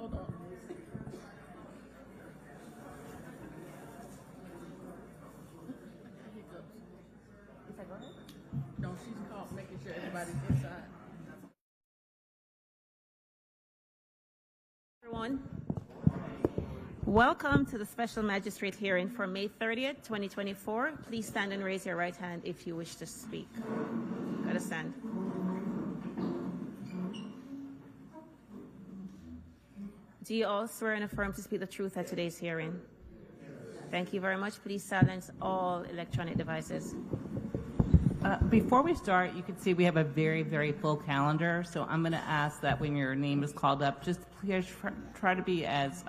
Hold on. No, she's called making sure everybody's inside. Everyone, welcome to the special magistrate hearing for May 30th, 2024. Please stand and raise your right hand if you wish to speak. Gotta stand. Do you all swear and affirm to speak the truth at today's hearing? Thank you very much. Please silence all electronic devices. Before we start, you can see we have a very, very full calendar. So I'm going to ask that when your name is called up, just please try to be as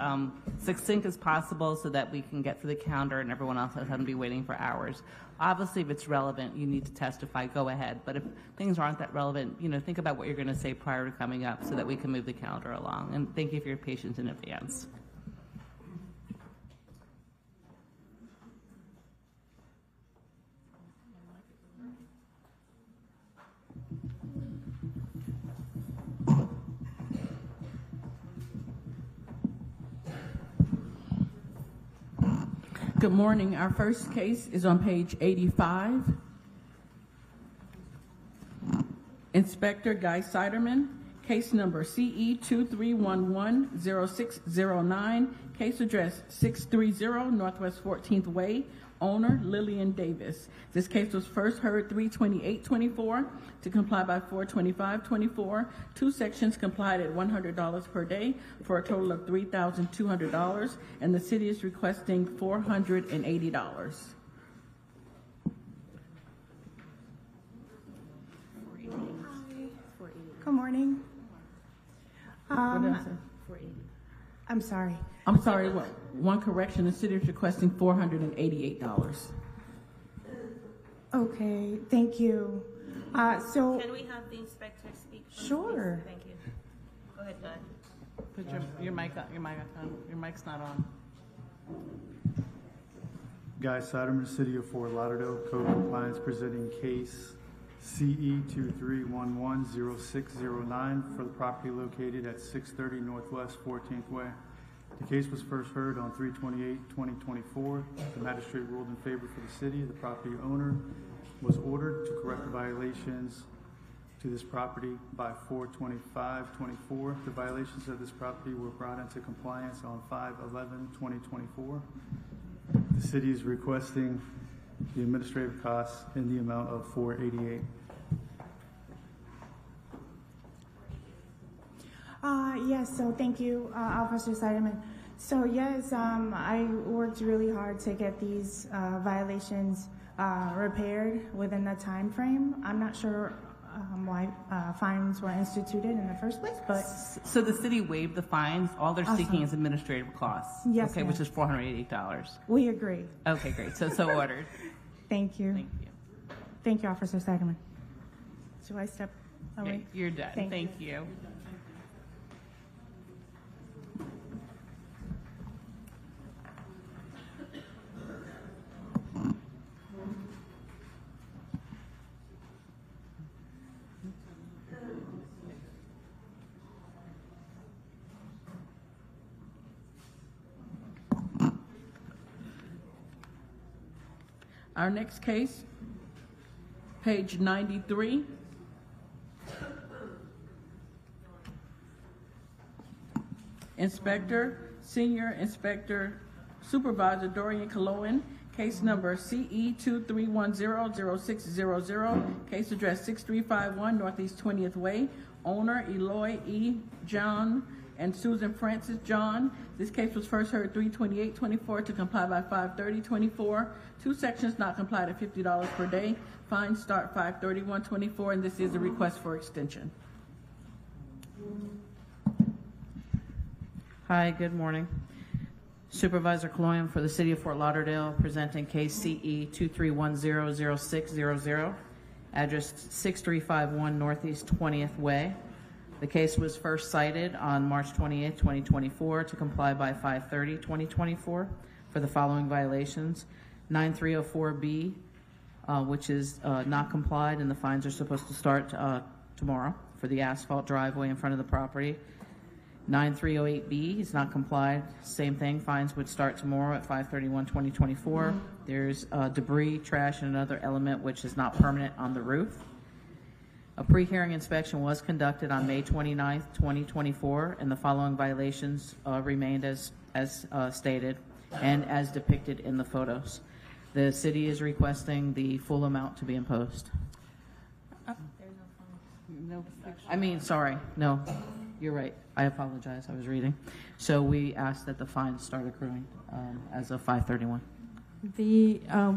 succinct as possible so that we can get through the calendar and everyone else doesn't be waiting for hours. Obviously, if it's relevant, you need to testify, go ahead. But if things aren't that relevant, think about what you're going to say prior to coming up so that we can move the calendar along. And thank you for your patience in advance. Good morning. Our first case is on page 85. Inspector Guy Siderman, case number CE 23110609, case address 630 Northwest 14th Way, owner Lillian Davis. This case was first heard 3/28/24 to comply by 4/25/24. Two sections complied at $100 per day for a total of $3,200, and the city is requesting $480. Good morning. What did I say? I'm sorry. I'm sorry, one correction, the city is requesting $488. Okay, thank you. So, Can we have the inspector speak? Sure. Please? Thank you. Go ahead, Guy. Put your mic on. Your mic's not on. Guy Siderman, City of Fort Lauderdale, Code Compliance, presenting case CE 23110609 for the property located at 630 Northwest 14th Way. The case was first heard on 3/28/2024. The magistrate ruled in favor for the city. The property owner was ordered to correct the violations to this property by 4/25/24. The violations of this property were brought into compliance on 5/11/2024. The city is requesting the administrative costs in the amount of $488. yes, so thank you, Officer Siderman. So yes, I worked really hard to get these violations repaired within the time frame. I'm not sure why fines were instituted in the first place, but So the city waived the fines. All they're seeking is administrative costs. Yes, Okay, ma'am. which is $488. we agree. Okay, great. So ordered. Thank you. Thank you. Thank you, Officer Siderman. Do I step away? Okay, you're done. Thank you. Our next case, page 93. Inspector, Senior Inspector Supervisor Dorian Coloan, case number CE 23100600, case address 6351 Northeast 20th Way, owner Eloy E. John and Susan Francis John. This case was first heard 3/28/24 to comply by 5/30/24. Two sections not complied at $50 per day. Fines start 5/31/24, and this is a request for extension. Hi, good morning. Supervisor Coloyan for the City of Fort Lauderdale, presenting case CE 23100600, address 6351 Northeast 20th Way. The case was first cited on March 28, 2024 to comply by 5/30/2024 for the following violations. 9304B, which is not complied, and the fines are supposed to start tomorrow for the asphalt driveway in front of the property. 9308B is not complied. Same thing. Fines would start tomorrow at 5/31/2024. There's debris, trash, and another element which is not permanent on the roof. A pre-hearing inspection was conducted on May 29th, 2024, and the following violations remained as stated and as depicted in the photos. The city is requesting the full amount to be imposed. Sorry, no, you're right. I apologize, I was reading. So we asked that the fines start accruing as of 5/31.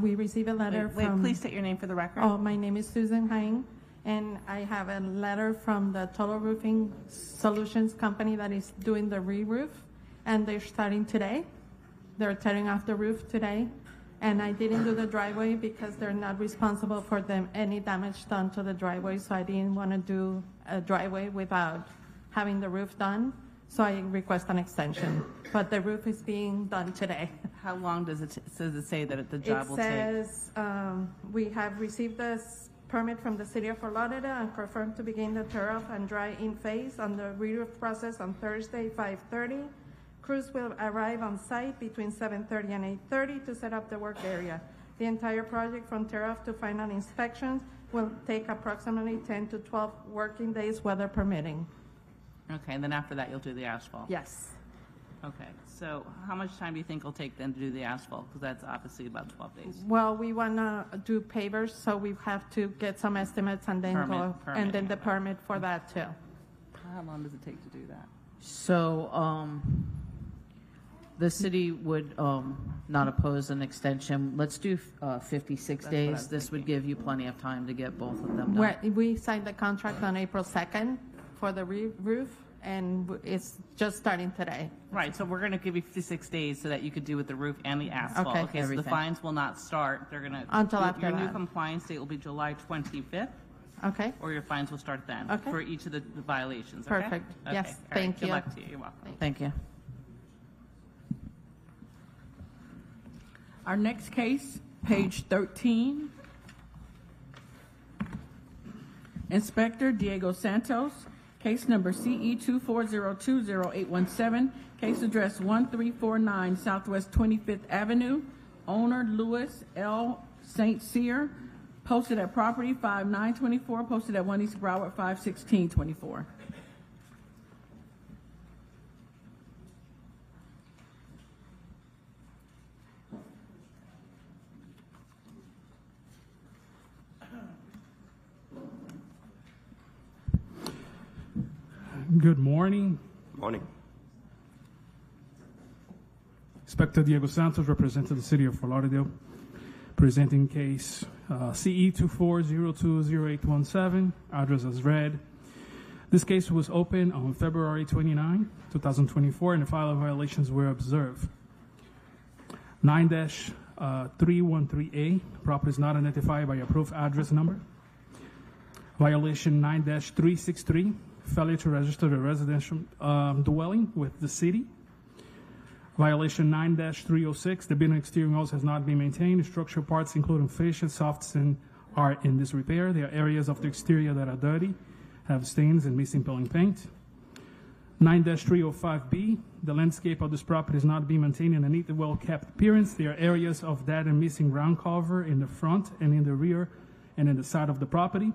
We received a letter Wait, from... please state your name for the record. Oh, my name is Susan Hine, and I have a letter from the Total Roofing Solutions company that is doing the re-roof, and they're starting today. They're tearing off the roof today, and I didn't do the driveway because they're not responsible for any damage done to the driveway, so I didn't want to do a driveway without having the roof done, so I request an extension. But the roof is being done today. How long does it say that the job will take? It says we have received this permit from the city of Lauderdale and confirmed to begin the tear-off and dry-in phase on the re-roof process on Thursday, 5:30. Crews will arrive on site between 7:30 and 8:30 to set up the work area. The entire project from tear-off to final inspections will take approximately 10 to 12 working days, weather permitting. Okay, and then after that, you'll do the asphalt? Yes. Okay, so how much time do you think it'll take then to do the asphalt? Because that's obviously about 12 days. Well, we want to do pavers, so we have to get some estimates and then and then the permit for that too. How long does it take to do that? So the city would not oppose an extension. Let's do 56 what I days. was This would thinking. give you plenty of time to get both of them done. We signed the contract on April 2nd for the roof, and it's just starting today. Right, so we're going to give you 56 days so that you could do with the roof and the asphalt. Okay. So the Everything. fines will not start. They're going to Until after your new that. compliance date will be July 25th, Okay? or your fines will start then Okay. for each of the violations. Okay? Perfect. Okay. Yes, All right. thank Good you. luck to you. You're welcome. Thank you. Our next case, page 13. Inspector Diego Santos, case number CE 24020-817, case address 1349 Southwest 25th Avenue, owner Louis L. St. Cyr, posted at property 5924, posted at 1 East Broward 51624. Good morning. Morning. Inspector Diego Santos, representing the city of Fort Lauderdale, presenting case CE 24020-817, address as read. This case was opened on February 29, 2024, and the following violations were observed. 9-313A, property is not identified by approved address number. Violation 9-363, failure to register the residential dwelling with the city. Violation 9-306, the building exterior walls has not been maintained. Structural parts, including fascias, softs, and are in disrepair. There are areas of the exterior that are dirty, have stains and missing paint. 9-305B, the landscape of this property is not being maintained in a neat, well-kept appearance. There are areas of dead and missing ground cover in the front and in the rear and in the side of the property.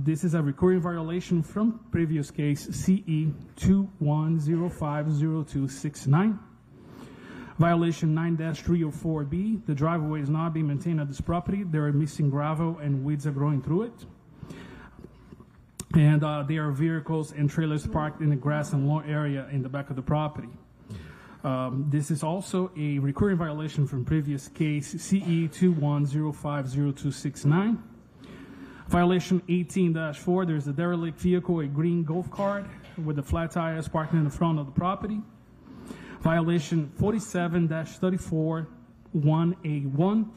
This is a recurring violation from previous case CE 21050269. Violation 9-304B, the driveway is not being maintained at this property. There are missing gravel and weeds are growing through it. And there are vehicles and trailers parked in the grass and lawn area in the back of the property. This is also a recurring violation from previous case CE 21050269. Violation 18-4, there's a derelict vehicle, a green golf cart with the flat tires parked in the front of the property. Violation 47-34-1A1,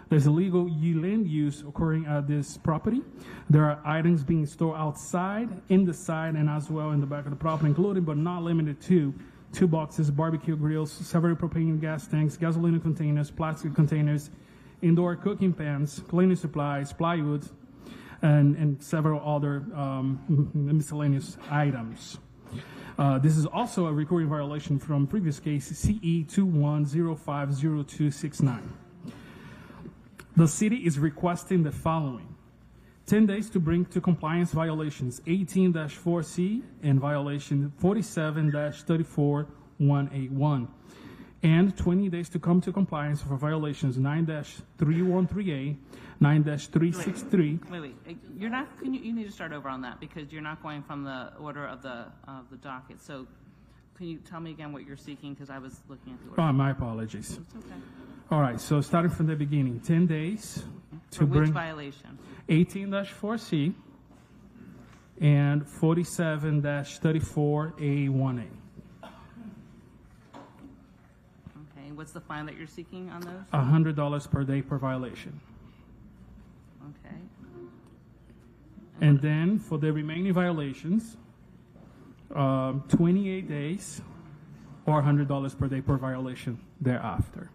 there's illegal land use occurring at this property. There are items being stored outside, in the side, and as well in the back of the property, including but not limited to 2 boxes, barbecue grills, several propane gas tanks, gasoline containers, plastic containers, indoor cooking pans, cleaning supplies, plywood, and several other miscellaneous items. This is also a recurring violation from previous case CE 21050269. The city is requesting the following: 10 days to bring to compliance violations 18-4C and violation 47-34181, and 20 days to come to compliance for violations 9-313A, 9-363. Wait. You're not. You need to start over on that because you're not going from the order of the docket. So, can you tell me again what you're seeking? Because I was looking at the order. Oh, my apologies. It's okay. All right, so starting from the beginning, 10 days to For which bring violation? 18-4C and 47-34A1A. Okay. What's the fine that you're seeking on those? $100 per day per violation. Okay. And then for the remaining violations, 28 days or $100 per day per violation thereafter.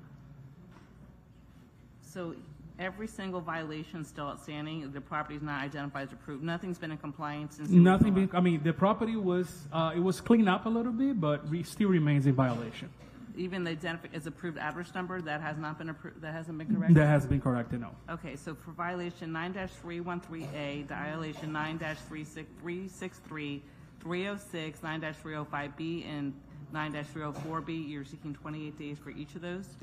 So every single violation is still outstanding. The property is not identified as approved. Nothing's been in compliance since. Nothing been, I mean, the property was, it was cleaned up a little bit, but still remains in violation. Even the as approved address number that has not been approved, that hasn't been corrected. That has been corrected, no. Okay, so for violation 9-313A, violation 9-363, 306, 9-305B, and 9-304B, you're seeking 28 days for each of those,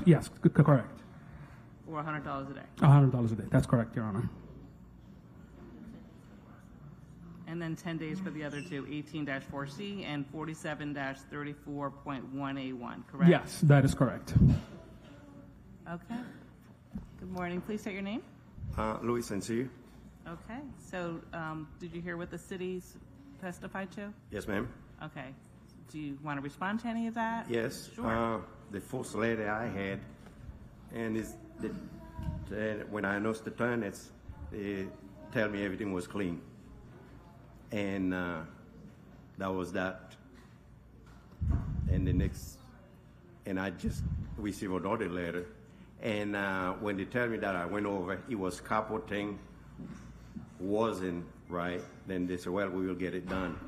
Yes, correct. or $100 a day. $100 a day. That's correct, Your Honor. And then 10 days for the other two, 18-4C and 47-34.1A1, correct? Yes, that is correct. Okay. Good morning. Please state your name. Luis Sencillo. Okay. So, did you hear what the city's testified to? Yes, ma'am. Okay. Do you want to respond to any of that? Yes. Sure. The first letter I had, and when I noticed the tenants, they tell me everything was clean. And that was that. And the next, and I just received another letter. And when they tell me that I went over, it was couple thing wasn't right. Then they said, well, we will get it done.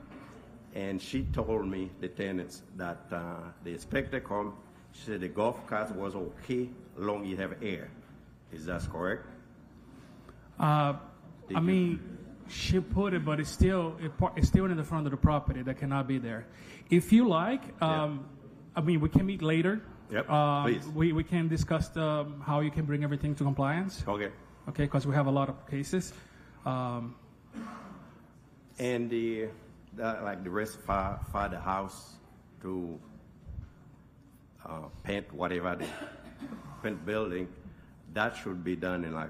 And she told me, the tenants, that the inspector come. She said the golf cart was okay, long you have air. Is that correct? I mean, she put it, but it's still in the front of the property that cannot be there. If you like, I mean, we can meet later. Yep, please. We can discuss how you can bring everything to compliance. Okay. Okay, because we have a lot of cases. And like the rest for the house to paint whatever the paint building, that should be done in I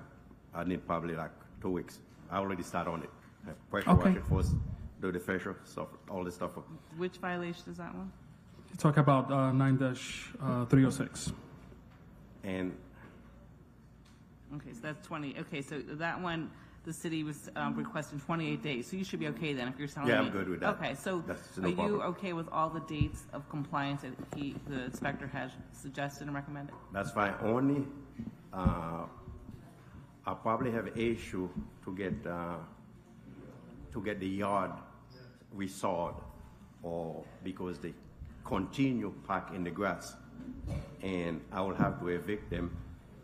need probably 2 weeks. I already start on it. Pressure wash it first, do the facial stuff, all this stuff. Which violation is that one? Talk about 9-306. And Okay, so that's 20. Okay, so that one, the city was requesting 28 days. So you should be okay then if you're telling me. Yeah, I'm good with that. Okay, so That's are no you problem. okay with all the dates of compliance that the inspector has suggested and recommended? that's fine. Only I probably have an issue to get the yard resawed, or because they continue park in the grass, and I will have to evict them,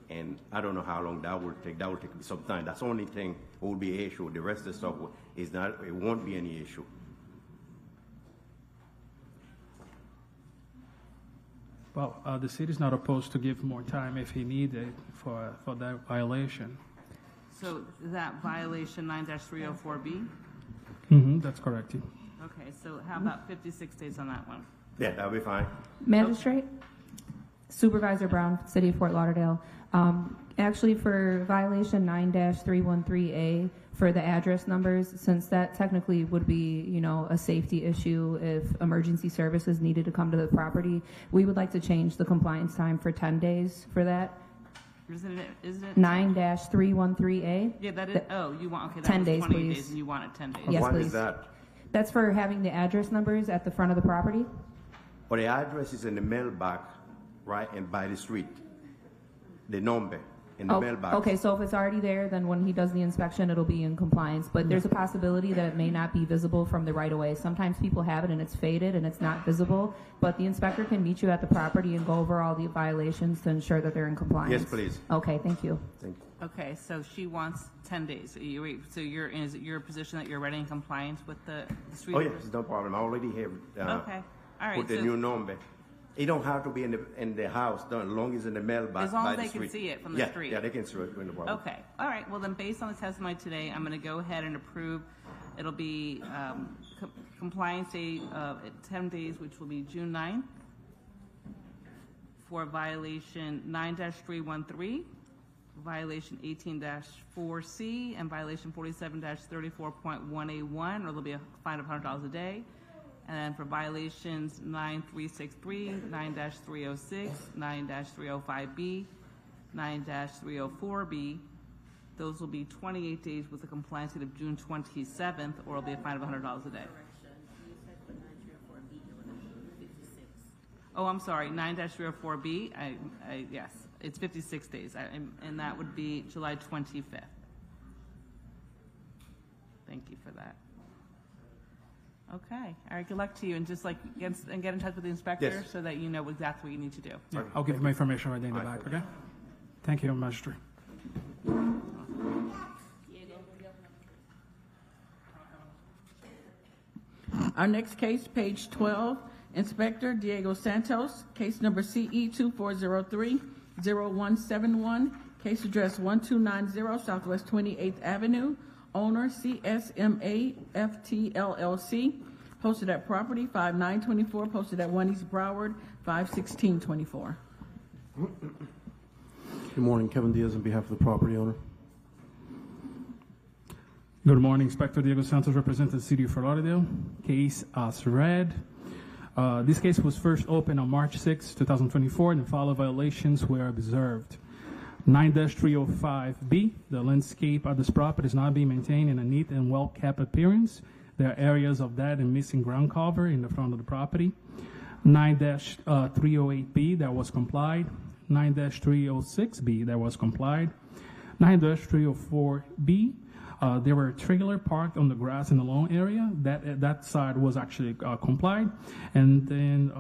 and I don't know how long that will take. That will take some time. That's the only thing that will be an issue. The rest of the stuff is not. It won't be any issue. Well, the city is not opposed to give more time if he needed for that violation. So that violation 9-304B? That's correct. Okay, so how about 56 days on that one? Yeah, that'll be fine. Magistrate, Supervisor Brown, City of Fort Lauderdale. Actually, for violation 9-313A, for the address numbers, since that technically would be, a safety issue if emergency services needed to come to the property, we would like to change the compliance time for 10 days for that. Isn't it 9-313A. Yeah, that is. Oh, you want, okay, that 10 was days, 20 please. days and you want it 10 days. Yes, What please. is that? That's for having the address numbers at the front of the property. But the address is in the mailbox, right, and by the street. The number. in the mailbox. Okay, so if it's already there, then when he does the inspection, it'll be in compliance. But there's a possibility that it may not be visible from the right-of-way. Sometimes people have it and it's faded and it's not visible, but the inspector can meet you at the property and go over all the violations to ensure that they're in compliance. Yes, please. Okay, thank you. Thank you. Okay, so she wants 10 days. So you're, is it your position that you're already in compliance with the street? Oh, yes, no problem. I already have Okay, all right. put the so new number. It don't have to be in the house, though, as long as it's in the mailbox. As long by as the they can street. see it from the Yeah, street. Yeah, they can see it in the problem. Okay, all right. Well, then based on the testimony today, I'm going to go ahead and approve. It'll be compliance date of 10 days, which will be June 9th, for violation 9-313, violation 18-4C, and violation 47-34.1A1, or there'll be a fine of $100 a day. And then for violations 9363, 9-306, 9-305B, 9-304B, those will be 28 days with a compliance date of June 27th, or it'll be a fine of $100 a day. Oh, I'm sorry, 9-304B, yes, it's 56 days, and that would be July 25th. Thank you for that. Okay, all right, good luck to you, and just like get in touch with the inspector Yes. so that you know exactly what you need to do. Yeah, I'll give my information right there in the back, okay? Thank you, Magistrate. Our next case, page 12, Inspector Diego Santos, case number CE 2403-0171, case address 1290 Southwest 28th Avenue, owner CSMA FT LLC, posted at property 5924, posted at 1 East Broward 51624. Good morning, Kevin Diaz on behalf of the property owner. Good morning, Inspector Diego Santos, representing the City of Lauderdale. Case as read. This case was first opened on March 6, 2024, and the following violations were observed. 9-305B, the landscape of this property is not being maintained in a neat and well-kept appearance. There are areas of dead and missing ground cover in the front of the property. 9-308B, that was complied. 9-306B, that was complied. 9-304B, there were a trailer parked on the grass in the lawn area. That side was actually complied. And then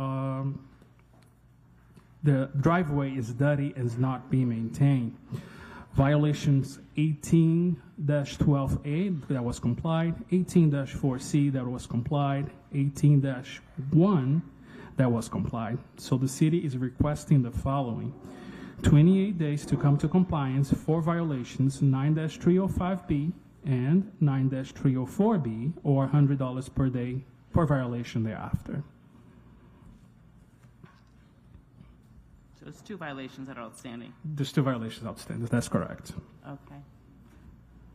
the driveway is dirty and is not being maintained. Violations 18-12A, that was complied. 18-4C, that was complied. 18-1, that was complied. So the city is requesting the following: 28 days to come to compliance for violations 9-305B and 9-304B, or $100 per day per violation thereafter. So it's 2 violations that are outstanding. There's 2 violations outstanding. That's correct. Okay.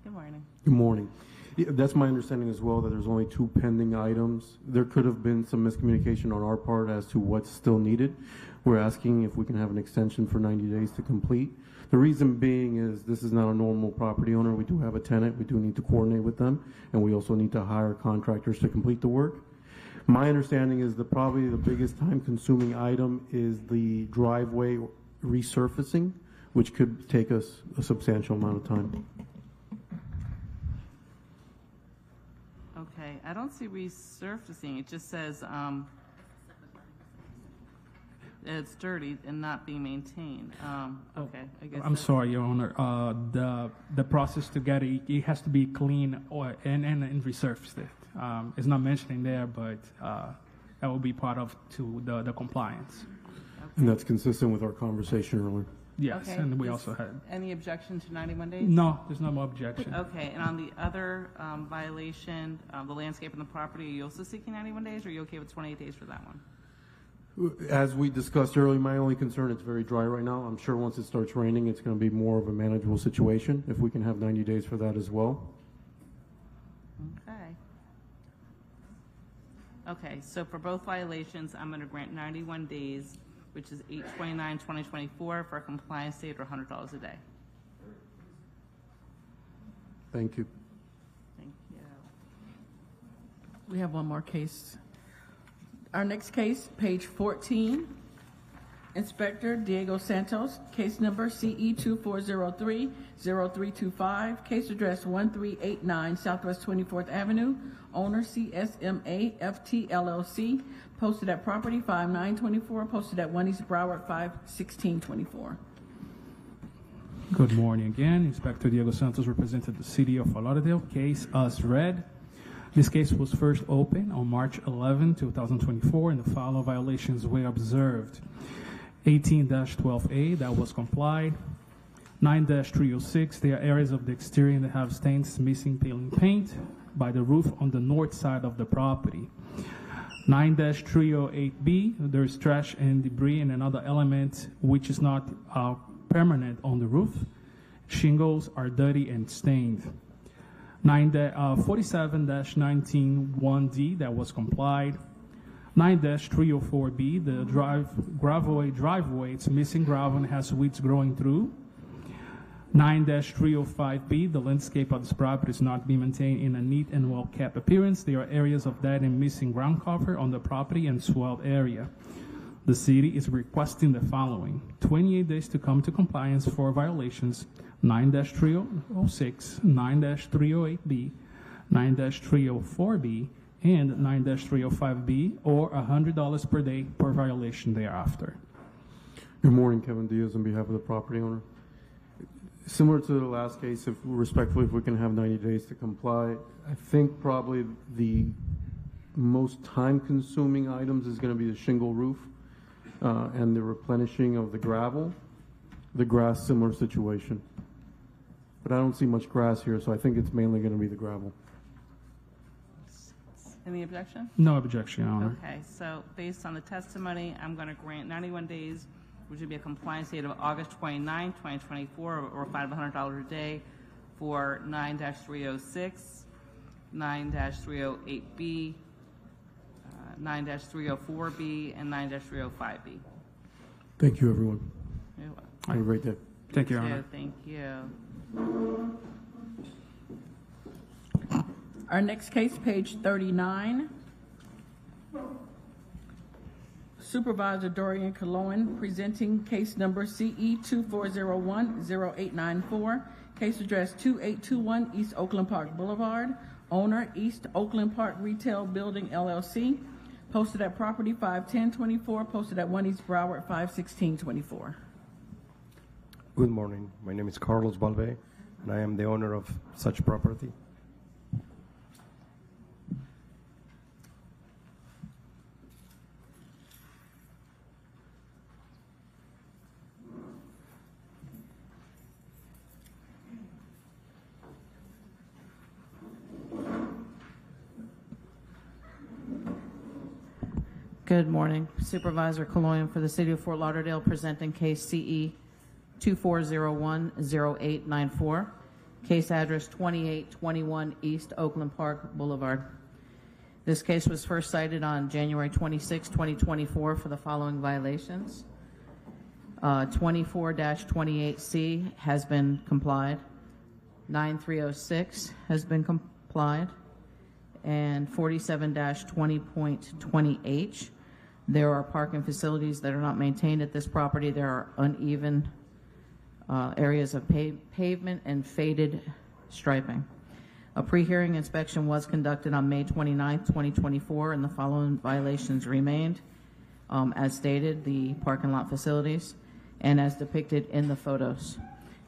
Good morning. Good morning. Yeah, that's my understanding as well, that there's only 2 pending items. There could have been some miscommunication on our part as to what's still needed. We're asking if we can have an extension for 90 days to complete. The reason being is this is not a normal property owner. We do have a tenant. We do need to coordinate with them, and we also need to hire contractors to complete the work. My understanding is that probably the biggest time-consuming item is the driveway resurfacing, which could take us a substantial amount of time. Okay, I don't see resurfacing. It just says it's dirty and not being maintained. Okay, I guess. I'm sorry, Your Honor. The process to get it, it has to be clean and resurfaced. It's not mentioned in there, but that will be part of the compliance. Okay. And that's consistent with our conversation earlier. Yes, Okay. and we also had. Any objection to 91 days? No, there's no more objection. Okay, and on the other violation, the landscape and the property, are you also seeking 91 days, or are you okay with 28 days for that one? As we discussed earlier, my only concern, it's very dry right now. I'm sure once it starts raining, it's going to be more of a manageable situation. If we can have 90 days for that as well. Okay. Okay, so for both violations, I'm going to grant 91 days, which is 8/29/2024, for a compliance date or $100 a day. Thank you. Thank you. We have one more case. Our next case, page 14, Inspector Diego Santos, case number CE 2403-0325, case address 1389 Southwest 24th Avenue, owner CSMA FT LLC, posted at property 5924, posted at 1 East Broward 51624. Good morning again. Inspector Diego Santos represented the City of Fort Lauderdale. Case as read. This case was first opened on March 11, 2024, and the following violations were observed. 18-12A, that was complied. 9-306, there are areas of the exterior that have stains missing peeling paint by the roof on the north side of the property. 9-308B, there is trash and debris and another element which is not permanent on the roof. Shingles are dirty and stained. 47-191D, that was complied. 9-304B, the driveway, it's missing gravel and has weeds growing through. 9-305B, the landscape of this property is not being maintained in a neat and well-kept appearance. There are areas of dead and missing ground cover on the property and swelled area. The city is requesting the following: 28 days to come to compliance for violations 9-306, 9-308B, 9-304B, and 9-305B, or $100 per day per violation thereafter. Good morning, Kevin Diaz on behalf of the property owner. Similar to the last case, if we can have 90 days to comply, I think probably the most time-consuming items is going to be the shingle roof and the replenishing of the gravel. The grass, similar situation. But I don't see much grass here, so I think it's mainly going to be the gravel. Any objection? No objection, Your Honor. Okay, so based on the testimony, I'm going to grant 91 days, which would be a compliance date of August 29, 2024, or $500 a day for 9-306, 9-308B, 9-304B, and 9-305B. Thank you, everyone. You're welcome. Have a great day. Thank you, Your Honor. Thank you. Our next case, page 39. Supervisor Dorian Cologne presenting case number CE 2401-0894, case address 2821 East Oakland Park Boulevard, owner East Oakland Park Retail Building LLC, posted at property 51024, posted at 1 East Broward 51624. Good morning. My name is Carlos Blvd, and I am the owner of such property. Good morning. Supervisor Cologne for the City of Fort Lauderdale presenting case CE 2401-0894, case address 2821 East Oakland Park Boulevard. This case was first cited on January 26, 2024 for the following violations. 24-28C has been complied. 9306 has been complied. And 47-20.20H. There are parking facilities that are not maintained at this property. There are uneven areas of pavement and faded striping. A pre-hearing inspection was conducted on May 29, 2024, and the following violations remained. As stated, the parking lot facilities, and as depicted in the photos.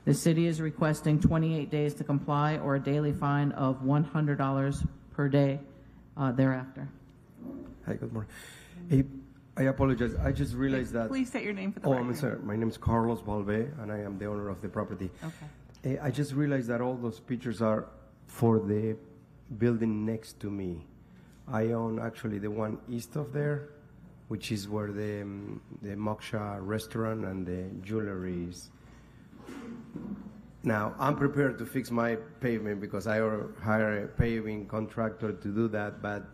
The city is requesting 28 days to comply or a daily fine of $100 per day thereafter. Hi, good morning. I apologize. I just realized that. Please state your name for the Oh, record. I'm sorry. My name is Carlos Blvd, and I am the owner of the property. Okay. I just realized that all those pictures are for the building next to me. I own actually the one east of there, which is where the Moksha restaurant and the jewelry is. Now, I'm prepared to fix my pavement because I hire a paving contractor to do that, but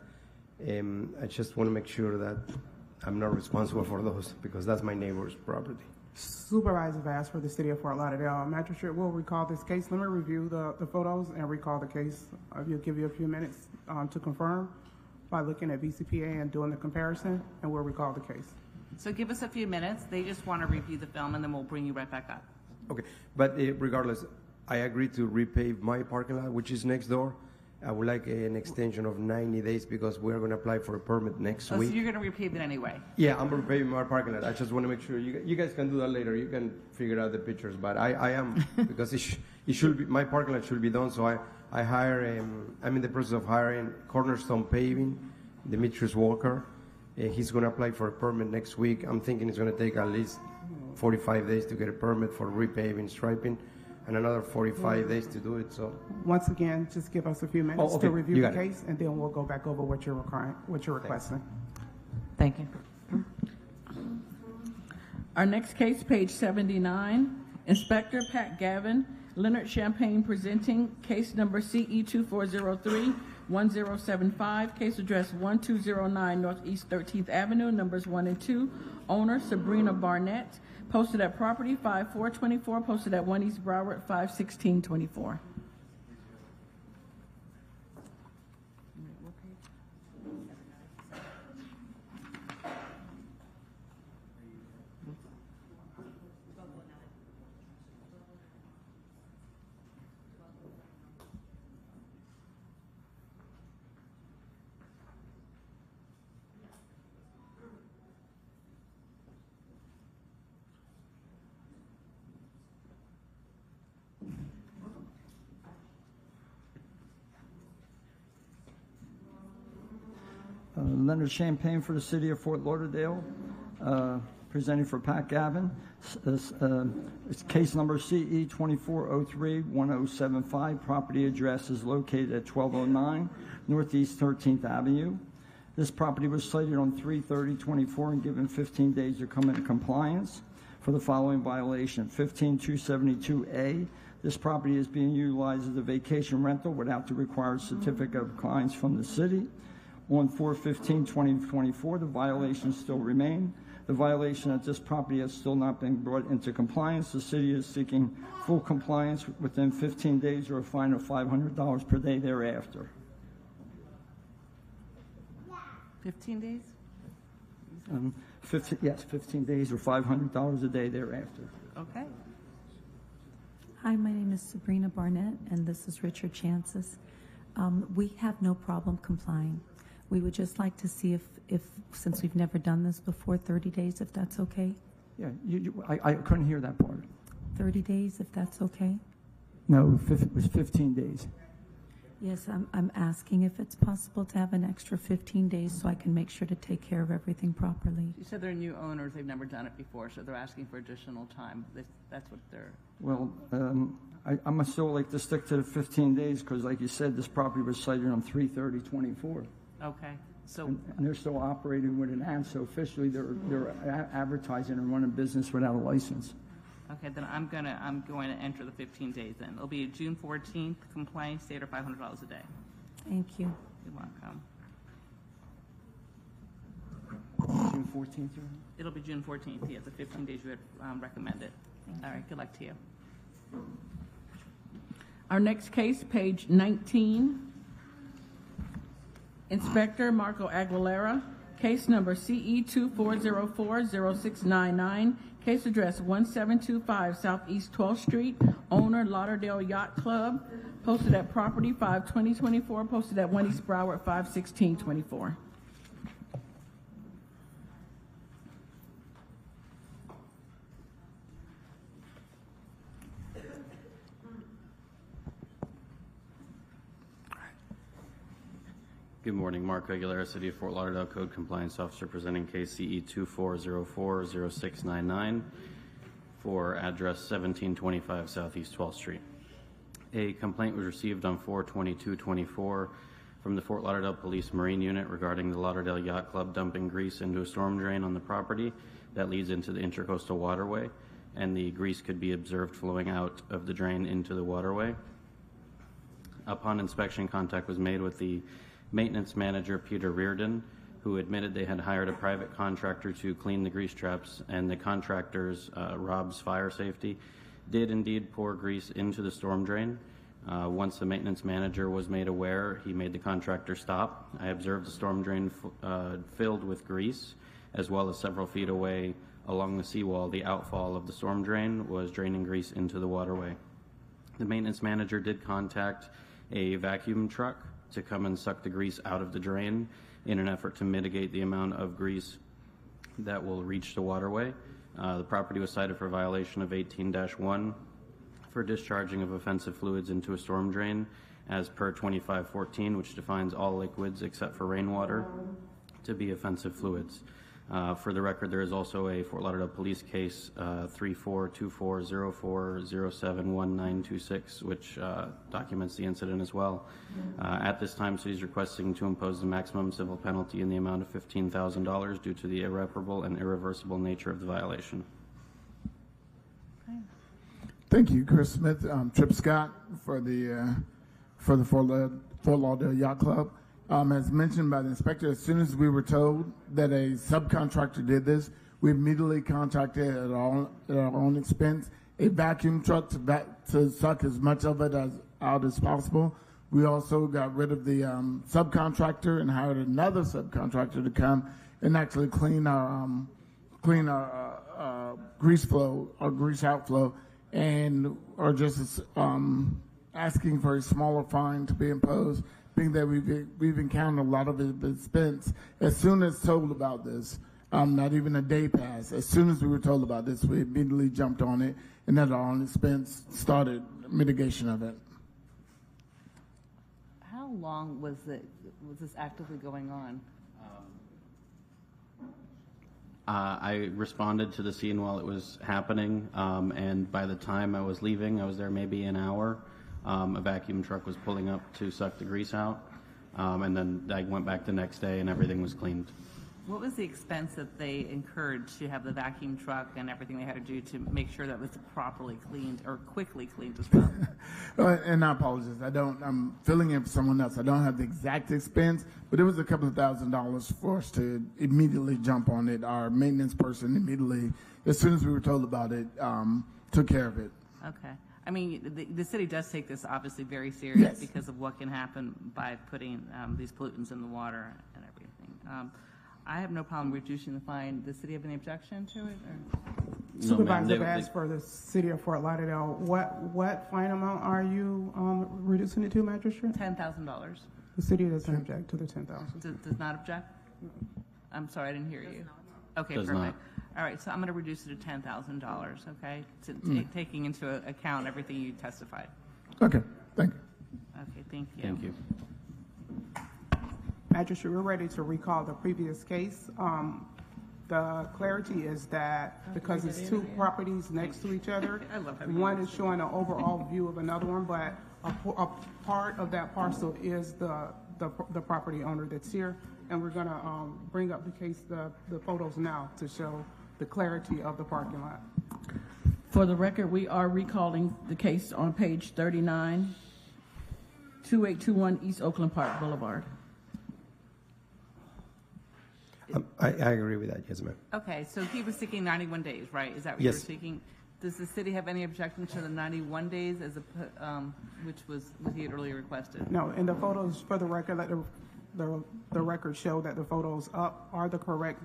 I just want to make sure that I'm not responsible for those because that's my neighbor's property. Supervisor Bass for the City of Fort Lauderdale. Magistrate will recall this case. Let me review the photos and recall the case. I'll give you a few minutes to confirm by looking at VCPA and doing the comparison, and we'll recall the case. So give us a few minutes. They just want to review the film, and then we'll bring you right back up. Okay, but regardless, I agree to repave my parking lot, which is next door. I would like an extension of 90 days because we're going to apply for a permit next Oh, week. so you're going to repave it anyway? Yeah, I'm repaving my parking lot. I just want to make sure you guys can do that later. You can figure out the pictures, but I am because it should be, my parking lot should be done. So I hire. I'm in the process of hiring Cornerstone Paving, Demetrius Walker. He's going to apply for a permit next week. I'm thinking it's going to take at least 45 days to get a permit for repaving, striping, and another 45 days to do it. So Once again, just give us a few minutes okay. to review You the got it. case, and then we'll go back over what you're requesting. Thank you. Our next case, page 79, Inspector Pat Gavin, Leonard Champagne presenting case number CE 2403-1075, case address 1209 Northeast 13th Avenue, numbers 1 and 2, owner Sabrina Barnett, posted at property 5424, posted at 1 East Broward 51624. Leonard Champagne for the City of Fort Lauderdale, presenting for Pat Gavin. It's case number CE 2403-1075. Property address is located at 1209 Northeast 13th Avenue. This property was cited on 3/30/24 and given 15 days to come into compliance for the following violation. 15272A. This property is being utilized as a vacation rental without the required certificate of compliance from the city. On 4/15/2024, the violations still remain. The violation at this property has still not been brought into compliance. The city is seeking full compliance within 15 days or a fine of $500 per day thereafter. 15 days? 15 days or $500 a day thereafter. Okay. Hi, my name is Sabrina Barnett, and this is Richard Chances. We have no problem complying. We would just like to see if since we've never done this before, 30 days, if that's okay? Yeah, I couldn't hear that part. 30 days, if that's okay? No, it was 15 days. Yes, I'm asking if it's possible to have an extra 15 days so I can make sure to take care of everything properly. You said they're new owners. They've never done it before, so they're asking for additional time. That's what they're... Well, I'm still like to stick to the 15 days because, like you said, this property was cited on 3/30/24. Okay. So And they're still operating with an ad, so officially they're advertising and running business without a license. okay, then I'm going to enter the 15 days then. It'll be a June 14th complaint, state or $500 a day. Thank you. You're welcome. June 14th, It'll be June 14th, yes, the 15 days you had recommended. All right, good luck to you. Our next case, page 19, Inspector Marco Aguilera, case number CE 2404-0699, case address 1725 Southeast 12th Street, owner Lauderdale Yacht Club, posted at property 5/20/24, posted at 1 East Broward 5/16/24. Good morning, Mark Aguilera, City of Fort Lauderdale Code Compliance Officer, presenting case CE 2404-0699 for address 1725 Southeast 12th Street. A complaint was received on 4/22/24 from the Fort Lauderdale Police Marine Unit regarding the Lauderdale Yacht Club dumping grease into a storm drain on the property that leads into the Intercoastal Waterway, and the grease could be observed flowing out of the drain into the waterway. Upon inspection, contact was made with the maintenance manager, Peter Reardon, who admitted they had hired a private contractor to clean the grease traps, and the contractor's, Rob's Fire Safety, did indeed pour grease into the storm drain. Once the maintenance manager was made aware, he made the contractor stop. I observed the storm drain filled with grease as well as several feet away along the seawall, the outfall of the storm drain was draining grease into the waterway. The maintenance manager did contact a vacuum truck to come and suck the grease out of the drain in an effort to mitigate the amount of grease that will reach the waterway. The property was cited for violation of 18-1 for discharging of offensive fluids into a storm drain as per 2514, which defines all liquids except for rainwater to be offensive fluids. For the record, there is also a Fort Lauderdale police case 342404071926, which documents the incident as well. At this time, city is requesting to impose the maximum civil penalty in the amount of $15,000 due to the irreparable and irreversible nature of the violation. Thank you, Chris Smith. Trip Scott for the Fort Lauderdale Yacht Club. As mentioned by the inspector, as soon as we were told that a subcontractor did this, we immediately contacted at our own expense a vacuum truck to suck as much of it out as possible. We also got rid of the subcontractor and hired another subcontractor to come and actually clean our grease flow, our grease outflow, and are just asking for a smaller fine to be imposed, being that we've encountered a lot of expense. As soon as told about this, not even a day passed, as soon as we were told about this, we immediately jumped on it, and at our own expense started mitigation of it. How long was this actively going on? I responded to the scene while it was happening, and by the time I was leaving, I was there maybe an hour. A vacuum truck was pulling up to suck the grease out, and then I went back the next day and everything was cleaned. What was the expense that they incurred to have the vacuum truck and everything they had to do to make sure that was properly cleaned or quickly cleaned as well? And I apologize. I'm filling in for someone else. I don't have the exact expense, but it was a couple of $1,000s for us to immediately jump on it. Our maintenance person immediately, as soon as we were told about it, took care of it. Okay. I mean, the city does take this obviously very serious because of what can happen by putting these pollutants in the water and everything. I have no problem reducing the fine. Does the city have any objection to it? Or? Supervisor have asked for the city of Fort Lauderdale. What fine amount are you reducing it to, Magistrate? $10,000. The city doesn't object to the $10,000. Does not object? I'm sorry, I didn't hear you. Okay, Does perfect. not. All right, so I'm going to reduce it to $10,000, okay? Taking into account everything you testified. Okay, thank you. Okay, thank you. Thank you. Magistrate, we're ready to recall the previous case. The clarity is that because it's two properties next to each other, one is showing an overall view of another one, but a part of that parcel is the property owner that's here. And we're going to bring up the case, the photos now to show the clarity of the parking lot. For the record, we are recalling the case on page 39, 2821 East Oakland Park Boulevard. I agree with that, yes, ma'am. Okay, so he was seeking 91 days, right? Is that what Yes. you were seeking? Does the city have any objection to the 91 days as which was what he had earlier requested? No, and the photos, for the record, let the record show that the photos up are the correct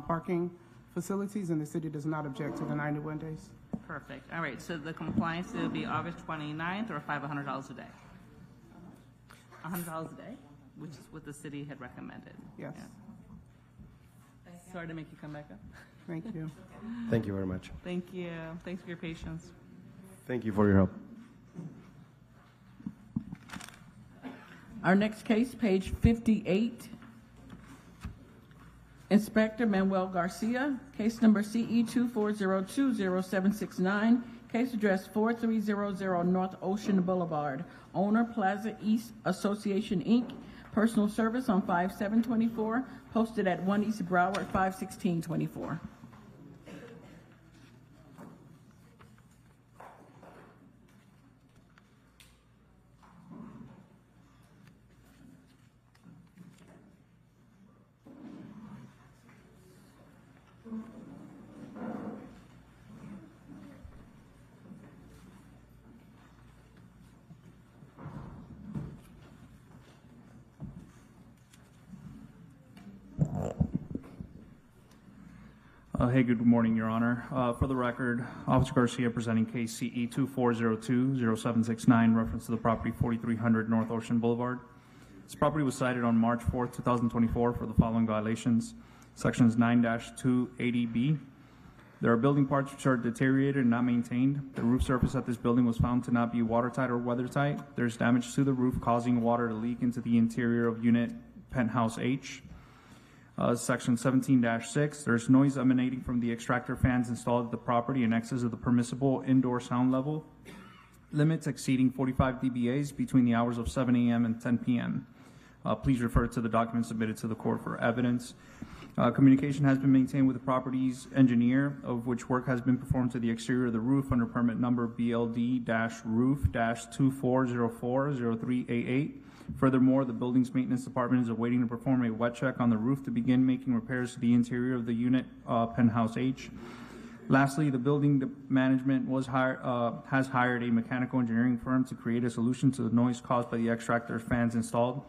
parking facilities, and the city does not object to the 91 days. Perfect. All right, so the compliance will be August 29th or $500 a day? $100 a day, which is what the city had recommended. Yes. Yeah. Sorry to make you come back up. Thank you. Thank you very much. Thank you. Thanks for your patience. Thank you for your help. Our next case, page 58. Inspector Manuel Garcia, case number CE 240200769, case address 4300 North Ocean Boulevard. Owner Plaza East Association, Inc. Personal service on 5724, posted at 1 East Broward 51624. Hey, good morning, Your Honor. For the record, Officer Garcia presenting case CE 2402-0769, reference to the property 4300 North Ocean Boulevard. This property was cited on March 4th, 2024 for the following violations. Sections 9-280B. There are building parts which are deteriorated and not maintained. The roof surface at this building was found to not be watertight or weathertight. There's damage to the roof causing water to leak into the interior of unit penthouse H. Section 17-6, there's noise emanating from the extractor fans installed at the property in excess of the permissible indoor sound level. Limits exceeding 45 dBAs between the hours of 7 a.m. and 10 p.m. Please refer to the documents submitted to the court for evidence. Communication has been maintained with the property's engineer, of which work has been performed to the exterior of the roof under permit number BLD-roof-2404-0388. Furthermore, the building's maintenance department is awaiting to perform a wet check on the roof to begin making repairs to the interior of the unit penthouse H. Lastly, the building management has hired a mechanical engineering firm to create a solution to the noise caused by the extractor fans installed.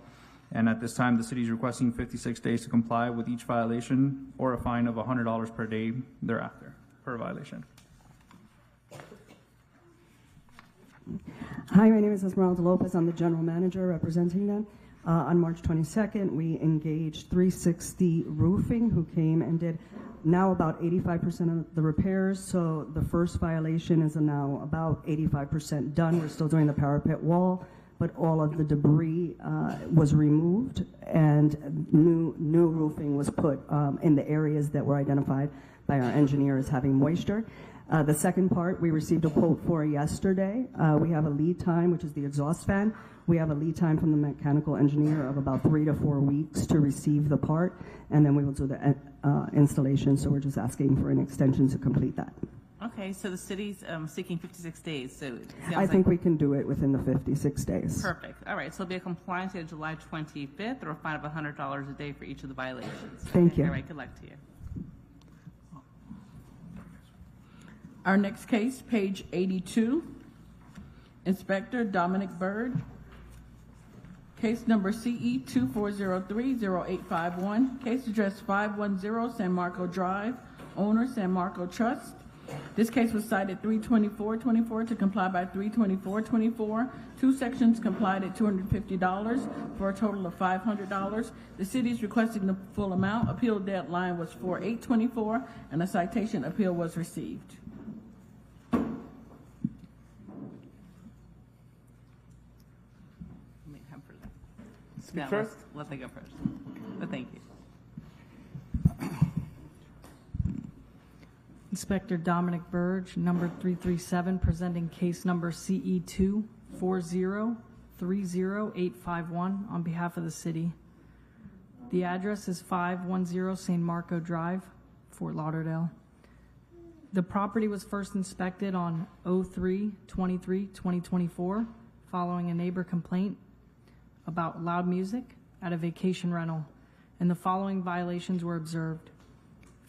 And at this time, the city is requesting 56 days to comply with each violation or a fine of $100 per day thereafter per violation. Hi, my name is Esmeralda Lopez. I'm the general manager representing them. On March 22nd, we engaged 360 Roofing, who came and did now about 85% of the repairs. So the first violation is now about 85% done. We're still doing the parapet wall, but all of the debris was removed, and new roofing was put in the areas that were identified by our engineer as having moisture. The second part, we received a quote for yesterday. We have a lead time, which is the exhaust fan. We have a lead time from the mechanical engineer of about 3 to 4 weeks to receive the part, and then we will do the installation. So we're just asking for an extension to complete that. Okay, so the city's seeking 56 days. So it sounds I think we can do it within the 56 days. Perfect. All right, so it'll be a compliance until July 25th, or a fine of $100 a day for each of the violations. Thank you. All right, good luck to you. Our next case, page 82, Inspector Dominic Bird. Case number CE 2403-0851. Case address 510 San Marco Drive. Owner San Marco Trust. This case was cited 324-24 to comply by 324-24. Two sections complied at $250 for a total of $500. The city is requesting the full amount. Appeal deadline was 4/8/24, and a citation appeal was received. No, first? let them go first. But thank you. Inspector Dominic Burge, number 337, presenting case number CE 240-30851 on behalf of the city. The address is 510 San Marco Drive, Fort Lauderdale. The property was first inspected on 03/23/2024 following a neighbor complaint about loud music at a vacation rental, and the following violations were observed.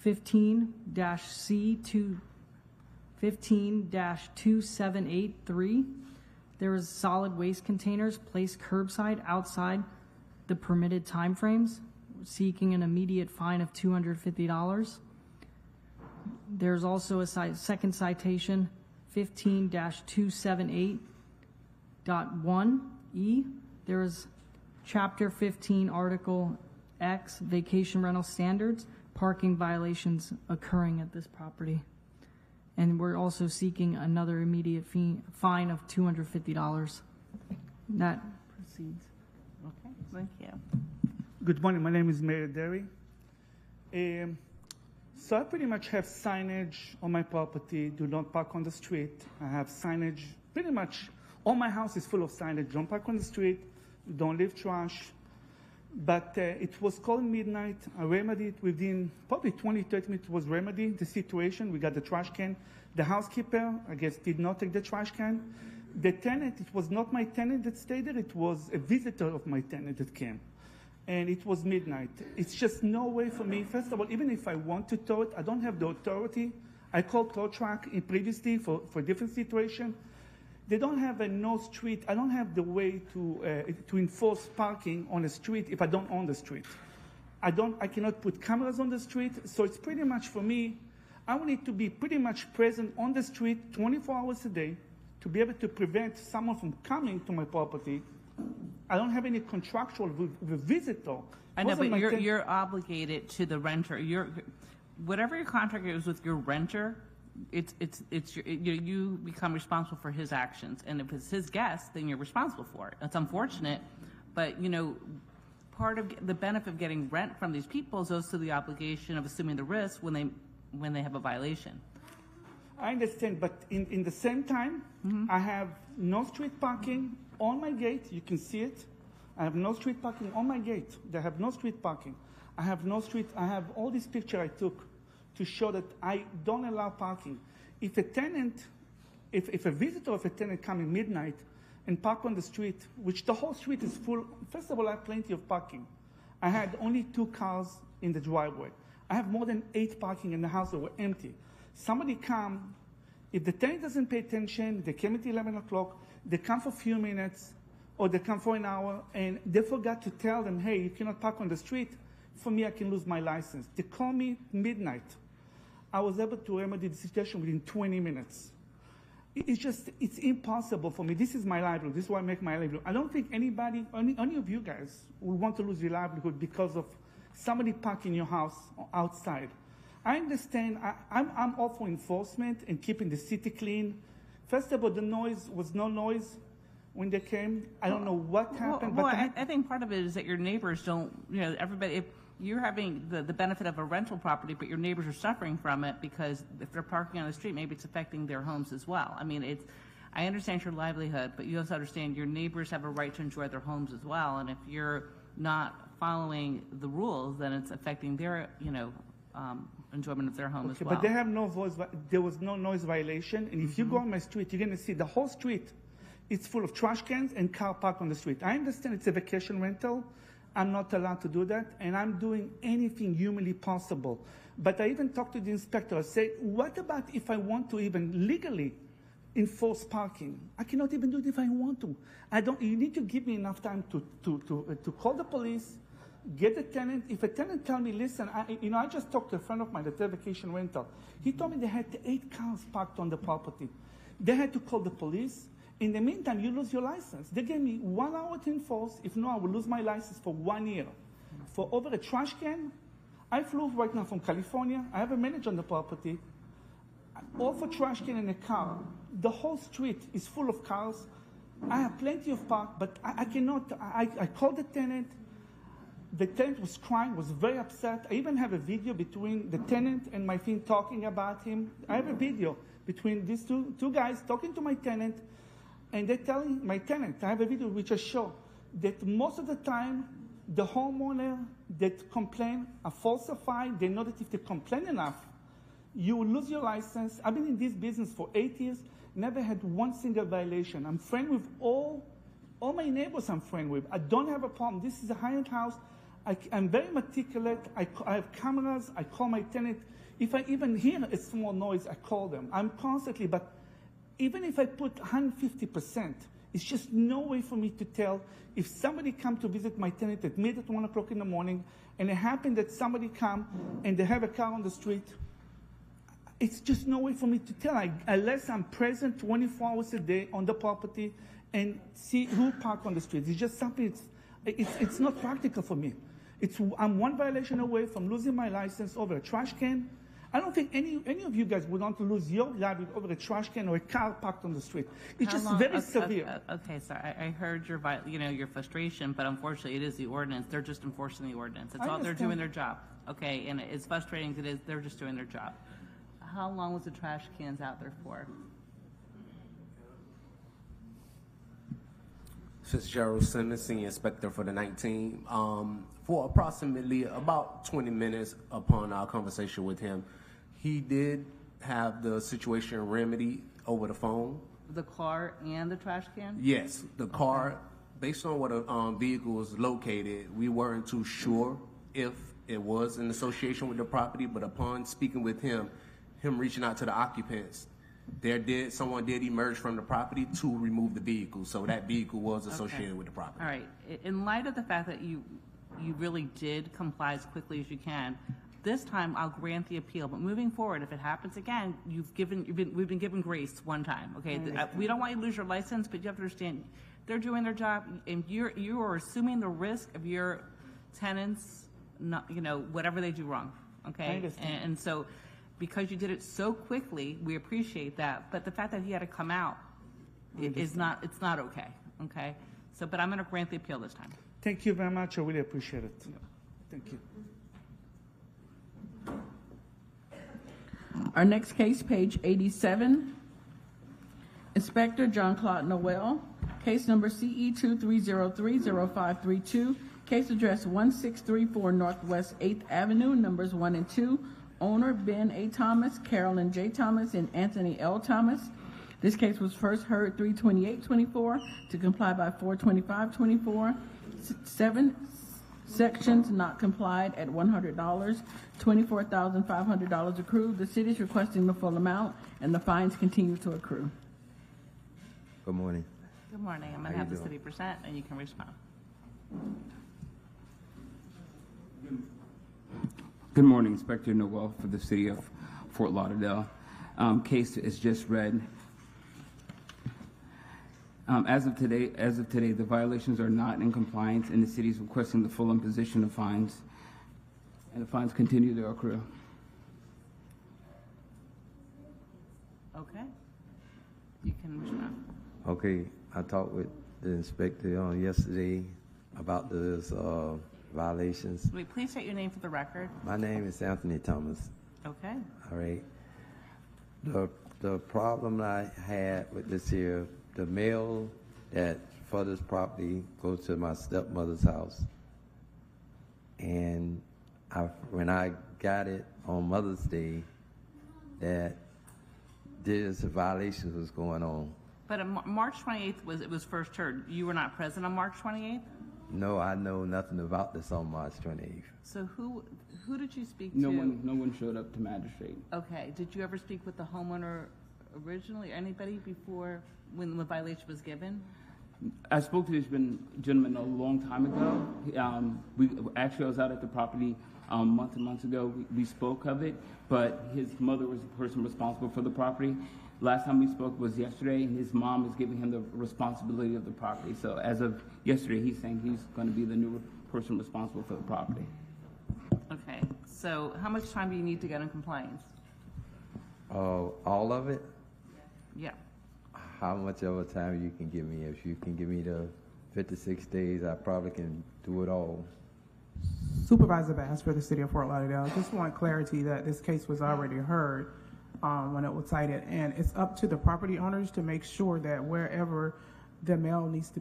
15-2783, there was solid waste containers placed curbside outside the permitted timeframes, seeking an immediate fine of $250. There's also a second citation, 15-278.1E. There is Chapter 15, Article X, Vacation Rental Standards, parking violations occurring at this property. And we're also seeking another immediate fine of $250. That proceeds. Okay, thank you. Good morning. My name is Mayor Derry. So I pretty much have signage on my property, do not park on the street. I have signage, pretty much all my house is full of signage, don't park on the street, don't leave trash. But it was called midnight. I remedied within probably 20-30 minutes was remedied the situation. We got the trash can. The housekeeper, I guess, did not take the trash can. The tenant, it was not my tenant that stayed there. It was a visitor of my tenant that came. And it was midnight. It's just no way for me. First of all, even if I want to tow it, I don't have the authority. I called tow truck previously for a different situation. They don't have a no street. I don't have the way to enforce parking on a street if I don't own the street. I cannot put cameras on the street. So it's pretty much for me, I will need to be pretty much present on the street 24 hours a day to be able to prevent someone from coming to my property. I don't have any contractual with visitor. I know, Wasn't but my you're obligated to the renter. Whatever your contract is with your renter, you become responsible for his actions. And if it's his guest, then you're responsible for it. It's unfortunate, but part of the benefit of getting rent from these people is also the obligation of assuming the risk when they have a violation. I understand, but in the same time, I have no street parking on my gate. You can see it. I have no street parking on my gate. They have no street parking. I have no street. I have all these pictures I took to show that I don't allow parking. If a tenant, if a visitor of a tenant come at midnight and park on the street, which the whole street is full, first of all, I have plenty of parking. I had only 2 cars in the driveway. I have more than 8 parking in the house that were empty. Somebody come, if the tenant doesn't pay attention, they came at 11 o'clock, they come for a few minutes, or they come for an hour, and they forgot to tell them, hey, you cannot park on the street. For me, I can lose my license. They call me midnight. I was able to remedy the situation within 20 minutes. It's impossible for me. This is my livelihood. This is why I make my livelihood. I don't think anybody, any of you guys, would want to lose your livelihood because of somebody parking your house outside. I understand. I'm all for enforcement and keeping the city clean. First of all, the noise was no noise when they came. I don't know what happened. I think part of it is that your neighbors don't, everybody, if you're having the benefit of a rental property, but your neighbors are suffering from it because if they're parking on the street, maybe it's affecting their homes as well. I mean, I understand your livelihood, but you also understand your neighbors have a right to enjoy their homes as well. And if you're not following the rules, then it's affecting their, enjoyment of their home as well. But they have no voice. There was no noise violation. And if you go on my street, you're going to see the whole street. It's full of trash cans and car parked on the street. I understand it's a vacation rental. I'm not allowed to do that, and I'm doing anything humanly possible. But I even talked to the inspector. I said, what about if I want to even legally enforce parking? I cannot even do it if I want to. You need to give me enough time to call the police, get the tenant. If a tenant tell me, listen, I just talked to a friend of mine that had vacation rental. He told me they had 8 cars parked on the property. They had to call the police. In the meantime, you lose your license. They gave me 1 hour to enforce. If not, I will lose my license for 1 year. For over a trash can, I flew right now from California. I have a manager on the property. All for trash can and a car. The whole street is full of cars. I have plenty of park, but I cannot. I called the tenant. The tenant was crying, was very upset. I even have a video between the tenant and my friend talking about him. I have a video between these two guys talking to my tenant. And they're telling my tenant, I have a video which I show, that most of the time, the homeowner that complain are falsified. They know that if they complain enough, you will lose your license. I've been in this business for 8 years, never had one single violation. I'm friend with all my neighbors I'm friend with. I don't have a problem. This is a high-end house. I'm very meticulous. I have cameras. I call my tenant. If I even hear a small noise, I call them. I'm constantly, but even if I put 150%, it's just no way for me to tell if somebody come to visit my tenant at midnight, 1 o'clock in the morning, and it happened that somebody come and they have a car on the street. It's just no way for me to tell, unless I'm present 24 hours a day on the property and see who park on the street. It's just something. It's not practical for me. I'm 1 violation away from losing my license over a trash can. I don't think any of you guys would want to lose your livelihood over a trash can or a car parked on the street. It's just very severe. Okay, so I heard your frustration, but unfortunately, it is the ordinance. They're just enforcing the ordinance. It's all they're doing their job. Okay, and as frustrating as it is, they're just doing their job. How long was the trash cans out there for? Fitzgerald Simmons, Senior Inspector for the 19. For approximately about 20 minutes upon our conversation with him, he did have the situation remedied over the phone. The car and the trash can? Yes, the car, based on what a vehicle was located, we weren't too sure if it was in association with the property, but upon speaking with him reaching out to the occupants, someone did emerge from the property to remove the vehicle, so that vehicle was associated with the property. All right. In light of the fact that you really did comply as quickly as you can, this time I'll grant the appeal, but moving forward, if it happens again, we've been given grace one time, okay? We don't want you to lose your license, but you have to understand, they're doing their job, and you are assuming the risk of your tenants, not, whatever they do wrong, okay? I understand. And so, because you did it so quickly, we appreciate that, but the fact that he had to come out it's not okay, okay? So, but I'm going to grant the appeal this time. Thank you very much. I really appreciate it. Thank you. Our next case, page 87. Inspector John Claude Noel, case number CE 23030532, case address 1634 Northwest 8th Avenue, numbers 1 and 2. Owner Ben A. Thomas, Carolyn J. Thomas, and Anthony L. Thomas. This case was first heard 3/28/24 to comply by 4/25/24. 7 sections not complied at $100. $24,500 accrued. The city is requesting the full amount, and the fines continue to accrue. Good morning. Good morning. I'm going to have the city present, and you can respond. Good morning, Inspector Noel for the City of Fort Lauderdale. Case is just read. As of today, the violations are not in compliance, and the city is requesting the full imposition of fines, and the fines continue to accrue. Okay. You can respond. Okay, I talked with the inspector yesterday about this violations. Wait, please state your name for the record. My name is Anthony Thomas. Okay. All right. The problem I had with this here, the mail that for this property goes to my stepmother's house, and when I got it on Mother's Day, that this violation was going on. But on March 28th was first heard. You were not present on March 28th? No, I know nothing about this on March 28th. So who did you speak No to? one showed up to magistrate. Okay. Did you ever speak with the homeowner originally? Anybody before when the violation was given? I spoke to this gentleman a long time ago. I was out at the property months ago. We spoke of it, but his mother was the person responsible for the property. Last time we spoke was yesterday, and his mom is giving him the responsibility of the property. So as of yesterday, he's saying he's going to be the new person responsible for the property. Okay. So how much time do you need to get in compliance? All of it? Yeah. How much of a time you can give me? If you can give me the 56 days, I probably can do it all. Supervisor Bass for the City of Fort Lauderdale. Just want clarity that this case was already heard when it was cited, and it's up to the property owners to make sure that wherever the mail needs to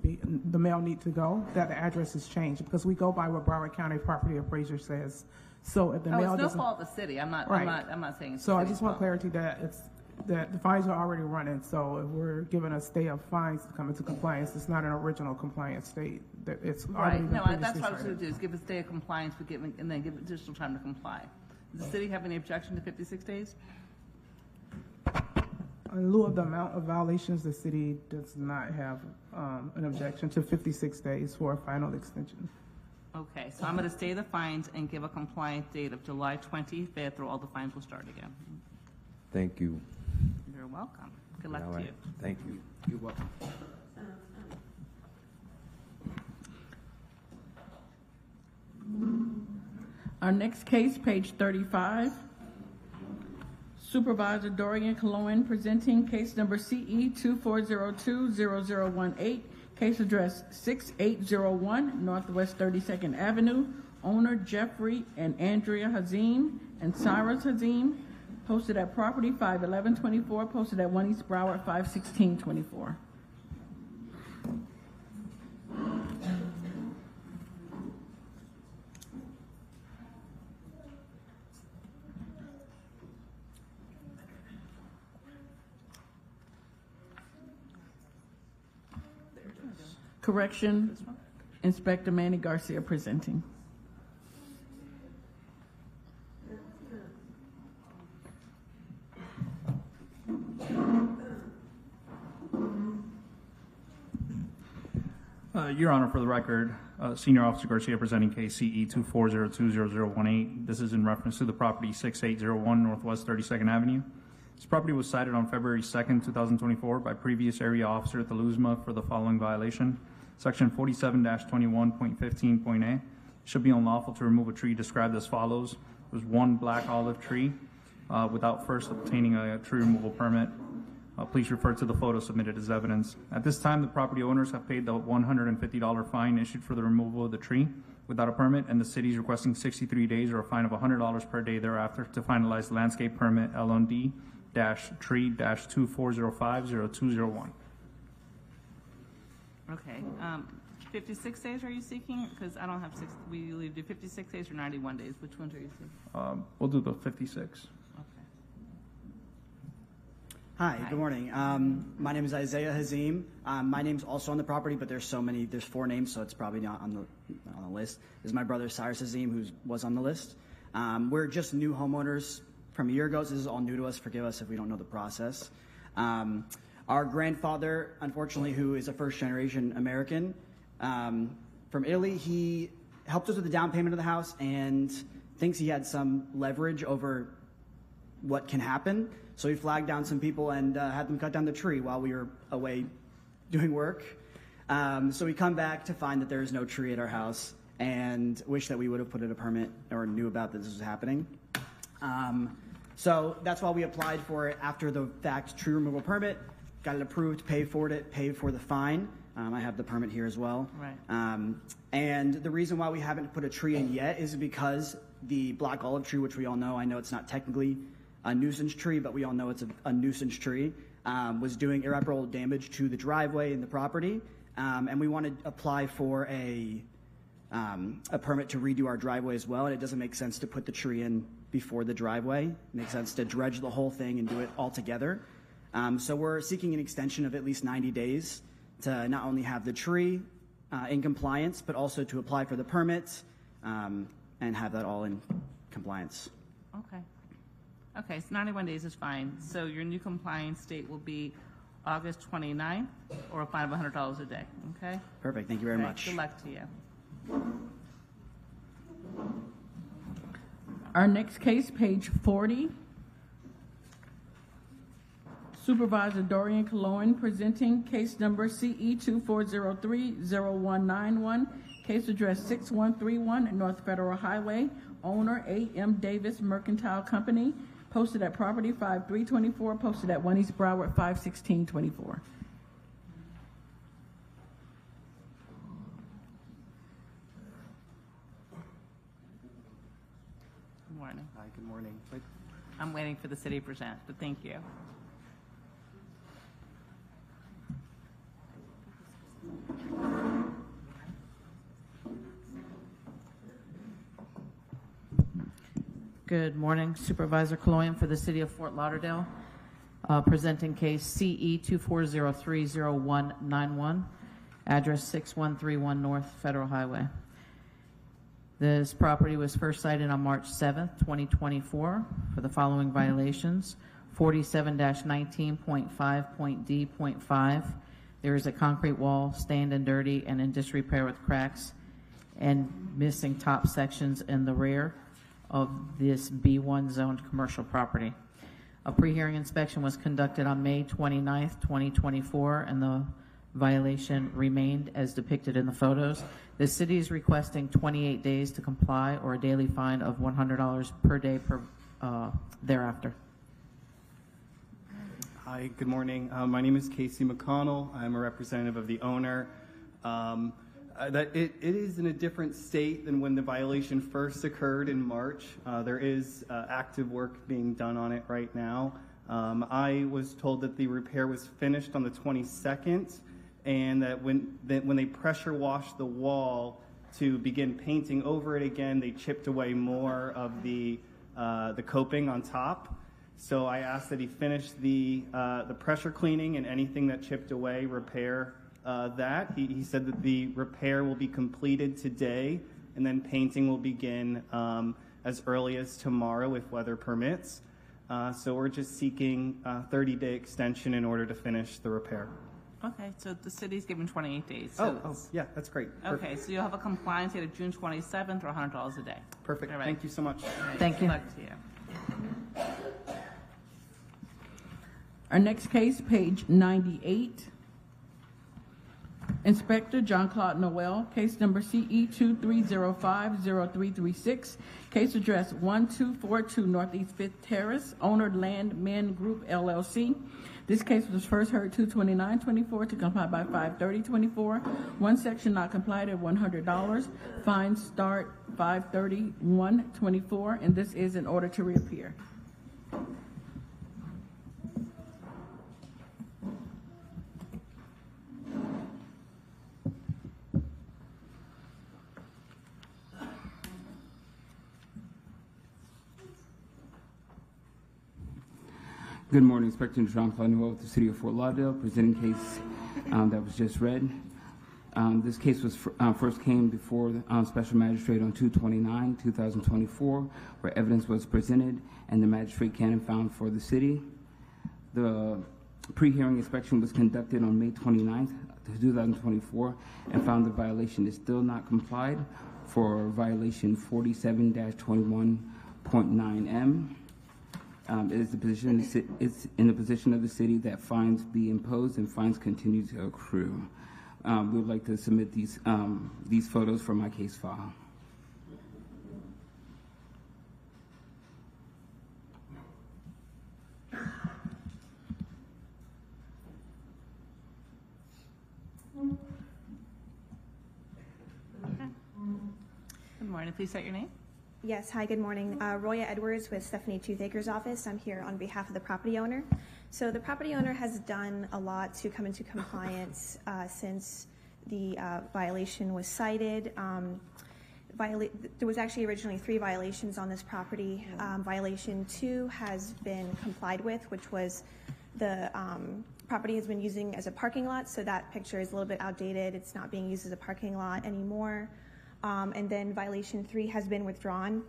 go, that the address is changed, because we go by what Broward County Property Appraiser says. So if the mail it's doesn't, no fault of the city. I'm not saying it's so. the I just want fault. clarity that the fines are already running. So if we're given a stay of fines to come into compliance, it's not an original compliance state. That it's already Right. been No, previously that's what I was cited. going to do, is give a stay of compliance, and then give additional time to comply. Does the city have any objection to 56 days? In lieu of the amount of violations, the city does not have an objection to 56 days for a final extension. Okay, so I'm going to stay the fines and give a compliant date of July 25th, or all the fines will start again. Thank you. You're welcome. Good luck All to right. you. Thank you. You're welcome. Our next case, page 35. Supervisor Dorian Cologne presenting case number CE 24020018, case address 6801 Northwest 32nd Avenue. Owner Jeffrey and Andrea Hazim and Cyrus Hazim. Posted at property 51124, posted at 1 East Broward 51624. Correction, Inspector Manny Garcia presenting. Your Honor, for the record, Senior Officer Garcia presenting case CE 240200018. This is in reference to the property 6801 Northwest 32nd Avenue. This property was cited on February 2nd, 2024 by previous area officer at the LUSMA for the following violation. Section 47-21.15.a. Should be unlawful to remove a tree described as follows. There's one black olive tree without first obtaining a tree removal permit. Please refer to the photo submitted as evidence. At this time, the property owners have paid the $150 fine issued for the removal of the tree without a permit, and the city is requesting 63 days or a fine of $100 per day thereafter to finalize the landscape permit LND-tree-2405-0201. Okay. 56 days are you seeking? Because I don't have six. We usually do 56 days or 91 days. Which ones are you seeking? We'll do the 56. Hi, good morning. My name is Isaiah Hazim. My name's also on the property, but there's 4 names, so it's probably not on the list. This is my brother Cyrus Hazim, who was on the list. We're just new homeowners from a year ago, so this is all new to us. Forgive us if we don't know the process. Our grandfather, unfortunately, who is a first-generation American from Italy, he helped us with the down payment of the house and thinks he had some leverage over what can happen. So he flagged down some people and had them cut down the tree while we were away doing work. So we come back to find that there is no tree at our house and wish that we would have put in a permit or knew about that this was happening. So that's why we applied for it after the fact tree removal permit, got it approved, paid for it, paid for the fine. I have the permit here as well. Right. And the reason why we haven't put a tree in yet is because the black olive tree, which we all know, I know it's not technically a nuisance tree, but we all know it's a nuisance tree, was doing irreparable damage to the driveway and the property. And we want to apply for a permit to redo our driveway as well. And it doesn't make sense to put the tree in before the driveway. It makes sense to dredge the whole thing and do it all together. So we're seeking an extension of at least 90 days to not only have the tree in compliance, but also to apply for the permit and have that all in compliance. Okay. Okay, so 91 days is fine. So your new compliance date will be August 29th or a fine of $100 a day, okay? Perfect, thank you very much. Good luck to you. Our next case, page 40. Supervisor Dorian Cologne presenting case number CE 2403-0191, case address 6131 North Federal Highway, owner A.M. Davis Mercantile Company, posted at property 5324, posted at 1 East Broward 51624. Good morning. Hi, good morning. I'm waiting for the city to present, but thank you. Good morning, Supervisor Cologne for the City of Fort Lauderdale, presenting case CE 2403-0191, address 6131 North Federal Highway. This property was first cited on March 7th, 2024 for the following violations: 47-19.5.d.5. There is a concrete wall, stained and dirty and in disrepair with cracks and missing top sections in the rear of this B1 zoned commercial property. A pre-hearing inspection was conducted on May 29th, 2024, and the violation remained as depicted in the photos. The city is requesting 28 days to comply or a daily fine of $100 per day thereafter. Hi, good morning. My name is Casey McConnell. I'm a representative of the owner. It is in a different state than when the violation first occurred in March. There is active work being done on it right now. I was told that the repair was finished on the 22nd, and that when they pressure washed the wall to begin painting over it again, they chipped away more of the coping on top. So I asked that he finish the pressure cleaning and anything that chipped away, repair that. He said that the repair will be completed today, and then painting will begin as early as tomorrow if weather permits. So we're just seeking a 30-day extension in order to finish the repair. Okay, so the city's given 28 days. So Yeah, that's great. okay, so you'll have a compliance date of June 27th or $100 a day. Perfect. All right. Thank you so much. All right, Thank good you. luck to you. Our next case, page 98. Inspector John Claude Noel, case number CE 23050336, case address 1242 Northeast 5th Terrace, owner Land Men Group LLC. This case was first heard 2/29/24 to comply by 5/30/24. One section not complied at $100. Fine start 5/31/24, and this is in order to reappear. Good morning, Inspector Jean-Claude Noel with the City of Fort Lauderdale, presenting case that was just read. This case was first came before the Special Magistrate on 2/29/2024, where evidence was presented and the magistrate can and found for the city. The pre-hearing inspection was conducted on May 29th, 2024, and found the violation is still not complied for violation 47-21.9M. It is it's in the position of the city that fines be imposed and fines continue to accrue. We would like to submit these photos from my case file. Good morning. Please state your name. Yes, hi, good morning. Roya Edwards with Stephanie Toothaker's office. I'm here on behalf of the property owner. So the property owner has done a lot to come into compliance since the violation was cited. There was actually originally 3 violations on this property. Violation 2 has been complied with, which was the property has been using as a parking lot, so that picture is a little bit outdated. It's not being used as a parking lot anymore. And then violation 3 has been withdrawn.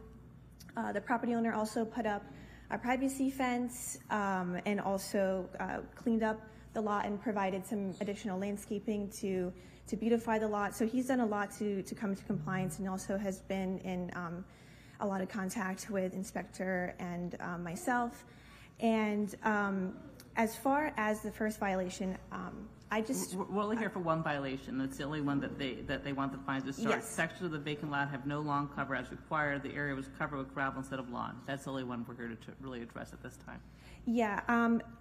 The property owner also put up a privacy fence and also cleaned up the lot and provided some additional landscaping to beautify the lot. So he's done a lot to come into compliance, and also has been in a lot of contact with Inspector and myself. And as far as the first violation, We're only here for one violation. That's the only one that they want the fines to start. Yes. Sections of the vacant lot have no lawn cover as required. The area was covered with gravel instead of lawn. That's the only one we're here to really address at this time. Yeah,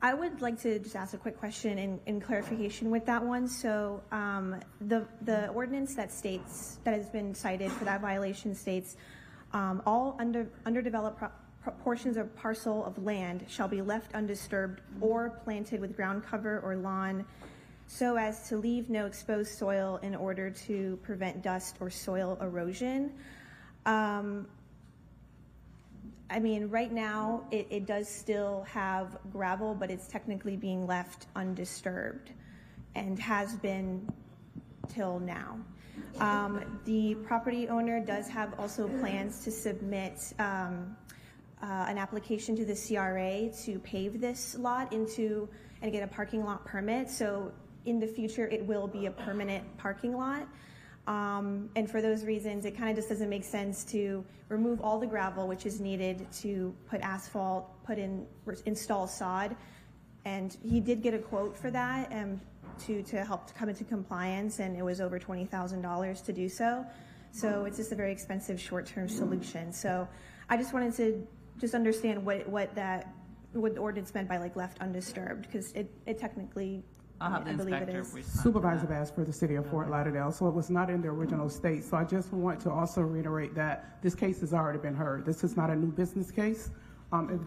I would like to just ask a quick question in clarification with that one. So the ordinance that has been cited for that violation states all underdeveloped portions of parcel of land shall be left undisturbed or planted with ground cover or lawn, so as to leave no exposed soil in order to prevent dust or soil erosion. I mean, right now, it does still have gravel, but it's technically being left undisturbed and has been till now. The property owner does have also plans to submit an application to the CRA to pave this lot into and get a parking lot permit. So in the future, it will be a permanent parking lot. And for those reasons, it kind of just doesn't make sense to remove all the gravel, which is needed to put asphalt, install sod. And he did get a quote for that to help to come into compliance, and it was over $20,000 to do so. So it's just a very expensive short-term solution. So I just wanted to just understand what the ordinance meant by like left undisturbed, because it technically, I believe it is. Supervisor Bass for the City of Fort Lauderdale, so it was not in the original state. So I just want to also reiterate that this case has already been heard. This is not a new business case. If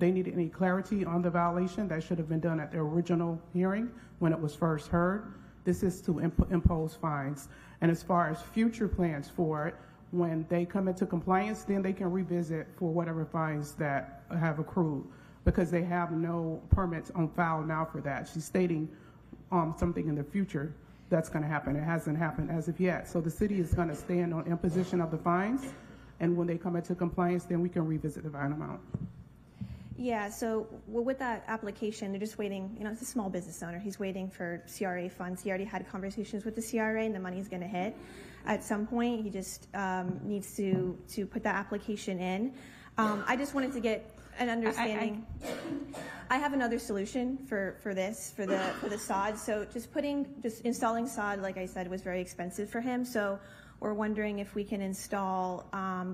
they needed any clarity on the violation, that should have been done at the original hearing when it was first heard. This is to impose fines. And as far as future plans for it, when they come into compliance, then they can revisit for whatever fines that have accrued, because they have no permits on file now for that. She's stating something in the future that's going to happen. It hasn't happened as of yet. So the city is going to stand on imposition of the fines, and when they come into compliance, then we can revisit the fine amount. Yeah, so with that application, they're just waiting, it's a small business owner. He's waiting for CRA funds. He already had conversations with the CRA and the money's going to hit at some point. He just needs to put that application in. I just wanted to get an understanding. I have another solution for the sod. So just installing sod, like I said, was very expensive for him. So we're wondering if we can install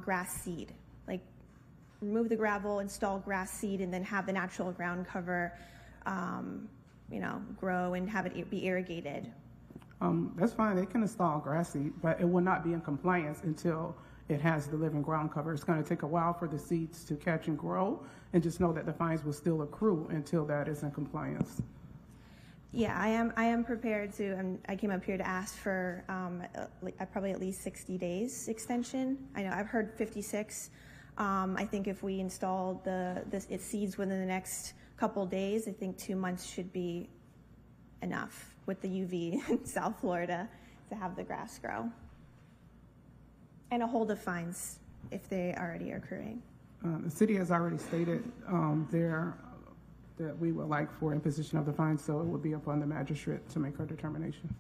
grass seed, like remove the gravel, install grass seed, and then have the natural ground cover, grow and have it be irrigated. That's fine. They can install grass seed, but it will not be in compliance until it has the living ground cover. It's going to take a while for the seeds to catch and grow, and just know that the fines will still accrue until that is in compliance. Yeah, I am prepared to. I came up here to ask for probably at least 60 days extension. I know I've heard 56. I think if we install its seeds within the next couple days, I think 2 months should be enough with the UV in South Florida to have the grass grow. And a hold of fines if they already are accruing. The city has already stated that we would like for imposition of the fine, so it would be upon the magistrate to make her determination.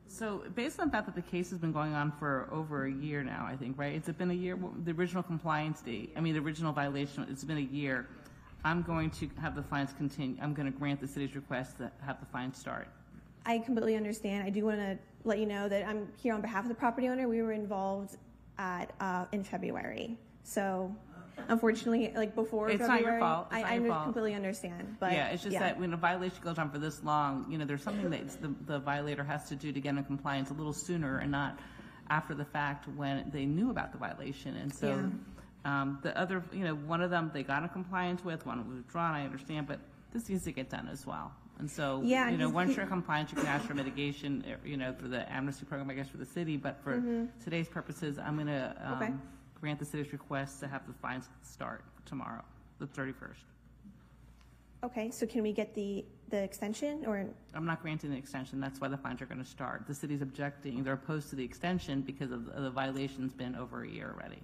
So based on the fact that the case has been going on for over a year now, I think, right? It's been a year, the original compliance date, the original violation, it's been a year. I'm going to have the fines continue. I'm going to grant the city's request to have the fines start. I completely understand. I do want to let you know that I'm here on behalf of the property owner. We were involved in February. So unfortunately, before it's February, not your fault. I completely understand. But yeah, it's just that when a violation goes on for this long, there's something that the violator has to do to get in compliance a little sooner and not after the fact when they knew about the violation. And so the other, one of them they got in compliance with, one was withdrawn, I understand, but this needs to get done as well. And so, once you're in compliance, you can ask for mitigation, for the amnesty program, I guess, for the city. But for today's purposes, I'm going to grant the city's request to have the fines start tomorrow, the 31st. Okay, so can we get the extension, or? I'm not granting the extension. That's why the fines are going to start. The city's objecting. They're opposed to the extension because of the violation's been over a year already.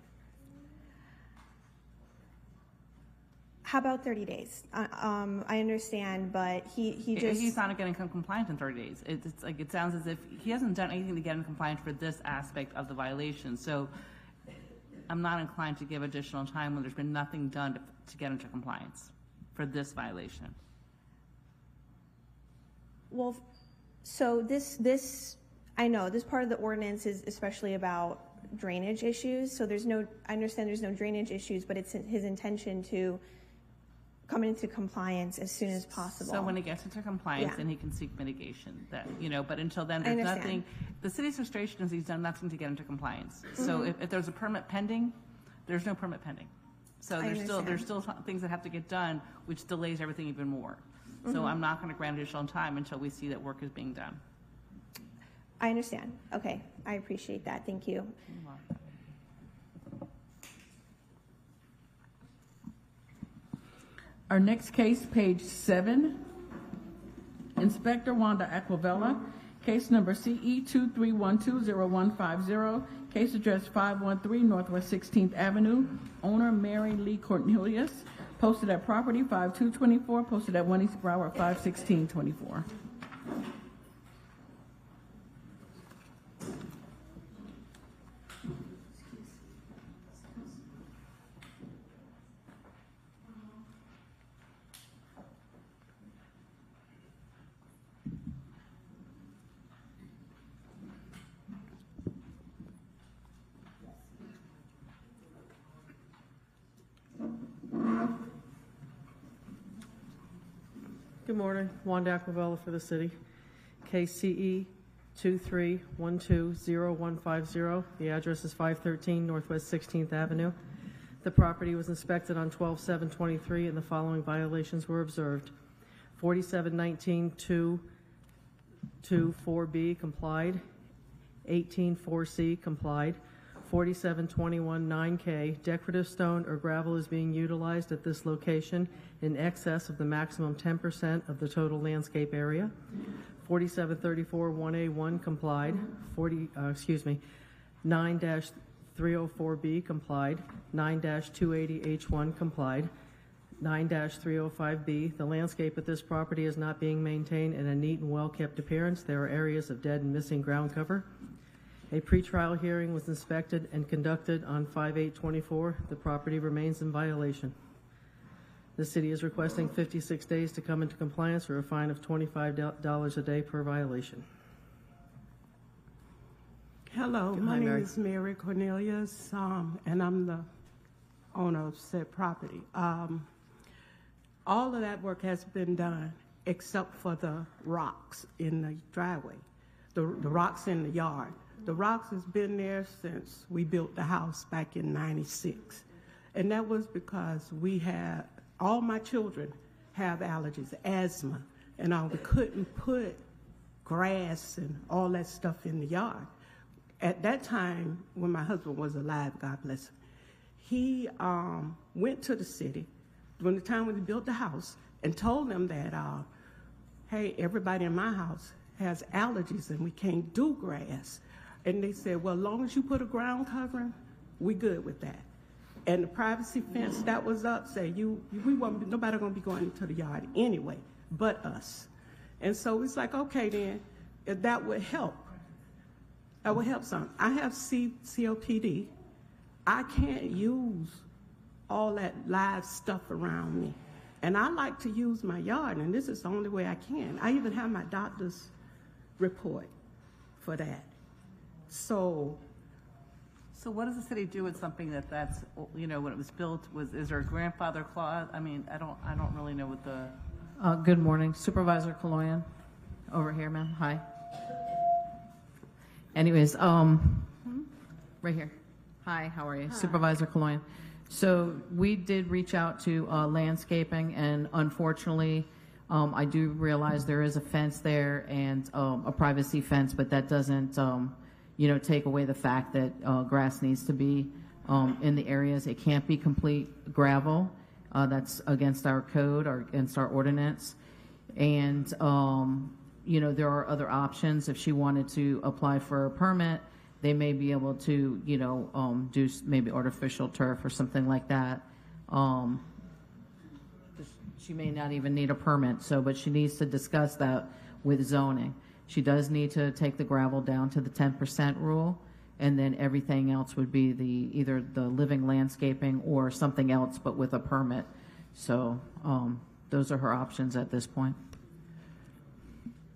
How about 30 days? I understand, but he's not getting compliant in 30 days. It's like it sounds as if he hasn't done anything to get in compliance for this aspect of the violation. So I'm not inclined to give additional time when there's been nothing done to get into compliance for this violation. Well, so this I know this part of the ordinance is especially about drainage issues. So I understand there's no drainage issues, but it's his intention to come into compliance as soon as possible. So when he gets into compliance, then he can seek mitigation. But until then, there's nothing. The city's frustration is he's done nothing to get into compliance. So if there's a permit pending, there's no permit pending. So there's still things that have to get done, which delays everything even more. So I'm not going to grant additional time until we see that work is being done. I understand. Okay, I appreciate that. Thank you. Our next case, page 7, Inspector Wanda Aquavella, case number CE 23120150, case address 513 Northwest 16th Avenue, owner Mary Lee Cornelius, posted at property 5224, posted at 1 East Broward 51624. Good morning, Wanda Aquavella for the city. Case CE 23120150. The address is 513 Northwest 16th Avenue. The property was inspected on 12/7/23 and the following violations were observed. 4719-224B complied. 18-4C complied. 4721-9K, decorative stone or gravel is being utilized at this location in excess of the maximum 10% of the total landscape area. 4734-1A1 complied. 9-304B complied. 9-280H1 complied. 9-305B, the landscape at this property is not being maintained in a neat and well-kept appearance. There are areas of dead and missing ground cover. A pretrial hearing was inspected and conducted on 5/8/24. The property remains in violation. The city is requesting 56 days to come into compliance or a fine of $25 a day per violation. Hello, my name is Mary Cornelius, and I'm the owner of said property. All of that work has been done except for the rocks in the driveway, the rocks in the yard. The rocks has been there since we built the house back in '96. And that was because we had, all my children have allergies, asthma, and we couldn't put grass and all that stuff in the yard. At that time, when my husband was alive, God bless him, he went to the city when we built the house and told them that, hey, everybody in my house has allergies and we can't do grass. And they said, well, as long as you put a ground covering, we good with that. And the privacy fence that was up said, nobody gonna be going into the yard anyway, but us. And so it's like, okay then, if that would help. That would help some. I have COPD. I can't use all that live stuff around me. And I like to use my yard, and this is the only way I can. I even have my doctor's report for that. So what does the city do with something that's, when it was built, is there a grandfather clause? I mean, I don't really know what the... Good morning, Supervisor Kaloyan, over here, ma'am, hi. Anyways, right here. Hi, how are you? Hi. Supervisor Kaloyan. So we did reach out to landscaping, and unfortunately, I do realize there is a fence there and a privacy fence, but that doesn't, take away the fact that grass needs to be in the areas. It can't be complete gravel. That's against our code or against our ordinance. And, there are other options. If she wanted to apply for a permit, they may be able to, do maybe artificial turf or something like that. She may not even need a permit, but she needs to discuss that with zoning. She does need to take the gravel down to the 10% rule, and then everything else would be either the living landscaping or something else, but with a permit. So those are her options at this point.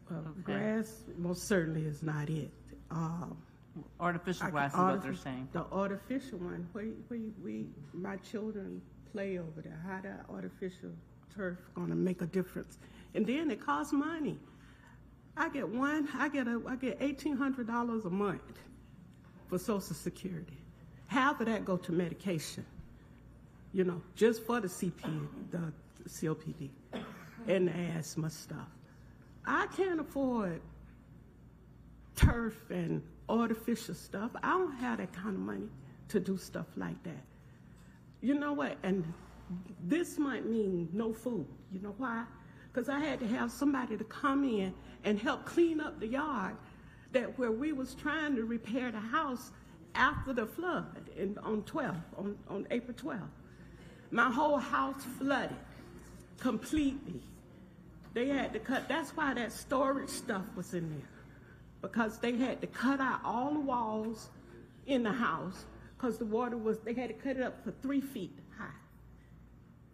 Well, grass most certainly is not it. Artificial grass is what they're saying. The artificial one, my children play over there. How that artificial turf going to make a difference? And then it costs money. I get $1,800 a month for Social Security. Half of that go to medication, just for the COPD and the asthma stuff. I can't afford turf and artificial stuff. I don't have that kind of money to do stuff like that. You know what? And this might mean no food. You know why? Because I had to have somebody to come in and help clean up the yard where we was trying to repair the house after the flood on April 12th. My whole house flooded completely. They had to cut, that's why that storage stuff was in there, because they had to cut out all the walls in the house because the water they had to cut it up for 3 feet high.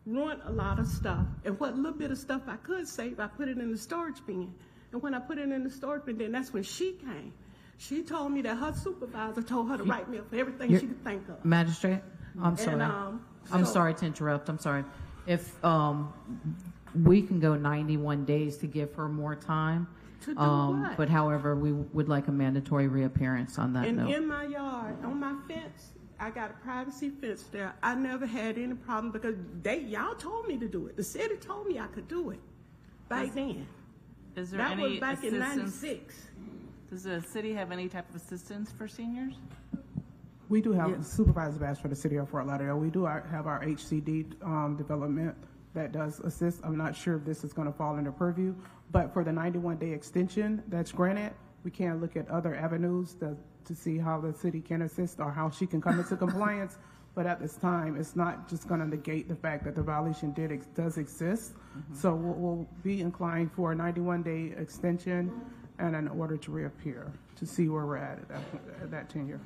Ruined a lot of stuff, and what little bit of stuff I could save, I put it in the storage bin. And when I put it in the storage bin, then that's when she came. She told me that her supervisor told her to write me up for everything she could think of. Magistrate, I'm sorry. I'm sorry to interrupt. I'm sorry. If we can go 91 days to give her more time. To do what? But however, we would like a mandatory reappearance on that note. In my yard, on my fence, I got a privacy fence there. I never had any problem because y'all told me to do it. The city told me I could do it back then. Is there that any was back in '96. Does the city have any type of assistance for seniors? We do have a supervisor badge for the city of Fort Lauderdale. We do have our HCD development that does assist. I'm not sure if this is going to fall under purview, but for the 91-day extension that's granted, we can look at other avenues to see how the city can assist or how she can come into compliance. But at this time, it's not just going to negate the fact that the violation does exist. So we'll be inclined for a 91-day extension and an order to reappear to see where we're at that tenure.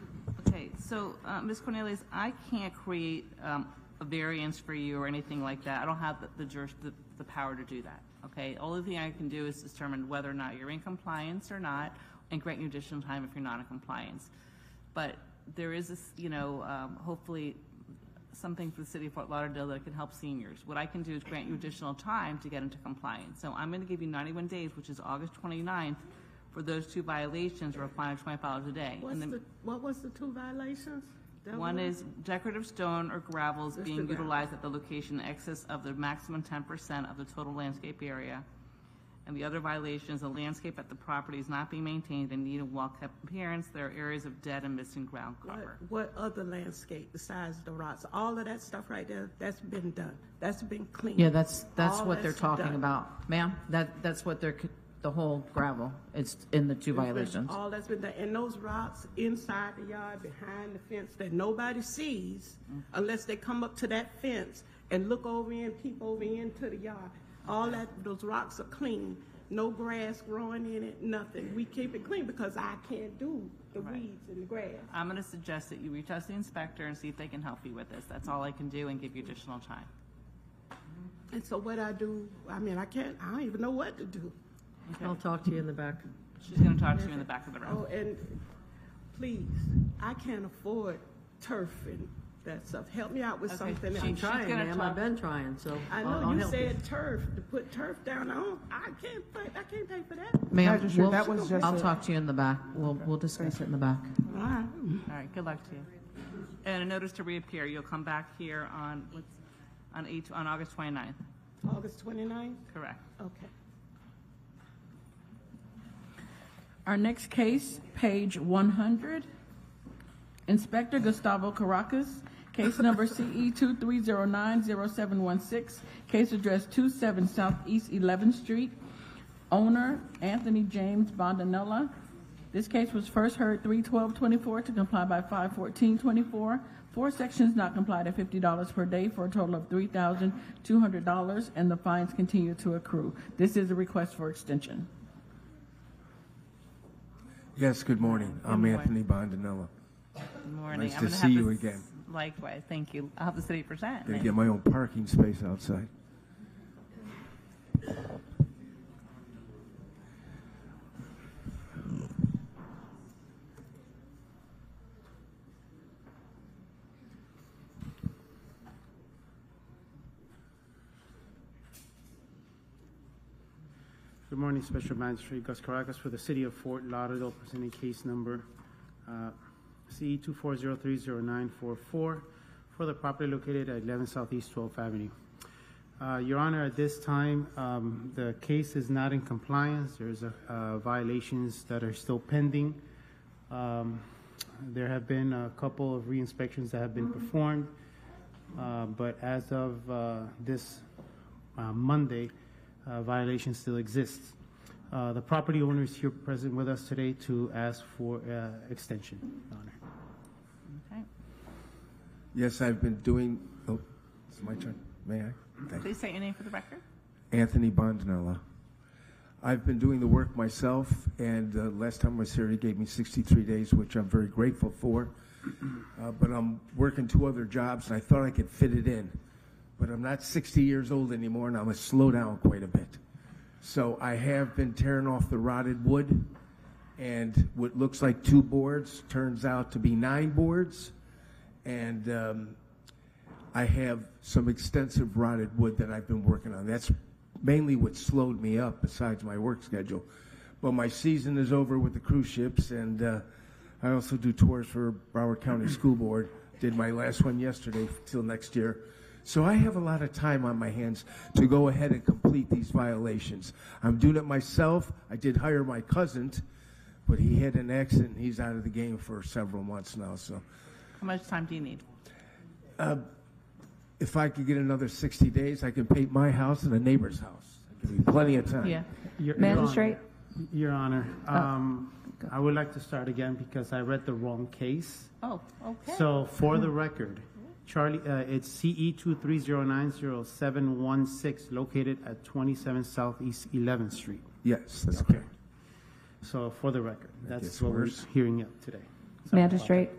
Okay, so Ms. Cornelius, I can't create a variance for you or anything like that. I don't have the power to do that. Okay, only thing I can do is determine whether or not you're in compliance or not, and grant you additional time if you're not in compliance. But there is this, hopefully something for the city of Fort Lauderdale that can help seniors. What I can do is grant you additional time to get into compliance. So I'm going to give you 91 days, which is August 29th, for those 2 violations, or a fine of $25 a day. What was the 2 violations? One is decorative stone or gravel is being utilized at the location in excess of the maximum 10% of the total landscape area. And the other violation is the landscape at the property is not being maintained and need a well-kept appearance. There are areas of dead and missing ground cover. What other landscape besides the rocks? All of that stuff right there, that's been done. That's been cleaned. Yeah, that's All what they're that's talking done. about, ma'am. That's what they're, the whole gravel. It's in the 2 violations. All that's been done. And those rocks inside the yard, behind the fence that nobody sees unless they come up to that fence and look over in, peep over into the yard. All that, those rocks are clean. No grass growing in it, nothing. We keep it clean because I can't do the weeds and the grass. I'm going to suggest that you reach out to the inspector and see if they can help you with this. That's all I can do, and give you additional time. And so what I do, I don't even know what to do. Okay. I'll talk to you in the back. She's going to talk to you in the back of the room. Oh, and please, I can't afford turf and that stuff. Help me out with something else. I'm trying, ma'am. I've been trying, so I know I'll you help said turf, to put turf down. I can't pay for that. Ma'am, Magistrate, that was just I'll talk to you in the back. We'll discuss it in the back. All right. All right, good luck to you. And a notice to reappear. You'll come back here on August 29th. August 29th? Correct. Okay. Our next case, page 100. Inspector Gustavo Caracas, case number CE 23090716, case address 27 Southeast 11th Street. Owner, Anthony James Bondanella. This case was first heard 3/12/24 to comply by 5/14/24. 4 sections not complied at $50 per day for a total of $3,200, and the fines continue to accrue. This is a request for extension. Yes, good morning. I'm Anthony Bondanella. Good morning. Nice I'm to gonna see have you this- again. Likewise, thank you. I'll have the city present. Gonna get my own parking space outside. Good morning, Special Magistrate Gus Caracas for the City of Fort Lauderdale, presenting case number CE 24030944 for the property located at 11 Southeast 12th Avenue. Your Honor, at this time, the case is not in compliance. There's violations that are still pending. There have been a couple of re-inspections that have been performed, but as of this Monday, violation still exists. The property owner is here present with us today to ask for extension, Your Honor. Okay. Yes, I've been doing, oh, it's my turn. May I? Thank Please state your name for the record. Anthony Bondanella. I've been doing the work myself, and last time I was here, he gave me 63 days, which I'm very grateful for. But I'm working 2 other jobs, and I thought I could fit it in. But I'm not 60 years old anymore, and I'm going to slow down quite a bit. So I have been tearing off the rotted wood, and what looks like 2 boards turns out to be 9 boards. And I have some extensive rotted wood that I've been working on. That's mainly what slowed me up besides my work schedule. But my season is over with the cruise ships, and I also do tours for Broward County School Board. Did my last one yesterday till next year. So I have a lot of time on my hands to go ahead and complete these violations. I'm doing it myself. I did hire my cousin, but he had an accident, and he's out of the game for several months now. So, How much time do you need? if I could get another 60 days, I could paint my house and a neighbor's house. I'd give me plenty of time. Yeah. Your Magistrate? Your Honor, I would like to start again because I read the wrong case. Oh, okay. So for the record, Charlie, it's CE 23090-716, located at 27 Southeast 11th Street. Yes, that's okay. So for the record, that's gets what worse. we're hearing up today. Magistrate,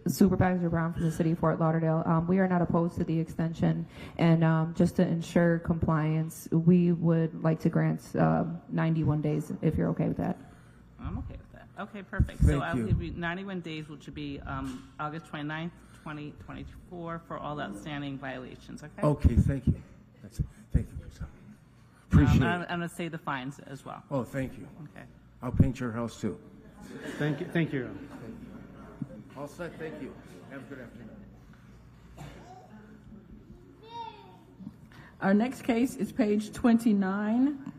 Supervisor Brown from the City of Fort Lauderdale. We are not opposed to the extension, and just to ensure compliance, we would like to grant 91 days, if you're okay with that. I'm okay with that. Okay, perfect. Thank So I'll you. give you 91 days, which would be August 29th, 2024, for all outstanding violations, okay? Okay, thank you. That's it. Thank you. Appreciate I'm it. going to say the fines as well. Oh, thank you. Okay. I'll paint your house too. Thank you. Thank you, Your Honor. All set, thank you. Have a good afternoon. Our next case is page 29.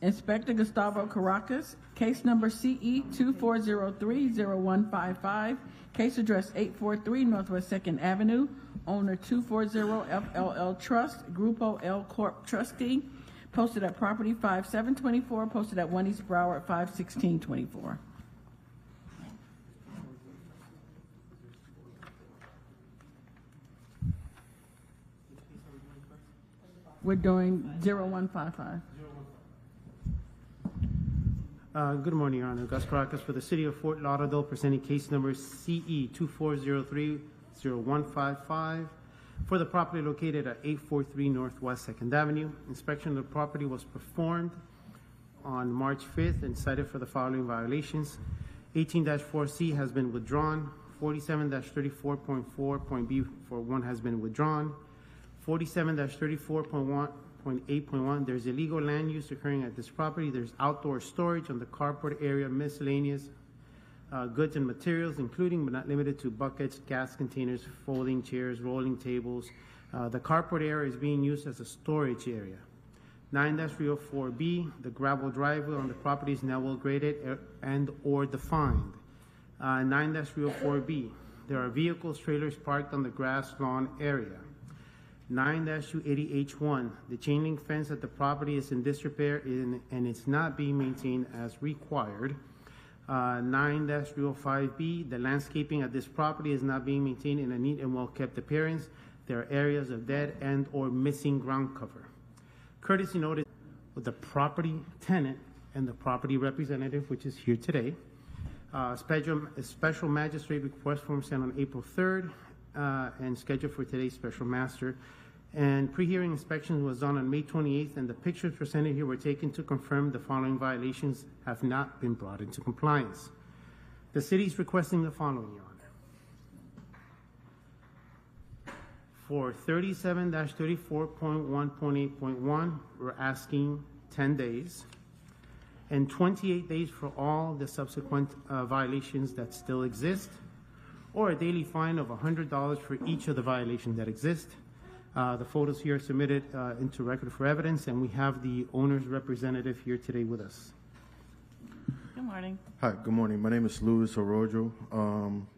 Inspector Gustavo Caracas, case number CE 2403-0155, case address 843 Northwest 2nd Avenue, owner 240 FLL Trust, Grupo L Corp trustee, posted at property 5724, posted at 1 East Broward 51624. We're doing 0155. Good morning, Your Honor. Gus Caracas for the City of Fort Lauderdale, presenting case number CE 2403-0155 for the property located at 843 Northwest 2nd Avenue. Inspection of the property was performed on March 5th and cited for the following violations. 18-4C has been withdrawn. 47-34.4.B41 has been withdrawn. 47-34.1.8.1, there's illegal land use occurring at this property. There's outdoor storage on the carport area, miscellaneous goods and materials, including but not limited to buckets, gas containers, folding chairs, rolling tables. The carport area is being used as a storage area. 9-304B, the gravel driveway on the property is now well graded and or defined. 9-304B, there are vehicles, trailers parked on the grass lawn area. 9-280H1, the chain link fence at the property is in disrepair and it's not being maintained as required. 9-305B, the landscaping at this property is not being maintained in a neat and well-kept appearance. There are areas of dead and or missing ground cover. Courtesy notice with the property tenant and the property representative, which is here today. Special magistrate request form sent on April 3rd and scheduled for today's special master. And pre-hearing inspection was done on May 28th, and the pictures presented here were taken to confirm the following violations have not been brought into compliance. The city is requesting the following, Your Honor. For 37-34.1.8.1, we're asking 10 days and 28 days for all the subsequent violations that still exist, or a daily fine of $100 for each of the violations that exist. The photos here are submitted into record for evidence, and we have the owner's representative here today with us. Good morning. Hi, good morning. My name is Luis Orojo.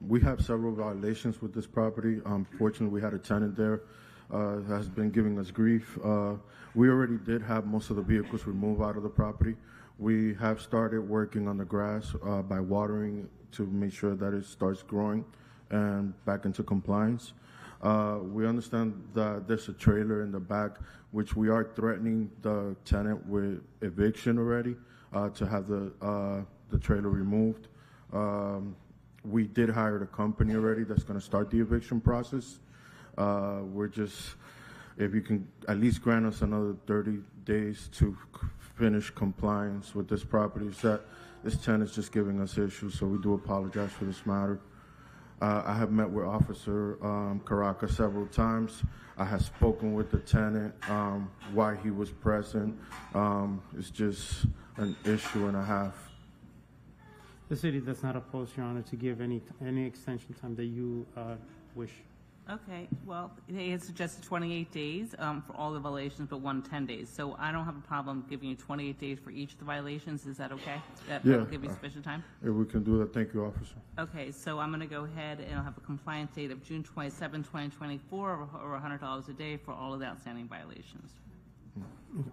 We have several violations with this property. Fortunately, we had a tenant there that has been giving us grief. We already did have most of the vehicles removed out of the property. We have started working on the grass by watering to make sure that it starts growing and back into compliance. We understand that there's a trailer in the back, which we are threatening the tenant with eviction already to have the trailer removed. We did hire the company already that's going to start the eviction process. We're just, if you can at least grant us another 30 days to finish compliance with this property, that this tenant is just giving us issues, so we do apologize for this matter. I have met with Officer Caracas several times. I have spoken with the tenant, why he was present. It's just an issue and a half. The city does not oppose, Your Honor, to give any extension time that you wish. Okay, well, they had suggested 28 days for all the violations, but 10 days. So I don't have a problem giving you 28 days for each of the violations. Is that okay? That'll give you sufficient time? Yeah, we can do that. Thank you, officer. Okay, so I'm going to go ahead and I'll have a compliance date of June 27, 2024, or $100 a day for all of the outstanding violations.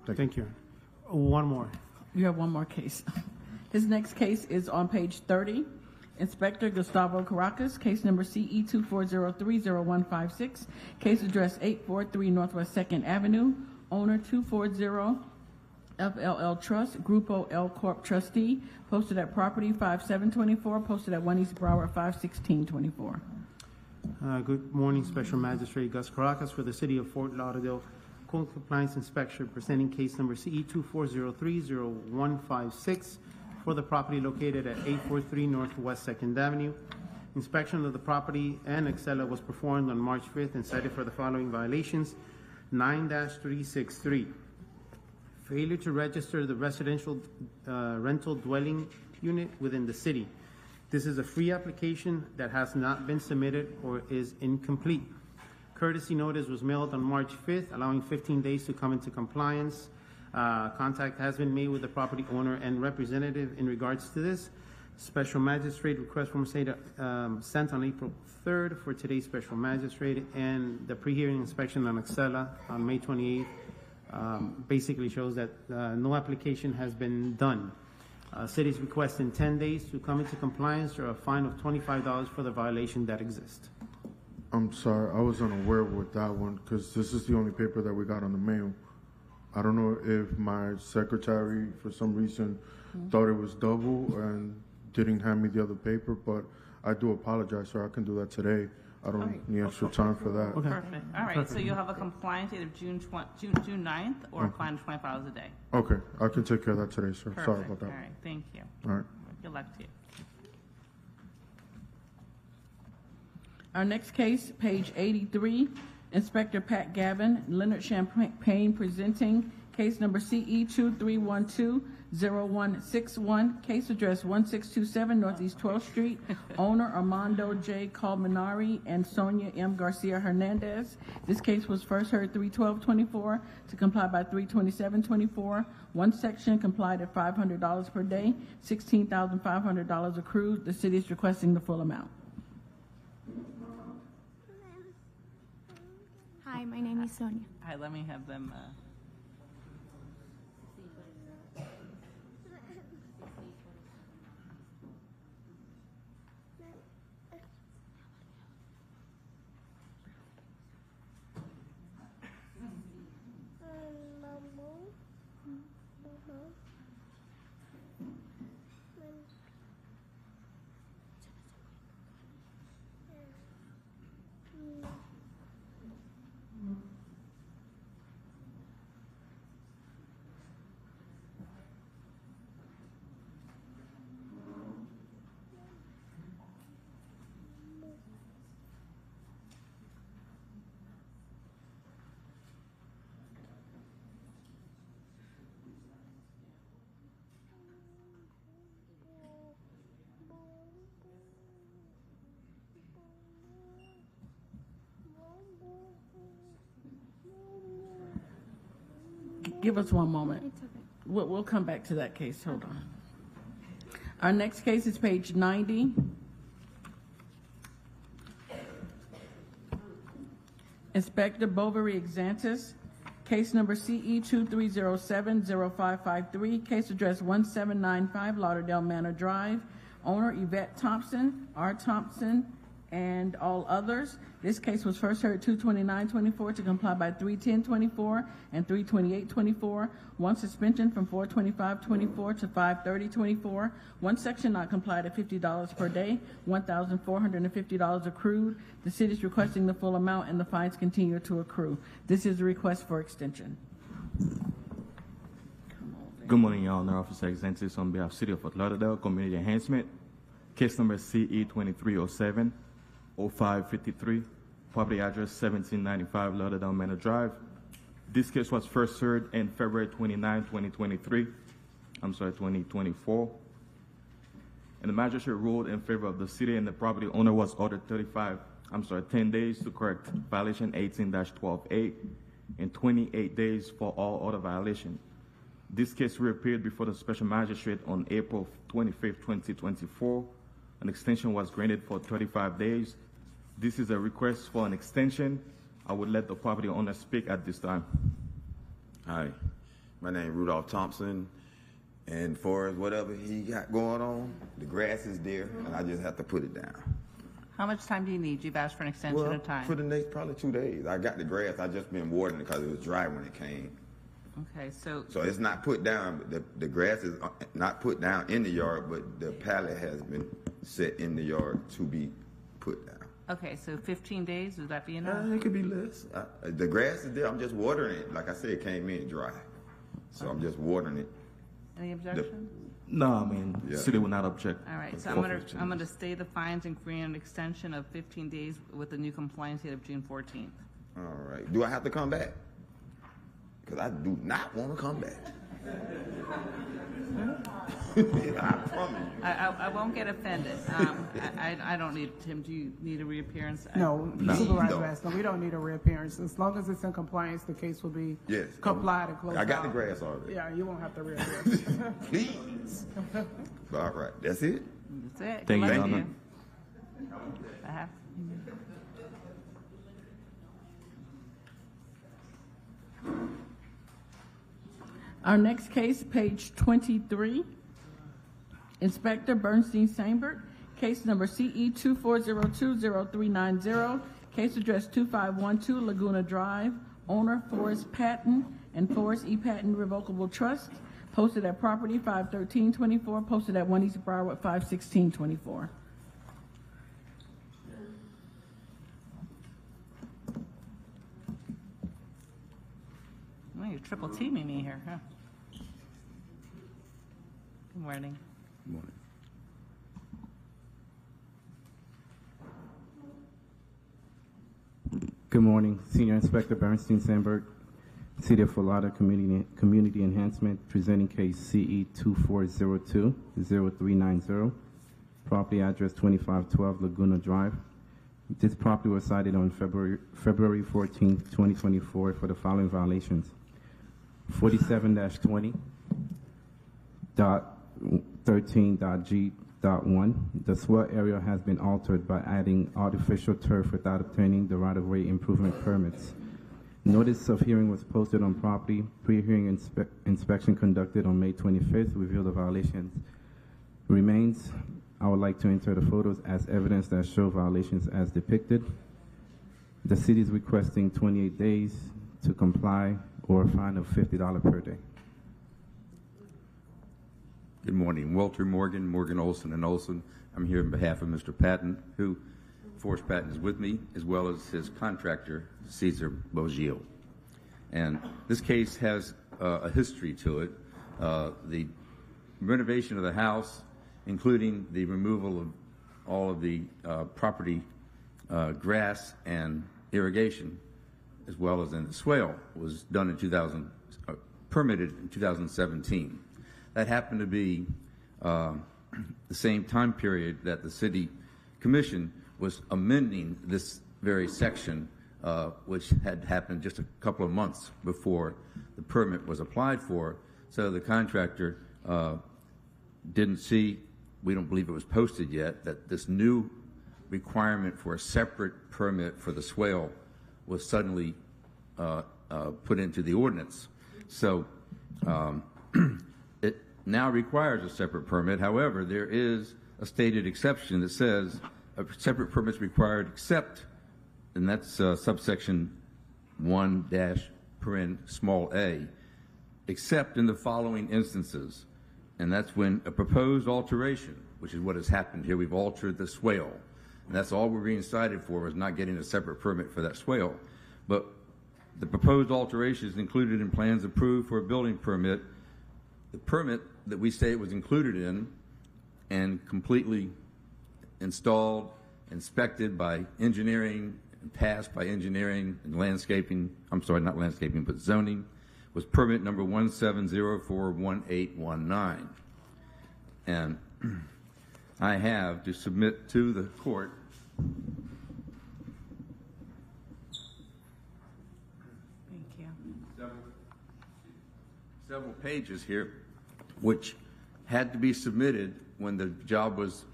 Thank you. One more. You have one more case. His next case is on page 30. Inspector Gustavo Caracas, case number CE 240300156, case address 843 Northwest 2nd Avenue, owner 240 FLL Trust, Grupo L Corp trustee, posted at property 5724, posted at 1 East Broward 51624. Good morning, Special Magistrate Gus Caracas for the City of Fort Lauderdale Code Compliance Inspector, presenting case number CE 240300156 for the property located at 843 Northwest 2nd Avenue. Inspection of the property and Excella was performed on March 5th and cited for the following violations. 9-363, failure to register the residential rental dwelling unit within the city. This is a free application that has not been submitted or is incomplete. Courtesy notice was mailed on March 5th, allowing 15 days to come into compliance. Contact has been made with the property owner and representative in regards to this. Special Magistrate request from state sent on April 3rd for today's Special Magistrate, and the pre-hearing inspection on Excella on May 28th basically shows that no application has been done. City is requesting 10 days to come into compliance or a fine of $25 for the violation that exists. I'm sorry, I was unaware with that one because this is the only paper that we got on the mail. I don't know if my secretary, for some reason, thought it was double and didn't hand me the other paper, but I do apologize, sir. I can do that today. I don't need extra time for that. Okay. Perfect. All right, so you'll have a compliance either June 9th or a fine of $25 a day. Okay, I can take care of that today, sir. Perfect. Sorry about that. All right, thank you. All right. Good luck to you. Our next case, page 83, Inspector Pat Gavin, Leonard Champagne, presenting case number CE 23120161, case address 1627 Northeast 12th Street, owner Armando J. Colmenari and Sonia M. Garcia Hernandez. This case was first heard 3/12/24 to comply by 3/27/24. One section complied at $500 per day, $16,500 accrued. The city is requesting the full amount. Hi, my name is Sonia. Hi, let me have them. Give us one moment. We'll come back to that case. Hold on. Our next case is page 90. Inspector Bovary Exantis, case number CE 23070553, case address 1795 Lauderdale Manor Drive, owner Yvette Thompson, R. Thompson, and all others. This case was first heard 2/29/24 to comply by 3/10/24 and 3/28/24. One suspension from 4/25/24 to 5/30/24. One section not complied at $50 per day, $1,450 accrued. The city is requesting the full amount and the fines continue to accrue. This is a request for extension. Good morning, Your Honor. Officer Exantis on behalf of City of Fort Lauderdale Community Enhancement. Case number CE 2307-0553, property address 1795 Lauderdale Manor Drive. This case was first heard in February 29, 2024. And the magistrate ruled in favor of the city, and the property owner was ordered 10 days to correct violation 18-12A and 28 days for all other violations. This case reappeared before the special magistrate on April 25, 2024. An extension was granted for 35 days. This is a request for an extension. I would let the property owner speak at this time. Hi, my name is Rudolph Thompson, And for whatever he got going on, the grass is there, and I just have to put it down. How much time do you need? You've asked for an extension of time. For the next probably 2 days. I got the grass. I just been watering it because it was dry when it came. Okay, so it's not put down. The grass is not put down in the yard, but the pallet has been set in the yard to be put down. okay, so 15 days, would that be enough? It could be less. The grass is there. I'm just watering it. Like I said, it came in dry. So I'm just watering it. Any objection? No, I mean, city will not object. All right, so I'm gonna stay the fines and grant an extension of 15 days with the new compliance date of June 14th. All right. Do I have to come back? Because I do not want to come back. I promise you. I won't get offended. I don't need, Tim, do you need a reappearance? No, Supervisor Vasco, we don't need a reappearance. As long as it's in compliance, the case will be complied and closed out. I got the grass already. Yeah, you won't have to reappear. Please. All right, that's it. That's it. Thank you, Good luck Donna. to you. Our next case, page 23. Inspector Bernstein Seinberg, case number CE 24020390, case address 2512 Laguna Drive, owner Forrest Patton and Forrest E. Patton Revocable Trust, posted at property 51324, posted at 1 East Broward 51624. Oh, you're triple teaming me here, huh? Good morning. Good morning. Good morning, Senior Inspector Bernstein Sandberg, City of Fort Lauderdale Community Enhancement, presenting case CE 2402-0390, property address 2512 Laguna Drive. This property was cited on February 14, 2024 for the following violations. 47-20.13.G.1. The swell area has been altered by adding artificial turf without obtaining the right-of-way improvement permits. Notice of hearing was posted on property. Pre-hearing inspection conducted on May 25th revealed the violations remains. I would like to enter the photos as evidence that show violations as depicted. The city is requesting 28 days to comply or a fine of $50 per day. Good morning. Walter Morgan, Morgan Olson and Olson. I'm here on behalf of Mr. Patton, who Forrest Patton is with me, as well as his contractor, Cesar Bogil. And this case has a history to it. The renovation of the house, including the removal of all of the property grass and irrigation, as well as in the swale, was done in permitted in 2017. That happened to be the same time period that the City Commission was amending this very section, which had happened just a couple of months before the permit was applied for. So the contractor didn't see, we don't believe it was posted yet, that this new requirement for a separate permit for the swale was suddenly put into the ordinance. So it now requires a separate permit. However, there is a stated exception that says a separate permit is required except, and that's subsection 1-a, except in the following instances. And that's when a proposed alteration, which is what has happened here, we've altered the swale. And that's all we're being cited for, was not getting a separate permit for that swale. But the proposed alteration is included in plans approved for a building permit. The permit that we say it was included in and completely installed, inspected by engineering, and passed by engineering and landscaping, I'm sorry, not landscaping, but zoning, was permit number 17041819. And I have to submit to the court several pages here, which had to be submitted when the job was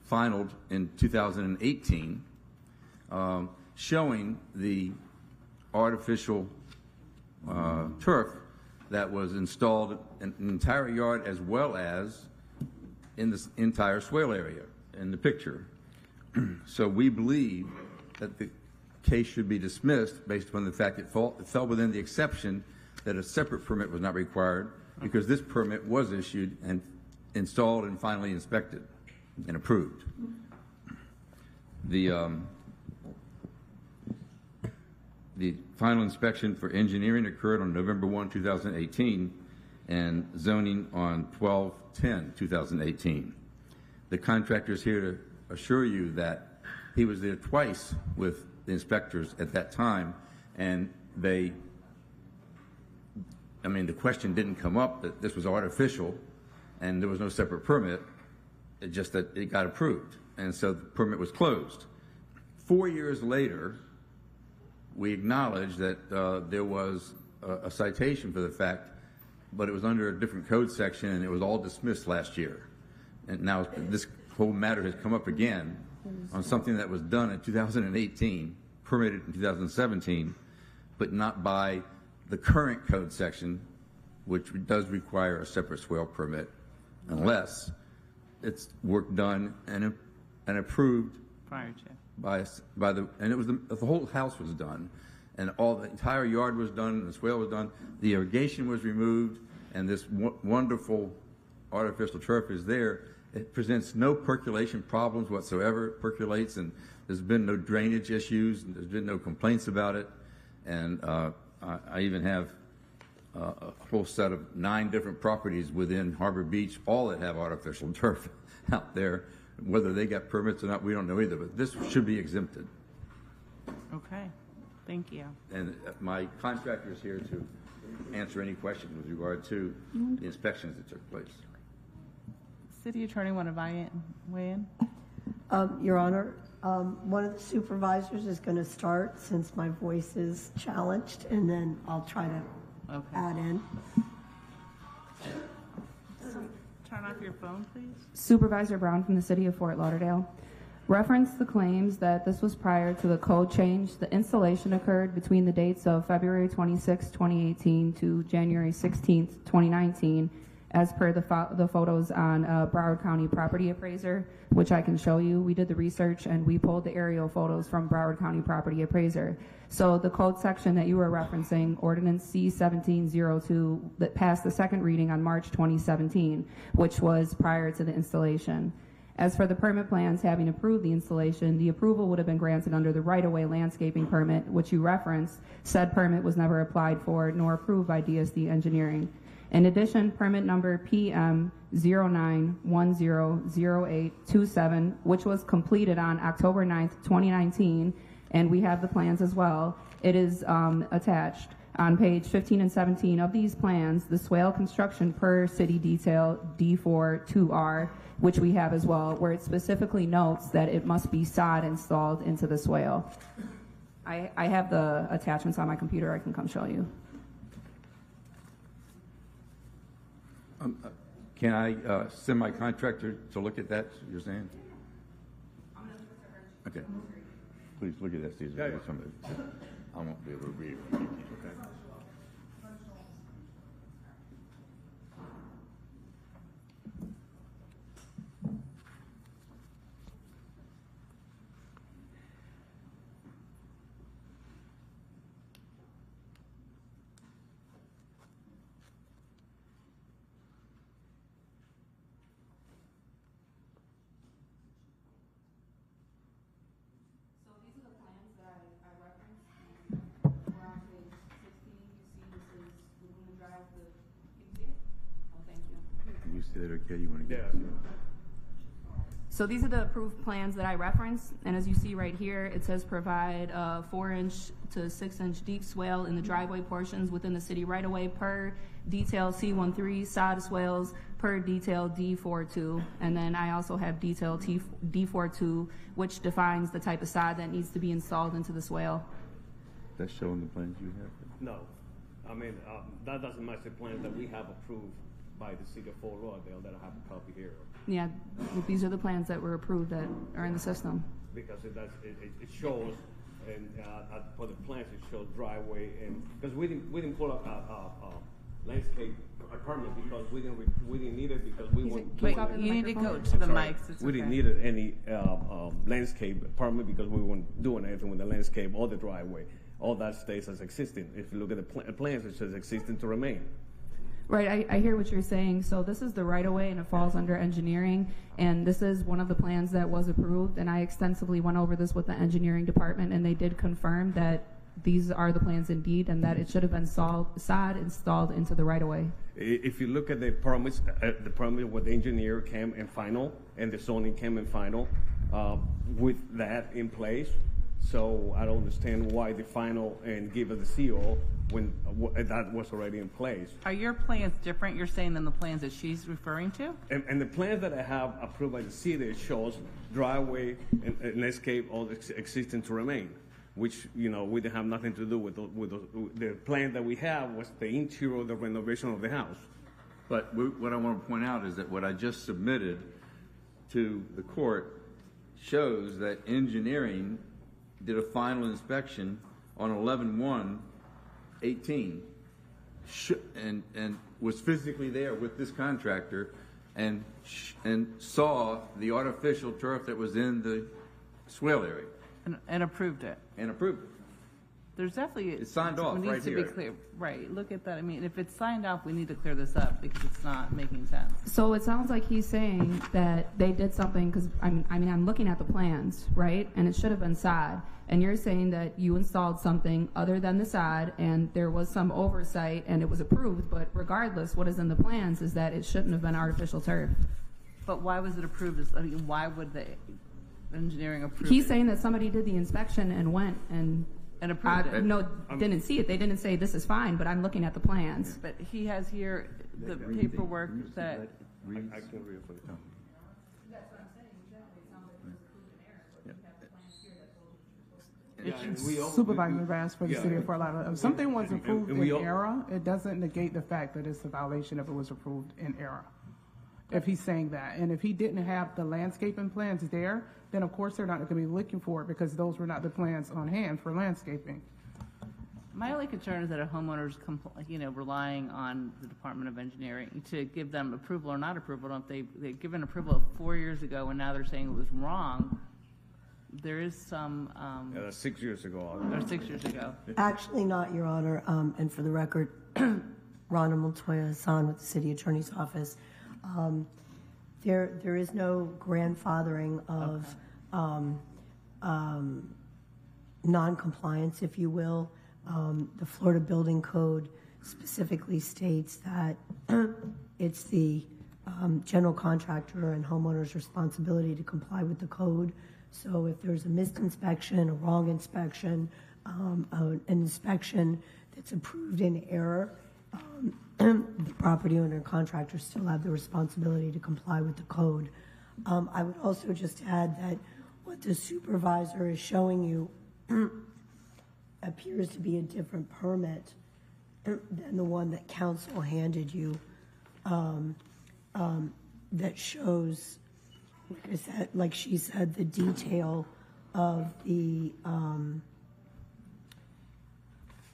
finalized in 2018, showing the artificial turf that was installed in the entire yard as well as in this entire swale area in the picture. So we believe that the case should be dismissed based upon the fact it fell within the exception that a separate permit was not required, because this permit was issued and installed and finally inspected and approved. The final inspection for engineering occurred on November 1, 2018, and zoning on 12/10/2018. The contractor is here to assure you that he was there twice with the inspectors at that time, and the question didn't come up that this was artificial and there was no separate permit. It just that it got approved, and so the permit was closed. 4 years later, we acknowledged that there was a citation for the fact, but it was under a different code section, and it was all dismissed last year. And now this whole matter has come up again on something that was done in 2018, permitted in 2017, but not by the current code section, which does require a separate swale permit, unless it's work done and approved prior to. And it was the whole house was done, and the entire yard was done, and the swale was done. The irrigation was removed, and this wonderful artificial turf is there. It presents no percolation problems whatsoever. It percolates, and there's been no drainage issues, and there's been no complaints about it. And I even have a whole set of 9 different properties within Harbor Beach, all that have artificial turf out there. Whether they got permits or not, we don't know either, but this should be exempted. Okay, thank you. And my contractor is here to answer any questions with regard to the inspections that took place. City Attorney, want to weigh in? Your Honor, one of the supervisors is going to start since my voice is challenged, and then I'll try to add in. Turn off your phone, please. Supervisor Brown from the City of Fort Lauderdale. Referenced the claims that this was prior to the code change. The installation occurred between the dates of February 26, 2018 to January 16, 2019, as per the photos on Broward County Property Appraiser, which I can show you. We did the research and we pulled the aerial photos from Broward County Property Appraiser. So the code section that you were referencing, Ordinance C-1702, that passed the second reading on March 2017, which was prior to the installation. As for the permit plans having approved the installation, the approval would have been granted under the right-of-way landscaping permit, which you referenced. Said permit was never applied for nor approved by DSD Engineering. In addition, permit number PM 09100827, which was completed on October 9th, 2019, and we have the plans as well. It is attached on page 15 and 17 of these plans, the swale construction per city detail D42R, which we have as well, where it specifically notes that it must be sod installed into the swale. I have the attachments on my computer. I can come show you. Can I send my contractor to look at that, you're saying? Okay. Please look at that, Caesar. Yeah, yeah. I won't be able to read it. Okay. Okay, you want to get So these are the approved plans that I referenced, and as you see right here, it says provide 4-inch to 6-inch deep swale in the driveway portions within the city right-of-way per detail C13, sod swales per detail D42, and then I also have detail D42, which defines the type of sod that needs to be installed into the swale. That's showing the plans you have? No, I mean, that doesn't match the plans that we have approved by the city of Fort Lauderdale that I have a copy here. Yeah, these are the plans that were approved that are in the system. Because it shows, and for the plans it shows driveway, and because we didn't pull landscape permit because we didn't need it because we weren't Wait, doing it. you need to go to the mics. It's We didn't okay. need any landscape permit because we weren't doing anything with the landscape or the driveway. All that stays as existing. If you look at the plans, it says existing to remain. Right, I hear what you're saying. So this is the right-of-way, and it falls under engineering, and this is one of the plans that was approved, and I extensively went over this with the engineering department, and they did confirm that these are the plans indeed, and that it should have been sod installed into the right-of-way. If you look at the permits, the permit with the engineer came in final, and the zoning came in final with that in place. So I don't understand why the final and give us the CO when that was already in place. Are your plans different, you're saying, than the plans that she's referring to? And the plans that I have approved by the city shows driveway and landscape all existing to remain, which, you know, we didn't have nothing to do with the plan that we have was the interior of the renovation of the house. But what I want to point out is that what I just submitted to the court shows that engineering did a final inspection on 11/1/18 and was physically there with this contractor and saw the artificial turf that was in the swale area. And approved it. And approved it. There's definitely It's signed off needs right to here. be clear. Right. Look at that. I mean, if it's signed off, we need to clear this up because it's not making sense. So it sounds like he's saying that they did something, because I'm looking at the plans, right? And it should have been sod. And you're saying that you installed something other than the sod, and there was some oversight, and it was approved. But regardless, what is in the plans is that it shouldn't have been artificial turf. But why was it approved? I mean, why would the engineering approve He's it? saying that somebody did the inspection and went and approved it. No, didn't see it. They didn't say this is fine, but I'm looking at the plans. But he has here the paperwork that. I can read it for you. Supervisor Bass for the city of Fort Lauderdale. If something was approved in error, it doesn't negate the fact that it's a violation if it was approved in error. If he's saying that. And if he didn't have the landscaping plans there, then of course they're not going to be looking for it because those were not the plans on hand for landscaping. My only concern is that a homeowner's relying on the Department of Engineering to give them approval or not approval. If they've given approval 4 years ago and now they're saying it was wrong, there is some. Yeah, that's 6 years ago. Or 6 years ago. Actually not, Your Honor. And for the record, Rhonda Montoya Hassan with the City Attorney's Office. There is no grandfathering of non-compliance, if you will. The Florida Building Code specifically states that it's the general contractor and homeowner's responsibility to comply with the code. So if there's a missed inspection, a wrong inspection, an inspection that's approved in error, the property owner and contractor still have the responsibility to comply with the code. I would also just add that what the supervisor is showing you appears to be a different permit than the one that council handed you that shows, like she said, the detail of the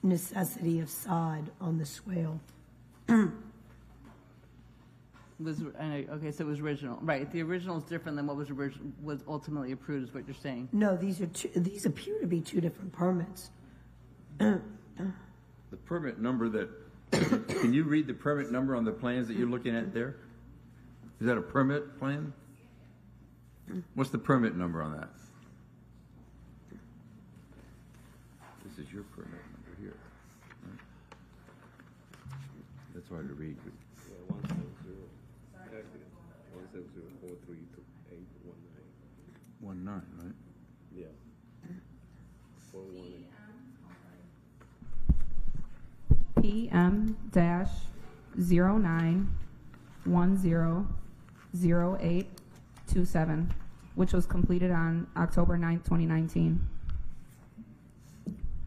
necessity of sod on the swale. Okay, so it was original, right? The original is different than what was ultimately approved, is what you're saying. No, these appear to be two different permits. The permit number can you read the permit number on the plans that you're looking at there? Is that a permit plan? What's the permit number on that? This is your permit number here. Right? That's hard to read. 19, right? Yeah. 418. PM-09100827, which was completed on October 9th, 2019.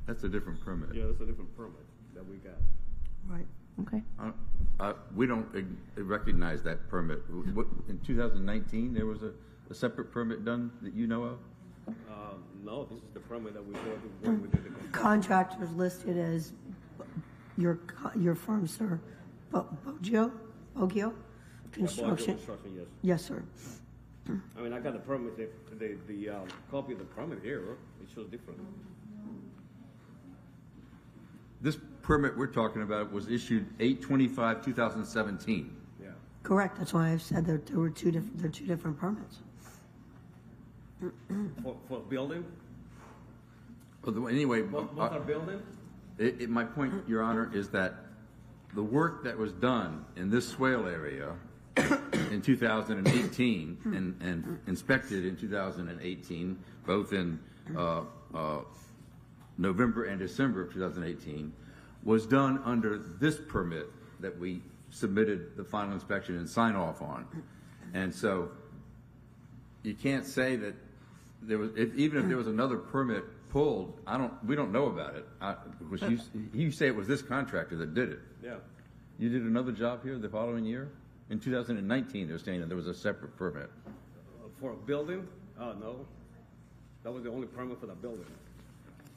That's a different permit. Yeah, that's a different permit that we got. Right. Okay. We don't recognize that permit. In 2019, there was a separate permit done that you know of? No, this is the permit that we did when we did the Contractors listed as your firm, sir. Bogio Construction. Construction, yes. Yes, sir. I mean, I got the permit, the copy of the permit here. It shows different. This permit we're talking about was issued 8/25/2017. Yeah. Correct. That's why I've said that there were two different permits. For building? Well, anyway, Both are building? my point, Your Honor, is that the work that was done in this swale area in 2018 and inspected in 2018, both in November and December of 2018, was done under this permit that we submitted the final inspection and sign off on. And so you can't say that there was, even if there was another permit pulled, we don't know about it. Because you say it was this contractor that did it. Yeah. You did another job here the following year? In 2019, they're saying that there was a separate permit. For a building? No. That was the only permit for the building.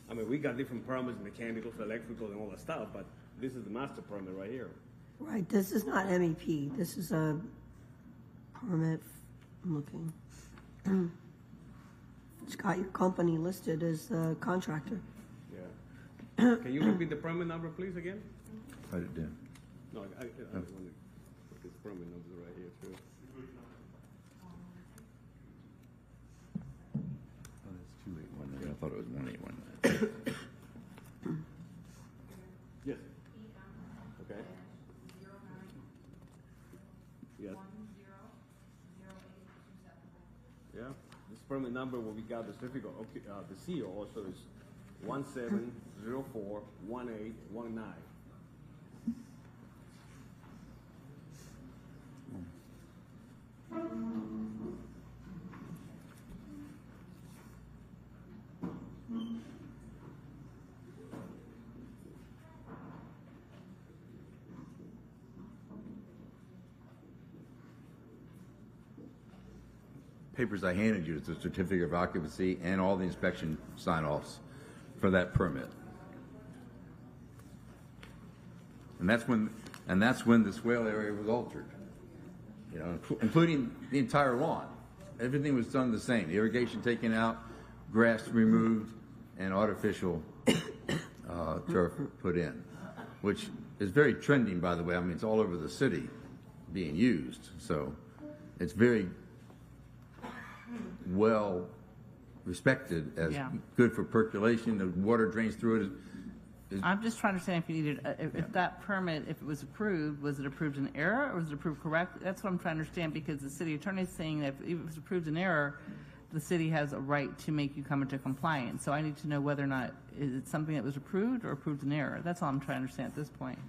I mean, we got different permits, mechanicals, electrical, and all that stuff, but this is the master permit right here. Right. This is not MEP. This is a permit. I'm looking. It's got your company listed as a contractor. Yeah. Can you repeat the permit number, please, again? Write it down. No, I want to put this permit number right here, too. Oh, that's 281. I thought it was 181. Yes. Okay. Yes. Yeah. This permit number, when we got the certificate, the CO also is 17041819. Papers I handed you is the certificate of occupancy and all the inspection sign-offs for that permit. And that's when the swale area was altered. You know, including the entire lawn. Everything was done the same. The irrigation taken out, grass removed, and artificial turf put in, which is very trending, by the way. I mean, it's all over the city being used. So it's very well respected as good for percolation. The water drains through it. I'm just trying to understand if you needed, if that permit, if it was approved, was it approved in error or was it approved correct? That's what I'm trying to understand, because the city attorney is saying that if it was approved in error, the city has a right to make you come into compliance. So I need to know whether or not is it something that was approved or approved in error. That's all I'm trying to understand at this point.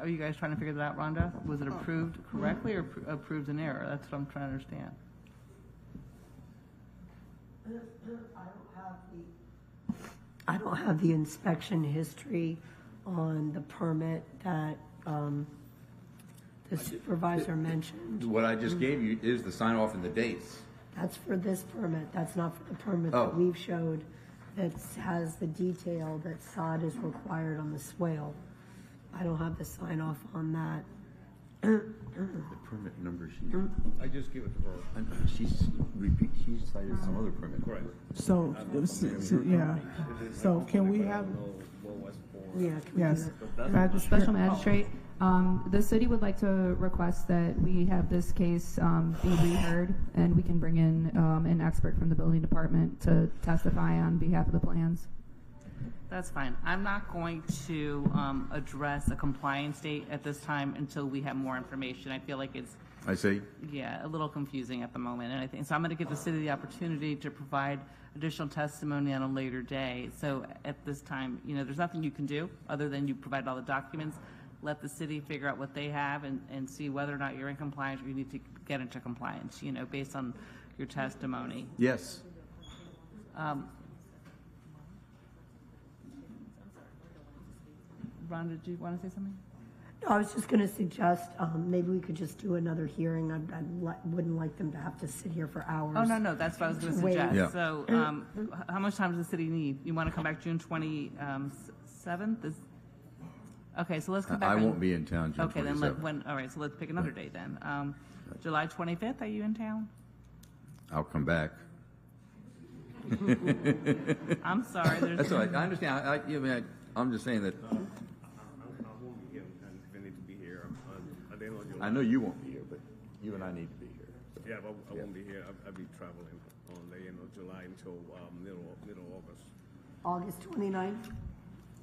Are you guys trying to figure that out, Rhonda? Was it approved correctly or approved in error? That's what I'm trying to understand. I don't have the inspection history on the permit that the supervisor mentioned. What I just gave you is the sign-off and the dates. That's for this permit. That's not for the permit that we've showed that has the detail that sod is required on the swale. I don't have the sign off on that. The permit number sheet. I just give it to her. She cited some other permit. Correct. So yeah. So can we have? Yes. Special magistrate. The city would like to request that we have this case be reheard, and we can bring in an expert from the building department to testify on behalf of the plans. That's fine. I'm not going to address a compliance date at this time until we have more information. I feel like it's, I see. Yeah, a little confusing at the moment. And I think, so I'm going to give the city the opportunity to provide additional testimony on a later day. So at this time, you know, there's nothing you can do other than you provide all the documents, let the city figure out what they have and see whether or not you're in compliance or you need to get into compliance, you know, based on your testimony. Yes. Ron, did you want to say something? No, I was just going to suggest maybe we could just do another hearing. Wouldn't like them to have to sit here for hours. Oh, no, that's what I was going to Wait. suggest. Yeah. So how much time does the city need? You want to come back June 27th? Okay, so let's come back. I won't be in town June 27th. Okay, then all right, so let's pick another date then. July 25th, are you in town? I'll come back. I'm sorry. That's all right. I understand. I'm just saying that. I won't be here if I need to be here. I know you won't be here, but you and I need to be here. So. Yeah, but I won't be here. I'll be traveling on the end of July until middle August. August 29th?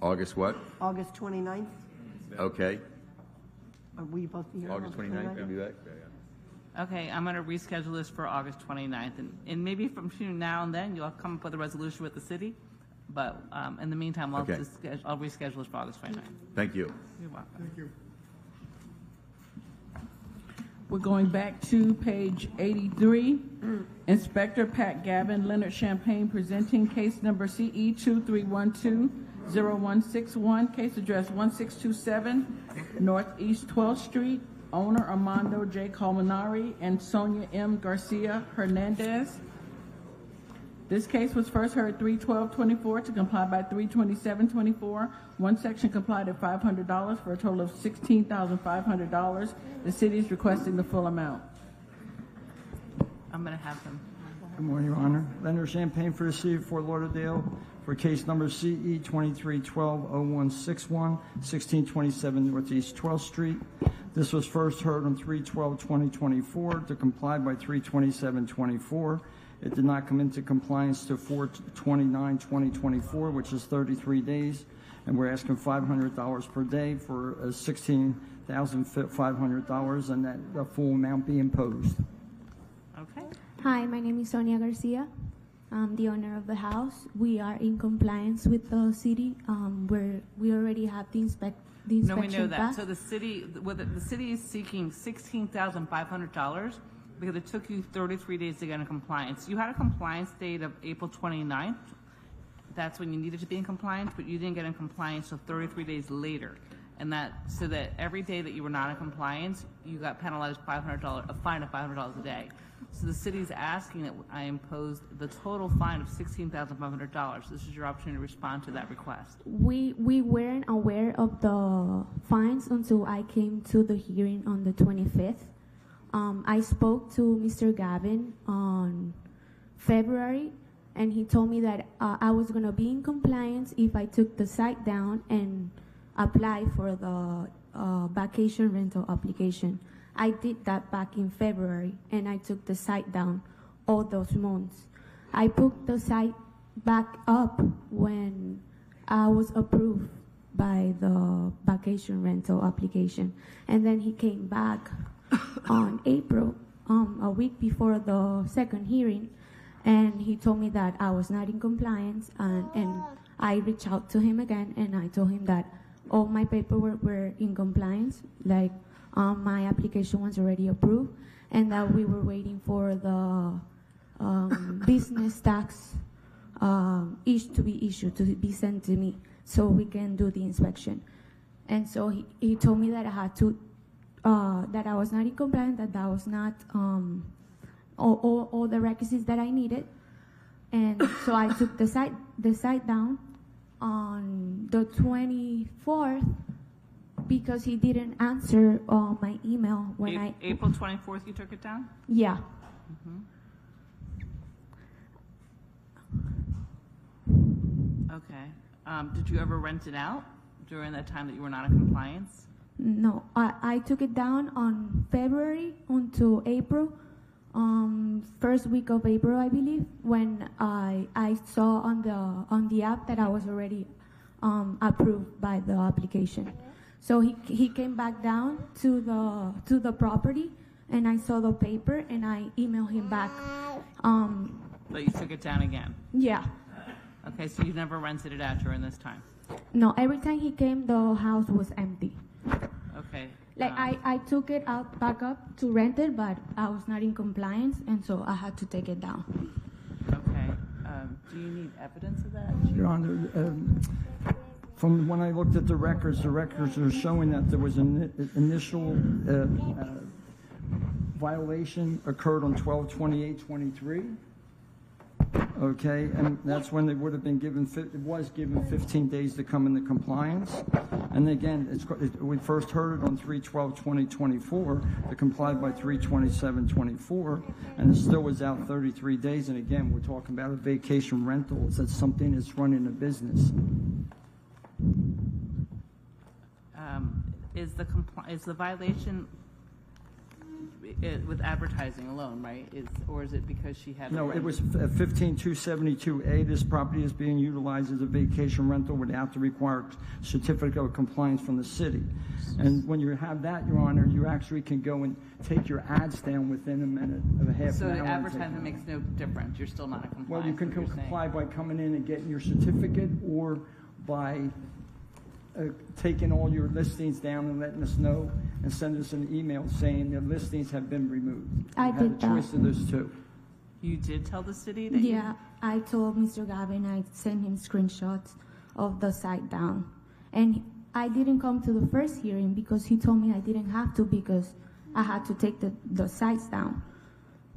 August what? August 29th? Okay. Will you both be here? August 29th, you'll be back? Okay, I'm going to reschedule this for August 29th, and maybe from between now and then, you'll come up with a resolution with the city, but in the meantime, I'll reschedule this for August 29th. Thank you. You're welcome. Thank you. We're going back to page 83. Inspector Pat Gavin, Leonard Champagne, presenting case number CE 2312-0161, case address 1627 Northeast 12th Street. Owner Armando J. Colmenari and Sonia M. Garcia Hernandez. This case was first heard 3/12/24 to comply by 3/27/24. One section complied at $500 for a total of $16,500. The city is requesting the full amount. I'm going to have them. Good morning, Your Honor. Leonard Champagne for the City of Fort Lauderdale for case number CE 2312-0161, 1627 Northeast 12th Street. This was first heard on 3/12/2024 to comply by 3/27/24. It did not come into compliance to 4/29/2024, which is 33 days, and we're asking $500 per day for $16,500, and that the full amount be imposed. Okay. Hi, my name is Sonia Garcia. I'm the owner of the house. We are in compliance with the city. We already have the inspection. No, we know that. Back. So the city is seeking $16,500 because it took you 33 days to get in compliance. You had a compliance date of April 29th. That's when you needed to be in compliance, but you didn't get in compliance until 33 days later. And so that every day that you were not in compliance, you got penalized $500, a fine of $500 a day. So the city is asking that I impose the total fine of $16,500. This is your opportunity to respond to that request. We weren't aware of the fines until I came to the hearing on the 25th. I spoke to Mr. Gavin on February, and he told me that I was going to be in compliance if I took the site down and applied for the vacation rental application. I did that back in February, and I took the site down all those months. I put the site back up when I was approved by the vacation rental application. And then he came back on April, a week before the second hearing, and he told me that I was not in compliance, and I reached out to him again, and I told him that all my paperwork were in compliance, like my application was already approved, and that we were waiting for the business tax to be issued, to be sent to me, so we can do the inspection. And so he told me that I had to, that I was not in compliance, that was not all the requisites that I needed. And so I took the site down on the 24th because he didn't answer my email when April 24th you took it down? Yeah. Okay. Did you ever rent it out during that time that you were not in compliance? No, I took it down on February until April, first week of April, I believe, when I saw on the app that I was already approved by the application. So he came back down to the property, and I saw the paper, and I emailed him back. But you took it down again? Yeah. Okay, so you never rented it out during this time? No, every time he came, the house was empty. Okay. Like I took it back up to rent it, but I was not in compliance, and so I had to take it down. Okay. Do you need evidence of that? Your Honor, From when I looked at the records are showing that there was an initial violation occurred on 12/28/23. Okay, and that's when they would have been given, it was given 15 days to come into compliance. And again, we first heard it on 3/12/2024 to comply by 3/27/24, and it still was out 33 days. And again, we're talking about a vacation rental. It's something that's running a business. Is the violation with advertising alone, right? Or is it because she had? No, it was 15272A. This property is being utilized as a vacation rental without the required certificate of compliance from the city. And when you have that, Your Honor, you actually can go and take your ads down within a minute of a half So an hour. the advertisement makes no difference. You're still not in compliance. Well, you can with what you're comply saying. by coming in and getting your certificate, or by taking all your listings down and letting us know and send us an email saying the listings have been removed. I You have did a choice of those two. You did tell the city that Yeah, I told Mr. Gavin, I sent him screenshots of the site down. And I didn't come to the first hearing because he told me I didn't have to because I had to take the sites down.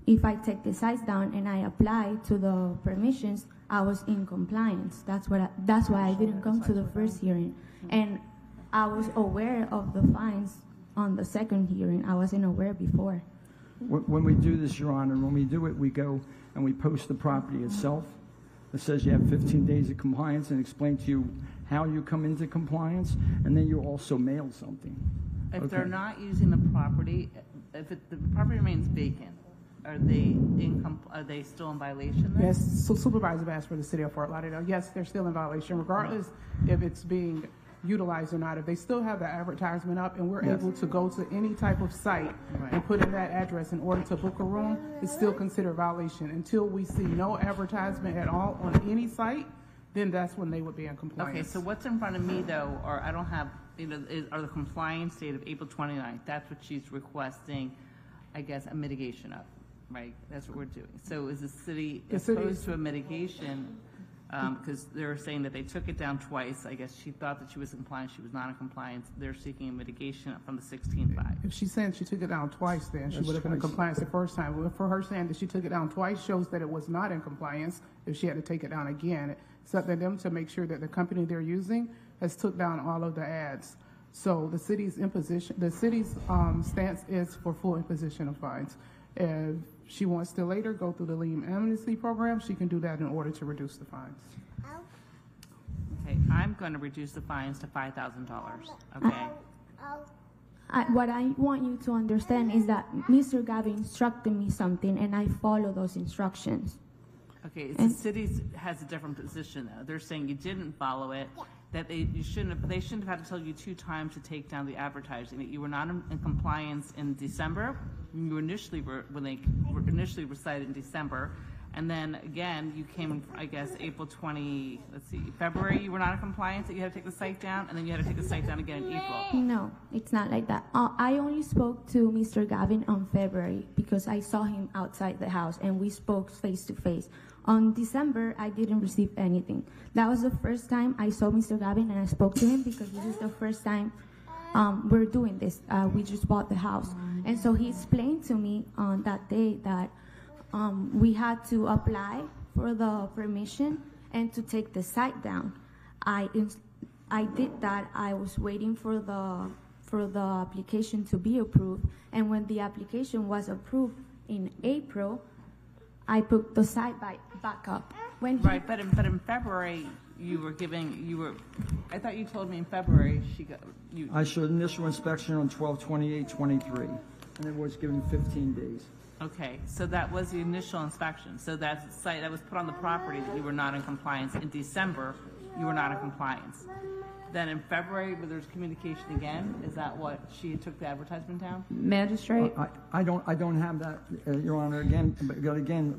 If I take the sites down and I apply to the permissions, I was in compliance. That's why I didn't come to the first hearing. And I was aware of the fines on the second hearing. I wasn't aware before. When we do this, Your Honor, when we do it, we go and we post the property itself. It says you have 15 days of compliance and explain to you how you come into compliance, and then you also mail something. If they're not using the property, if the property remains vacant, are they still in violation then? Yes, so Supervisor Bass for the City of Fort Lauderdale, yes, they're still in violation, regardless if it's being utilized or not. If they still have the advertisement up and we're able to go to any type of site and put in that address in order to book a room, it's still considered violation. Until we see no advertisement at all on any site, then that's when they would be in compliance. Okay, so what's in front of me though, or I don't have, are the compliance date of April 29th. That's what she's requesting, I guess, a mitigation of, right? That's what we're doing. So is the city opposed to a mitigation? Because they're saying that they took it down twice. I guess she thought that she was in compliance. She was not in compliance. They're seeking a mitigation from the 16th back. If she's saying she took it down twice, then she would have been in compliance the first time. Well, for her saying that she took it down twice shows that it was not in compliance if she had to take it down again. It's up to them to make sure that the company they're using has took down all of the ads. So the city's imposition, the city's stance is for full imposition of fines. If she wants to later go through the lien amnesty program, she can do that in order to reduce the fines. Okay, I'm going to reduce the fines to $5,000. Okay. What I want you to understand is that Mr. Gavin instructed me something and I follow those instructions. Okay, the city has a different position though. They're saying you didn't follow it, that they shouldn't have had to tell you 2 times to take down the advertising, that you were not in compliance in December. You initially when they were initially recited in December, and then again you came, I guess, April 20. Let's see, February you were not in compliance. That you had to take the site down, and then you had to take the site down again in April. No, it's not like that. I only spoke to Mr. Gavin on February because I saw him outside the house and we spoke face to face. On December, I didn't receive anything. That was the first time I saw Mr. Gavin and I spoke to him because this is the first time we're doing this. We just bought the house. And so he explained to me on that day that we had to apply for the permission and to take the site down. I did that. I was waiting for the application to be approved. And when the application was approved in April, I put the site back up. Right, but in February I thought you told me in February I showed initial inspection on 12/28/23, and it was given 15 days. Okay, so that was the initial inspection. So that's the site that was put on the property that you were not in compliance. In December, you were not in compliance. Then in February, where there's communication again, is that what she took the advertisement down? Magistrate? I don't have that, Your Honor. Again,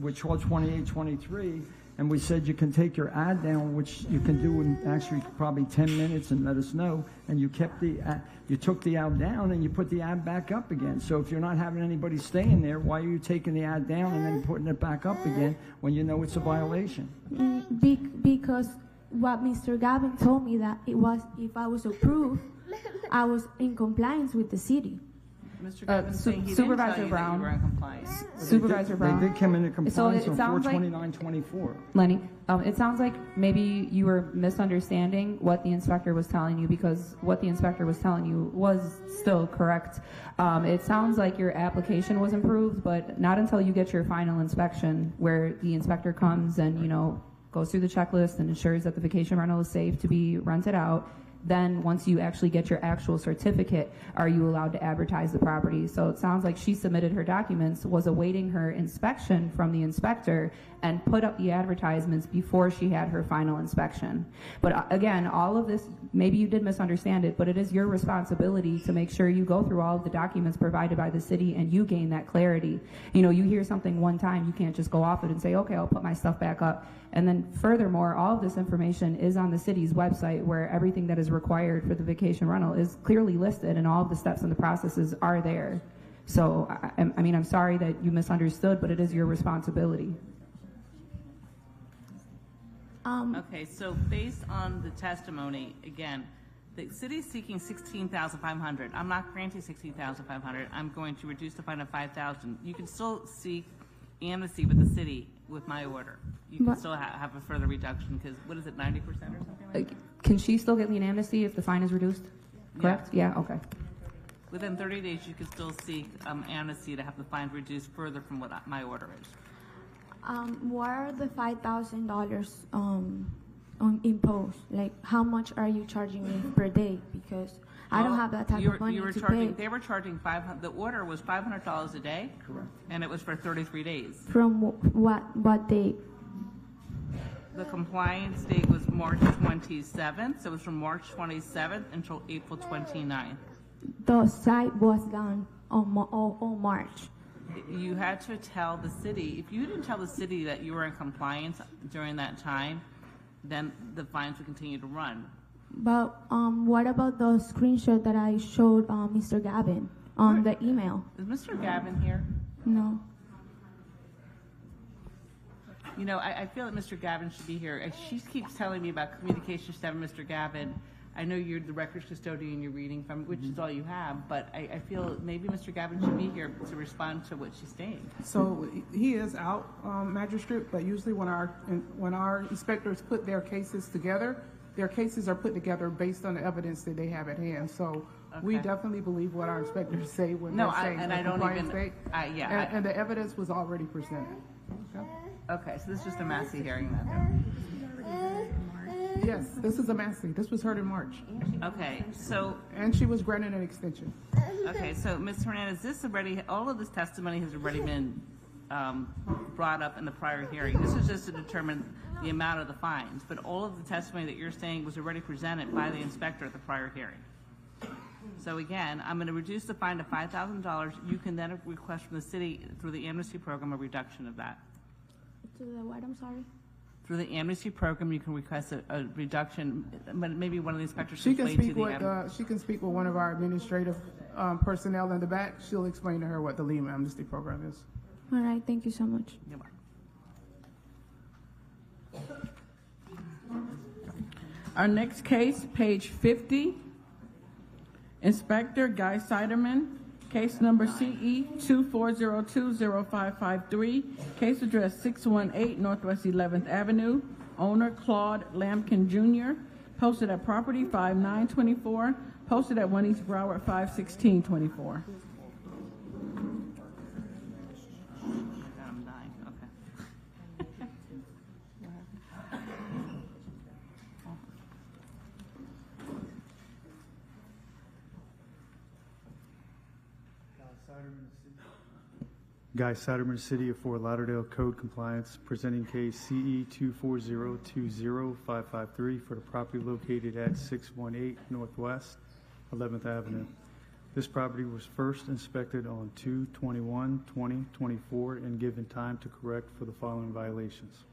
with 12/28/23, and we said you can take your ad down, which you can do in actually probably 10 minutes, and let us know. And you took the ad down and you put the ad back up again. So if you're not having anybody staying there, why are you taking the ad down and then putting it back up again when you know it's a violation? Because what Mr. Gavin told me that it was, if I was approved, I was in compliance with the city. Mr. Gavin's saying he didn't Supervisor tell you Brown. that you were in compliance. Supervisor Brown. They did come into compliance it on sounds like- 4/29/24. Lenny, it sounds like maybe you were misunderstanding what the inspector was telling you, because what the inspector was telling you was still correct. It sounds like your application was improved, but not until you get your final inspection, where the inspector comes and, goes through the checklist and ensures that the vacation rental is safe to be rented out. Then once you actually get your actual certificate, are you allowed to advertise the property? So it sounds like she submitted her documents, was awaiting her inspection from the inspector, and put up the advertisements before she had her final inspection. But again, all of this, maybe you did misunderstand it, but it is your responsibility to make sure you go through all of the documents provided by the city and you gain that clarity. You hear something one time, you can't just go off it and say, okay, I'll put my stuff back up. And then furthermore, all of this information is on the city's website, where everything that is required for the vacation rental is clearly listed, and all of the steps and the processes are there. So, I'm sorry that you misunderstood, but it is your responsibility. Okay, so based on the testimony, again, the city's seeking $16,500. I'm not granting $16,500. I'm going to reduce the fine to $5,000. You can still seek amnesty with the city with my order. You can still have a further reduction, because what is it, 90% or something like that? Can she still get lien amnesty if the fine is reduced? Correct? Yeah, okay. Within 30 days, you can still seek amnesty to have the fine reduced further from what my order is. What are the $5,000 imposed? Like, how much are you charging me per day? Because I don't have that type of money to pay. They were charging $500. The order was $500 a day. Correct. And it was for 33 days. From what date? The compliance date was March 27th, so it was from March 27th until April 29th. The site was done on March. You had to tell the city. If you didn't tell the city that you were in compliance during that time, then the fines would continue to run. But what about the screenshot that I showed Mr. Gavin on the email? Is Mr. Gavin here? No. I feel that Mr. Gavin should be here. She keeps telling me about communication step with Mr. Gavin. I know you're the records custodian you're reading from, which is all you have, but I feel maybe Mr. Gavin should be here to respond to what she's saying. So he is out, Magistrate, but usually when our inspectors put their cases together, their cases are put together based on the evidence that they have at hand. So we definitely believe what our inspectors say when they're saying and I don't even, and the evidence was already presented. Okay, so this is just a Massey hearing then. Yes, this is a Massey. This was heard in March. Okay, so. And she was granted an extension. Okay, so Ms. Hernandez, all of this testimony has already been brought up in the prior hearing. This is just to determine the amount of the fines, but all of the testimony that you're saying was already presented by the inspector at the prior hearing. So again, I'm going to reduce the fine to $5,000. You can then request from the city through the amnesty program a reduction of that. To the what? I'm sorry. Through the amnesty program, you can request a reduction, but maybe one of the inspectors She can can speak with one of our administrative personnel in the back. She'll explain to her what the lien amnesty program is. All right. Thank you so much. You're welcome. Our next case, page 50, Inspector Guy Siderman, case number CE 24020553, case address 618 Northwest 11th Avenue, owner Claude Lampkin Jr., posted at property 5924, posted at 1 East Broward 51624. Guy Satterman, City of Fort Lauderdale, Code Compliance, presenting case CE 240205553 for the property located at 618 Northwest 11th Avenue. This property was first inspected on 2/21/2024 and given time to correct for the following violations.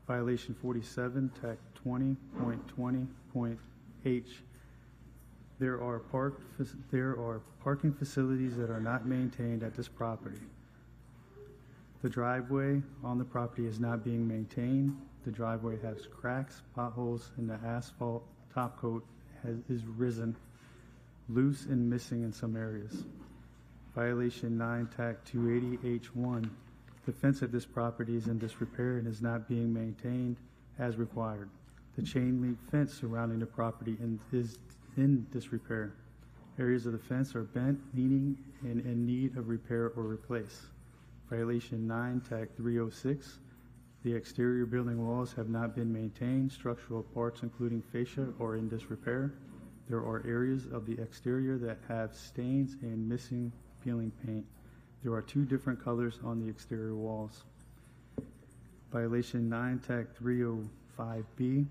Violation 47, TAC 20.20.H. There are parking facilities that are not maintained at this property. The driveway on the property is not being maintained, The driveway has cracks, potholes, and the asphalt top coat is risen, loose and missing in some areas. Violation 9 TAC 280H1. The fence of this property is in disrepair and is not being maintained as required. The chain link fence surrounding the property is in disrepair. Areas of the fence are bent, leaning, and in need of repair or replace. Violation 9 TAC 306. The exterior building walls have not been maintained. Structural parts, including fascia, are in disrepair. There are areas of the exterior that have stains and missing peeling paint. There are 2 different colors on the exterior walls. Violation 9 TAC 305B.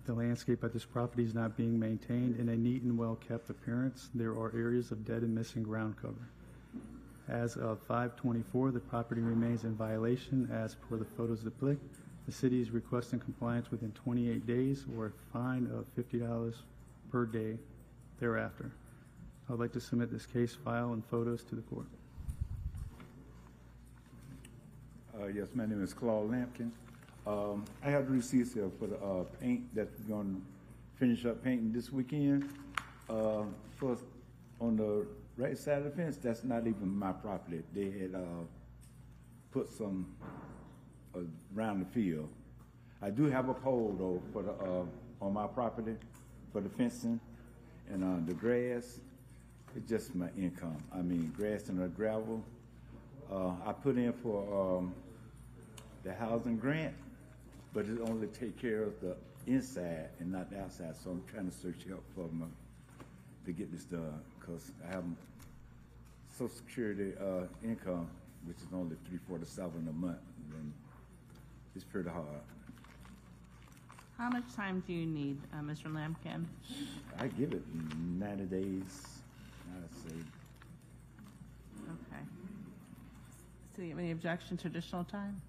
The landscape at this property is not being maintained in a neat and well-kept appearance. There are areas of dead and missing ground cover. As of 5/24, the property remains in violation as per the photos depict. The city is requesting compliance within 28 days or a fine of $50 per day thereafter. I would like to submit this case file and photos to the court. Yes, my name is Claude Lampkin. I have the receipts here for the paint that we're going to finish up painting this weekend. First, on the right side of the fence, that's not even my property. They had put some around the field. I do have a pole though for the on my property for the fencing, and the grass. It's just my income. I mean, grass and the gravel. I put in for the housing grant, but it only take care of the inside and not the outside. So I'm trying to search help for to get this done because I have Social Security income, which is only $347 a month, and it's pretty hard. How much time do you need, Mr. Lampkin? I give it 90 days, I'd say. Okay. So you have any objection to additional time?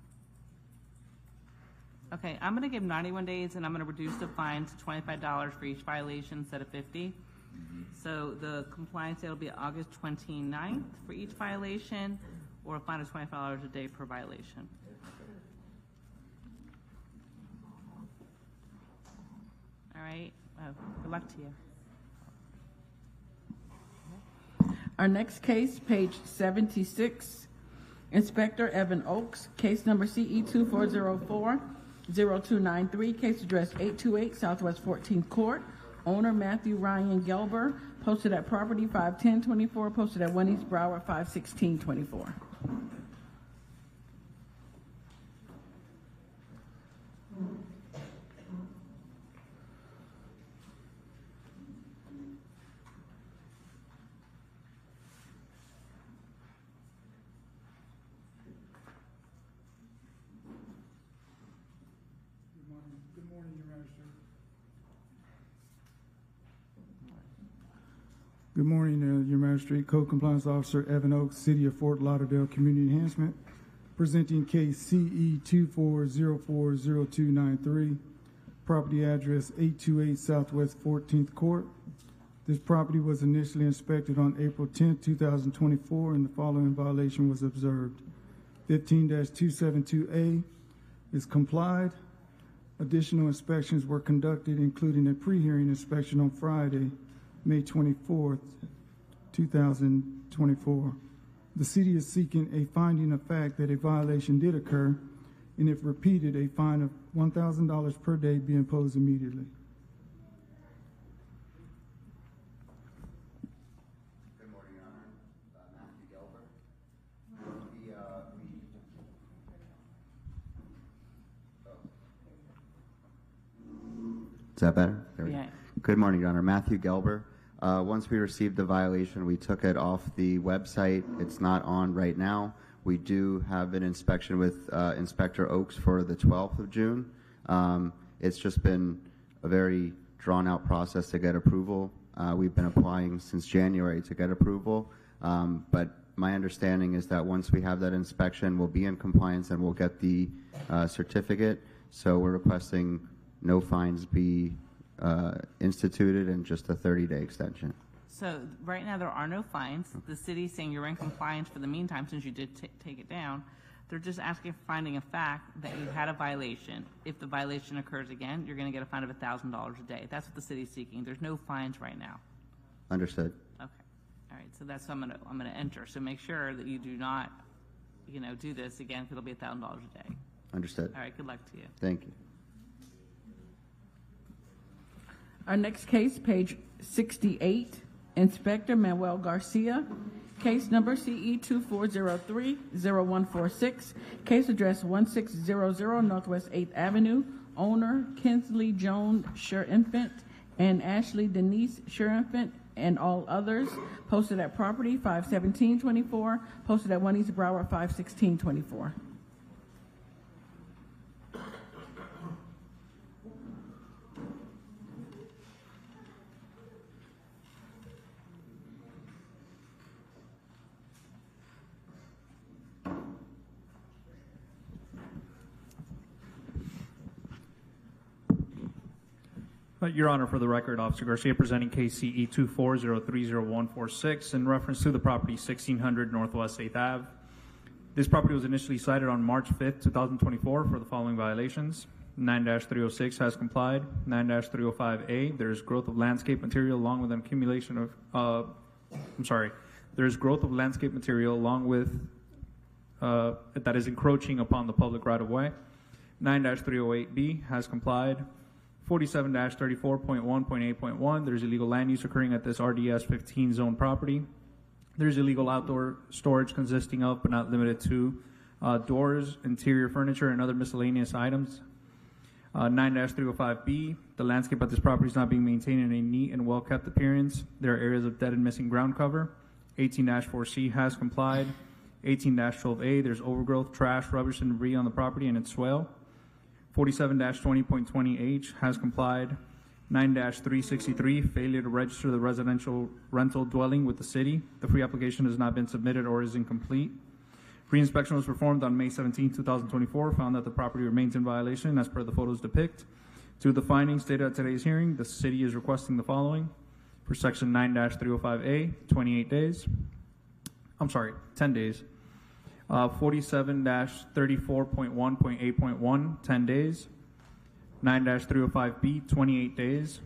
Okay, I'm going to give 91 days, and I'm going to reduce the fine to $25 for each violation instead of 50. So the compliance date will be August 29th for each violation, or a fine of $25 a day per violation. All right, good luck to you. Our next case, page 76, Inspector Evan Oakes, case number CE 2404-0293, case address 828 Southwest 14th Court. Owner Matthew Ryan Gelber, posted at property 51024, posted at 1 East Broward 51624. Good morning, Your Magistrate. Good morning, Your Magistrate. Code Compliance Officer Evan Oakes, City of Fort Lauderdale Community Enhancement, presenting case CE 2404-0293, property address 828 Southwest 14th Court. This property was initially inspected on April 10, 2024, and the following violation was observed. 15-272A is complied. Additional inspections were conducted, including a pre-hearing inspection on Friday, May 24th, 2024. The city is seeking a finding of fact that a violation did occur, and if repeated, a fine of $1,000 per day be imposed immediately. Good morning, Your Honor. Matthew Gelber. Is that better? There we go. Good morning, Your Honor. Matthew Gelber. Once we received the violation, we took it off the website. It's not on right now. We do have an inspection with Inspector Oakes for the 12th of June. It's just been a very drawn-out process to get approval. We've been applying since January to get approval, but my understanding is that once we have that inspection, we'll be in compliance and we'll get the certificate. So we're requesting no fines be instituted and just a 30-day extension. So right now there are no fines. The city's saying you're in compliance for the meantime since you did take it down. They're just asking for finding a fact that you had a violation. If the violation occurs again, you're going to get a fine of $1,000 a day. That's what the city's seeking. There's no fines right now. Understood. Okay. All right. So that's what I'm going to enter. So make sure that you do not, do this again, because it'll be $1,000 a day. Understood. All right. Good luck to you. Thank you. Our next case, page 68, Inspector Manuel Garcia. Case number CE 2403-0146. Case address 1600 Northwest 8th Avenue. Owner Kinsley Joan Sure-Infant and Ashley Denise Sure-Infant and all others. Posted at property 51724. Posted at 1 East Broward 51624. Your Honor, for the record, Officer Garcia presenting case CE 24030146 in reference to the property 1600 Northwest 8th Ave. This property was initially cited on March 5th, 2024 for the following violations. 9-306 has complied. 9-305A, there is growth of landscape material along with an accumulation of, there is growth of landscape material along with, that is encroaching upon the public right-of-way. 9-308B has complied. 47-34.1.8.1, there's illegal land use occurring at this RDS 15 zone property. There's illegal outdoor storage consisting of, but not limited to, doors, interior furniture, and other miscellaneous items. 9-305B, the landscape at this property is not being maintained in a neat and well-kept appearance. There are areas of dead and missing ground cover. 18-4C has complied. 18-12A, there's overgrowth, trash, rubbish, and debris on the property and its swale. 47-20.20H has complied. 9-363, failure to register the residential rental dwelling with the city. The free application has not been submitted or is incomplete. Re-inspection was performed on May 17, 2024, found that the property remains in violation as per the photos depict. To the findings stated at today's hearing, the city is requesting the following. For section 9-305A, 10 days. 47-34.1.8.1, 10 days. 9-305B, 28 days.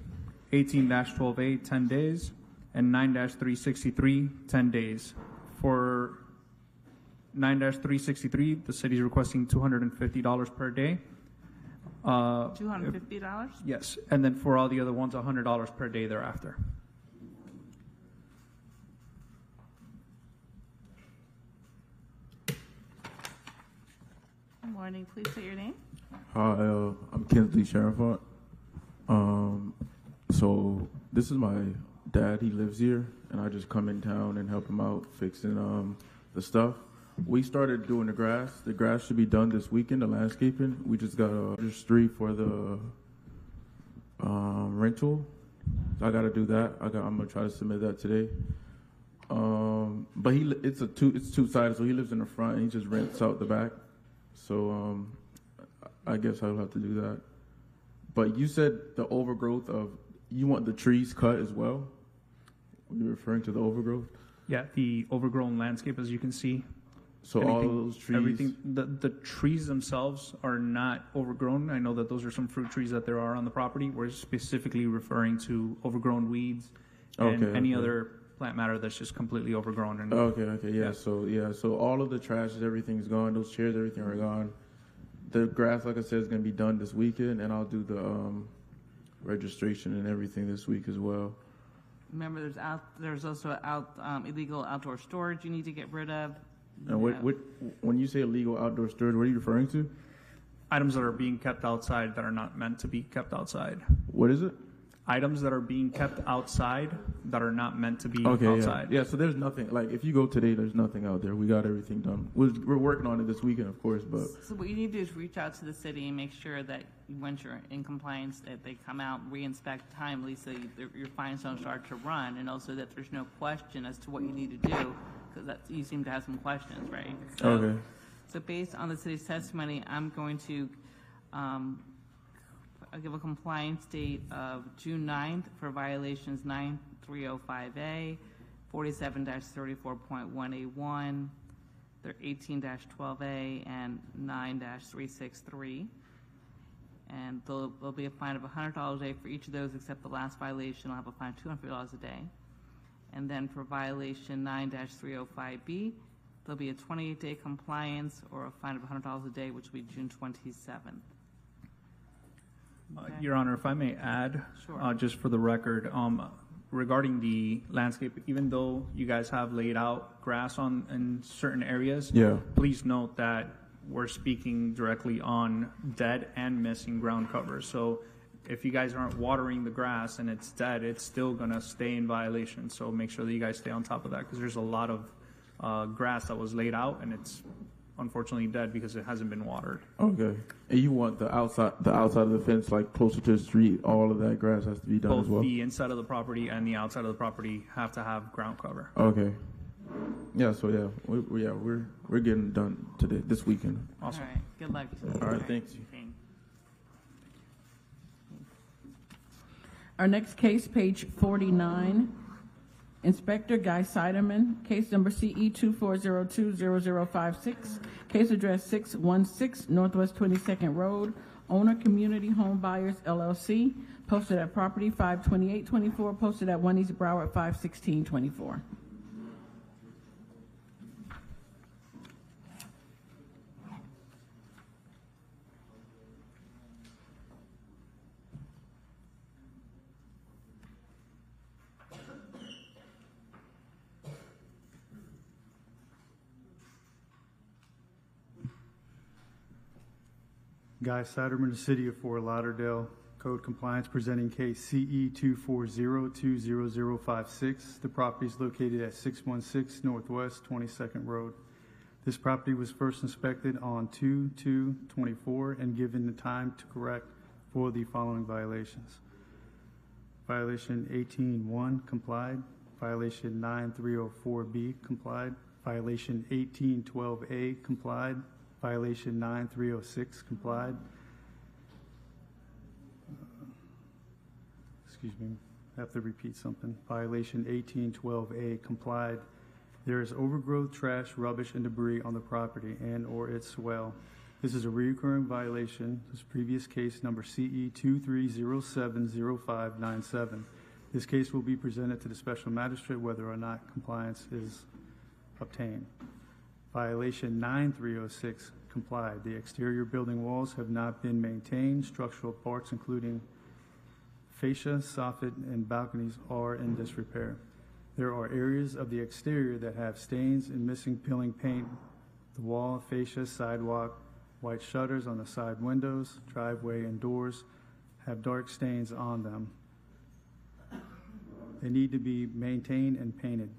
18-12A, 10 days. And 9-363, 10 days. For 9-363, the city is requesting $250 per day. $250? Yes. And then for all the other ones, $100 per day thereafter. Good morning. Please state your name. Hi, I'm Kinsley Sure-Infant. So this is my dad. He lives here, and I just come in town and help him out fixing the stuff. We started doing the grass. The grass should be done this weekend, the landscaping. We just got a registry for the rental. So I got to do that. I'm gonna try to submit that today. But it's two-sided, so he lives in the front and he just rents out the back. So I guess I'll have to do that. But you said the overgrowth of, you want the trees cut as well? Were you referring to the overgrowth? Yeah, the overgrown landscape, as you can see. So all those trees? The trees themselves are not overgrown. I know that those are some fruit trees that there are on the property. We're specifically referring to overgrown weeds and any other plant matter that's just completely overgrown. And, yeah. So all of the trash, everything's gone. Those chairs, everything are gone. The grass, like I said, is going to be done this weekend, and I'll do the registration and everything this week as well. Remember, there's also illegal outdoor storage you need to get rid of. And when you say illegal outdoor storage, what are you referring to? Items that are being kept outside that are not meant to be kept outside. What is it? Items that are being kept outside that are not meant to be outside. Yeah, so there's nothing, like if you go today, there's nothing out there. We got everything done. We're working on it this weekend, of course, but. So what you need to do is reach out to the city and make sure that once you're in compliance, that they come out, re-inspect timely so your fines don't start to run, and also that there's no question as to what you need to do, because you seem to have some questions, right? So based on the city's testimony, I'm going to I'll give a compliance date of June 9th for violations 9305A, 47-34.181, They're 18-12A and 9-363. And there'll be a fine of $100 a day for each of those, except the last violation will have a fine of $250 a day. And then for violation 9-305B, there'll be a 28-day compliance or a fine of $100 a day, which will be June 27th. Okay. Your Honor, if I may add, Sure. just for the record, regarding the landscape, even though you guys have laid out grass in certain areas, please note that we're speaking directly on dead and missing ground cover. So if you guys aren't watering the grass and it's dead, it's still going to stay in violation. So make sure that you guys stay on top of that, because there's a lot of grass that was laid out and it's unfortunately dead because it hasn't been watered. Okay. And you want the outside of the fence, like closer to the street, all of that grass has to be done Both as well? the inside of the property and the outside of the property have to have ground cover. Okay. Yeah, so we're getting done today, this weekend. Awesome. All right. Good luck. All right, thanks. Our next case, page 49, Inspector Guy Siderman, case number CE 24020056, case address 616 Northwest 22nd Road, owner Community Home Buyers LLC, posted at property 52824, posted at 1 East Broward 51624. Guy Siderman, the City of Fort Lauderdale, Code Compliance, presenting case CE 240-20056. The property is located at 616 Northwest 22nd Road. This property was first inspected on 2/2/24 and given the time to correct for the following violations. Violation 18-1 complied. Violation 9-304B complied. Violation 18-12A complied. Violation 9-306 complied. Excuse me, I have to repeat something. Violation 18-12A complied. There is overgrowth, trash, rubbish, and debris on the property and or its swell. This is a recurring violation. This previous case number CE 23070597. This case will be presented to the special magistrate whether or not compliance is obtained. Violation 9-306 complied. The exterior building walls have not been maintained. Structural parts, including fascia, soffit, and balconies, are in disrepair. There are areas of the exterior that have stains and missing peeling paint. The wall, fascia, sidewalk, white shutters on the side windows, driveway, and doors have dark stains on them. They need to be maintained and painted.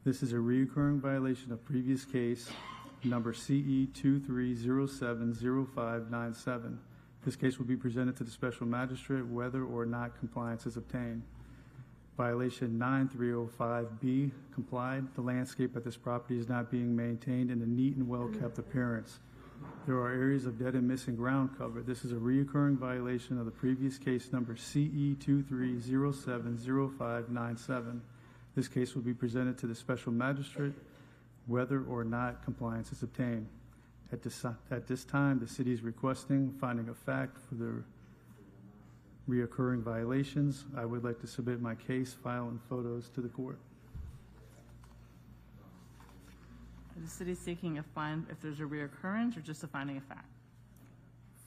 This is a recurring violation of previous case number CE 23070597. This case will be presented to the special magistrate whether or not compliance is obtained. Violation 9-305B complied. The landscape at this property is not being maintained in a neat and well-kept appearance. There are areas of dead and missing ground cover. This is a recurring violation of the previous case number CE 23070597. This case will be presented to the special magistrate whether or not compliance is obtained. At this time, the city is requesting finding of fact for the reoccurring violations. I would like to submit my case, file, and photos to the court. Is the city seeking a fine if there's a reoccurrence or just a finding of fact?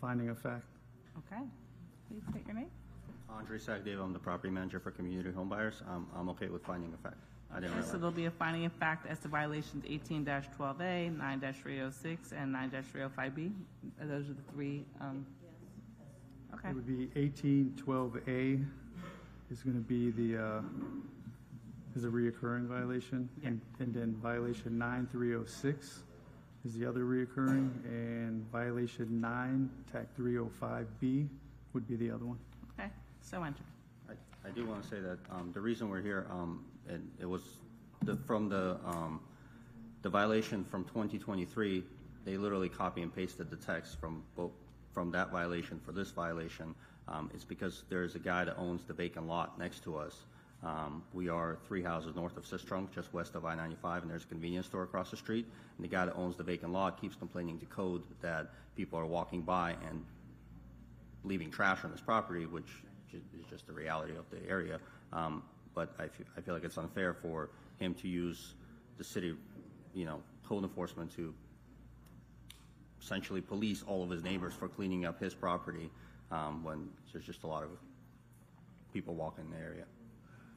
Finding of fact. Okay. Please state your name. Andre Sagdave, I'm the property manager for Community Home Buyers. I'm okay with finding of fact. I didn't Okay, realize. so there'll be a finding of fact as to violations 18-12A, 9-306, and 9-305B. Those are the three. Okay. It would be 1812A is going to be is a reoccurring violation. Yeah. And then violation 9306 is the other reoccurring, and violation 9-305B would be the other one. Okay, so entered. I do want to say that the reason we're here, and it was from the violation from 2023. They literally copy and pasted the text from that violation for this violation. It's because there's a guy that owns the vacant lot next to us. We are 3 houses north of Sistrunk, just west of I-95, and there's a convenience store across the street. And the guy that owns the vacant lot keeps complaining to code that people are walking by and leaving trash on his property, which is just the reality of the area. But I feel like it's unfair for him to use the city, code enforcement to essentially police all of his neighbors for cleaning up his property when there's just a lot of people walking in the area.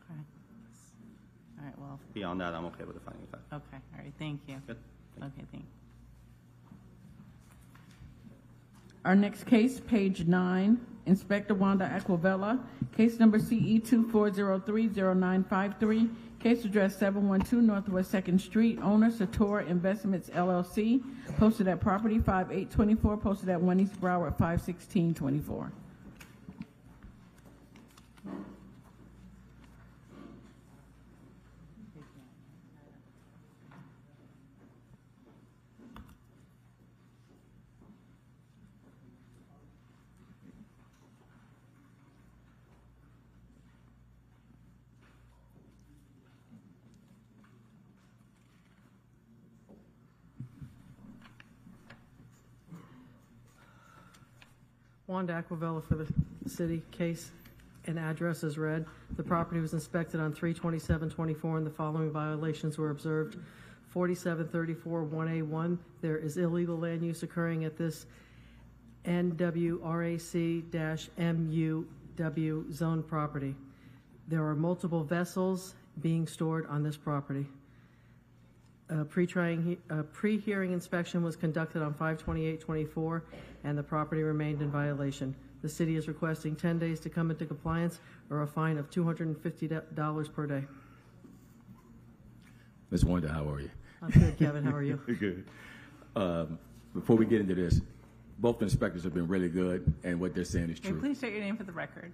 Okay. All right, well. Beyond that, I'm okay with the finding of fact. Okay, all right, thank you. Good. Okay, thank you. Our next case, page 9, Inspector Wanda Aquavella, case number CE 24030953, case address 712 Northwest 2nd Street, owner Sator Investments LLC, posted at property 5824, posted at 1 East Broward 51624. Wanda Aquavella for the city. Case and address is read. The property was inspected on 3/27/24 and the following violations were observed. 4734 1A1, there is illegal land use occurring at this NWRAC-MUW zone property. There are multiple vessels being stored on this property. A pre-hearing inspection was conducted on 5/28/24, and the property remained in violation. The city is requesting 10 days to come into compliance or a fine of $250 per day. Ms. Wanda, how are you? I'm good, Kevin. How are you? Good. Before we get into this, both inspectors have been really good, and what they're saying is Okay, true. please state your name for the record.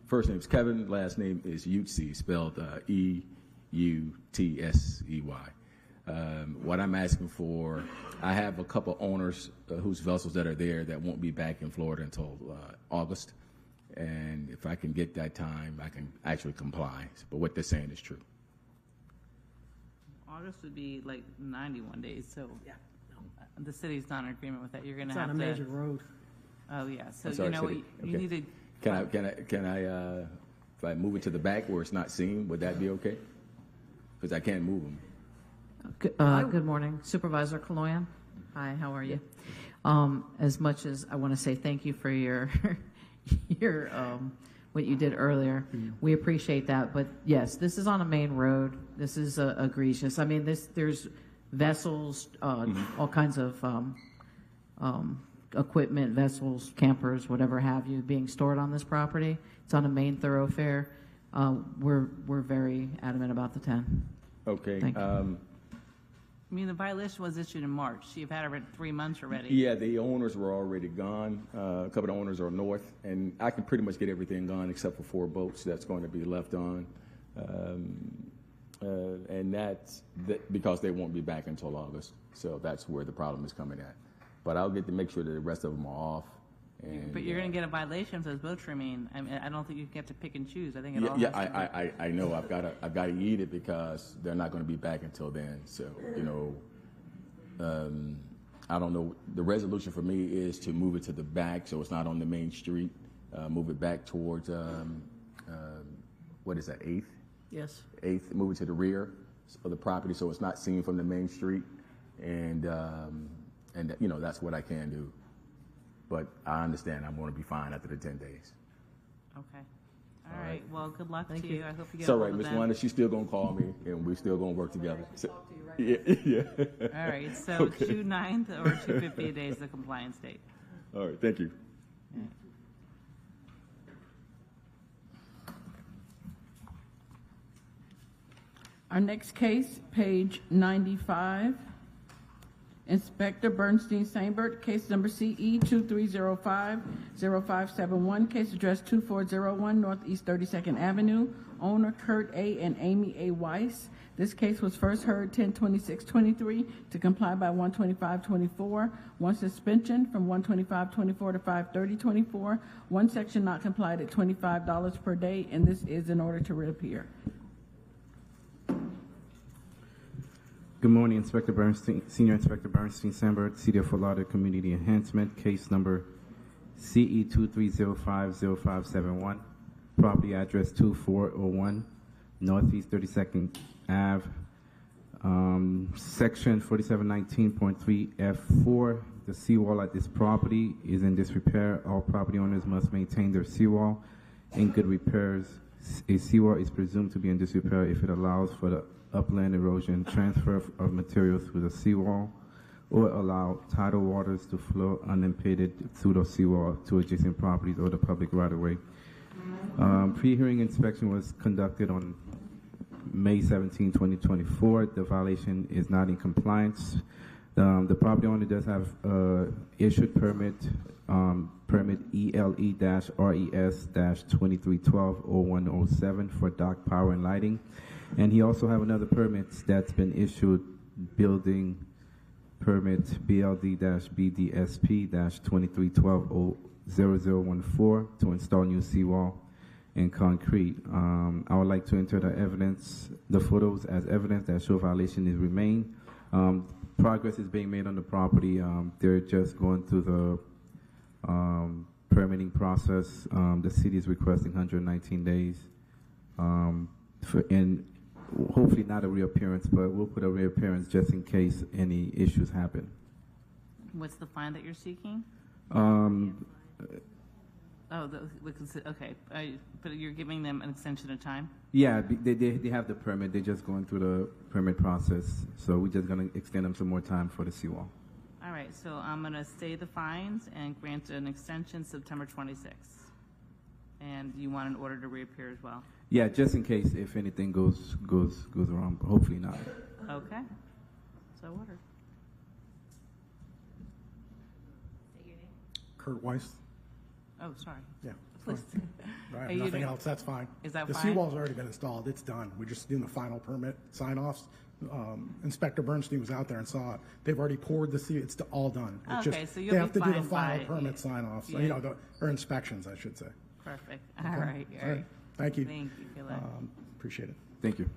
First name is Kevin, last name is Utsey, spelled E-U-T-S-E-Y. What I'm asking for, I have a couple owners whose vessels that are there that won't be back in Florida until August. And if I can get that time, I can actually comply. But what they're saying is true. August would be like 91 days, so yeah, the city's not in agreement with that. You're going to It's have on to. a major road. Oh yeah, so I'm sorry, you okay. need to. Can I if I move it to the back where it's not seen, would that be okay? Because I can't move them. Good morning, Supervisor Kaloyan. Hi, how are you? As much as I want to say thank you for your your what you did earlier, we appreciate that. But yes, this is on a main road. This is egregious. I mean, there's vessels, all kinds of equipment, vessels, campers, whatever have you, being stored on this property. It's on a main thoroughfare. We're very adamant about the 10. Okay. Thank you. I mean, the violation was issued in March. You've had it 3 months already. Yeah, the owners were already gone. A couple of the owners are north, and I can pretty much get everything gone except for 4 boats that's going to be left on. And that's because they won't be back until August. So that's where the problem is coming at. But I'll get to make sure that the rest of them are off. And, But you're going to get a violation if those boats remain. I mean, I don't think you get to pick and choose. I think it all yeah, has to be. I know. I've got to eat it because they're not going to be back until then. So I don't know. The resolution for me is to move it to the back so it's not on the main street. Move it back towards what is that, 8th? Yes. 8th. Move it to the rear of the property so it's not seen from the main street, and that's what I can do. But I understand I'm going to be fine after the 10 days. Okay. All right. Well, good luck to you. I hope you get It's all a right, hold of Ms. them. Wanda. She's still going to call me, and we're still going to work together. So, yeah. All right. So Okay. June 9th or 250 days the compliance date. All right. Thank you. Our next case, page 95. Inspector Bernstein Seinbert, case number CE 2305-0571, case address 2401 Northeast 32nd Avenue, owner Kurt A. and Amy A. Weiss, This case was first heard 10/26/23 to comply by 125/24, one suspension from 125/24 to 5/30/24, one section not complied at $25 per day, and this is in order to reappear. Good morning, Inspector Bernstein, Senior Inspector Bernstein Sandberg, City of Fort Lauderdale Community Enhancement, case number CE 23050571, property address 2401 Northeast 32nd Ave, section 4719.3F4. The seawall at this property is in disrepair. All property owners must maintain their seawall in good repairs. A seawall is presumed to be in disrepair if it allows for the upland erosion, transfer of material through the seawall, or allow tidal waters to flow unimpeded through the seawall to adjacent properties or the public right-of-way. Pre-hearing inspection was conducted on May 17, 2024. The violation is not in compliance. The property owner does have issued permit ELE-RES-2312-0107 for dock power and lighting. And he also have another permit that's been issued, building permit BLD-BDSP-2312-0014 to install new seawall and concrete. I would like to enter the photos as evidence that show violation is remain. Progress is being made on the property. They're just going through the permitting process. The city is requesting 119 days. And hopefully not a reappearance, but we'll put a reappearance just in case any issues happen. What's the fine that you're seeking? Okay, but you're giving them an extension of time? Yeah, they have the permit. They're just going through the permit process. So we're just going to extend them some more time for the seawall. All right, so I'm going to stay the fines and grant an extension September 26th. And you want an order to reappear as well? Yeah, just in case if anything goes wrong, but hopefully not. Okay, so ordered. Kurt Weiss. Oh, sorry. Yeah. Please. I have nothing else. That's fine. Is that the fine? The seawall's already been installed. It's done. We're just doing the final permit sign-offs. Inspector Bernstein was out there and saw it. They've already poured the sea. It's all done. It's okay, just, so you'll they be have to do the fine final by, permit sign-offs. Yeah. Or inspections, I should say. Perfect. Okay. All right. Thank you. Thank you. Good luck. Appreciate it. Thank you.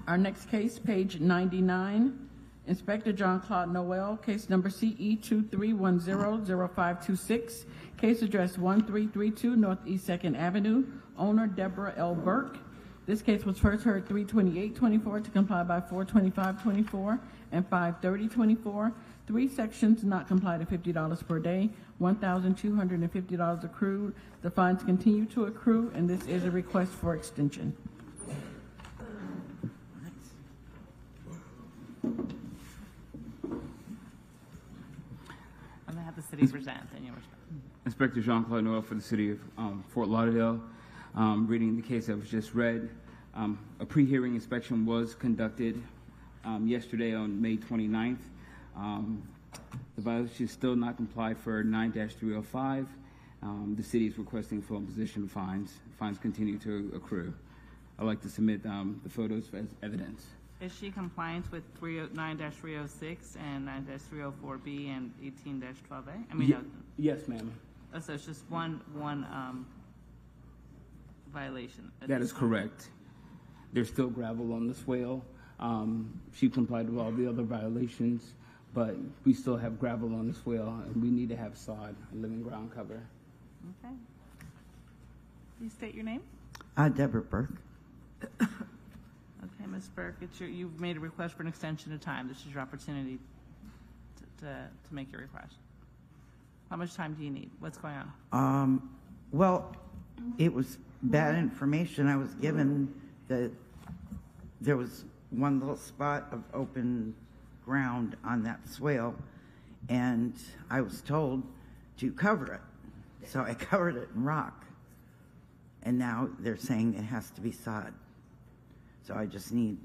Our next case, page 99, Inspector John Claude Noel, case number CE 23100526, case address 1332 Northeast 2nd Avenue, owner Deborah L. Burke. This case was first heard 3/28/24 to comply by 4/25/24 and 5/30/24. Three sections not complied at $50 per day, $1,250 accrued. The fines continue to accrue, and this is a request for extension. I'm going to have the city present, then you respond. Inspector Jean-Claude Noel for the City of Fort Lauderdale. Reading the case that was just read, a pre-hearing inspection was conducted yesterday on May 29th. The violation is still not complied for 9-305. The city is requesting full imposition of fines. Fines continue to accrue. I'd like to submit the photos as evidence. Is she compliant with 9-306 and 9-304B and 18-12A? I mean, yes, ma'am. Oh, so it's just one violation. That is correct. There's still gravel on the swale. She complied with all the other violations, but we still have gravel on the swale, and we need to have sod, living ground cover. Okay. Please state your name. Deborah Burke. Okay, Ms. Burke, you've made a request for an extension of time. This is your opportunity to make your request. How much time do you need? What's going on? Well, it was bad information. I was given that there was one little spot of open ground on that swale, and I was told to cover it. So I covered it in rock. And now they're saying it has to be sod. So I just need,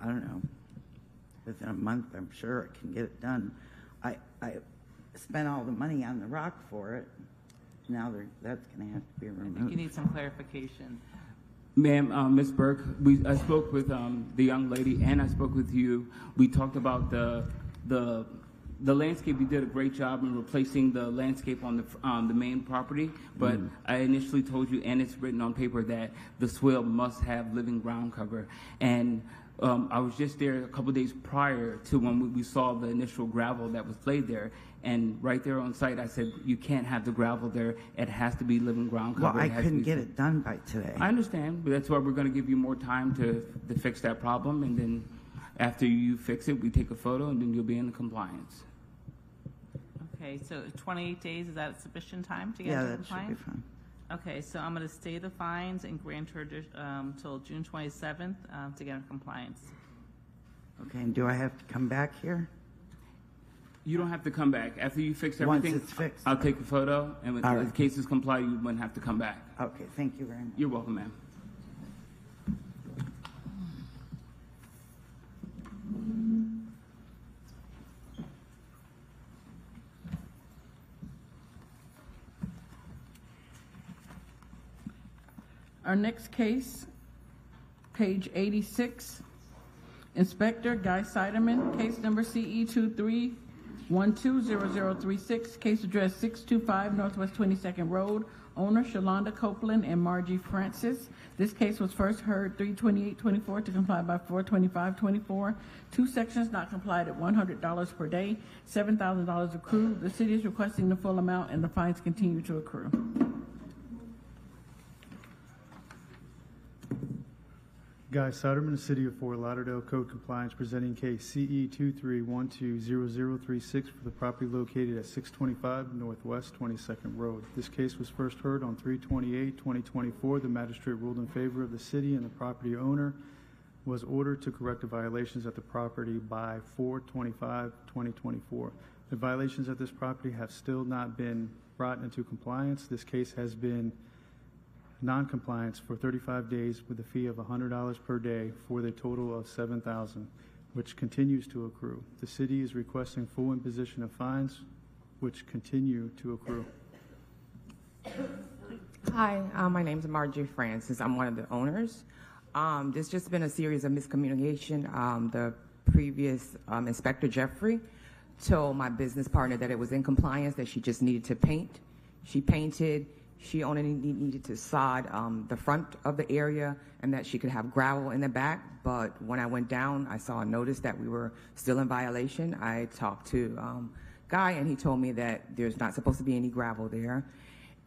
I don't know, within a month, I'm sure I can get it done. I spent all the money on the rock for it. Now that's going to have to be I think removed. you need some clarification. Ma'am, Ms. Burke, I spoke with the young lady and I spoke with you. We talked about the landscape. You did a great job in replacing the landscape on the main property, but I initially told you, and it's written on paper, that the swale must have living ground cover. And I was just there a couple days prior to when we saw the initial gravel that was laid there. And right there on site, I said, you can't have the gravel there. It has to be living ground cover. Well, I couldn't get it done by today. I understand, but that's why we're going to give you more time to fix that problem. And then after you fix it, we take a photo, and then you'll be in compliance. Okay, so 28 days, is that sufficient time to get Yeah, into that should be compliance? fine. Okay, so I'm going to stay the fines and grant her till June 27th to get in compliance. Okay, and do I have to come back here? You don't have to come back. After you fix Once everything, it's fixed. I'll take a photo, and when All the right. case is complied, you wouldn't have to come back. Okay, thank you very much. You're welcome, ma'am. Our next case, page 86, Inspector Guy Seiderman, case number CE 23120036, case address 625 Northwest 22nd Road, owner Shalonda Copeland and Margie Francis. This case was first heard 3/28/24 to comply by 4/25/24. Two sections not complied at $100 per day, $7,000 accrued. The city is requesting the full amount and the fines continue to accrue. Guy Sutterman, the City of Fort Lauderdale, Code Compliance, presenting case CE 23120036 for the property located at 625 Northwest 22nd Road. This case was first heard on 3/28/2024. The magistrate ruled in favor of the city, and the property owner was ordered to correct the violations at the property by 4/25/2024. The violations at this property have still not been brought into compliance. This case has been non-compliance for 35 days with a fee of $100 per day for the total of $7,000, which continues to accrue. The city is requesting full imposition of fines, which continue to accrue. Hi, my name is Margie Francis. I'm one of the owners. There's just been a series of miscommunication. The previous Inspector Jeffrey told my business partner that it was in compliance, that she just needed to paint. She painted. She only needed to sod the front of the area, and that she could have gravel in the back. But when I went down, I saw a notice that we were still in violation. I talked to Guy, and he told me that there's not supposed to be any gravel there.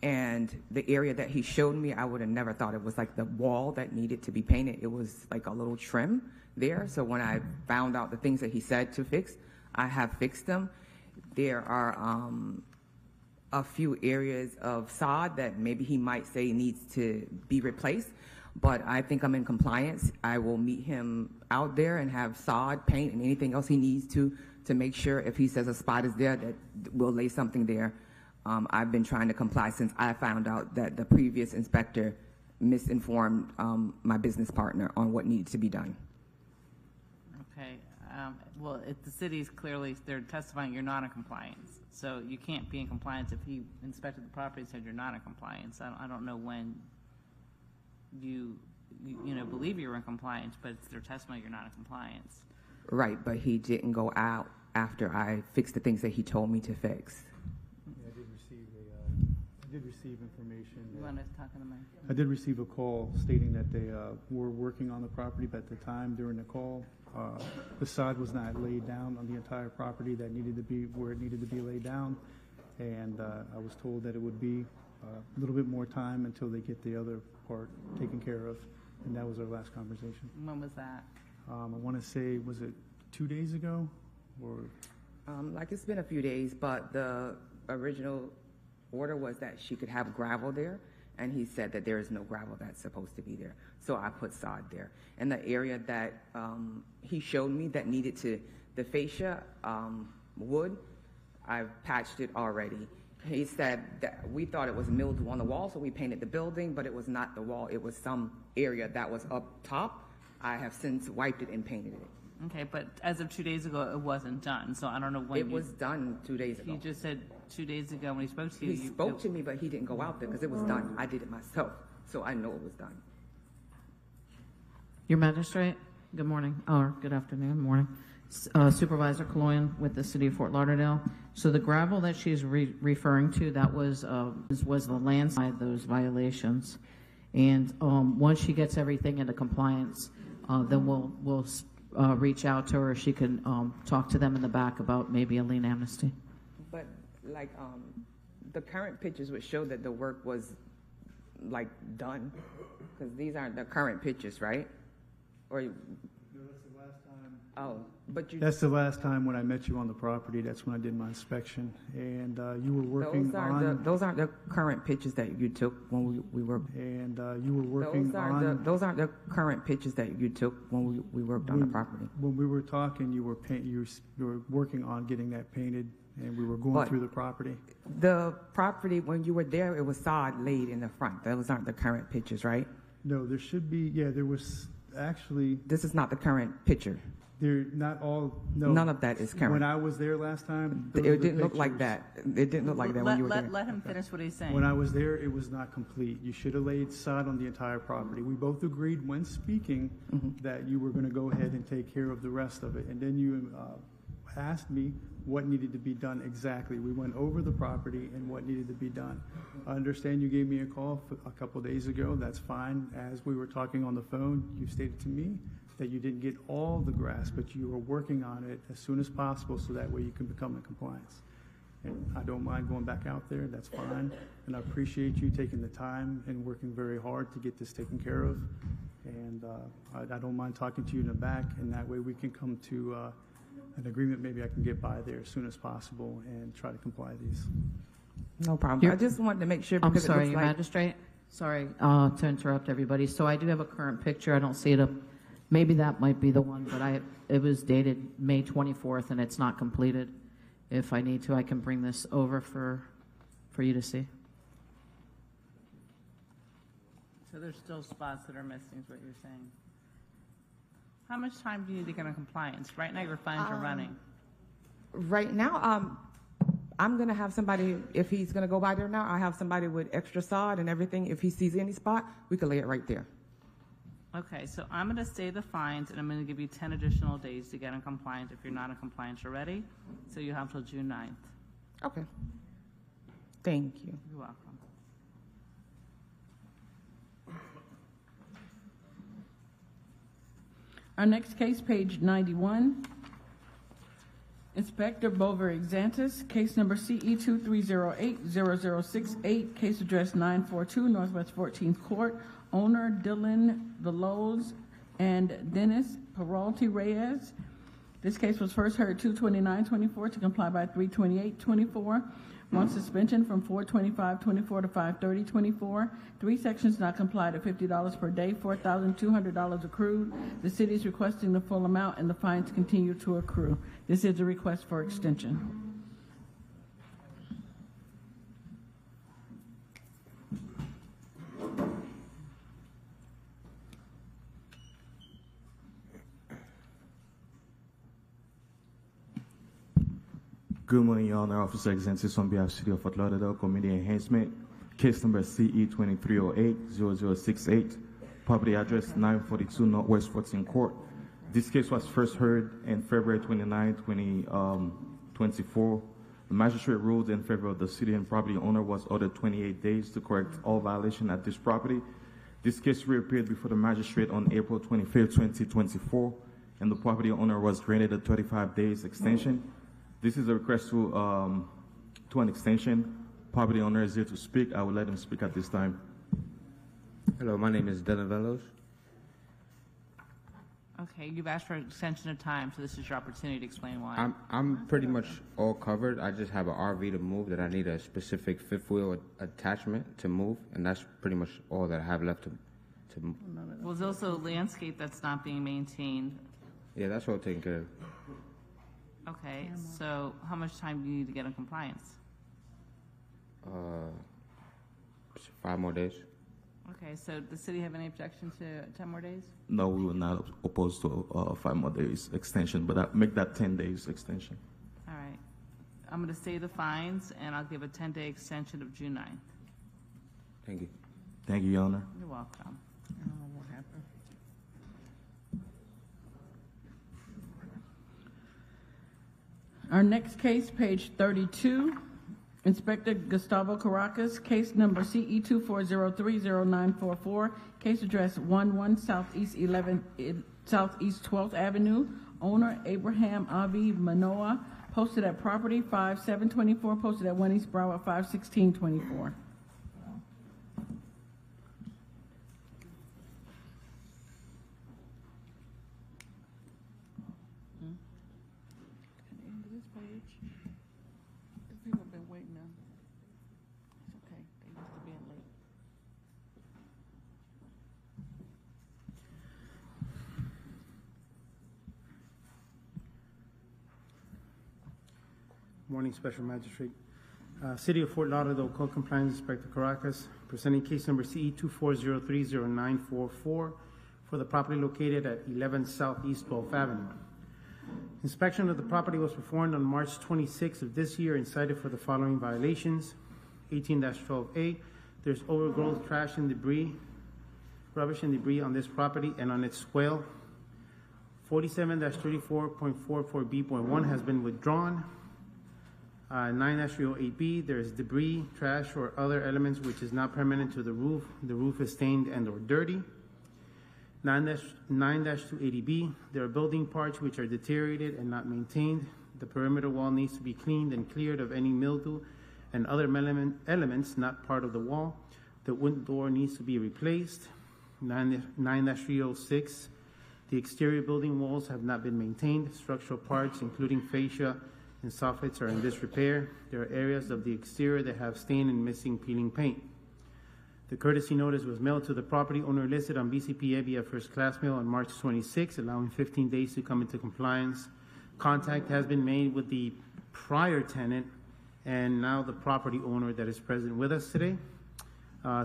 And the area that he showed me, I would have never thought it was like the wall that needed to be painted. It was like a little trim there. So when I found out the things that he said to fix, I have fixed them. There are a few areas of sod that maybe he might say needs to be replaced, but I think I'm in compliance. I will meet him out there and have sod, paint, and anything else he needs to make sure if he says a spot is there that we'll lay something there. I've been trying to comply since I found out that the previous inspector misinformed my business partner on what needs to be done. Okay. Well, if the city's clearly, they're testifying you're not in compliance. So you can't be in compliance if he inspected the property and said you're not in compliance. I don't know when you believe you're in compliance, but it's their testimony you're not in compliance. Right, but he didn't go out after I fixed the things that he told me to fix. Yeah, I did receive information. You want to talk to the mic? I did receive a call stating that they were working on the property, but at the time during the call, the sod was not laid down on the entire property that needed to be where it needed to be laid down, and I was told that it would be a little bit more time until they get the other part taken care of, and that was our last conversation. When was that? I want to say, was it 2 days ago, or? Like it's been a few days, but the original order was that she could have gravel there, and he said that there is no gravel that's supposed to be there. So I put sod there. And the area that he showed me that needed the fascia wood, I've patched it already. He said that we thought it was milled on the wall, so we painted the building, but it was not the wall. It was some area that was up top. I have since wiped it and painted it. Okay, but as of 2 days ago, it wasn't done. So I don't know when it was done 2 days ago. He just said 2 days ago when he spoke to you. He spoke to me, but he didn't go out there because it was done. I did it myself, so I know it was done. Your magistrate, good morning, or good afternoon, morning. Supervisor Kaloyan with the City of Fort Lauderdale. So the gravel that she's referring to, that was the landslide, those violations. And once she gets everything into compliance, then we'll reach out to her. She can talk to them in the back about maybe a lien amnesty. But like the current pictures would show that the work was like done, because these aren't the current pictures, right? Or No, that's the last time. oh, but you. That's the last time when I met you on the property. That's when I did my inspection, and you were working Those aren't the current pictures that you took when we were. And you were working on. Those aren't the current pictures that you took when we worked on the property. When we were talking, you were working on getting that painted, and we were going through the property. The property, when you were there, it was sod laid in the front. Those aren't the current pictures, right? No, there should be. Yeah, there was actually. This is not the current picture. They're not all. No, none of that is current. When I was there last time, it didn't look like that. It didn't look like that when you were there. Let him finish what he's saying. When I was there, it was not complete. You should have laid sod on the entire property. We both agreed when speaking that you were going to go ahead and take care of the rest of it. And then you asked me what needed to be done exactly. We went over the property and what needed to be done. I understand you gave me a call a couple days ago. That's fine. As we were talking on the phone, you stated to me that you didn't get all the grass, but you were working on it as soon as possible so that way you can become in compliance. And I don't mind going back out there. That's fine. And I appreciate you taking the time and working very hard to get this taken care of. And I don't mind talking to you in the back, and that way we can come to an agreement. Maybe I can get by there as soon as possible and try to comply these. No problem. I just wanted to make sure. I'm Because sorry, it looks Your like, Magistrate. Sorry to interrupt everybody. So I do have a current picture. I don't see it up. Maybe that might be the one, but it was dated May 24th, and it's not completed. If I need to, I can bring this over for you to see. So there's still spots that are missing, is what you're saying. How much time do you need to get in compliance? Right now, your fines are running. Right now, I'm going to have somebody, if he's going to go by there now, I have somebody with extra sod and everything. If he sees any spot, we can lay it right there. Okay, so I'm going to say the fines, and I'm going to give you 10 additional days to get in compliance if you're not in compliance already. So you have till June 9th. Okay. Thank you. You're welcome. Our next case, page 91. Inspector Bover-Exantis, case number CE 2308-0068, case address 942 Northwest 14th Court. Owner Dylan Veloz and Dennis Peralty Reyes. This case was first heard 2/29/24 to comply by 3/28/24. One suspension from 4/25/24 to 5/30/24. 3 sections not complied at $50 per day, $4,200 accrued. The city is requesting the full amount and the fines continue to accrue. This is a request for extension. Good morning, Your Honor. Officer Exantis on behalf of the City of Fort Lauderdale Community Enhancement. Case number CE 2308-0068. Property address 942 Northwest 14th Court. This case was first heard in February 29, 2024. The magistrate ruled in favor of the city, and property owner was ordered 28 days to correct all violations at this property. This case reappeared before the magistrate on April 25, 2024, and the property owner was granted a 35 days extension. This is a request to an extension. Property owner is here to speak. I will let him speak at this time. Hello, my name is Dylan Velos. Okay, you've asked for an extension of time, so this is your opportunity to explain why. I'm pretty much all covered. I just have an RV to move that I need a specific fifth wheel attachment to move, and that's pretty much all that I have left to move. Well, there's also a landscape that's not being maintained. Yeah, that's all taken care of. Okay, so how much time do you need to get in compliance? 5 more days. Okay, so does the city have any objection to 10 more days? No, we will not oppose to 5 more days extension, but I make that 10 days extension. All right. I'm going to say the fines, and I'll give a 10-day extension of June 9th. Thank you. Thank you, Your Honor. You're welcome. I don't know what happened. Our next case, page 32, Inspector Gustavo Caracas, case number CE 240309444, case address 11 Southeast 12th Avenue, owner Abraham Avi Manoa, posted at property 5724, posted at 1 East Broward 51624. Morning, Special Magistrate. City of Fort Lauderdale Code Compliance Inspector Caracas, presenting case number CE 240309444 for the property located at 11 Southeast 12th Avenue. Inspection of the property was performed on March 26th of this year and cited for the following violations. 18-12A, there's overgrowth, trash and debris, rubbish and debris on this property and on its swale. 47-34.44B.1 has been withdrawn. 9-308B, there is debris, trash, or other elements which is not permanent to the roof. The roof is stained and or dirty. 9-280B, there are building parts which are deteriorated and not maintained. The perimeter wall needs to be cleaned and cleared of any mildew and other elements not part of the wall. The wood door needs to be replaced. 9-306, the exterior building walls have not been maintained. Structural parts, including fascia and soffits, are in disrepair. There are areas of the exterior that have stain and missing peeling paint. The courtesy notice was mailed to the property owner listed on BCPA via first class mail on March 26, allowing 15 days to come into compliance. Contact has been made with the prior tenant and now the property owner that is present with us today.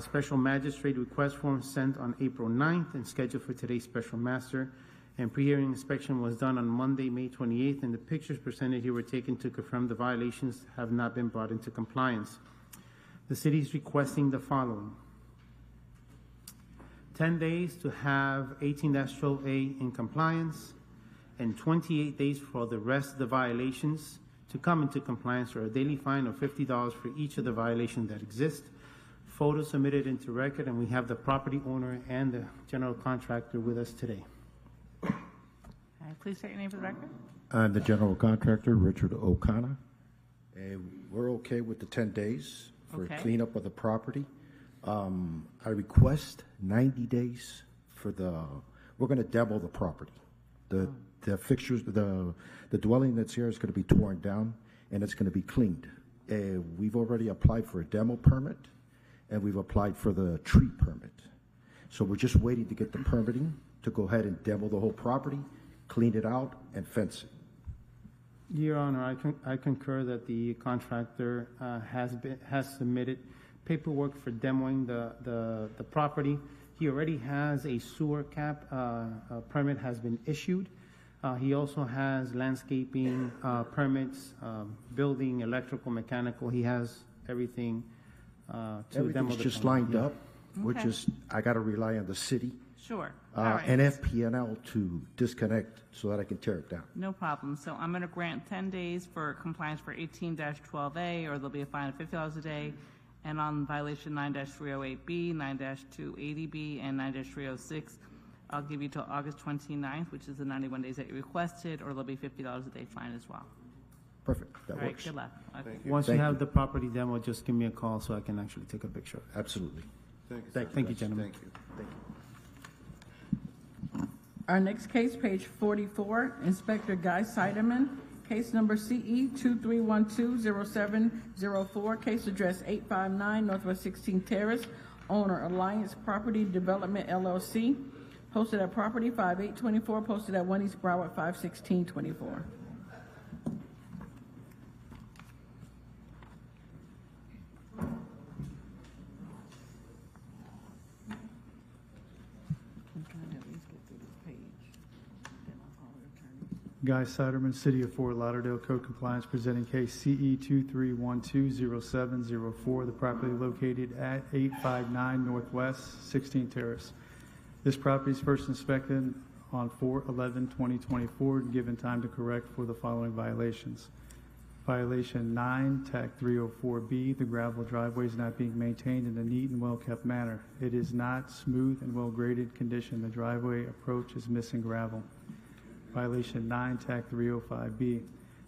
Special magistrate request form sent on April 9th and scheduled for today's special master. And pre-hearing inspection was done on Monday, May 28th, and the pictures presented here were taken to confirm the violations have not been brought into compliance. The city is requesting the following: 10 days to have 18-12A in compliance, and 28 days for the rest of the violations to come into compliance, or a daily fine of $50 for each of the violations that exist. Photos submitted into record, and we have the property owner and the general contractor with us today. Please state your name for the record. I'm the general contractor, Richard O'Connor, and we're okay with the 10 days for cleanup of the property. I request 90 days for we're going to demo the property. The fixtures, the dwelling that's here is going to be torn down and it's going to be cleaned. We've already applied for a demo permit and we've applied for the tree permit. So we're just waiting to get the permitting to go ahead and demo the whole property, clean it out, and fence it. Your Honor, I concur that the contractor has submitted paperwork for demoing the property. He already has a sewer cap permit has been issued. He also has landscaping permits, building, electrical, mechanical. He has everything to demo the Everything's just lined up. We're just, I got to rely on the city. Sure. All right. And FP&L to disconnect so that I can tear it down. No problem. So I'm going to grant 10 days for compliance for 18-12A, or there'll be a fine of $50 a day. And on violation 9-308B, 9-280B, and 9-306, I'll give you till August 29th, which is the 91 days that you requested, or there'll be $50 a day fine as well. Perfect. That All right, works. good luck. Okay. Once you have the property demo, just give me a call so I can actually take a picture. Absolutely. Thank you, gentlemen. Thank you. Thank you. Our next case, page 44, Inspector Guy Seidemann, case number CE 23120704, case address 859 Northwest 16th Terrace, owner Alliance Property Development LLC, posted at property 5824, posted at 1 East Broward 51624. Guy Siderman, City of Fort Lauderdale, Code Compliance, presenting case CE 23120704, the property located at 859 Northwest 16th Terrace. This property is first inspected on 4/11/2024 and given time to correct for the following violations. Violation 9, TAC 304B, the gravel driveway is not being maintained in a neat and well-kept manner. It is not smooth and well-graded condition. The driveway approach is missing gravel. Violation 9, TAC 305B,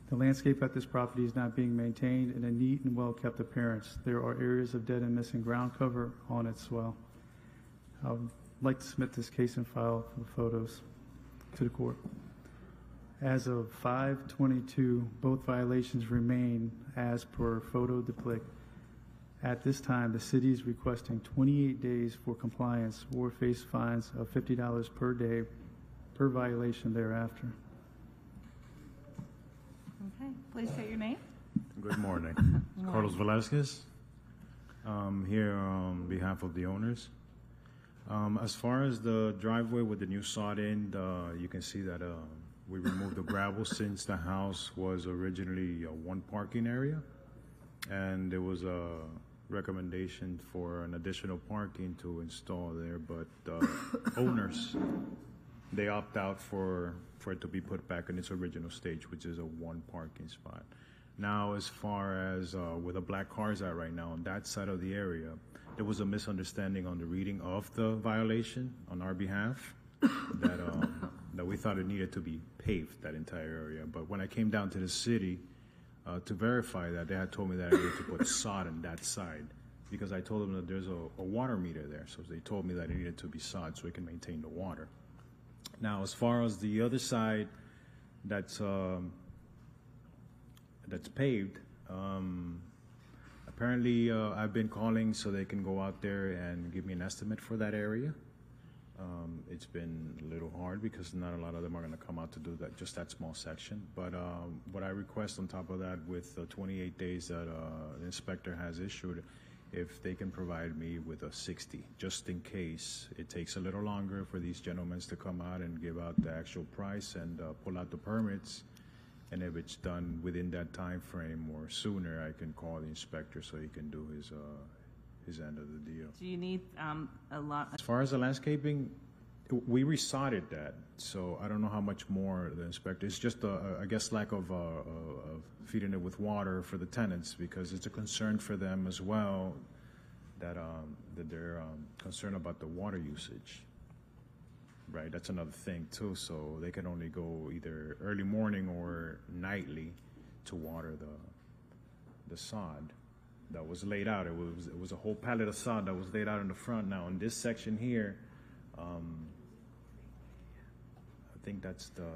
the landscape at this property is not being maintained in a neat and well-kept appearance. There are areas of dead and missing ground cover on its swell. I would like to submit this case and file for the photos to the court. As of 5/22, both violations remain as per photo depict. At this time, the city is requesting 28 days for compliance or face fines of $50 per day per violation thereafter. Okay, please state your name. Good morning. Carlos Velasquez. Here on behalf of the owners. As far as the driveway with the new sod end, you can see that we removed the gravel since the house was originally one parking area, and there was a recommendation for an additional parking to install there, but owners, they opt out for it to be put back in its original stage, which is a one parking spot. Now, as far as where the black cars are right now, on that side of the area, there was a misunderstanding on the reading of the violation on our behalf that we thought it needed to be paved, that entire area. But when I came down to the city to verify that, they had told me that I needed to put sod on that side because I told them that there's a water meter there. So they told me that it needed to be sod so it can maintain the water. Now, as far as the other side that's paved, apparently I've been calling so they can go out there and give me an estimate for that area. It's been a little hard because not a lot of them are going to come out to do that, just that small section. But what I request on top of that, with the 28 days that the inspector has issued, if they can provide me with a 60, just in case it takes a little longer for these gentlemen to come out and give out the actual price and pull out the permits. And if it's done within that time frame or sooner, I can call the inspector so he can do his end of the deal. Do you need a lot? As far as the landscaping, we resodded that, so I don't know how much more the inspector. It's just I guess lack of feeding it with water for the tenants, because it's a concern for them as well that they're concerned about the water usage. Right, that's another thing too. So they can only go either early morning or nightly to water the sod that was laid out. It was a whole pallet of sod that was laid out in the front. Now in this section here, I think that's the.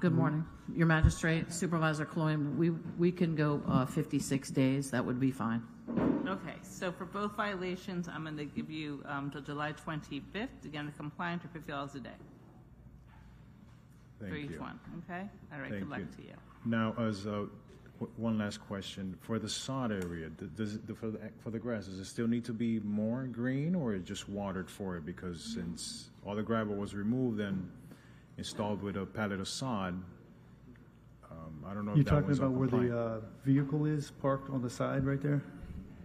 Good morning, your magistrate, Supervisor Cloyne. We can go 56 days. That would be fine. Okay, so for both violations, I'm going to give you till July 25th to get into compliance for $50 a day. Thank for each you. one, okay? All right, good luck to you. Now, as one last question, for the sod area, for the grass, does it still need to be more green, or it just watered for it? Because since all the gravel was removed and installed with a pallet of sod, I don't know if You're that talking was about where compliant. the vehicle is parked on the side right there?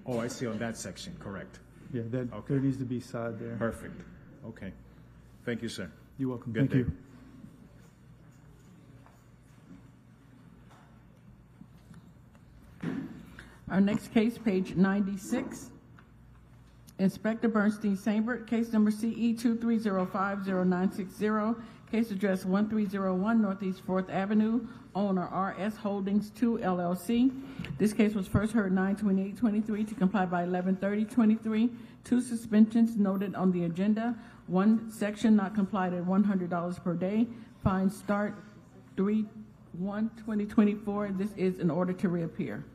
Oh, I see, on that section, correct. Yeah, there needs to be sod there. Perfect. Okay. Thank you, sir. You're welcome. Good Thank day. you. Our next case, page 96. Inspector Bernstein Sambert, case number CE 23050960, case address 1301 Northeast 4th Avenue, owner RS Holdings 2 LLC. This case was first heard 9/28/23 to comply by 11/30/23. 2 suspensions noted on the agenda. 1 section not complied at $100 per day. Fine start 3/1/2024. This is in order to reappear.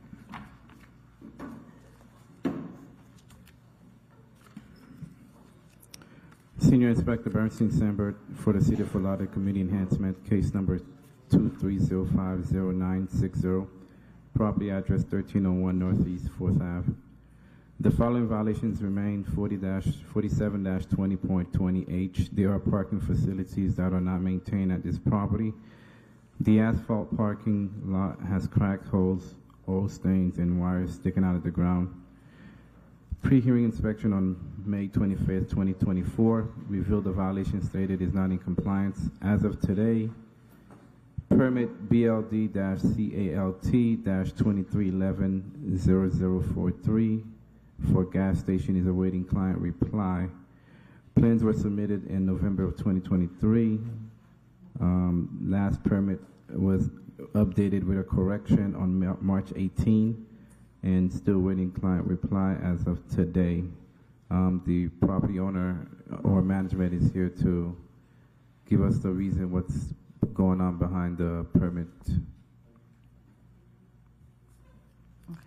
Senior Inspector Bernstein Sambert for the City of Fort Lauderdale Community Enhancement, case number 23050960, property address 1301 Northeast 4th Ave. The following violations remain: 47-20.20H. There are parking facilities that are not maintained at this property. The asphalt parking lot has cracked holes, oil stains, and wires sticking out of the ground. Pre-hearing inspection on May 25th, 2024. Revealed the violation stated is not in compliance. As of today, permit BLD-CALT-2311-0043 for gas station is awaiting client reply. Plans were submitted in November of 2023. Last permit was updated with a correction on March 18, and still waiting client reply as of today. The property owner or management is here to give us the reason what's going on behind the permit.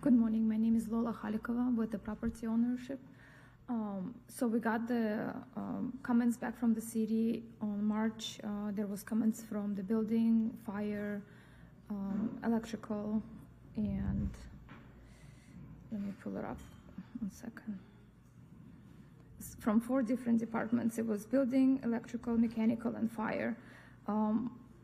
Good morning. My name is Lola Khalikova with the property ownership. So we got the comments back from the city on March. There was comments from the building, fire, electrical, and let me pull it up 1 second. From 4 different departments. It was building, electrical, mechanical, and fire.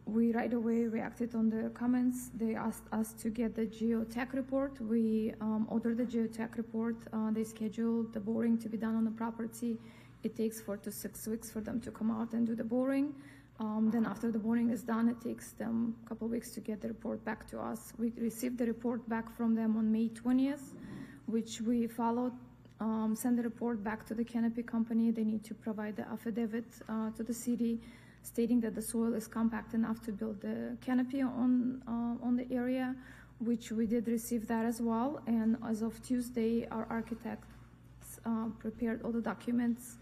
We right away reacted on the comments. They asked us to get the geotech report. We ordered the geotech report. They scheduled the boring to be done on the property. It takes 4 to 6 weeks for them to come out and do the boring. Then after the boring is done, it takes them a couple weeks to get the report back to us. We received the report back from them on May 20th, which we followed. Send the report back to the canopy company. They need to provide the affidavit to the city stating that the soil is compact enough to build the canopy on the area, which we did receive that as well. And as of Tuesday, our architects prepared all the documents,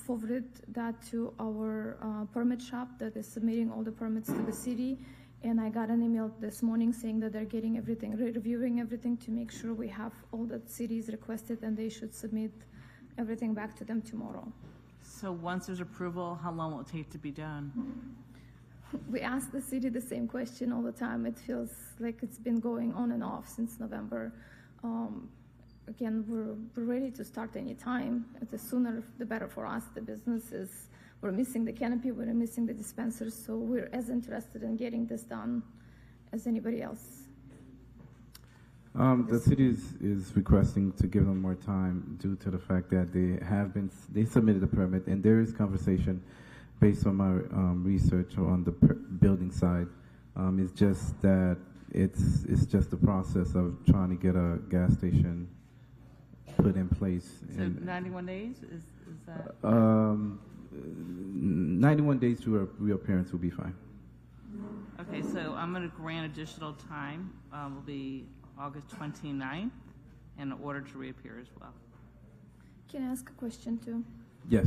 forwarded that to our permit shop that is submitting all the permits to the city. And I got an email this morning saying that they're getting everything, reviewing everything to make sure we have all that cities requested, and they should submit everything back to them tomorrow. So once there's approval, how long will it take to be done? We ask the city the same question all the time. It feels like it's been going on and off since November. Again, we're ready to start any time. The sooner, the better for us. The business is, we're missing the canopy, we're missing the dispensers, so we're as interested in getting this done as anybody else. The city is requesting to give them more time due to the fact that they submitted a permit, and there is conversation based on my research on the building side. It's just that it's just the process of trying to get a gas station put in place. So 91 days is that? 91 days to a reappearance will be fine. Okay, so I'm going to grant additional time. Will be August 29th, in order to reappear as well. Can I ask a question too? Yes.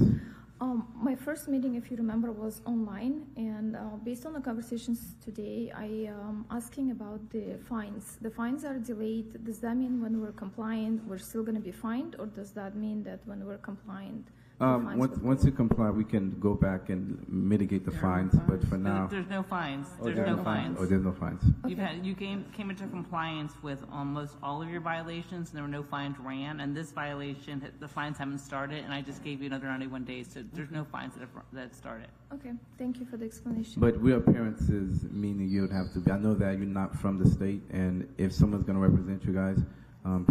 My first meeting, if you remember, was online, and based on the conversations today, I asking about the fines. The fines are delayed. Does that mean when we're compliant, we're still going to be fined, or does that mean that when we're compliant, once you comply, we can go back and mitigate the fines, but for now... There's no fines. There's no fines. Oh, there's no fines. Okay. You came into compliance with almost all of your violations, and there were no fines ran, and this violation, the fines haven't started, and I just gave you another 91 days, so there's no fines that started. Okay, thank you for the explanation. But reappearances meaning you'd have to be... I know that you're not from the state, and if someone's going to represent you guys,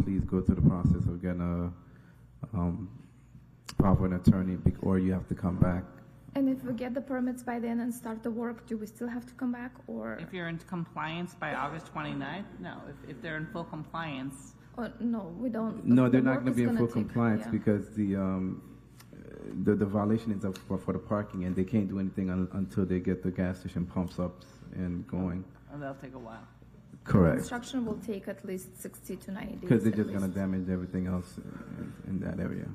please go through the process of getting a... proper an attorney, or you have to come back. And if we get the permits by then and start the work, do we still have to come back, or? If you're in compliance by August 29th, no. If they're in full compliance. No, we don't. No, they're not going to be in full compliance because the violation is for the parking, and they can't do anything until they get the gas station pumps up and going. And that'll take a while. Correct. Construction will take at least 60 to 90 days. Because they're just going to damage everything else in that area.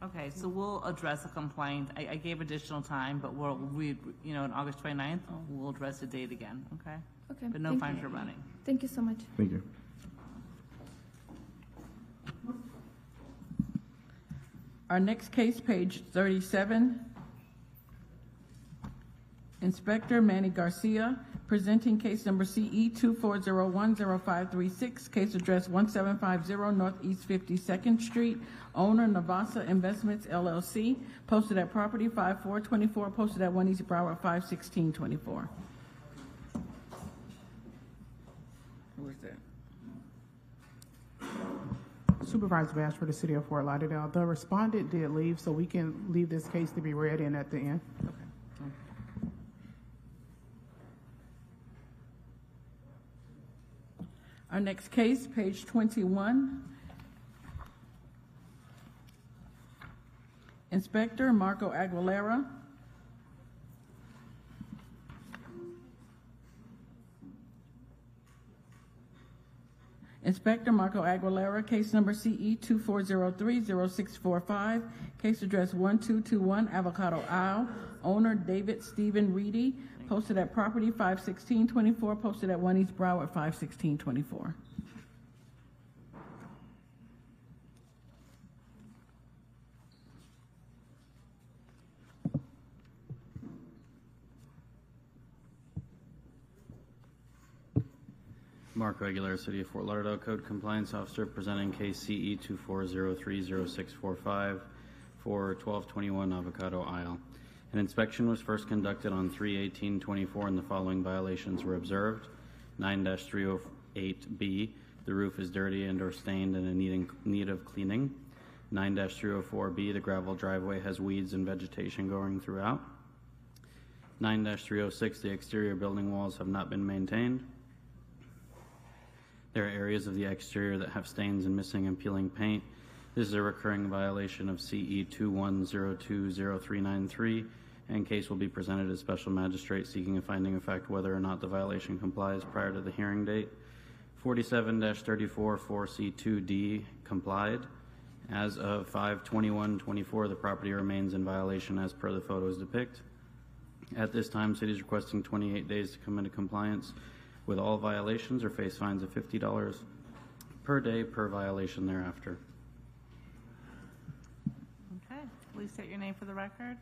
Okay, so we'll address a complaint. I gave additional time, but on August 29th, we'll address the date again, okay? Okay. But no fines are running. Thank you so much. Thank you. Our next case, page 37. Inspector Manny Garcia, presenting case number CE 24010536, case address 1750 Northeast 52nd Street, owner Navasa Investments LLC, posted at property 5424, posted at 1 East Broward 51624. Who is that? Supervisor Bash for the City of Fort Lauderdale. The respondent did leave, so we can leave this case to be read in at the end. Our next case, page 21. Inspector Marco Aguilera. Inspector Marco Aguilera, case number CE 2403-0645, case address 1221 Avocado Isle, owner David Stephen Reedy, posted at property 51624, posted at 1 East Broward 51624. Marco Aguilera, City of Fort Lauderdale Code Compliance Officer, presenting case CE 2403-0645 for 1221 Avocado Isle. An inspection was first conducted on 3/18/24 and the following violations were observed. 9-308B, the roof is dirty and or stained and in need of cleaning. 9-304B, the gravel driveway has weeds and vegetation growing throughout. 9-306, the exterior building walls have not been maintained. There are areas of the exterior that have stains and missing and peeling paint. This is a recurring violation of CE 21020393, and case will be presented as special magistrate seeking a finding of fact whether or not the violation complies prior to the hearing date. 47-34 4C2D complied. As of 5/21/24, the property remains in violation as per the photos depict. At this time, City is requesting 28 days to come into compliance with all violations or face fines of $50 per day per violation thereafter. Okay, please state your name for the record.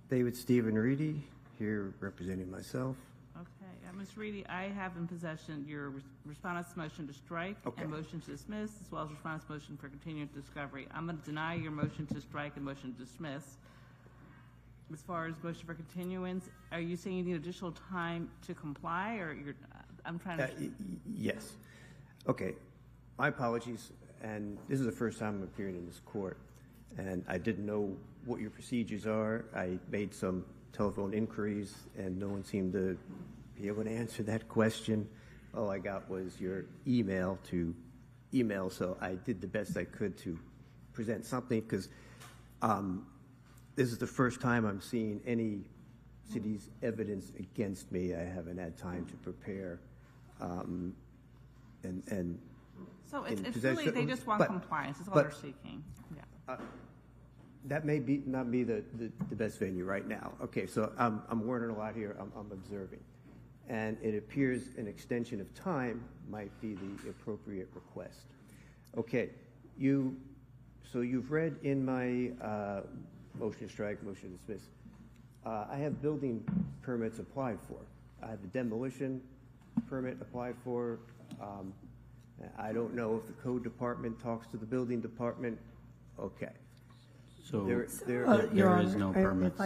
David Stephen Reedy, here representing myself. Okay, Ms. Reedy, I have in possession your respondent's motion to strike and motion to dismiss, as well as respondent's motion for continued discovery. I'm going to deny your motion to strike and motion to dismiss. As far as motion for continuance, are you saying you need additional time to comply, or I'm trying to... Yes. Okay. My apologies, and this is the first time I'm appearing in this court, and I didn't know what your procedures are. I made some telephone inquiries, and no one seemed to be able to answer that question. All I got was your email, so I did the best I could to present something, because this is the first time I'm seeing any city's evidence against me. I haven't had time to prepare. So it's really, they just want compliance. That's all they're seeking. Yeah. That may not be the best venue right now. Okay, so I'm learning a lot here. I'm observing. And it appears an extension of time might be the appropriate request. Okay, so you've read in my motion to strike, motion to dismiss. I have building permits applied for. I have a demolition permit applied for. I don't know if the code department talks to the building department. Okay. So there is no permit. If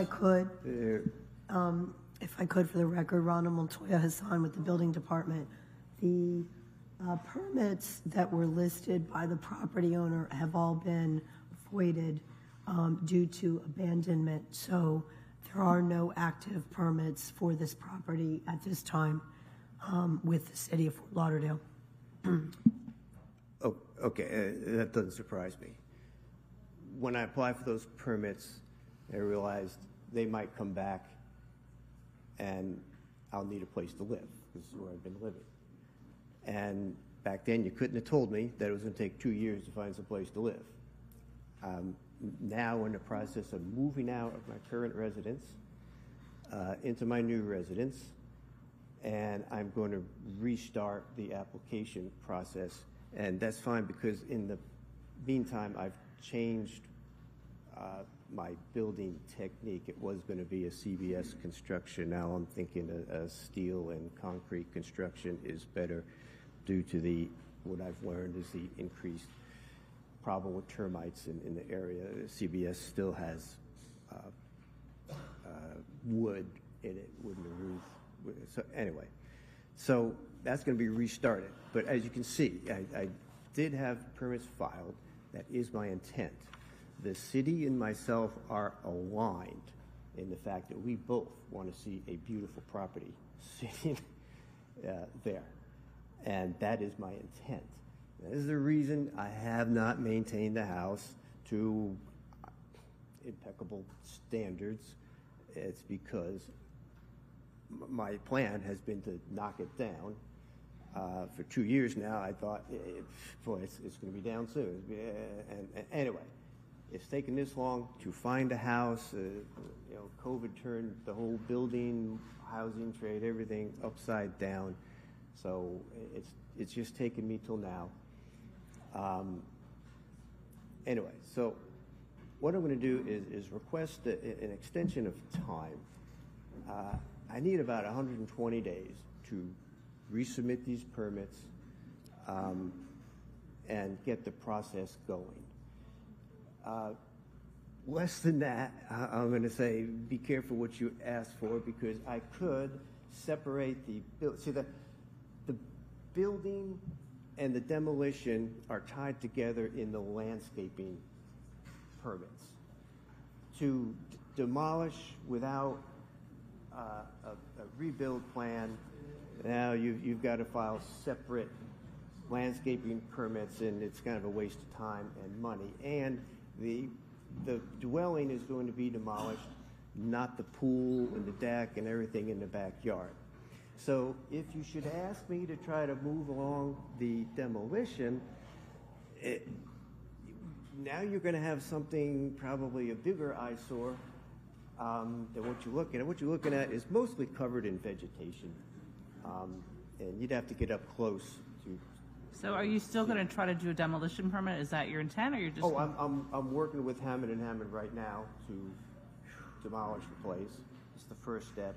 I could, for the record, Ronald Montoya Hassan with the building department. The permits that were listed by the property owner have all been voided due to abandonment. So there are no active permits for this property at this time with the City of Fort Lauderdale. Oh, okay, that doesn't surprise me. When I applied for those permits, I realized they might come back and I'll need a place to live. This is where I've been living. And back then, you couldn't have told me that it was going to take 2 years to find some place to live. Now we're in the process of moving out of my current residence into my new residence, and I'm going to restart the application process. And that's fine, because in the meantime, I've changed my building technique. It was going to be a CBS construction. Now I'm thinking a steel and concrete construction is better due to what I've learned is the increased problem with termites in the area. CBS still has wood in it, wood in the roof. So anyway, so that's going to be restarted. But as you can see, did have permits filed. That is my intent. The city and myself are aligned in the fact that we both want to see a beautiful property sitting there. And that is my intent. That is the reason I have not maintained the house to impeccable standards. It's because my plan has been to knock it down. For 2 years now, I thought, boy, it's going to be down soon. And anyway, it's taken this long to find a house. COVID turned the whole building, housing trade, everything upside down. So it's just taken me till now. Anyway, so what I'm going to do is request an extension of time. I need about 120 days to resubmit these permits and get the process going. Less than that, I'm going to say be careful what you ask for, because I could separate the building and the demolition are tied together in the landscaping permits. To demolish without a rebuild plan, now you've got to file separate landscaping permits, and it's kind of a waste of time and money. And the dwelling is going to be demolished, not the pool and the deck and everything in the backyard. So if you should ask me to try to move along the demolition, now you're going to have something, probably a bigger eyesore than what you're looking at. What you're looking at is mostly covered in vegetation, and you'd have to get up close to. So are you still going to try to do a demolition permit? Is that your intent, or you're just? Oh, I'm working with Hammond and Hammond right now to demolish the place. It's the first step.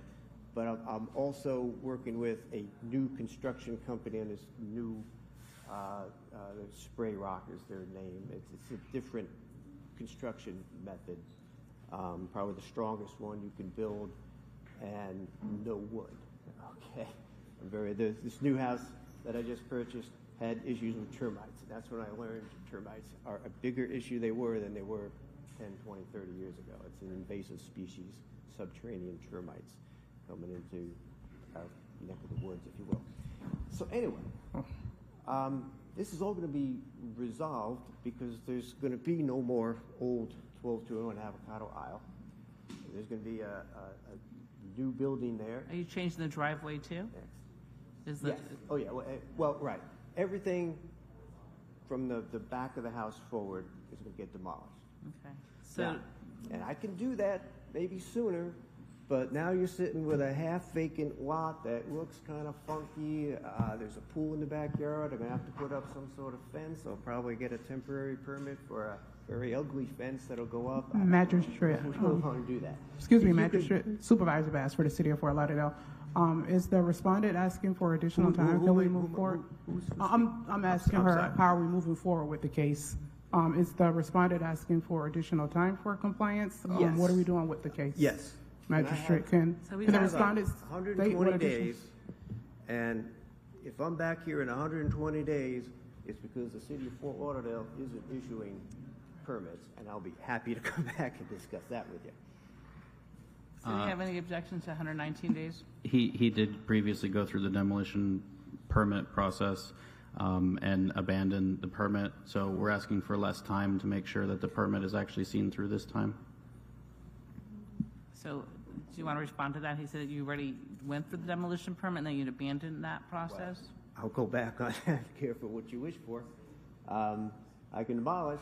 But I'm also working with a new construction company on this new Spray Rock is their name. It's a different construction method, probably the strongest one you can build, and no wood. Okay, this new house that I just purchased had issues with termites. And that's when I learned termites are a bigger issue than they were 10, 20, 30 years ago. It's an invasive species, subterranean termites, coming into our neck of the woods, if you will. So anyway, this is all going to be resolved because there's going to be no more old 12-201 avocado aisle. There's going to be a new building there. Are you changing the driveway too? Yes. Oh yeah. Well, right. Everything from the back of the house forward is going to get demolished. Okay. So, now, and I can do that maybe sooner. But now you're sitting with a half-vacant lot that looks kind of funky. There's a pool in the backyard. I'm going to have to put up some sort of fence. I'll probably get a temporary permit for a very ugly fence that'll go up. Magistrate. We don't want to do that. Excuse me, Magistrate. Supervisor Bass for the City of Fort Lauderdale. Is the respondent asking for additional time? Can we move forward? I'm asking her, how are we moving forward with the case? Is the respondent asking for additional time for compliance? Yes. What are we doing with the case? Yes. Magistrate, can the respondent state 120 what days, and if I'm back here in 120 days, it's because the City of Fort Lauderdale isn't issuing permits, and I'll be happy to come back and discuss that with you. So do you have any objections to 119 days? He did previously go through the demolition permit process and abandon the permit, so we're asking for less time to make sure that the permit is actually seen through this time. So do you want to respond to that? He said you already went through the demolition permit and then you'd abandoned that process? I'll go back on that. Careful what you wish for. I can demolish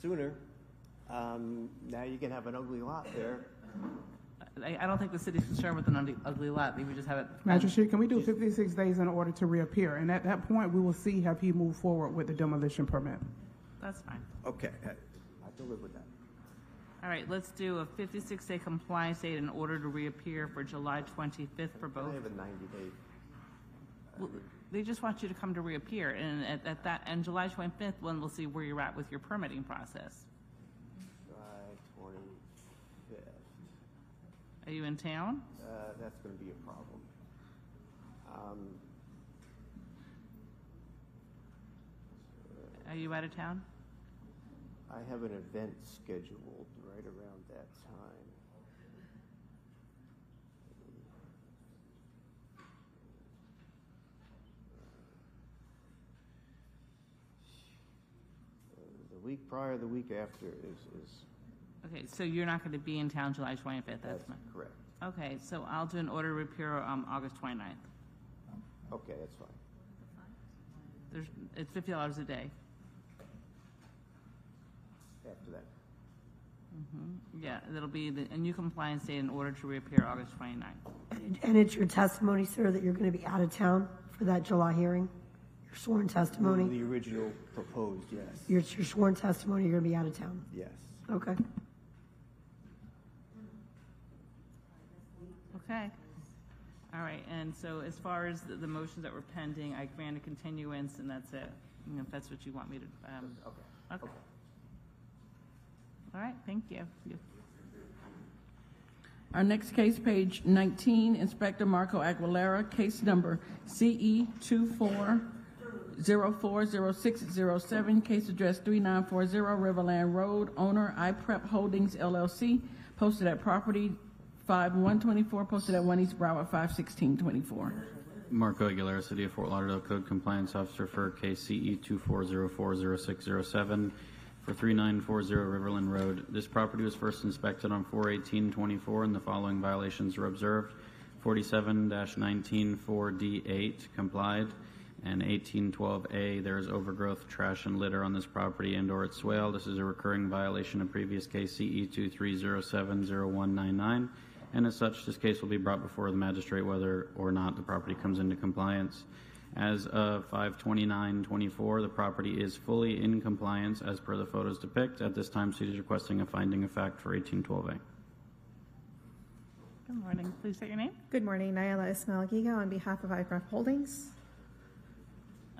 sooner. Now you can have an ugly lot there. I don't think the city's concerned with an ugly lot. Maybe just have it. Magistrate, can we do 56 days in order to reappear? And at that point, we will see have he moved forward with the demolition permit. That's fine. Okay, I can live with that. All right, let's do a 56-day compliance date in order to reappear for July 25th for both. I have a 90-day. Well, they just want you to come to reappear, and at that and July 25th, when we'll see where you're at with your permitting process. July 25th. Are you in town? That's going to be a problem. you out of town? I have an event scheduled right around that time. The week prior, the week after is Okay, so you're not going to be in town July 25th. That's correct. Okay, so I'll do an order of repair August 29th. Okay, that's fine. It's $50 a day. After that. Yeah, it'll be a new compliance date in order to reappear August 29th. And it's your testimony, sir, that you're going to be out of town for that July hearing? Your sworn testimony? The original proposed, yes. Your sworn testimony, you're going to be out of town? Yes. Okay. Okay. All right, and so as far as the motions that were pending, I grant a continuance, and that's it. If that's what you want me to. Okay. All right, thank you. Our next case, page 19, Inspector Marco Aguilera, case number CE 24040607, case address 3940 Riverland Road, owner iPrep Holdings LLC, posted at property 5124, posted at 1 East Broward 51624. Marco Aguilera, City of Fort Lauderdale Code Compliance Officer for case CE 24040607 for 3940 Riverland Road. This property was first inspected on 4/18/24 and the following violations were observed. 47-19-4D8 complied, and 1812A, there is overgrowth, trash, and litter on this property and/or its swale. This is a recurring violation of previous case CE 23070199, and as such, this case will be brought before the magistrate whether or not the property comes into compliance. As of 5/29/24, the property is fully in compliance as per the photos depict. At this time, City is requesting a finding of fact for 1812A. Good morning. Please state your name. Good morning. Nayala Ismail Giga on behalf of iPrep Holdings.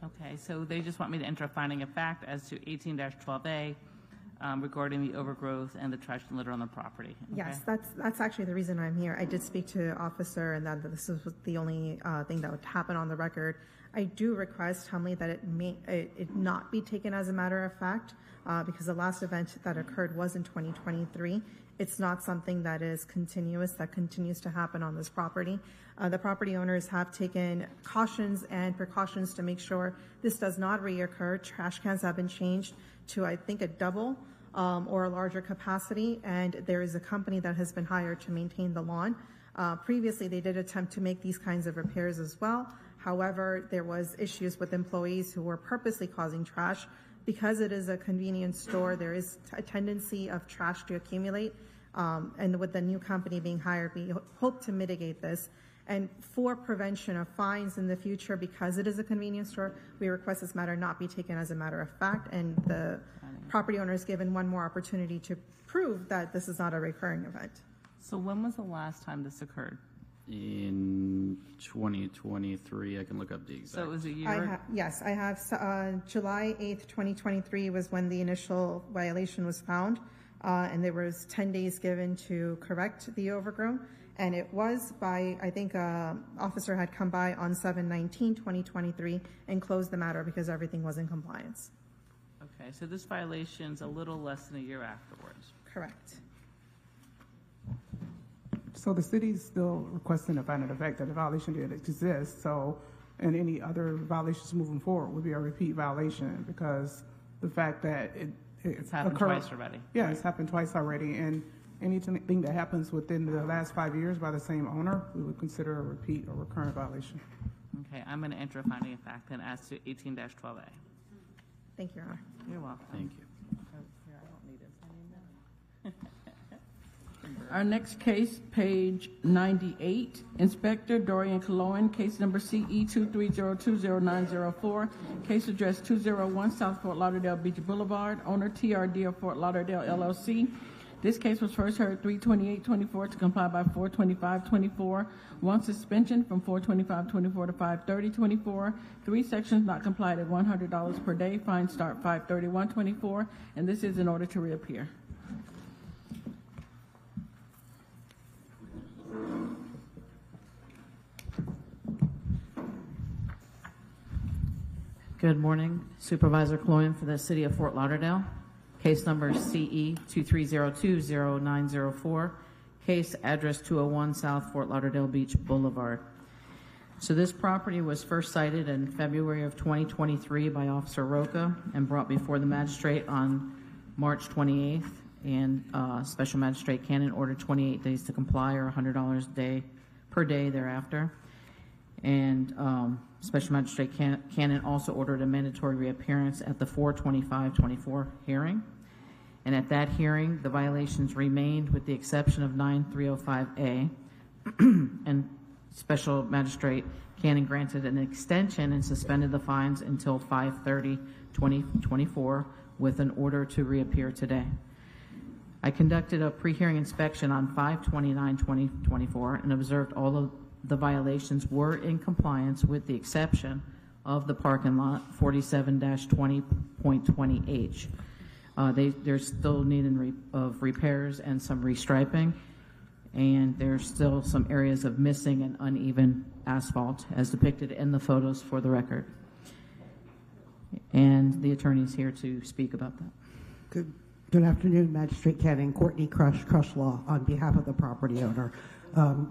Okay, so they just want me to enter a finding of fact as to 18-12A regarding the overgrowth and the trash and litter on the property. Okay? Yes, that's actually the reason I'm here. I did speak to the officer, and that this is the only thing that would happen on the record. I do request humbly that it not be taken as a matter of fact because the last event that occurred was in 2023. It's not something that is continuous, that continues to happen on this property. The property owners have taken cautions and precautions to make sure this does not reoccur. Trash cans have been changed to, I think, a double or a larger capacity, and there is a company that has been hired to maintain the lawn. Previously, they did attempt to make these kinds of repairs as well. However, there was issues with employees who were purposely causing trash. Because it is a convenience store, there is a tendency of trash to accumulate. And with the new company being hired, we hope to mitigate this. And for prevention of fines in the future, because it is a convenience store, we request this matter not be taken as a matter of fact, and the property owner is given one more opportunity to prove that this is not a recurring event. So when was the last time this occurred? In 2023, I can look up the exact. So it was a year? Yes, I have July 8th, 2023 was when the initial violation was found, and there was 10 days given to correct the overgrown. And it was by, I think, officer had come by on 7/19/2023 and closed the matter because everything was in compliance. Okay, so this violation's a little less than a year afterwards. Correct. So the city's still requesting a finding of fact that the violation did exist, so, and any other violations moving forward would be a repeat violation because the fact that it's happened occurred, twice already. Yeah, Right. It's happened twice already, and anything that happens within the last 5 years by the same owner, we would consider a repeat or recurrent violation. Okay, I'm going to enter a finding of fact then as to 18-12A. Thank you, Your Honor. You're welcome. Thank you. Here, I don't need it. I need that. Our next case, page 98, Inspector Dorian Cologne, case number CE 230200904, case address 201 South Fort Lauderdale Beach Boulevard, owner TRD of Fort Lauderdale LLC. This case was first heard 3/28/24 to comply by 4/25/24. One suspension from 4/25/24 to 5/30/24. 3 sections not complied at $100 per day. Fine start 5/31/24, and this is in order to reappear. Good morning. Supervisor Cloyan for the City of Fort Lauderdale. Case number CE 23020904. Case address 201 South Fort Lauderdale Beach Boulevard. So this property was first cited in February of 2023 by Officer Roca and brought before the magistrate on March 28th. And Special Magistrate Cannon ordered 28 days to comply, or $100 per day thereafter. And Special Magistrate Cannon also ordered a mandatory reappearance at the 4/25/24 hearing. And at that hearing, the violations remained with the exception of 9305A. And Special Magistrate Cannon granted an extension and suspended the fines until 5/30/2024 with an order to reappear today. I conducted a pre-hearing inspection on 5/29/2024 and observed all of the violations were in compliance with the exception of the parking lot 47-20.20H. There's still need of repairs and some restriping, and there's still some areas of missing and uneven asphalt as depicted in the photos for the record. And the attorney's here to speak about that. Good afternoon, Magistrate Cannon. Courtney Crush Law on behalf of the property owner.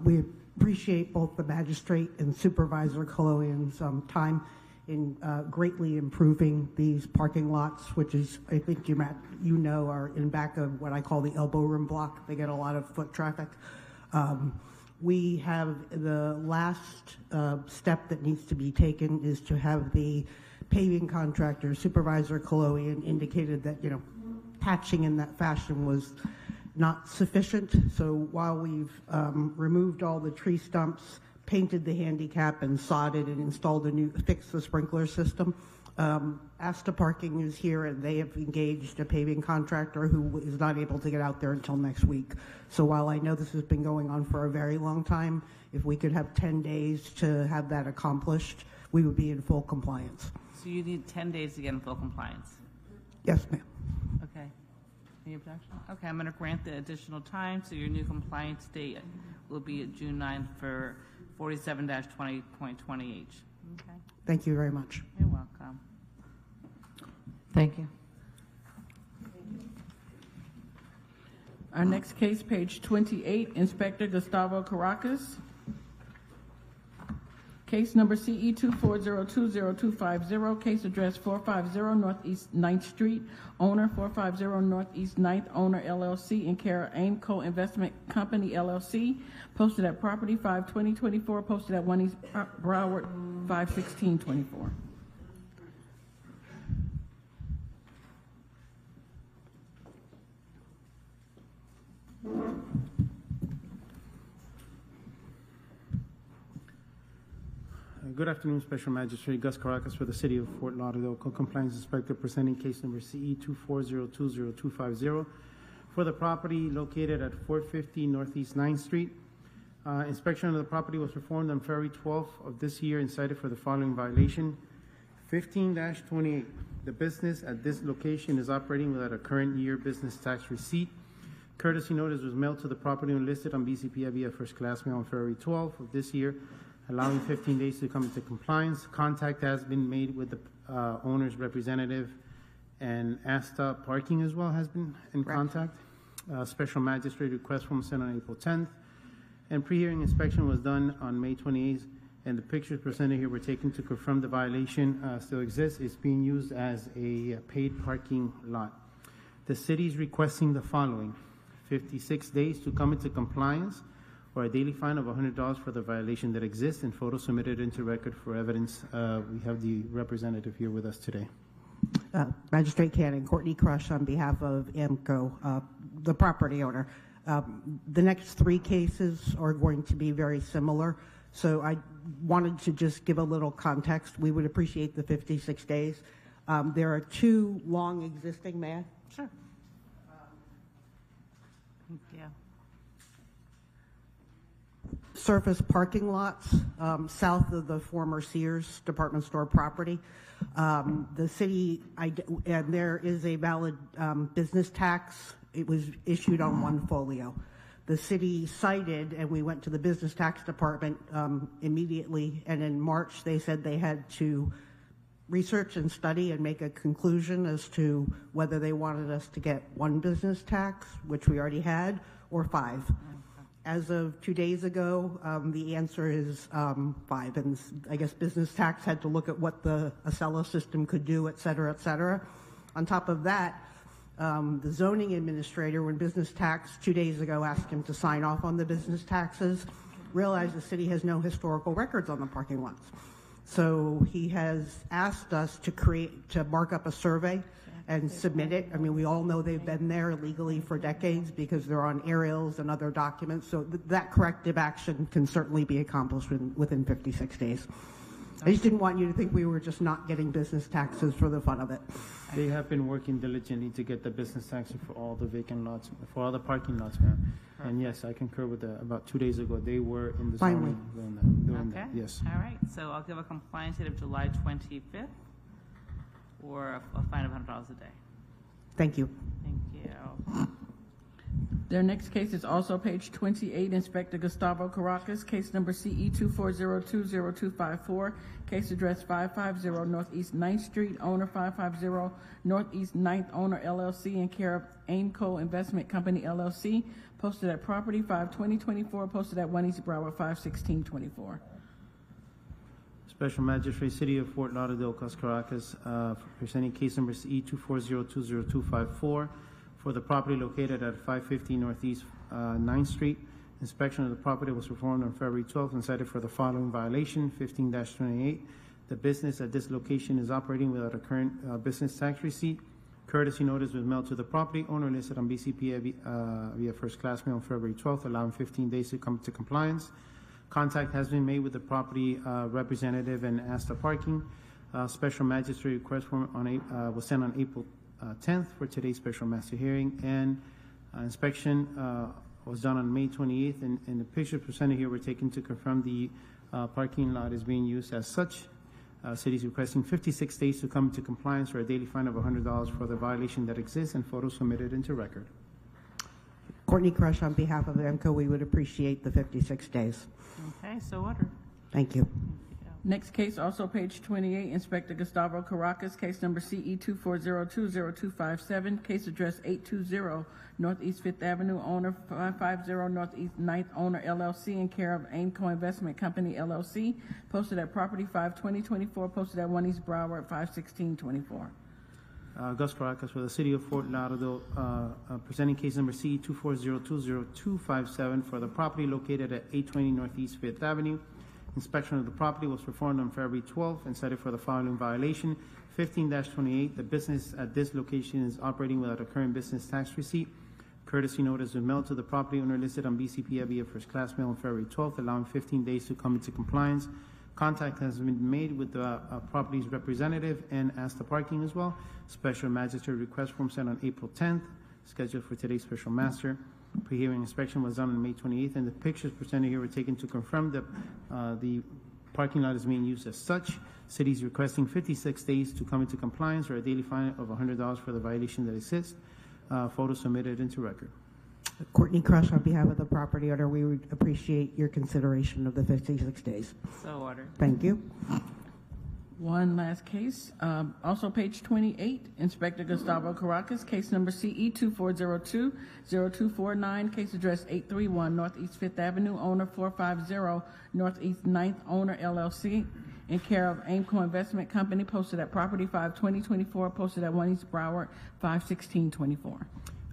We appreciate both the magistrate and Supervisor Coloian's time in greatly improving these parking lots, which is, I think you know, are in back of what I call the elbow room block. They get a lot of foot traffic. We have the last step that needs to be taken is to have the paving contractor, Supervisor Coloian, indicated that, patching in that fashion was not sufficient. So while we've removed all the tree stumps, painted the handicap and sodded and installed fixed the sprinkler system, Asta Parking is here and they have engaged a paving contractor who is not able to get out there until next week. So while I know this has been going on for a very long time, if we could have 10 days to have that accomplished, we would be in full compliance. So you need 10 days to get in full compliance? Yes, ma'am. Okay. Any objection? Okay, I'm going to grant the additional time, so your new compliance date will be at June 9th for 47-20.20H. Okay. Thank you very much. You're welcome. Thank you. Our next case, page 28, Inspector Gustavo Caracas. Case number CE 2402050, case address 450 Northeast 9th Street, owner 450 Northeast 9th, owner LLC, in care of Aimco Investment Company LLC, posted at property 5/20/24, posted at 1 East Broward 5/16/24. Good afternoon, Special Magistrate Gus Caracas for the City of Fort Lauderdale, Co-Compliance Inspector, presenting case number CE 2402050 for the property located at 450 Northeast 9th Street. Inspection of the property was performed on February 12th of this year and cited for the following violation. 15-28. The business at this location is operating without a current year business tax receipt. Courtesy notice was mailed to the property owner listed on BCPI via first class mail on February 12th of this year, allowing 15 days to come into compliance. Contact has been made with the owner's representative, and Asta Parking as well has been in contact. Special Magistrate request form sent on April 10th, and pre-hearing inspection was done on May 28th, and the pictures presented here were taken to confirm the violation still exists. It's being used as a paid parking lot. The city is requesting the following: 56 days to come into compliance, or a daily fine of $100 for the violation that exists, and photos submitted into record for evidence. We have the representative here with us today. Magistrate Cannon, Courtney Crush on behalf of AMCO, the property owner. The next three cases are going to be very similar, so I wanted to just give a little context. We would appreciate the 56 days. There are two long existing, may I? Sure. Yeah. Surface parking lots south of the former Sears department store property. The city, and there is a valid business tax. It was issued on one folio. The city cited, and we went to the business tax department immediately, and in March they said they had to research and study and make a conclusion as to whether they wanted us to get one business tax, which we already had, or 5. As of 2 days ago, the answer is 5. And I guess business tax had to look at what the Acela system could do, et cetera, et cetera. On top of that, the zoning administrator, when business tax 2 days ago asked him to sign off on the business taxes, realized the city has no historical records on the parking lots. So he has asked us to mark up a survey and submit it. I mean, we all know they've been there legally for decades because they're on aerials and other documents. So that corrective action can certainly be accomplished within 56 days. I just didn't want you to think we were just not getting business taxes for the fun of it. They have been working diligently to get the business taxes for all the vacant lots, for all the parking lots, ma'am. And yes, I concur with that. About 2 days ago, they were in the Finally. zone doing that. Yes. All right, so I'll give a compliance date of July 25th or a fine of $100 a day. Thank you. Thank you. Their next case is also page 28, Inspector Gustavo Caracas, case number CE 2402024, case address 550 Northeast 9th Street, owner 550 Northeast 9th, owner LLC, in care of Aimco Investment Company LLC, posted at property 52024, posted at 1 East Broward 51624. Special Magistrate, City of Fort Lauderdale, Cus Caracas, presenting case number CE 2402024 for the property located at 550 Northeast 9th Street. Inspection of the property was performed on February 12th and cited for the following violation, 15-28. The business at this location is operating without a current business tax receipt. Courtesy notice was mailed to the property owner listed on BCP via first class mail on February 12th, allowing 15 days to come to compliance. Contact has been made with the property representative and asked the parking. Special magistrate request form was sent on April 10th for today's special master hearing, and inspection was done on May 28th, and the pictures presented here were taken to confirm the parking lot is being used as such. City is requesting 56 days to come into compliance or a daily fine of $100 for the violation that exists, and photos submitted into record. Courtney Crush, on behalf of AMCO, we would appreciate the 56 days. Okay, so ordered. Thank you. Next case, also page 28, Inspector Gustavo Caracas, case number CE 2402027, case address 820 Northeast 5th Avenue, owner 550 Northeast 9th, owner LLC, in care of Aimco Investment Company LLC, posted at property 52024, posted at 1 East Broward 51624. Gus Caracas for the City of Fort Lauderdale, presenting case number CE 2402027 for the property located at 820 Northeast 5th Avenue. Inspection of the property was performed on February 12th and cited for the following violation, 15-28. The business at this location is operating without a current business tax receipt. Courtesy notice was mailed to the property owner listed on BCP via first class mail on February 12th, allowing 15 days to come into compliance. Contact has been made with the property's representative and asked the parking as well. Special magistrate request form sent on April 10th, scheduled for today's special master. Pre-hearing inspection was done on May 28th, and the pictures presented here were taken to confirm that the parking lot is being used as such. City is requesting 56 days to come into compliance or a daily fine of $100 for the violation that exists. Photos submitted into record. Courtney Crush, on behalf of the property owner, we would appreciate your consideration of the 56 days. So ordered. Thank you. One last case, also page 28, Inspector Gustavo Caracas, case number CE 2402029, case address 831 Northeast 5th Avenue, owner 450 Northeast 9th, owner LLC, in care of Aimco Investment Company, posted at property 52024, posted at 1 East Broward 51624.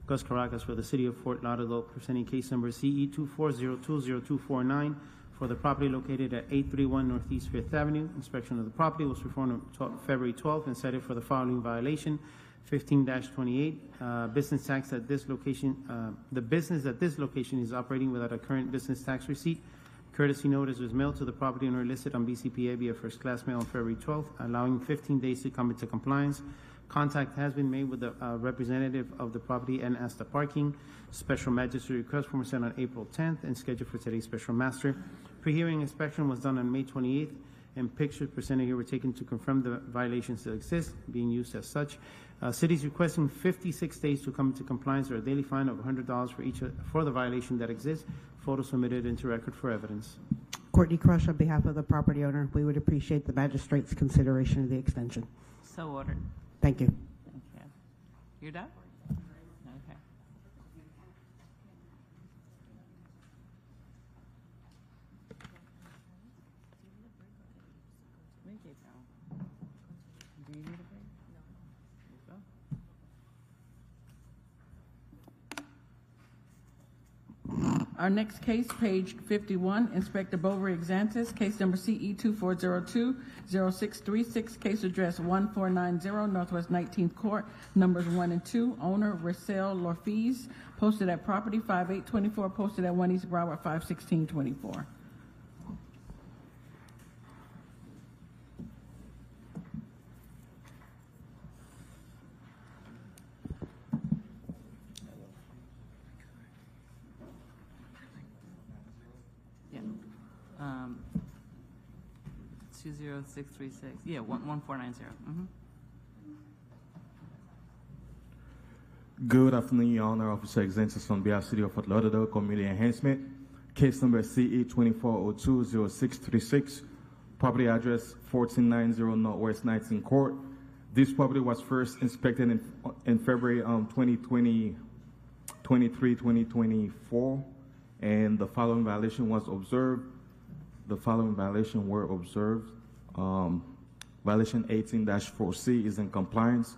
Gus Caracas for the City of Fort Lauderdale, presenting case number CE 2402029 for the property located at 831 Northeast 5th Avenue. Inspection of the property was performed on February 12th and cited for the following violation, 15-28. Business tax at this location, the business at this location is operating without a current business tax receipt. Courtesy notice was mailed to the property owner listed on BCPA via first class mail on February 12th, allowing 15 days to come into compliance. Contact has been made with the representative of the property and asked the parking. Special magistrate request form was sent on April 10th and scheduled for today's special master. Pre-hearing inspection was done on May 28th, and pictures presented here were taken to confirm the violations that exist, being used as such. City is requesting 56 days to come into compliance or a daily fine of $100 for the violation that exists. Photos submitted into record for evidence. Courtney Crush, on behalf of the property owner, we would appreciate the magistrate's consideration of the extension. So ordered. Thank you. Thank you. You're done? Okay. Do you need a break? No. Our next case, page 51, Inspector Bovary Exantis, case number CE 2402-0636, case address 1490 Northwest 19th Court, numbers 1 and 2, owner Rissel Lorfiz, posted at property 5824, posted at 1 East Broward 51624. Yeah. 20636. Yeah, 1490. Mm-hmm. Good afternoon, Your Honor. Officer Exantis on behalf of the City of Fort Lauderdale Community Enhancement. Case number CE 2402-0636. Property address 1490 Northwest 19th Court. This property was first inspected in February 2024, and the following violation was observed. The following violation were observed. Violation 18-4C is in compliance.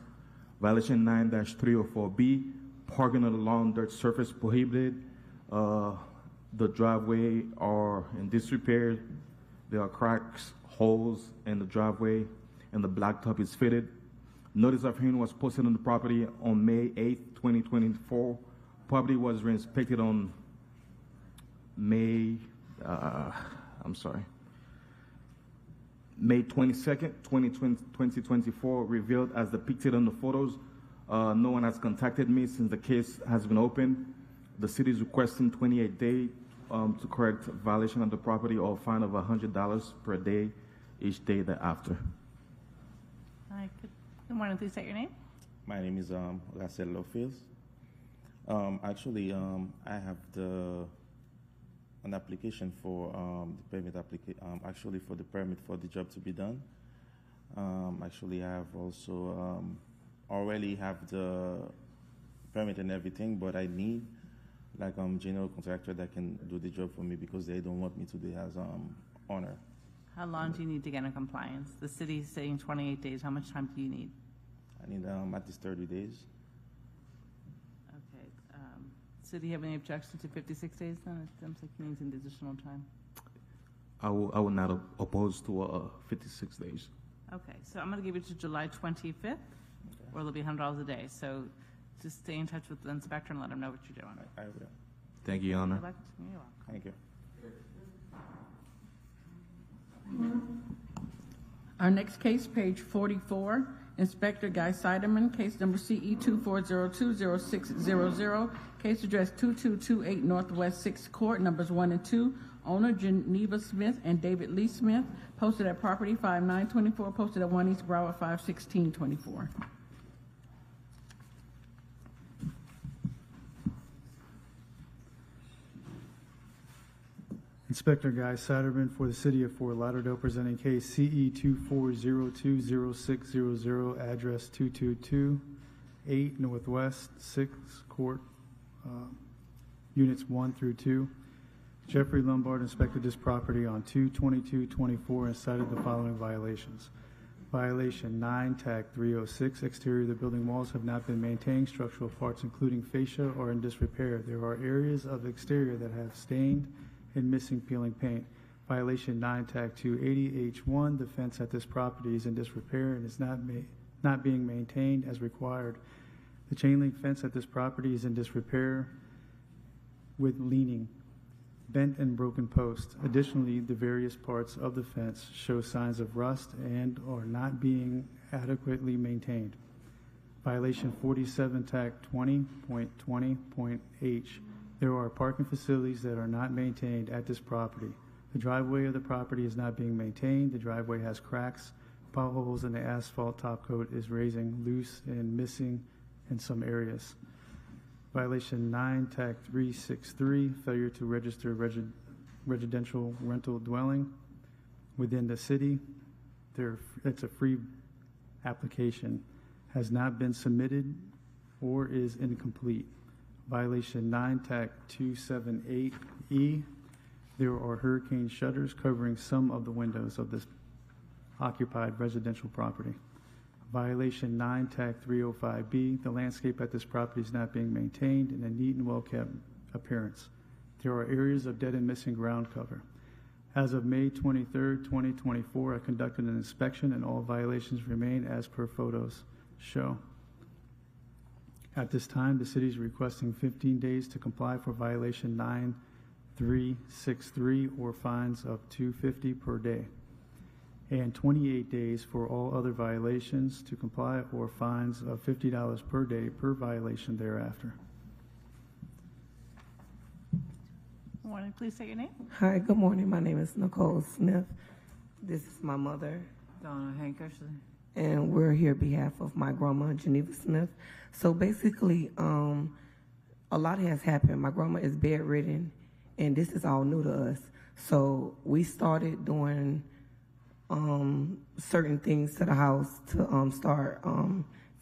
Violation 9-304B, parking on the lawn dirt surface prohibited. The driveway are in disrepair. There are cracks, holes in the driveway, and the blacktop is fitted. Notice of hearing was posted on the property on May 8, 2024. Property was re-inspected on May 22nd, 2024, revealed as depicted on the photos. No one has contacted me since the case has been opened. The city is requesting 28 days to correct violation of the property or a fine of $100 per day each day thereafter. Hi, good morning. Please state your name. My name is Rissel Lorfiz. I have an application for the permit actually for the permit for the job to be done. I have also already have the permit and everything, but I need like general contractor that can do the job for me because they don't want me to do it as owner. How long do you need to get in compliance? The city is saying 28 days. How much time do you need? I need at least 30 days. Okay. So do you have any objection to 56 days then? It seems like you need some additional time. I will not oppose to 56 days. Okay, so I'm going to give you to July 25th, or it'll be $100 a day. So just stay in touch with the inspector and let him know what you're doing. I will. Thank you, Your Honor. You're welcome. Thank you. Our next case, page 44, Inspector Guy Seiderman, case number CE 2402-0600, case address 2228 Northwest 6th Court, numbers 1 and 2, owner Geneva Smith and David Lee Smith, posted at property 5924, posted at 1 East Broward 51624. Inspector Guy Satterman for the City of Fort Lauderdale, presenting case CE 2402-0600, address 2228 Northwest 6th Court, units 1 through 2. Jeffrey Lombard inspected this property on 2/22/24 and cited the following violations. Violation 9, tag 306, exterior of the building walls have not been maintained. Structural parts, including fascia, are in disrepair. There are areas of the exterior that have stained and missing peeling paint. Violation 9, tag 280H1, the fence at this property is in disrepair and is not being maintained as required. The chain link fence at this property is in disrepair with leaning, bent and broken posts. Additionally, the various parts of the fence show signs of rust and are not being adequately maintained. Violation 47, tag 20.20.H. There are parking facilities that are not maintained at this property. The driveway of the property is not being maintained. The driveway has cracks, potholes, and the asphalt top coat is raising, loose, and missing in some areas. Violation 9, tag 363, failure to register residential rental dwelling within the city. It's a free application, has not been submitted or is incomplete. Violation 9 TAC 278E. There are hurricane shutters covering some of the windows of this occupied residential property. Violation 9 TAC 305B. The landscape at this property is not being maintained in a neat and well-kept appearance. There are areas of dead and missing ground cover. As of May 23rd, 2024, I conducted an inspection and all violations remain as per photos show. At this time, the city is requesting 15 days to comply for violation 9363 or fines of $250 per day, and 28 days for all other violations to comply or fines of $50 per day per violation thereafter. Morning, please say your name. Hi, good morning. My name is Nicole Smith. This is my mother, Donna Hankerson. and we're here on behalf of my grandma, Geneva Smith. So basically, a lot has happened. My grandma is bedridden, and this is all new to us. So we started doing certain things to the house to start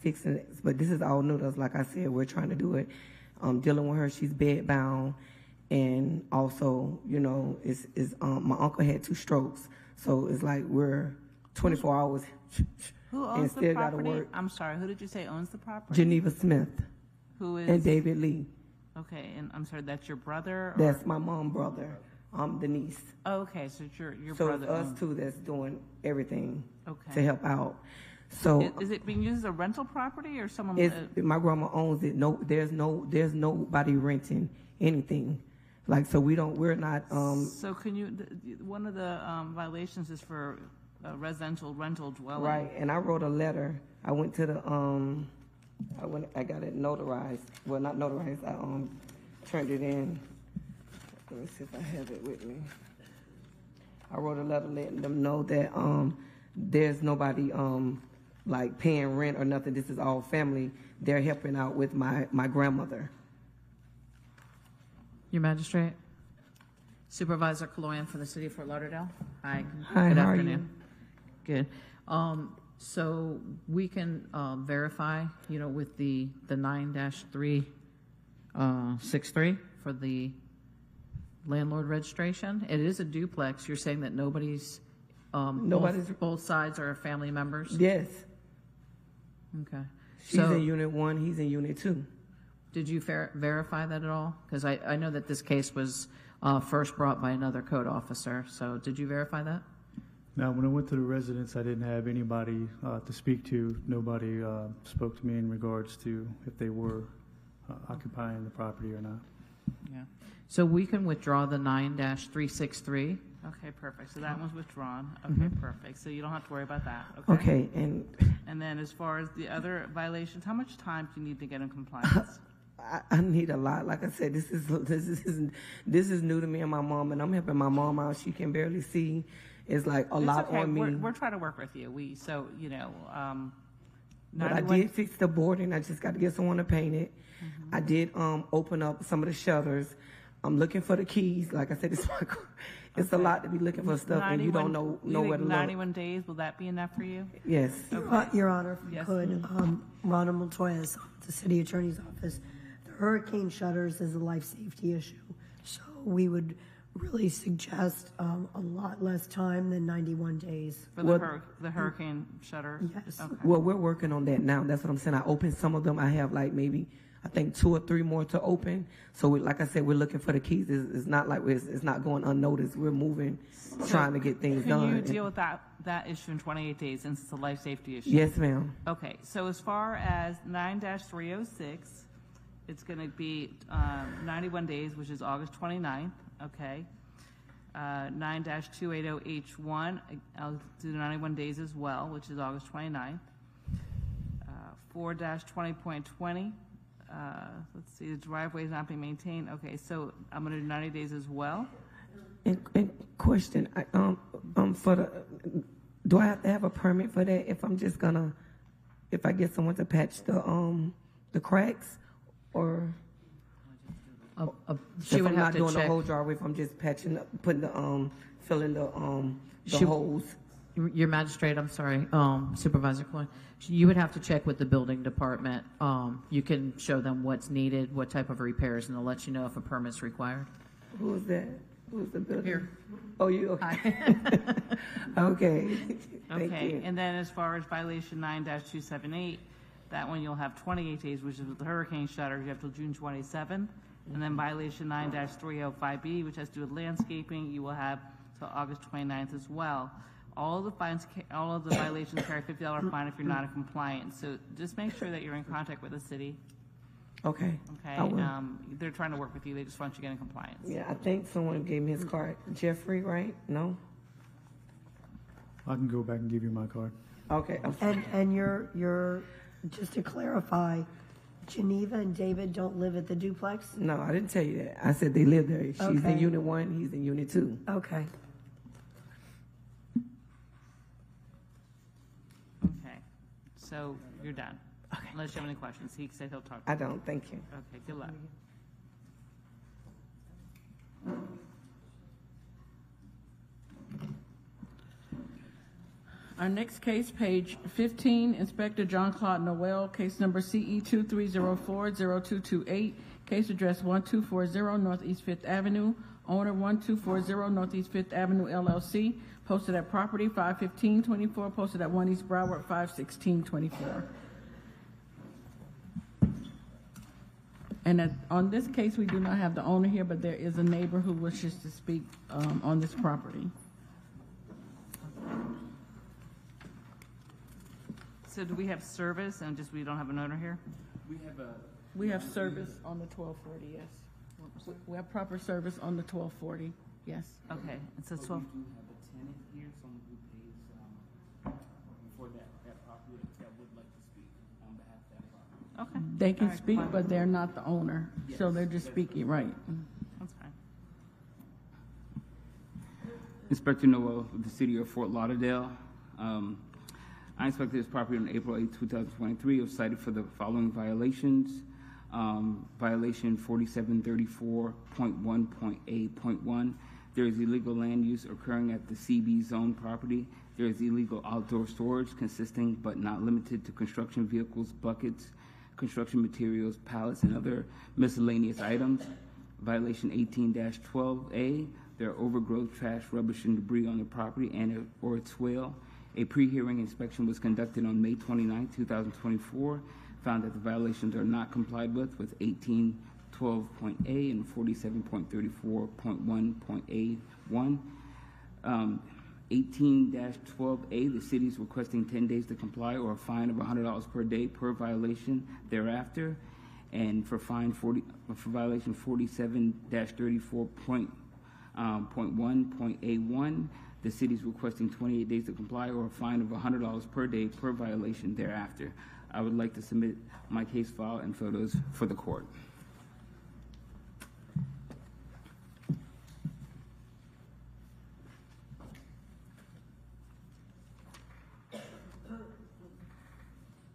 fixing it. But this is all new to us. Like I said, we're trying to do it. Dealing with her, she's bedbound. And also, you know, my uncle had 2 strokes. So it's like we're 24 hours. Who and owns still the gotta property? work. I'm sorry, who did you say owns the property? Geneva Smith. Who is? And David Lee. Okay, and I'm sorry, that's your brother? Or? That's my mom, brother. I'm the niece. Oh, okay, so it's your So brother. it's us two that's doing everything Okay. to help out. So Is it being used as a rental property or someone? my grandma owns it. No, there's nobody renting anything. Like, so we're not. So can you? One of the violations is for a residential rental dwelling. Right, and I wrote a letter. I went to the I got it notarized. Well, not notarized. I turned it in. Let me see if I have it with me. I wrote a letter letting them know that there's nobody like paying rent or nothing. This is all family. They're helping out with my grandmother. Your magistrate. Supervisor Kaloyan for the city of Fort Lauderdale. Hi. Hi, Good how are afternoon. Good. So we can verify, you know, with the 9-363 for the landlord registration. It is a duplex. You're saying that nobody's both sides are family members? Yes. Okay. She's in Unit 1. He's in Unit 2. Did you verify that at all? Because I know that this case was first brought by another code officer. So did you verify that? Now, when I went to the residence, I didn't have anybody to speak to. Nobody spoke to me in regards to if they were occupying the property or not. Yeah. So we can withdraw the 9-363. Okay, perfect. So that one's withdrawn. Okay, perfect. So you don't have to worry about that. Okay. Okay, and then as far as the other violations, how much time do you need to get in compliance? I need a lot. Like I said, this is new to me and my mom, and I'm helping my mom out. She can barely see. It's like a lot okay. on me. We're trying to work with you. But I did fix the boarding. I just got to get someone to paint it. I did open up some of the shutters. I'm looking for the keys. Like I said, it's my car. It's a lot to be looking for stuff, and you don't know where to look. 91 days, will that be enough for you? Yes. Your Honor, if you Yes. could, Ronald Montoya, the City Attorney's Office. The hurricane shutters is a life safety issue, so we would really suggest a lot less time than 91 days. For the hurricane shutter? Yes. Okay. Well, we're working on that now. That's what I'm saying. I opened some of them. I have like maybe, I think 2 or 3 more to open. So like I said, we're looking for the keys. It's not like it's not going unnoticed. We're moving, trying to get things done. Can you deal with that issue in 28 days since it's a life safety issue? Yes, ma'am. Okay, so as far as 9-306, it's going to be 91 days, which is August 29th, okay? 9-280H1, I'll do 91 days as well, which is August 29th. 4-20.20, let's see, the driveway is not being maintained. Okay, so I'm going to do 90 days as well. And question, do I have to have a permit for that if I'm just gonna, if I get someone to patch the cracks, or? She would I'm have not to doing check. the whole driveway, if I'm just patching up, putting the, filling the She- holes. Your magistrate, I'm sorry, Supervisor Cloyd, you would have to check with the building department. You can show them what's needed, what type of repairs, and they'll let you know if a permit's required. Who's that? Who's the building? Here. Oh, you, okay. Okay. Thank Okay, you. and then as far as violation 9-278, that one you'll have 28 days, which is with the hurricane shutter, you have till June 27. And then violation 9-305B, which has to do with landscaping, you will have till August 29th as well. All of the fines, all of the violations carry $50 fine if you're not in compliance. So just make sure that you're in contact with the city. Okay. Okay, I will. they're trying to work with you. They just want you to get in compliance. Yeah, I think someone gave me his card. Jeffrey, right? No? I can go back and give you my card. Okay. And you're, just to clarify, Geneva and David don't live at the duplex? No, I didn't tell you that. I said they live there. She's Okay. in unit 1, he's in unit 2. Okay. Okay, so you're done. Okay. Unless you have any questions. He said he'll talk to you. I don't, thank you. Okay, good luck. Our next case, page 15, Inspector John Claude Noel, case number CE 2304-0228, case address 1240 Northeast Fifth Avenue, owner 1240 Northeast Fifth Avenue LLC, posted at property 51524, posted at 1 East Broward 51624. And on this case, we do not have the owner here, but there is a neighbor who wishes to speak on this property. So do we have service and just we don't have an owner here? We have service on the 1240, yes. We have proper service on the 1240, yes. Okay, it says 12. We do have a tenant here, someone who pays for that property that would like to speak on behalf of that property. Okay. They can All right, speak, fine. but they're not the owner, so they're just speaking, right. That's fine. Inspector Noel with the City of Fort Lauderdale. I inspected this property on April 8, 2023. It was cited for the following violations. Violation 4734.1.A.1. There is illegal land use occurring at the CB zone property. There is illegal outdoor storage consisting but not limited to construction vehicles, buckets, construction materials, pallets, and other miscellaneous items. Violation 18-12A. There are overgrowth, trash, rubbish, and debris on the property and or its swale. A pre-hearing inspection was conducted on May 29, 2024, found that the violations are not complied with 1812.A and 47.34.1.A1. 18-12A, the city is requesting 10 days to comply or a fine of $100 per day per violation thereafter. And for violation 47-34.1.A1, the city is requesting 28 days to comply or a fine of $100 per day per violation thereafter. I would like to submit my case file and photos for the court.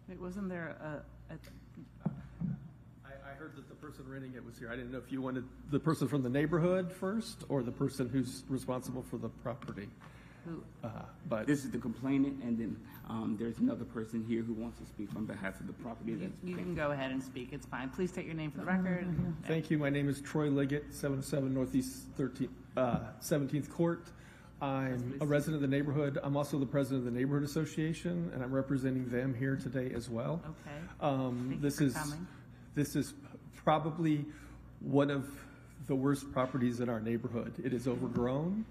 Wait, wasn't there I heard that the person renting it was here. I didn't know if you wanted the person from the neighborhood first or the person who's responsible for the property. But This is the complainant, and then there's another person here who wants to speak on behalf of the property. You can go ahead and speak. It's fine. Please state your name for the record. Thank you. My name is Troy Liggett, 707 Northeast 17th Court. I'm a resident of the neighborhood. I'm also the president of the Neighborhood Association, and I'm representing them here today as well. Okay. Thank This you is for coming. this is probably one of the worst properties in our neighborhood. It is overgrown.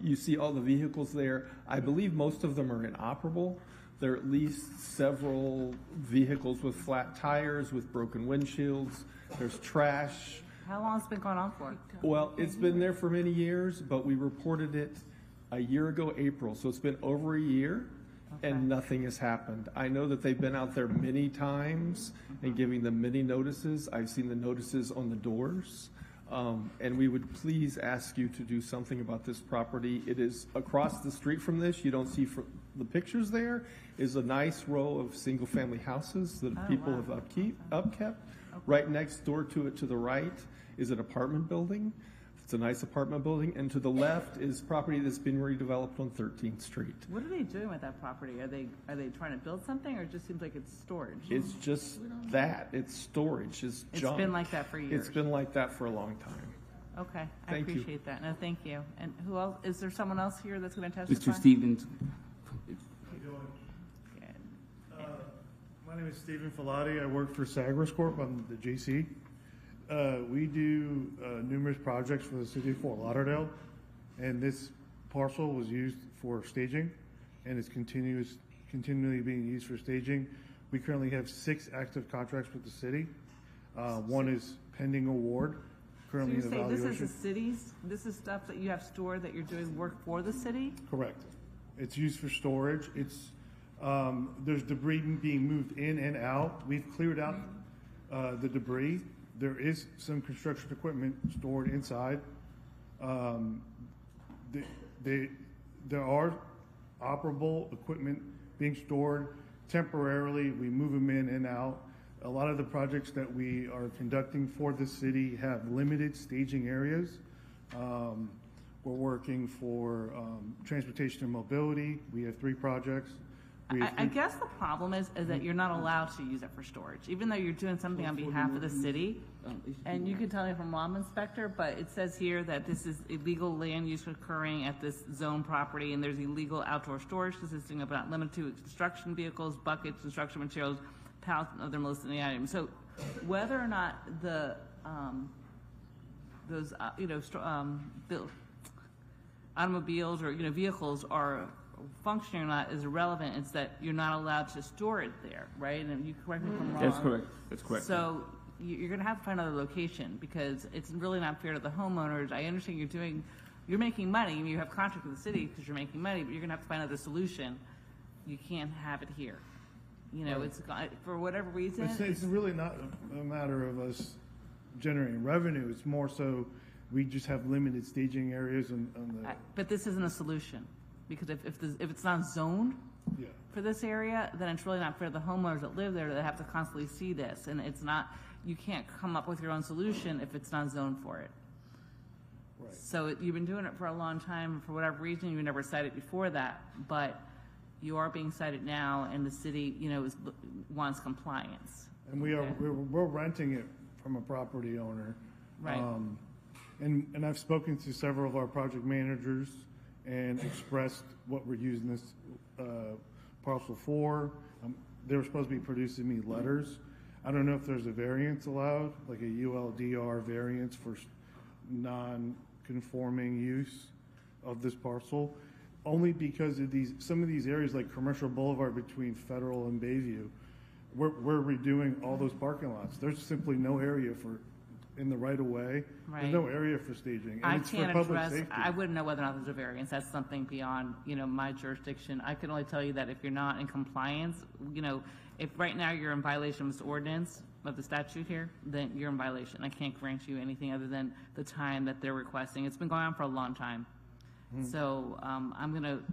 You see all the vehicles there. I believe most of them are inoperable. There are at least several vehicles with flat tires, with broken windshields. There's trash. How long has it been going on for? Well, it's been there for many years, but we reported it a year ago, April. So it's been over a year, and nothing has happened. I know that they've been out there many times and giving them many notices. I've seen the notices on the doors. And we would please ask you to do something about this property. It is across the street from this. You don't see the pictures there is a nice row of single-family houses that people have upkept. Right next door to it, to the right, is an apartment building. It's a nice apartment building, and to the left is property that's been redeveloped on 13th Street. What are they doing with that property? Are they trying to build something, or it just seems like it's storage? It's just that. It's storage. It's junk. It's been like that for years. It's been like that for a long time. Okay, I Thank you. appreciate that. No, thank you. And who else? Is there someone else here that's going to testify? Mr. Stevens. My name is Stephen Filati. I work for Sagres Corp. I'm the GC. We do numerous projects for the city of Fort Lauderdale, and this parcel was used for staging, and is continually being used for staging. We currently have 6 active contracts with the city. One is pending award, currently in So you say evaluation. this is the city's, this is stuff that you have stored that you're doing work for the city? Correct. It's used for storage. It's there's debris being moved in and out. We've cleared out the debris. There is some construction equipment stored inside. There are operable equipment being stored temporarily. We move them in and out. A lot of the projects that we are conducting for the city have limited staging areas. We're working for transportation and mobility. We have 3 projects. I guess the problem is that you're not allowed to use it for storage, even though you're doing something on behalf of the city. And you can tell me from law inspector, but it says here that this is illegal land use occurring at this zone property, and there's illegal outdoor storage consisting of not limited to construction vehicles, buckets, construction materials, pallets, and other miscellaneous items. So whether or not the those automobiles or vehicles are functioning or not is irrelevant. It's that you're not allowed to store it there, right? And you correct me if I'm wrong. That's correct. That's correct. So you're going to have to find another location because it's really not fair to the homeowners. I understand you're making money. You have contract with the city because you're making money, but you're going to have to find another solution. You can't have it here. It's for whatever reason. It's really not a matter of us generating revenue. It's more so we just have limited staging areas But this isn't a solution. Because if it's not zoned for this area, then it's really not fair to the homeowners that live there that have to constantly see this. And it's not, you can't come up with your own solution if it's not zoned for it. Right. So you've been doing it for a long time. For whatever reason, you never cited before that. But you are being cited now, and the city, wants compliance. And we're renting it from a property owner. Right. And I've spoken to several of our project managers and expressed what we're using this parcel for. They were supposed to be producing me letters. I don't know if there's a variance allowed, like a ULDR variance for non-conforming use of this parcel, only because of some of these areas like Commercial Boulevard between Federal and Bayview, we're redoing all those parking lots. There's simply no area in the right of way. Right. There's no area for staging. And I it's can't for public address. safety. I wouldn't know whether or not there's a variance. That's something beyond my jurisdiction. I can only tell you that if you're not in compliance, if right now you're in violation of this ordinance of the statute here, then you're in violation. I can't grant you anything other than the time that they're requesting. It's been going on for a long time. So I'm going to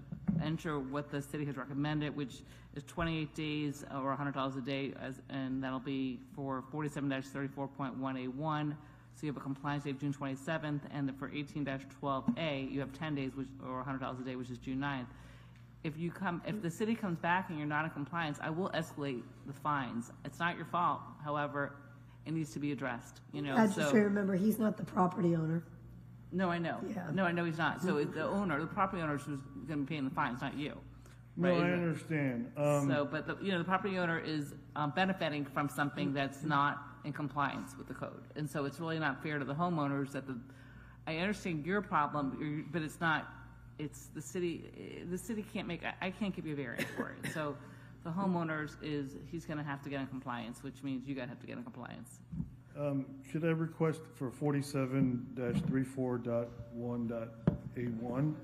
enter what the city has recommended, which is 28 days or $100 a day, and that'll be for 47-34.1A1. So you have a compliance date of June 27th, and for 18-12A, you have 10 days, or $100 a day, which is June 9th. If the city comes back and you're not in compliance, I will escalate the fines. It's not your fault. However, it needs to be addressed. Magistrate, remember, he's not the property owner. No, I know. Yeah. No, I know he's not. So the property owner is who's going to be paying the fines, not you. No, I understand. But the property owner is benefiting from something that's not in compliance with the code, and so it's really not fair to the homeowners that I understand your problem, but it's not. It's the city. The city can't make. I can't give you a variance for it. So the homeowners he's going to have to get in compliance, which means you guys have to get in compliance. Should I request for 47-34.1.A1?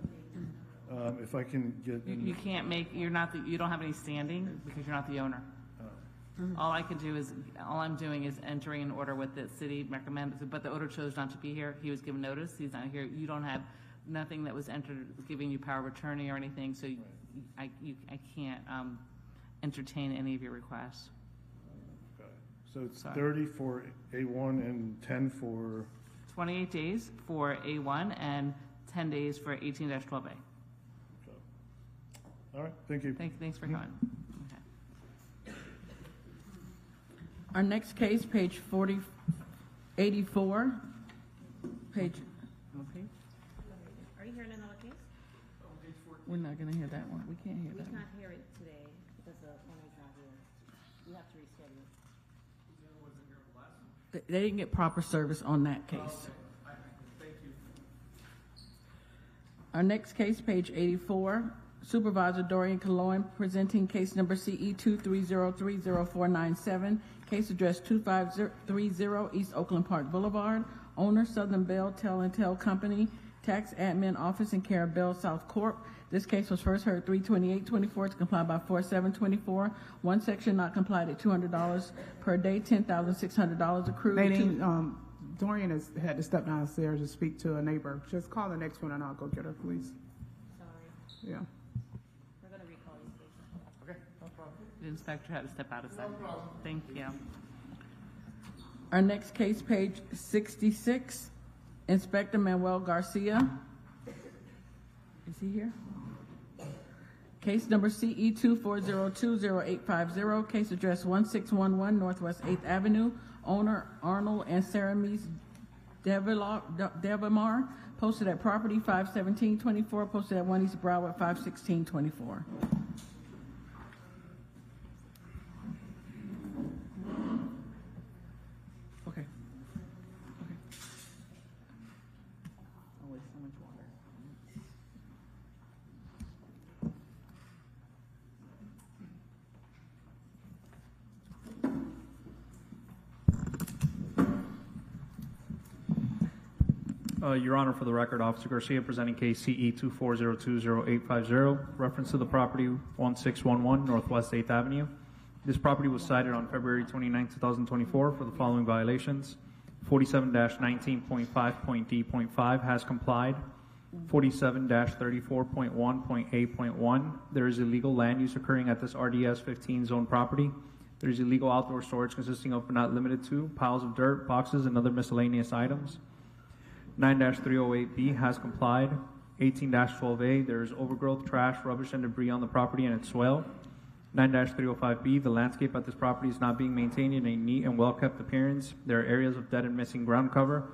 If I can get. You can't make. You don't have any standing because you're not the owner. All I'm doing is entering an order with the city recommended, but the owner chose not to be here. He was given notice. He's not here. You don't have nothing that was entered giving you power of attorney or anything, so I can't entertain any of your requests. Okay. So it's Sorry. 30 for A1 and 10 for, 28 days for A1 and 10 days for 18-12A. all right, thank you. Thanks for coming. Okay. Our next case, page 84, page, Are you hearing another case? we're not gonna hear that one. We can't hear We that one. can't hear it today because the owner's not here. We have to reschedule. They didn't get proper service on that case. Our next case, page 84, Supervisor Dorian Cologne presenting case number CE 2303047, case address 2530 East Oakland Park Boulevard, owner Southern Bell Tel and Tel Company, tax admin office in care of Bell South Corp. This case was first heard 3/28/24 to comply by 4/7/24. One section not complied at $200 per day, $10,600 accrued. Nadine, Dorian has had to step downstairs to speak to a neighbor. Just call the next one and I'll go get her, please. Sorry. Yeah. We're going to recall these cases. Okay, no problem. The inspector had to step out a second. Thank you. Our next case, page 66, Inspector Manuel Garcia. Is he here? Case number CE 2402080, case address 1611 Northwest 8th Avenue, owner Arnold and Saramis Devamar, posted at property 51724, posted at 1 East Broward 51624. Okay. Always so much water. Your Honor, for the record, Officer Garcia presenting case CE 2402080, reference to the property 1611 Northwest 8th Avenue. This property was cited on February 29, 2024 for the following violations. 47-19.5.d.5 has complied. 47-34.1.8.1, there is illegal land use occurring at this RDS 15 zone property. There is illegal outdoor storage consisting of, but not limited to, piles of dirt, boxes, and other miscellaneous items. 9-308B has complied. 18-12A, there is overgrowth, trash, rubbish, and debris on the property and its swale. 9-305B, the landscape at this property is not being maintained in a neat and well-kept appearance. There are areas of dead and missing ground cover.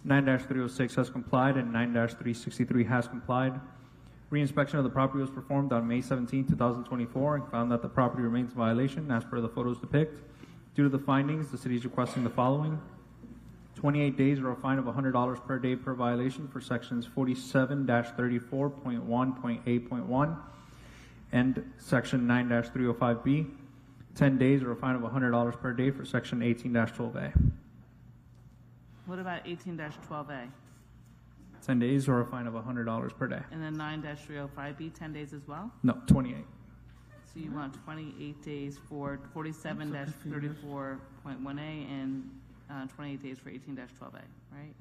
9-306 has complied, and 9-363 has complied. Reinspection of the property was performed on May 17, 2024, and found that the property remains in violation as per the photos depict. Due to the findings, the city is requesting the following: 28 days or a fine of $100 per day per violation for sections 47-34.1.8.1 and section 9-305B. 10 days or a fine of $100 per day for section 18-12A. What about 18-12A? 10 days or a fine of $100 per day. And then 9-305B, 10 days as well? No, 28. So you want 28 days for 47-34.1A and 28 days for 18-12A, right?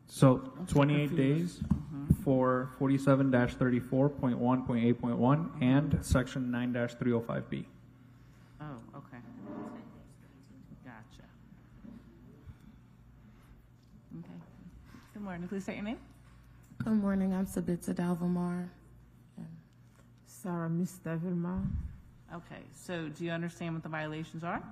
So 28 days for 47-34.1.8.1 and section 9-305B. Oh, okay. Gotcha. Okay. Good morning. Please state your name. Good morning. I'm Sabitza Dalvamar. Sarah Miss Devamar. Okay. So do you understand what the violations are?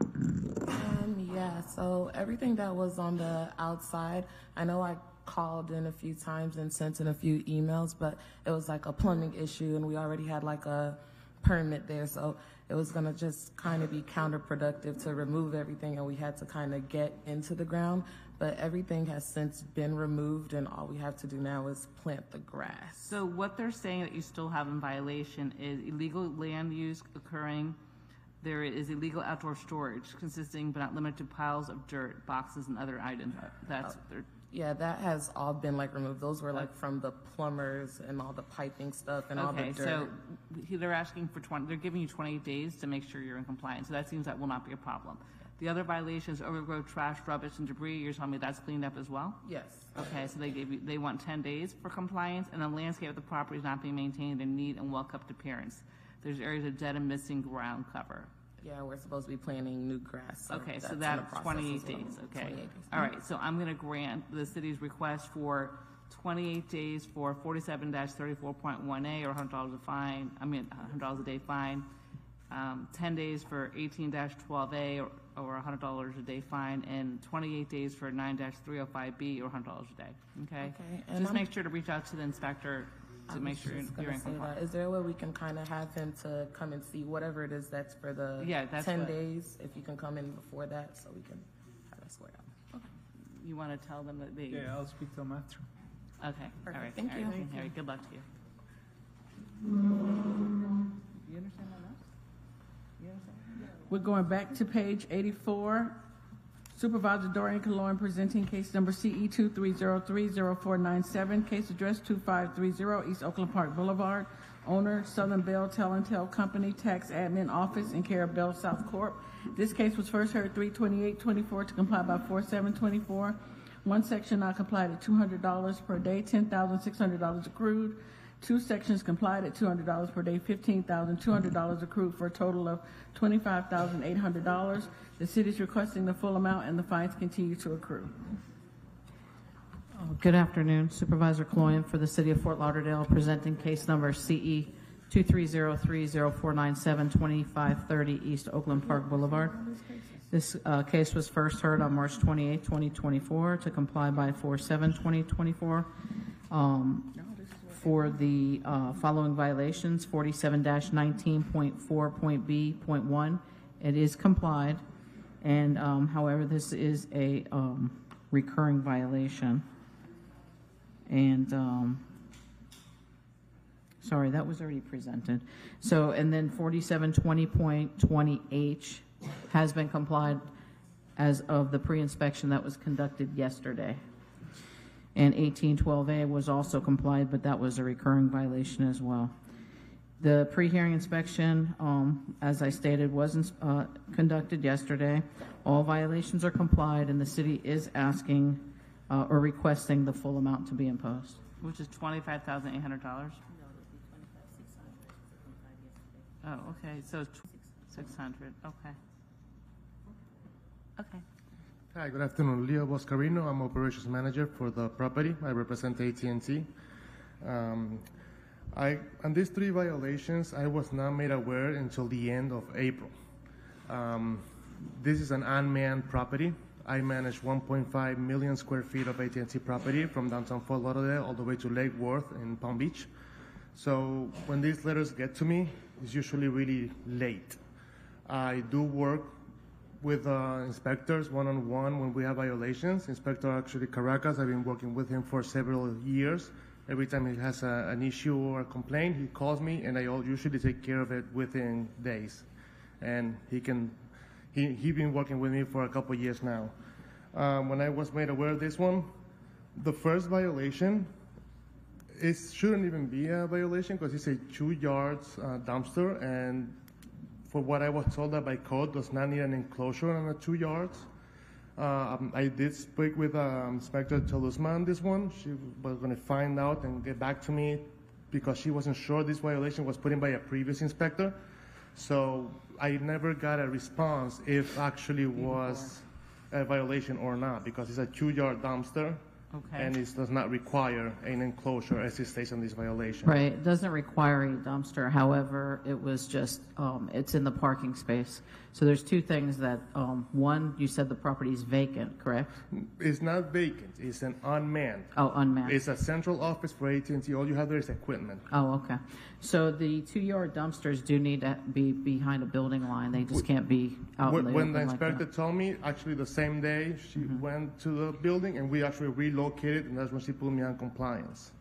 Yeah, so everything that was on the outside, I know I called in a few times and sent in a few emails, but it was like a plumbing issue and we already had like a permit there, so it was gonna just kind of be counterproductive to remove everything and we had to kind of get into the ground, but everything has since been removed and all we have to do now is plant the grass. So what they're saying that you still have in violation is illegal land use occurring. There is illegal outdoor storage consisting but not limited to piles of dirt, boxes, and other items. Yeah, that has all been like removed. Those were like from the plumbers and all the piping stuff and all the dirt. So they're asking for they're giving you 28 days to make sure you're in compliance. So that seems that will not be a problem. The other violations, overgrowth, trash, rubbish, and debris, you're telling me that's cleaned up as well? Yes. Okay, so they want 10 days for compliance, and the landscape of the property is not being maintained in neat and well-kept appearance. There's areas of dead and missing ground cover. Yeah, we're supposed to be planting new grass. Okay, so in the that's process 28 as well. days, okay. 28 days. All right, so I'm going to grant the city's request for 28 days for 47-34.1A or $100 a fine, $100 a day fine, 10 days for 18-12A or $100 a day fine, and 28 days for 9-305B or $100 a day, okay? and Just I'm- make sure to reach out to the inspector to make sure you're in compliance. Is there a way we can kind of have him to come and see whatever it is that's for the that's 10 what- days? If you can come in before that, so we can have that squared out. You want to tell them that they... Yeah, I'll speak to them after. Okay, all right. Thank you. All right, good luck to you. You understand that now? You understand? We're going back to page 84. Supervisor Dorian Cologne presenting case number CE 2303047, case address 2530 East Oakland Park Boulevard. Owner, Southern Bell Tel and Tel Company, Tax Admin Office in care of Bell South Corp. This case was first heard 3/28/24 to comply by 4/7/24. One section not complied at $200 per day, $10,600 accrued. Two sections complied at $200 per day, $15,200 accrued for a total of $25,800. The city is requesting the full amount and the fines continue to accrue. Good afternoon, Supervisor Cloyan for the City of Fort Lauderdale, presenting case number CE 2303047, 2530 East Oakland Park Boulevard. This case was first heard on March 28, 2024 to comply by 4/7/2024. For the following violations, 47-19.4.B.1, it is complied, and however, this is a recurring violation. And sorry, that was already presented. So, and then 4720.20H has been complied as of the pre-inspection that was conducted yesterday. And 1812A was also complied, but that was a recurring violation as well. The pre-hearing inspection, as I stated, was conducted yesterday. All violations are complied, and the city is asking or requesting the full amount to be imposed. Which is $25,800? Oh, okay, so it's 600, okay. Okay. Hi, good afternoon. Leo Boscarino. I'm operations manager for the property. I represent AT&T. On these three violations, I was not made aware until the end of April. This is an unmanned property. I manage 1.5 million square feet of AT&T property from downtown Fort Lauderdale all the way to Lake Worth in Palm Beach. So when these letters get to me, it's usually really late. I do work with inspectors one-on-one when we have violations. Inspector actually Caracas, I've been working with him for several years. Every time he has an issue or a complaint, he calls me, and I usually take care of it within days. And he's been working with me for a couple of years now. When I was made aware of this one, the first violation, it shouldn't even be a violation because it's a 2 yards dumpster, and for what I was told that by code does not need an enclosure on the 2 yards. I did speak with Inspector Telusma on this one. She was going to find out and get back to me because she wasn't sure this violation was put in by a previous inspector. So I never got a response if actually was a violation or not because it's a 2 yard dumpster. Okay. And it does not require an enclosure as it states on this violation. Right, it doesn't require a dumpster. However, it was just, it's in the parking space. So there's two things that, one, you said the property is vacant, correct? It's not vacant. It's an unmanned. Oh, unmanned. It's a central office for AT&T. All you have there is equipment. Oh, okay. So the 2 yard dumpsters do need to be behind a building line. They just can't be out in the When the open like inspector that. told me, actually the same day she went to the building and we actually relocated, and that's when she put me on compliance.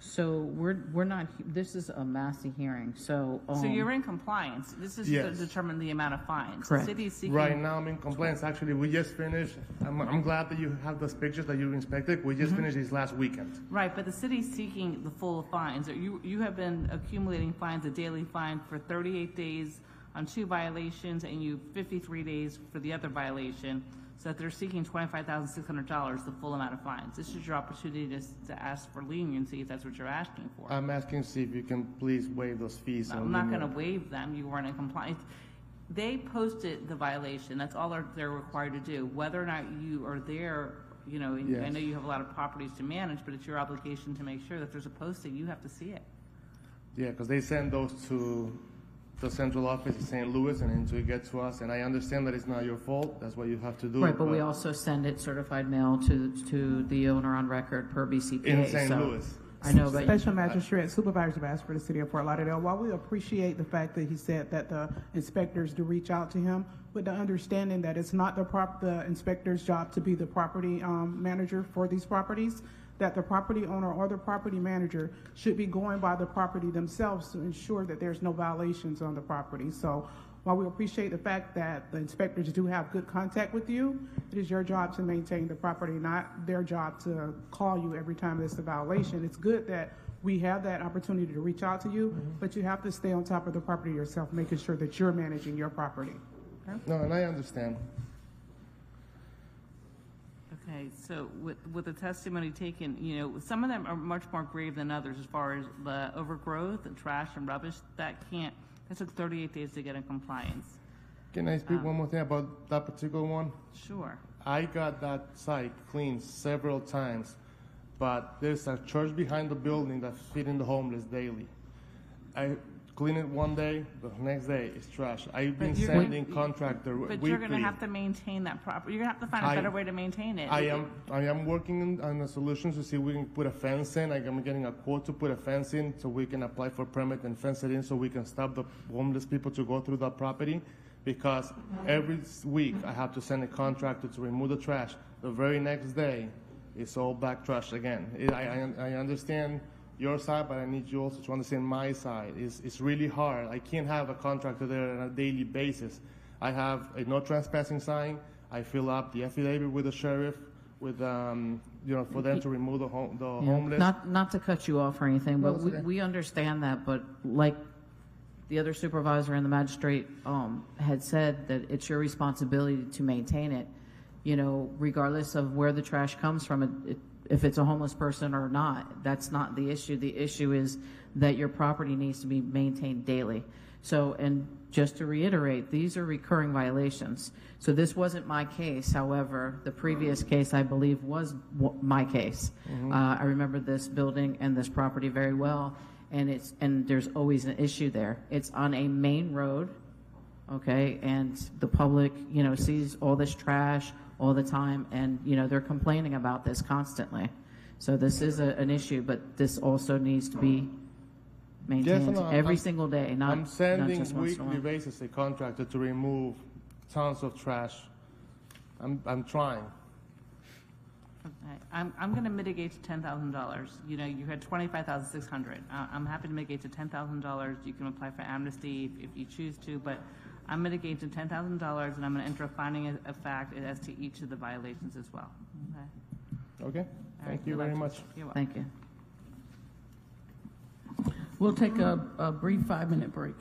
So we're not, this is a Massey hearing, so. So you're in compliance. This is Yes. to determine the amount of fines. Correct. The city is seeking. Right now I'm in compliance. Actually, we just finished. I'm glad that you have those pictures that you inspected. We just finished this last weekend. Right, but the city's seeking the full fines. You have been accumulating fines, a daily fine for 38 days on 2 violations, and 53 days for the other violation. So that they're seeking $25,600, the full amount of fines. This is your opportunity to ask for leniency if that's what you're asking for. I'm asking to see if you can please waive those fees. I'm not going to waive them. You weren't in compliance. they posted the violation. That's all they're required to do. Whether or not you are there, you know, and I Yes. know you have a lot of properties to manage, but it's your obligation to make sure that there's a posting. You have to see it. Yeah, because they send those to the central office in St. Louis and until it gets to us. And I understand that it's not your fault. That's what you have to do. Right, but we also send it certified mail to the owner on record per BCPA. In St. so Louis. I know, but Special Magistrate Supervisor Bass for the City of Fort Lauderdale. While we appreciate the fact that he said that the inspectors do reach out to him, with the understanding that it's not the inspector's job to be the property manager for these properties, that the property owner or the property manager should be going by the property themselves to ensure that there's no violations on the property. So while we appreciate the fact that the inspectors do have good contact with you, it is your job to maintain the property, not their job to call you every time there's a violation. It's good that we have that opportunity to reach out to you, but you have to stay on top of the property yourself, making sure that you're managing your property. Okay? No, and I understand. Okay, so with the testimony taken, you know, some of them are much more grave than others as far as the overgrowth and trash and rubbish. That took 38 days to get in compliance. Can I speak one more thing about that particular one? Sure. I got that site cleaned several times, but there's a church behind the building that's feeding the homeless daily. I clean it one day, the next day it's trash. I've been sending contractor But weekly. you're going to have to maintain that property. You're going to have to find a better way to maintain it. I am working on the solutions to see if we can put a fence in. I'm getting a quote to put a fence in so we can apply for permit and fence it in so we can stop the homeless people to go through that property. Because every week I have to send a contractor to remove the trash. The very next day, it's all black trash again. I understand your side, but I need you also to understand my side. It's really hard. I can't have a contractor there on a daily basis. I have a no trespassing sign. I fill up the affidavit with the sheriff, with for them to remove the homeless. Not to cut you off or anything, No, but it's okay. we understand that. But like the other supervisor and the magistrate had said, that it's your responsibility to maintain it. You know, regardless of where the trash comes from, if it's a homeless person or not, that's not the issue. The issue is that your property needs to be maintained daily. So, and just to reiterate, these are recurring violations. So this wasn't my case. However, the previous case, I believe, was my case. I remember this building and this property very well, and there's always an issue there. It's on a main road, okay, and the public, you know, sees all this trash all the time, and you know they're complaining about this constantly. So this is an issue, but this also needs to be maintained every single day. Not I'm sending not just once in a weekly while. basis a contractor to remove tons of trash. I'm trying. Okay. I'm going to mitigate to $10,000. You know, you had $25,600. I'm happy to mitigate to $10,000. You can apply for amnesty if you choose to, but I'm mitigating to $10,000, and I'm going to enter a finding of fact as to each of the violations as well. Okay. Okay. Thank you very much. You're welcome. Thank you. We'll take a brief 5-minute break.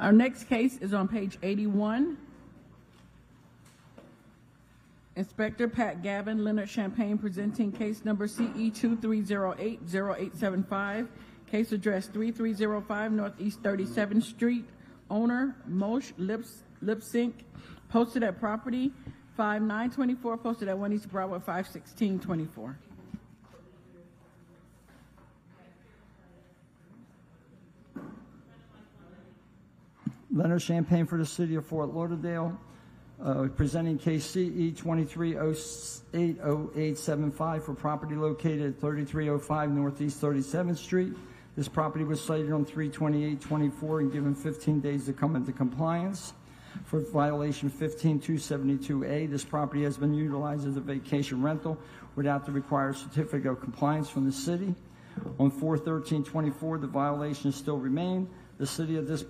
Our next case is on page 81. Inspector Pat Gavin, Leonard Champagne, presenting case number CE 23080875. Case address 3305 Northeast 37th Street. Owner Moshe Lipsync, posted at property 5924, posted at 1 East Broadway 51624. Leonard Champagne for the City of Fort Lauderdale, presenting case CE 23080875 for property located at 3305 Northeast 37th Street. This property was cited on 3/28/24 and given 15 days to come into compliance. For violation 15272A, this property has been utilized as a vacation rental without the required certificate of compliance from the city. On 4/13/24, the violation still remained. The city of this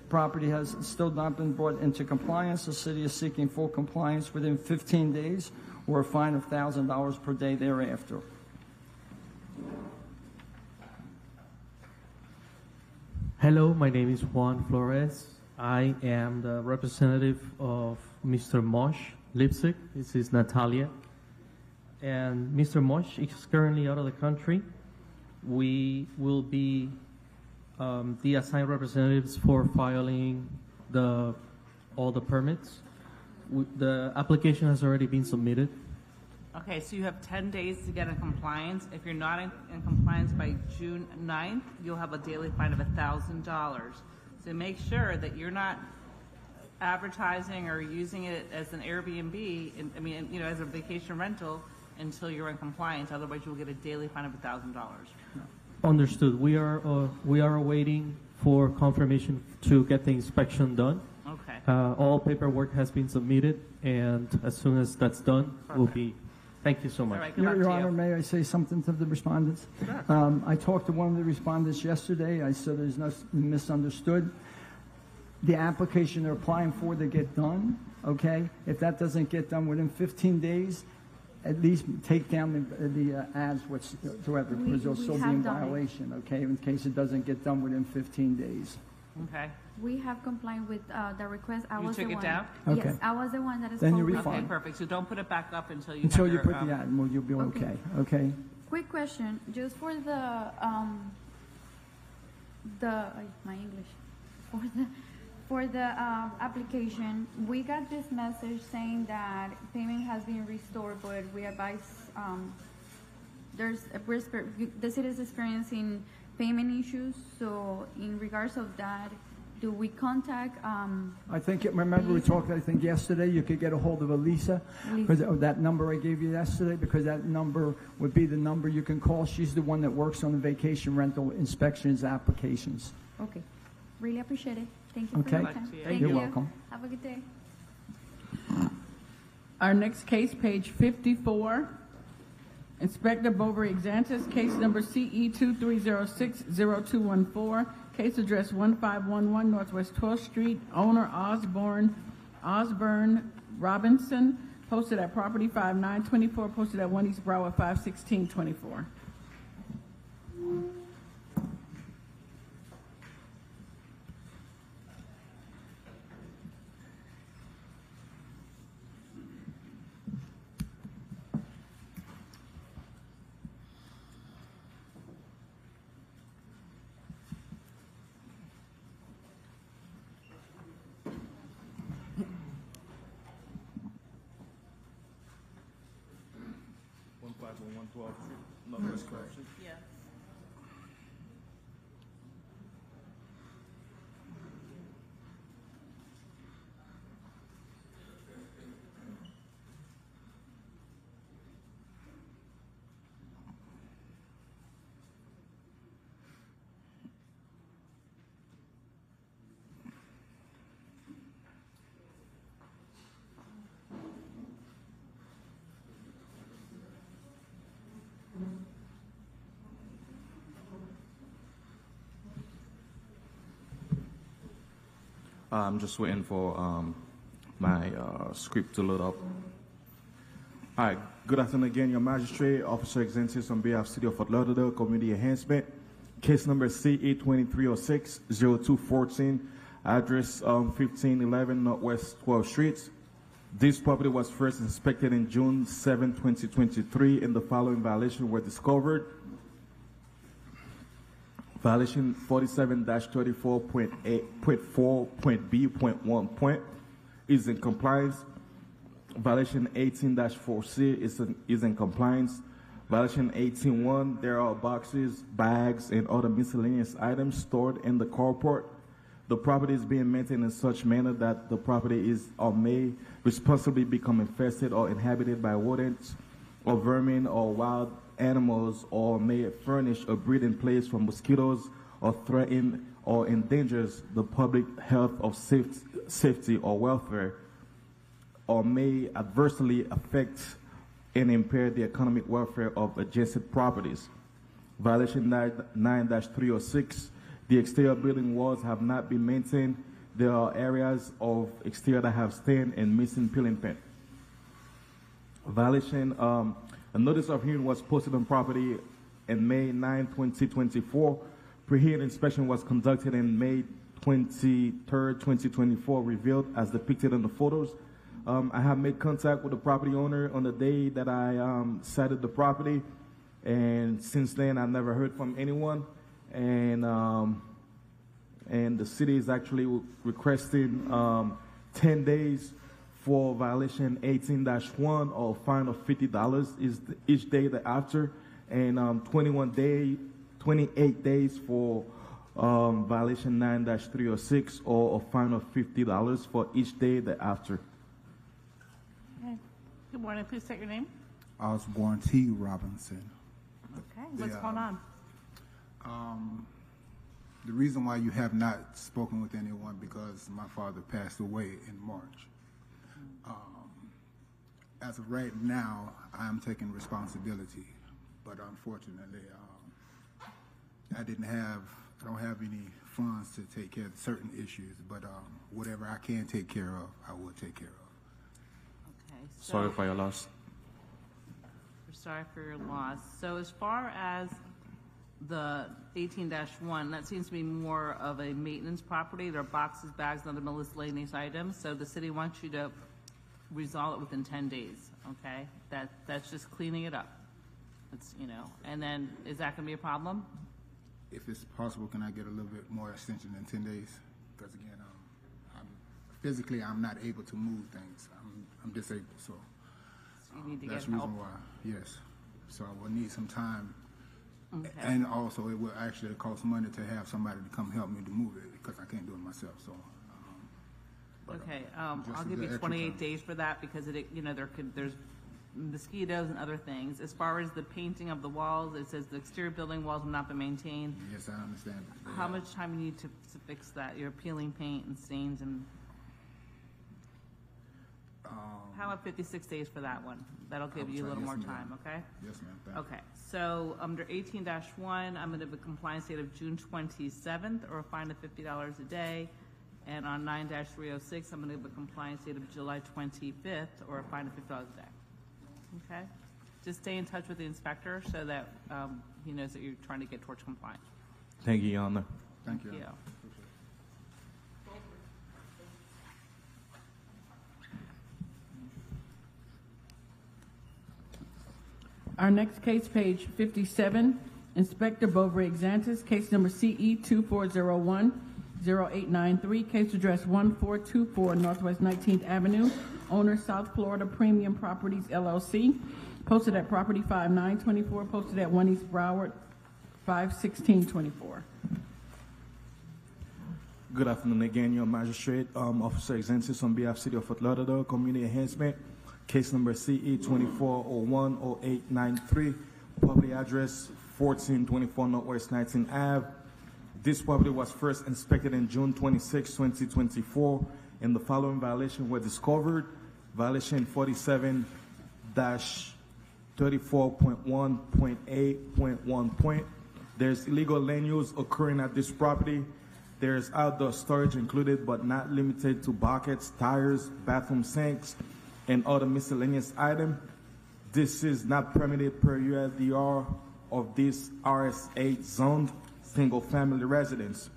property has still not been brought into compliance. The city is seeking full compliance within 15 days or a fine of $1,000 per day thereafter. Hello, my name is Juan Flores. I am the representative of Mr. Moshe Lipsync. This is Natalia. And Mr. Moshe is currently out of the country. We will be the assigned representatives for filing all the permits. The application has already been submitted. Okay, so you have 10 days to get in compliance. If you're not in compliance by June 9th, you'll have a daily fine of $1,000. So make sure that you're not advertising or using it as an Airbnb, as a vacation rental until you're in compliance. Otherwise, you will get a daily fine of $1,000. Understood. We are awaiting for confirmation to get the inspection done. Okay. All paperwork has been submitted, and as soon as that's done, we'll be. Thank you so much. All right, Your Honor, may I say something to the respondents? Sure. I talked to one of the respondents yesterday. I said there's no misunderstood. The application they're applying for to get done, okay? If that doesn't get done within 15 days, at least take down the ads whatsoever, because they'll still be in violation, okay, in case it doesn't get done within 15 days. Okay. We have complied with the request. I You was took the it one. down? Okay. Yes, I was the one that is. Then you'll be Okay, fine. perfect. So don't put it back up until you Until have you your, put the ad, well, you'll be okay, okay? Quick question, just for my English, for the application, we got this message saying that payment has been restored, but we advise the city is experiencing payment issues. So in regards of that, do we contact? I think, remember we talked, I think yesterday, you could get a hold of Elisa, because of that number I gave you yesterday, because that number would be the number you can call. She's the one that works on the vacation rental inspections applications. Okay, really appreciate it. Thank you for Okay. your time. Thank you. You're welcome. Have a good day. Our next case, page 54. Inspector Bovary Exantis, case number CE 23060214. Case address 1511 Northwest 12th Street. Owner Osborne Robinson. Posted at property 5924. Posted at 1 East Broadway 51624. Yeah. I'm just waiting for my script to load up. All right, good afternoon again, your Magistrate, Officer Exantis on behalf of City of Fort Lauderdale, Community Enhancement. Case number CE 2306-0214. address 1511 Northwest 12th Street. This property was first inspected in June 7, 2023, and the following violations were discovered. Violation 47-34.8.4.b.1 is in compliance. Violation 18-4C is in compliance. Violation 18-1, there are boxes, bags, and other miscellaneous items stored in the carport. The property is being maintained in such manner that the property is or may responsibly become infested or inhabited by rodents or vermin or wild animals, or may furnish a breeding place for mosquitoes, or threaten or endangers the public health or safety or welfare, or may adversely affect and impair the economic welfare of adjacent properties. Violation 9-306, the exterior building walls have not been maintained. There are areas of exterior that have stained and missing peeling paint. Violation, a notice of hearing was posted on property in May 9, 2024. Pre-hearing inspection was conducted in May 23rd, 2024, revealed as depicted in the photos. I have made contact with the property owner on the day that I cited the property, and since then I've never heard from anyone. And the city is actually requesting 10 days for violation 18-1, or a fine of $50 is each day thereafter, and 28 days for violation 9-306, or a fine of $50 for each day thereafter. Okay. Good morning. Please state your name. Osborne T. Robinson. Okay. What's going on? The reason why you have not spoken with anyone, because my father passed away in March. As of right now, I am taking responsibility, but unfortunately, I don't have any funds to take care of certain issues, but whatever I can take care of, I will take care of. Okay. So Sorry for your loss. we're sorry for your loss. So as far as the 18-1, that seems to be more of a maintenance property. There are boxes, bags, and other miscellaneous items. So the city wants you to resolve it within 10 days, okay? That's just cleaning it up. It's, and then is that going to be a problem? If it's possible, can I get a little bit more extension than 10 days? Because again, physically, I'm not able to move things. I'm disabled, so you need to that's get the help. reason why. Yes, so I will need some time, Okay. and also it will actually cost money to have somebody to come help me to move it, because I can't do it myself. So. Okay, just I'll a give you little extra 28 time. days for that, because there's mosquitoes and other things. As far as the painting of the walls, it says the exterior building walls will not be maintained. Yes, I understand. How much time you need to fix that? You're peeling paint and stains and. How about 56 days for that one? That'll give you a little yes, more ma'am. time, okay? Yes, ma'am. Thank you. Okay, so under 18-1, I'm going to have a compliance date of June 27th, or a fine of $50 a day. And on 9-306, I'm going to have a compliance date of July 25th, or a fine of $50 a day. Okay? Just stay in touch with the inspector so that he knows that you're trying to get towards compliance. Thank you, Your Honor. Thank you. Our next case, page 57, Inspector Blvd Xantis, case number CE 2401-0893, case address 1424 Northwest 19th Avenue, owner South Florida Premium Properties LLC, posted at property 5924, posted at 1 East Broward 51624. Good afternoon again, your magistrate, Officer Xantis on behalf of City of Fort Lauderdale, Community Enhancement, case number CE 2401-0893, property address 1424 Northwest 19th Ave. This property was first inspected in June 26, 2024, and the following violations were discovered. Violation 47-34.1.8.1. There's illegal land use occurring at this property. There's outdoor storage included but not limited to buckets, tires, bathroom sinks, and other miscellaneous items. This is not permitted per USDR of this RS8 zoned single-family residence.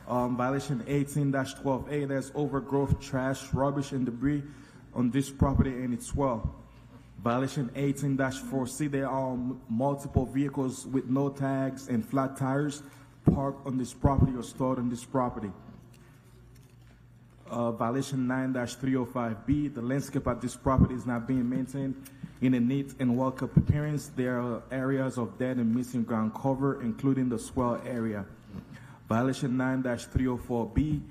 Violation 18-12A, there's overgrowth, trash, rubbish, and debris on this property and its well. Violation 18-4C, there are multiple vehicles with no tags and flat tires parked on this property or stored on this property. Violation 9-305B, the landscape at this property is not being maintained in a neat and well-kept appearance. There are areas of dead and missing ground cover, including the swell area. Violation 9-304B,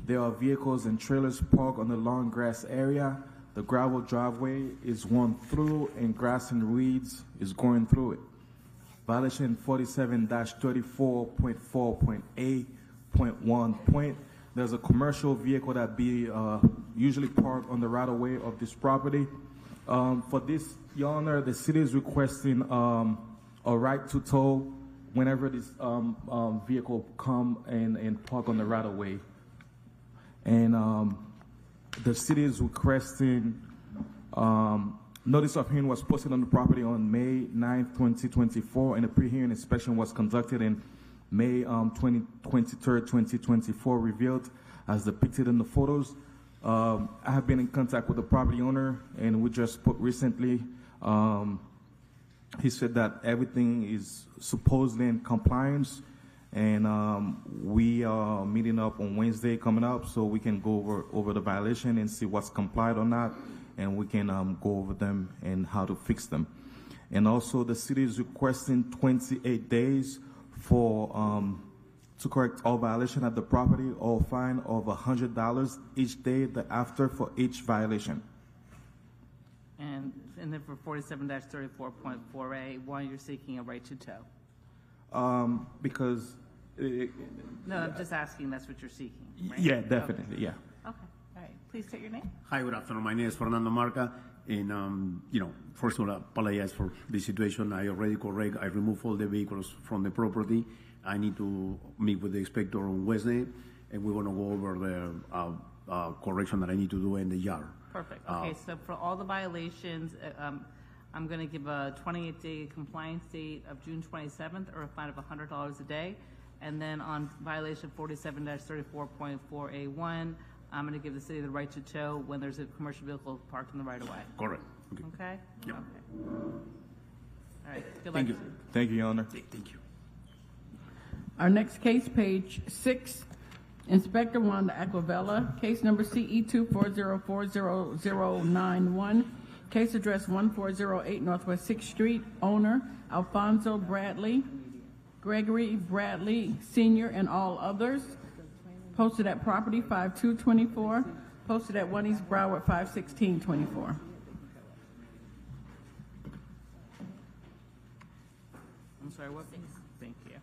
there are vehicles and trailers parked on the long grass area. The gravel driveway is worn through and grass and weeds is going through it. Violation 47-34.4.A.1. There's a commercial vehicle that be usually parked on the right-of-way of this property. For this, Your Honor, the city is requesting a right to tow whenever this vehicle come and park on the right-of-way. And the city is requesting, notice of hearing was posted on the property on May 9th, 2024, and a pre-hearing inspection was conducted in May 23rd, 2024, revealed as depicted in the photos. I have been in contact with the property owner, and we just spoke recently. He said that everything is supposedly in compliance, and we are meeting up on Wednesday coming up so we can go over the violation and see what's complied or not, and we can go over them and how to fix them. And also the city is requesting 28 days for to correct all violation at the property or fine of $100 each day thereafter for each violation. And then for 47-34.4A1, you're seeking a right to tow. Because No, I'm just asking, that's what you're seeking, right? yeah, definitely, Okay. yeah. Okay, all right. Please state your name. Hi, good afternoon. My name is Fernando Marca, and first of all, I apologize for the situation. I already correct. I removed all the vehicles from the property. I need to meet with the inspector on Wednesday, and we're going to go over the correction that I need to do in the yard. Perfect. Okay, so for all the violations, I'm going to give a 28-day compliance date of June 27th or a fine of $100 a day. And then on violation 47-34.4A1, I'm going to give the city the right to tow when there's a commercial vehicle parked in the right of way. Correct. Okay? Yeah. Okay. All right. Good Thank luck. you. Thank you, Your Honor. Thank you. Our next case, page 6, Inspector Wanda Aquavella, case number CE 2404091, case address 1408 Northwest 6th Street, owner Alfonso Bradley, Gregory Bradley Sr., and all others. Posted at property 5224, posted at 1 East Broward 51624. I'm sorry, what? Thank you.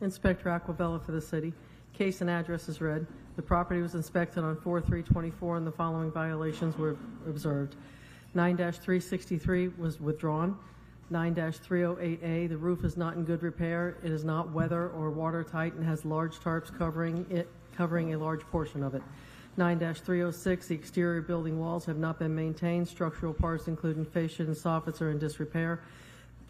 Inspector Aquavella for the city. Case and address is read. The property was inspected on 4/3/24 and the following violations were observed. 9-363 was withdrawn. 9-308A, the roof is not in good repair. It is not weather or watertight and has large tarps covering a large portion of it. 9-306, the exterior building walls have not been maintained. Structural parts including fascia and soffits are in disrepair.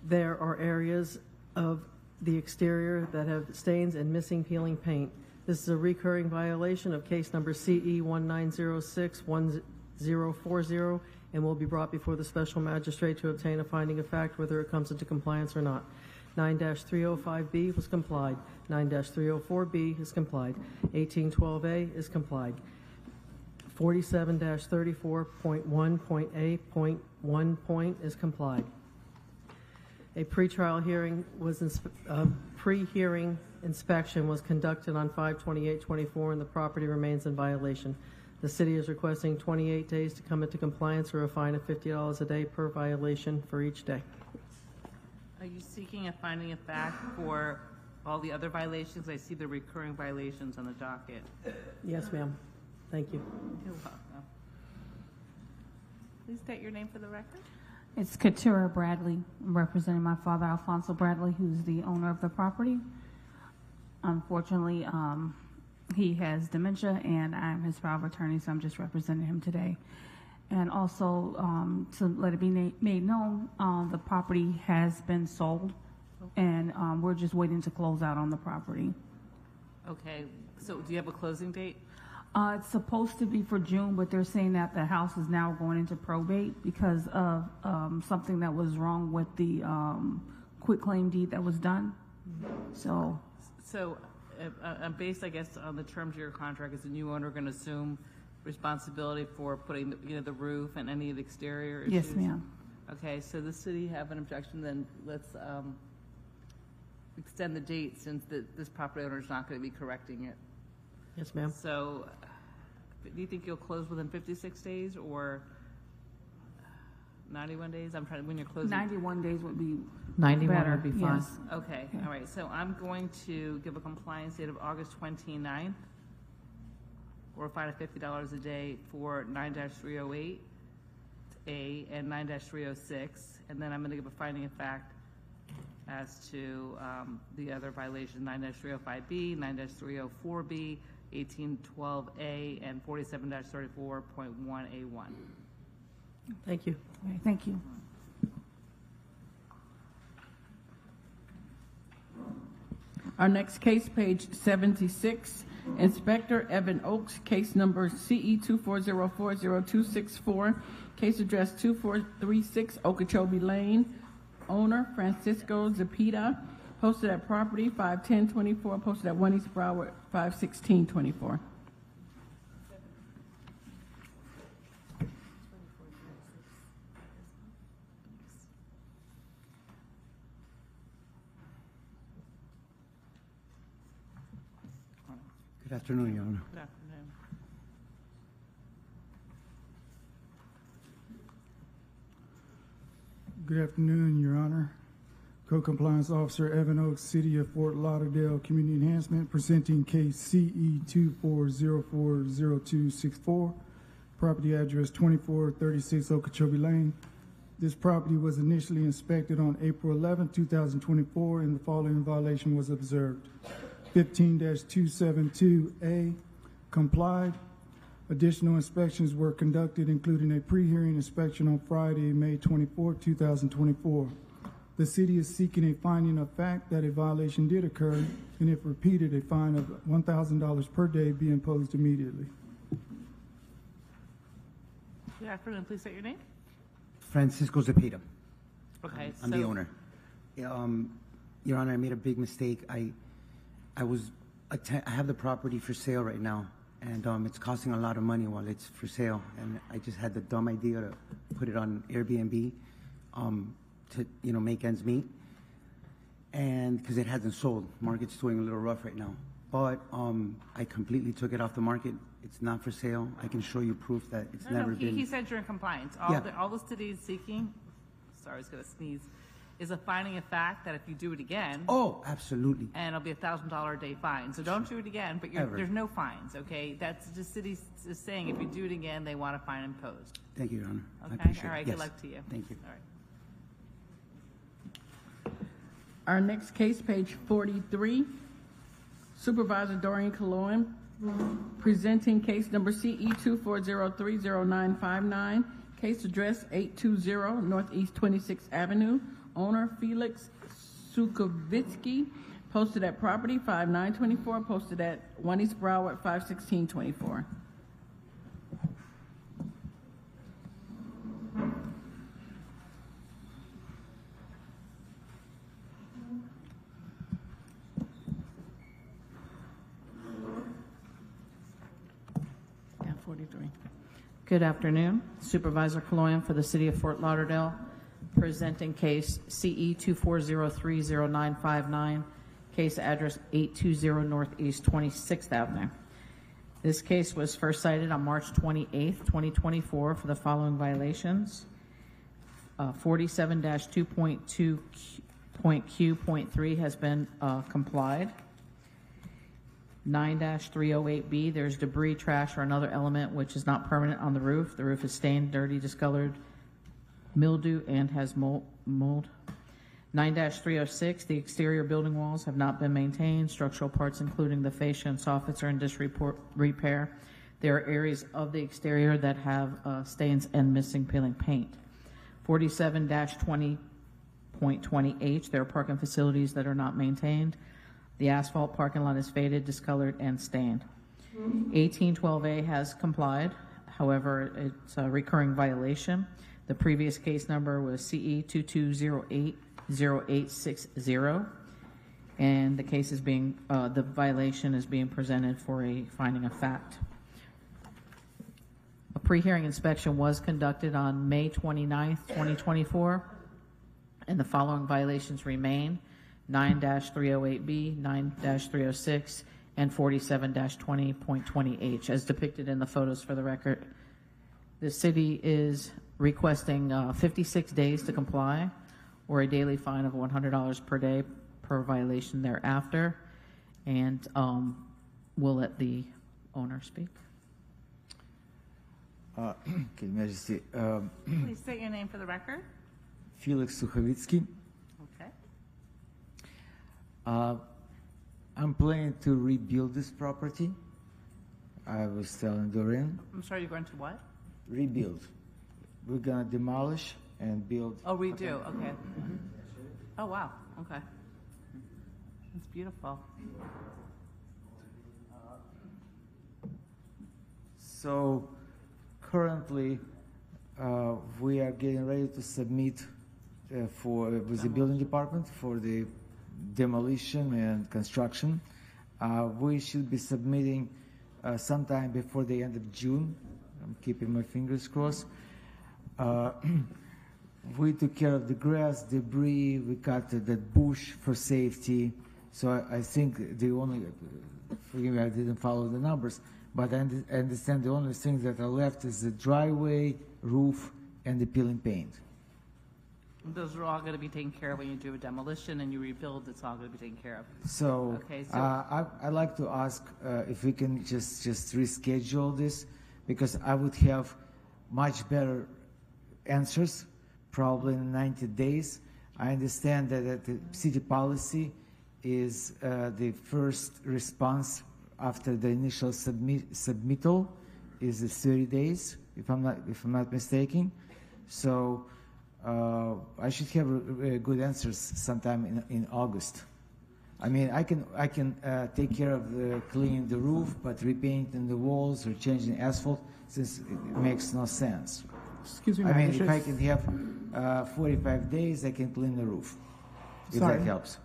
There are areas of the exterior that have stains and missing peeling paint. This is a recurring violation of case number CE 1906-1040 and will be brought before the special magistrate to obtain a finding of fact whether it comes into compliance or not. 9-305B was complied. 9-304B is complied. 1812A is complied. 47-34.1.A.1 is complied. A pre-trial hearing was pre-hearing inspection was conducted on 5/28/24 and the property remains in violation. The city is requesting 28 days to come into compliance or a fine of $50 a day per violation for each day. Are you seeking a finding of fact for all the other violations? I see the recurring violations on the docket. Yes, ma'am. Thank you. You're welcome. Please state your name for the record. It's Katura Bradley. I'm representing my father, Alfonso Bradley, who's the owner of the property. Unfortunately, he has dementia, and I'm his power of attorney, so I'm just representing him today. And also, to let it be made known, the property has been sold, and we're just waiting to close out on the property. Okay, so do you have a closing date? It's supposed to be for June, but they're saying that the house is now going into probate because of something that was wrong with the quitclaim deed that was done. So Based, I guess, on the terms of your contract, is the new owner going to assume responsibility for putting, the roof and any of the exterior issues? Yes, ma'am. Okay, so the city have an objection, then let's extend the date since this property owner is not going to be correcting it. Yes, ma'am. So, do you think you'll close within 56 days or 91 days? I'm trying to, when you're closing. 91 days would be 91 better. would be fine. Yes. Okay, all right, so I'm going to give a compliance date of August 29th, or a fine of $50 a day for 9-308A and 9-306, and then I'm going to give a finding of fact as to the other violation, 9-305B, 9-304B, 1812A, and 47-34.1A1. Thank you. Okay, thank you. Our next case, page 76, Inspector Evan Oakes, case number CE 24040264, case address 2436 Okeechobee Lane, owner Francisco Zepeda, posted at property 51024, posted at 1 East Broward 51624. Good afternoon, Your Honor. Good afternoon. Good afternoon, Your Honor. Co-Compliance Officer Evan Oakes, City of Fort Lauderdale Community Enhancement, presenting case CE 24040264, property address 2436 Okeechobee Lane. This property was initially inspected on April 11, 2024, and the following violation was observed. 15-272A complied. Additional inspections were conducted, including a pre-hearing inspection on Friday, May 24, 2024. The city is seeking a finding of fact that a violation did occur, and if repeated, a fine of $1,000 per day be imposed immediately. Good afternoon. Please state your name. Francisco Zepeda. Okay, I'm the owner. Your Honor, I made a big mistake. I have the property for sale right now, and it's costing a lot of money while it's for sale. And I just had the dumb idea to put it on Airbnb to make ends meet, and because it hasn't sold. Market's doing a little rough right now. But I completely took it off the market. It's not for sale. I can show you proof that it's never been. He said you're in compliance. All the city is seeking, sorry, I was going to sneeze, is a finding of fact that if you do it again. Oh, absolutely. And it'll be $1,000 a day fine. So don't do it again, but there's no fines, okay? That's just city is saying if you do it again, they want a fine imposed. Thank you, Your Honor. Okay, I appreciate all right, it. good Yes. luck to you. Thank you. All right. Our next case, page 43, Supervisor Doreen Cologne, presenting case number CE 24030959, case address 820 Northeast 26th Avenue, owner Felix Sukovitsky, posted at property 5924, posted at 1 East Broward 51624. Yeah, 43. Good afternoon. Supervisor Cologne for the City of Fort Lauderdale, presenting case CE 24030959, case address 820 Northeast 26th Avenue. This case was first cited on March 28th, 2024 for the following violations. 47-2.2.Q.3 has been complied. 9-308B, there's debris, trash, or another element which is not permanent on the roof. The roof is stained, dirty, discolored, mildew, and has mold. 9-306, the exterior building walls have not been maintained. Structural parts, including the fascia and soffits, are in repair. There are areas of the exterior that have stains and missing peeling paint. 47-20.20H, there are parking facilities that are not maintained. The asphalt parking lot is faded, discolored, and stained. 1812A has complied. However, it's a recurring violation. The previous case number was CE 22080860, and the case is being, the violation is being presented for a finding of fact. A pre-hearing inspection was conducted on May 29th, 2024, and the following violations remain: 9-308B, 9-306, and 47-20.20H, as depicted in the photos for the record. The city is requesting 56 days to comply, or a daily fine of $100 per day per violation thereafter, and we'll let the owner speak. Okay, Majesty. Please state your name for the record. Felix Suchavitsky. Okay. I'm planning to rebuild this property. I was telling Doreen. I'm sorry, you're going to what? Rebuild. We're gonna demolish and build. Oh, redo. Okay. Oh, wow. Okay. That's beautiful. So currently, we are getting ready to submit with the building department for the demolition and construction. We should be submitting sometime before the end of June. I'm keeping my fingers crossed. We took care of the grass, debris, we cut that bush for safety. So I think the only, forgive me, I didn't follow the numbers, but I understand the only things that are left is the driveway, roof, and the peeling paint. Those are all going to be taken care of when you do a demolition and you rebuild. It's all going to be taken care of. So, okay, so I'd like to ask if we can just reschedule this, because I would have much better answers probably in 90 days. I understand that the city policy is the first response after the initial submittal is the 30 days, if I'm not mistaken. So I should have good answers sometime in August. I mean, I can take care of cleaning the roof, but repainting the walls or changing asphalt, since it makes no sense. Excuse me, I mean, Mr. if I can have 45 days, I can clean the roof, if Sorry. that helps.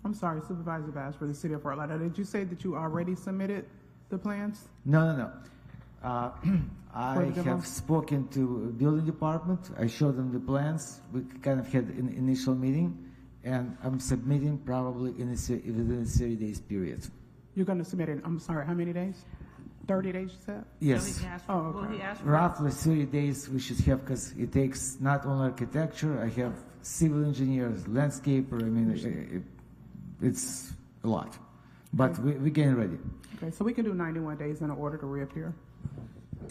I'm sorry, Supervisor Bass for the City of Fort Lauderdale. Did you say that you already submitted the plans? No. I have spoken to building department. I showed them the plans. We kind of had an initial meeting, and I'm submitting probably within a 30 days period. You're going to submit it, I'm sorry, how many days? 30 days, you said? Yes. Roughly 30 days we should have, because it takes not only architecture, I have civil engineers, landscaper, I mean, it's a lot. But we're getting ready. Okay, so we can do 91 days in order to reappear.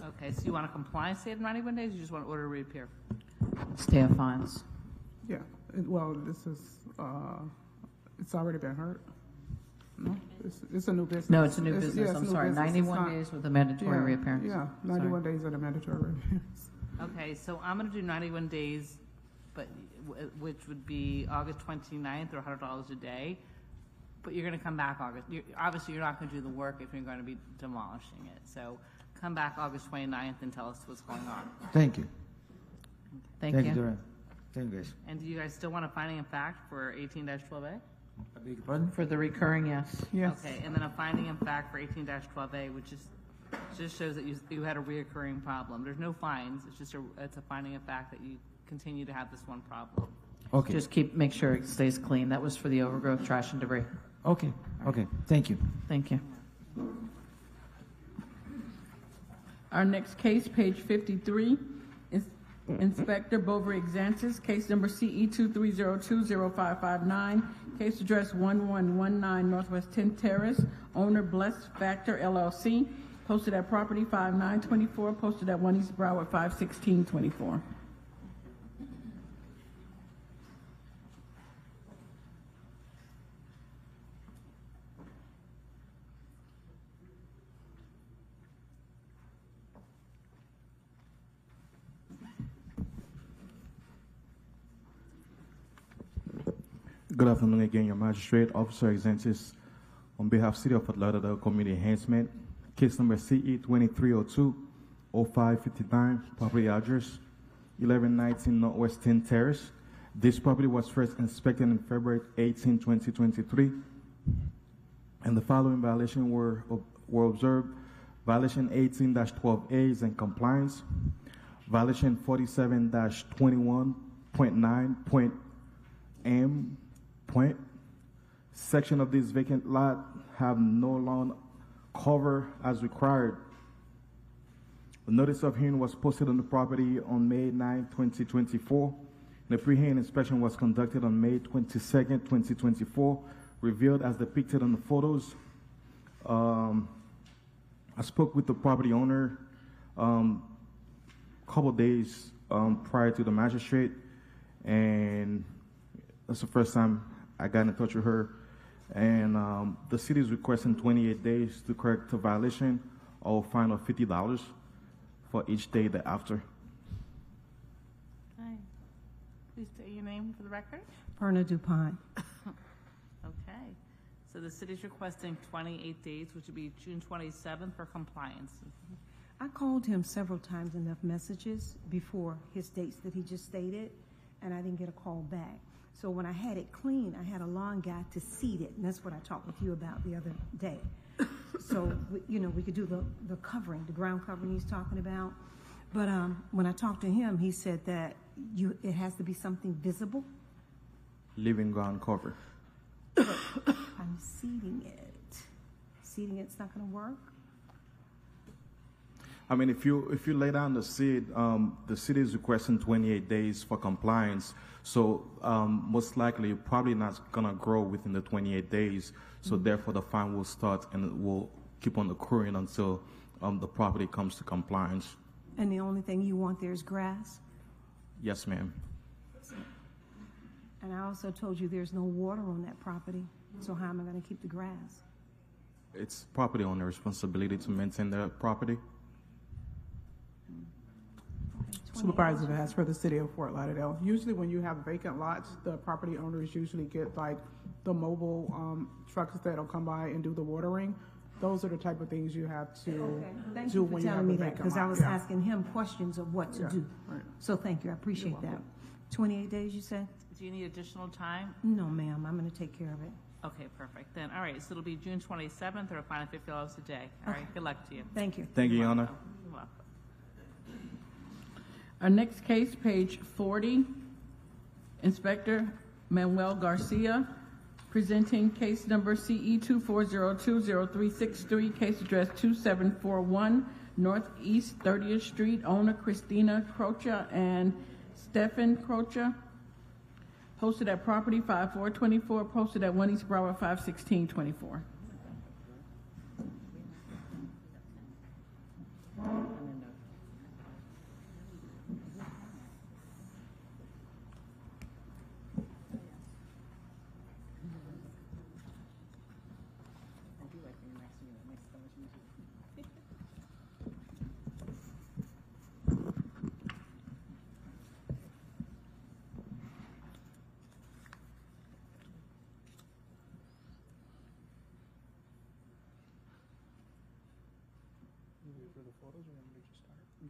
Okay, so you want a compliance date of 91 days, or you just want order to reappear? Stay of fines. Yeah, well, this is, it's already been heard. No, it's a new business. No, it's a new business. Yeah, it's I'm a new sorry, business. 91 days with a mandatory reappearance. Yeah, 91 days with a mandatory reappearance. Okay, so I'm going to do 91 days, but which would be August 29th or $100 a day. But you're going to come back August. Obviously, you're not going to do the work if you're going to be demolishing it. So come back August 29th and tell us what's going on. Thank you. Thank you, Doreen. Thank you, guys. And do you guys still want a finding of fact for 18-12A? I beg your pardon? For the recurring, yes. Okay, and then a finding of fact for 18-12A, which just shows that you had a reoccurring problem. There's no fines. It's just it's a finding of fact that you continue to have this one problem. Okay. Just make sure it stays clean. That was for the overgrowth, trash, and debris. Okay. Okay. Thank you. Thank you. Our next case, page 53, is Inspector Bovary Exantis, case number CE 23020559, case address 1119 Northwest 10th Terrace, owner Blessed Factor LLC, posted at property 5924, posted at 1 East Broward 51624. Good afternoon again, your magistrate, Officer Exentis, on behalf of City of Fort Lauderdale Community Enhancement, case number CE 2302-0559, property address 1119 Northwest 10 Terrace. This property was first inspected on February 18, 2023, and the following violations were observed. Violation 18-12A is in compliance. Violation 47-21.9.m. Section of this vacant lot have no lawn cover as required. The notice of hearing was posted on the property on May 9, 2024. The pre-hearing inspection was conducted on May 22, 2024, revealed as depicted on the photos. I spoke with the property owner a couple days prior to the magistrate, and that's the first time I got in touch with her. And the city is requesting 28 days to correct the violation, or a fine of $50 for each day thereafter. Hi. Please state your name for the record. Verna DuPont. Okay. So the city's requesting 28 days, which would be June 27th for compliance. I called him several times and left messages before his dates that he just stated, and I didn't get a call back. So when I had it clean, I had a lawn guy to seed it, and that's what I talked with you about the other day. So, we could do the covering, the ground covering he's talking about. But when I talked to him, he said that it has to be something visible. Living ground cover. I'm seeding it. Seeding it's not going to work? I mean, if you lay down the seed, the city is requesting 28 days for compliance. So most likely, you're probably not gonna grow within the 28 days. So therefore, the fine will start and it will keep on accruing until the property comes to compliance. And the only thing you want there is grass? Yes, ma'am. And I also told you there's no water on that property. So how am I going to keep the grass? It's property owner responsibility to maintain the property. Supervisor Bass for the City of Fort Lauderdale. Usually when you have vacant lots, the property owners usually get like the mobile trucks that'll come by and do the watering. Those are the type of things you have to Thank do you for when you have telling a me that, vacant because I lot. was asking him questions of what to do. Right. So thank you, I appreciate that. 28 days, you said? Do you need additional time? No, ma'am, I'm going to take care of it. Okay, perfect. Then, all right, so it'll be June 27th or a fine of $50 a day. All right, good luck to you. Thank you. Thank you, Your Honor. You're welcome. Our next case, page 40, Inspector Manuel Garcia, presenting case number CE 24020363, case address 2741 Northeast 30th Street, owner Christina Crocha and Stephen Crocha, posted at property 5424, posted at 1 East Broward 51624.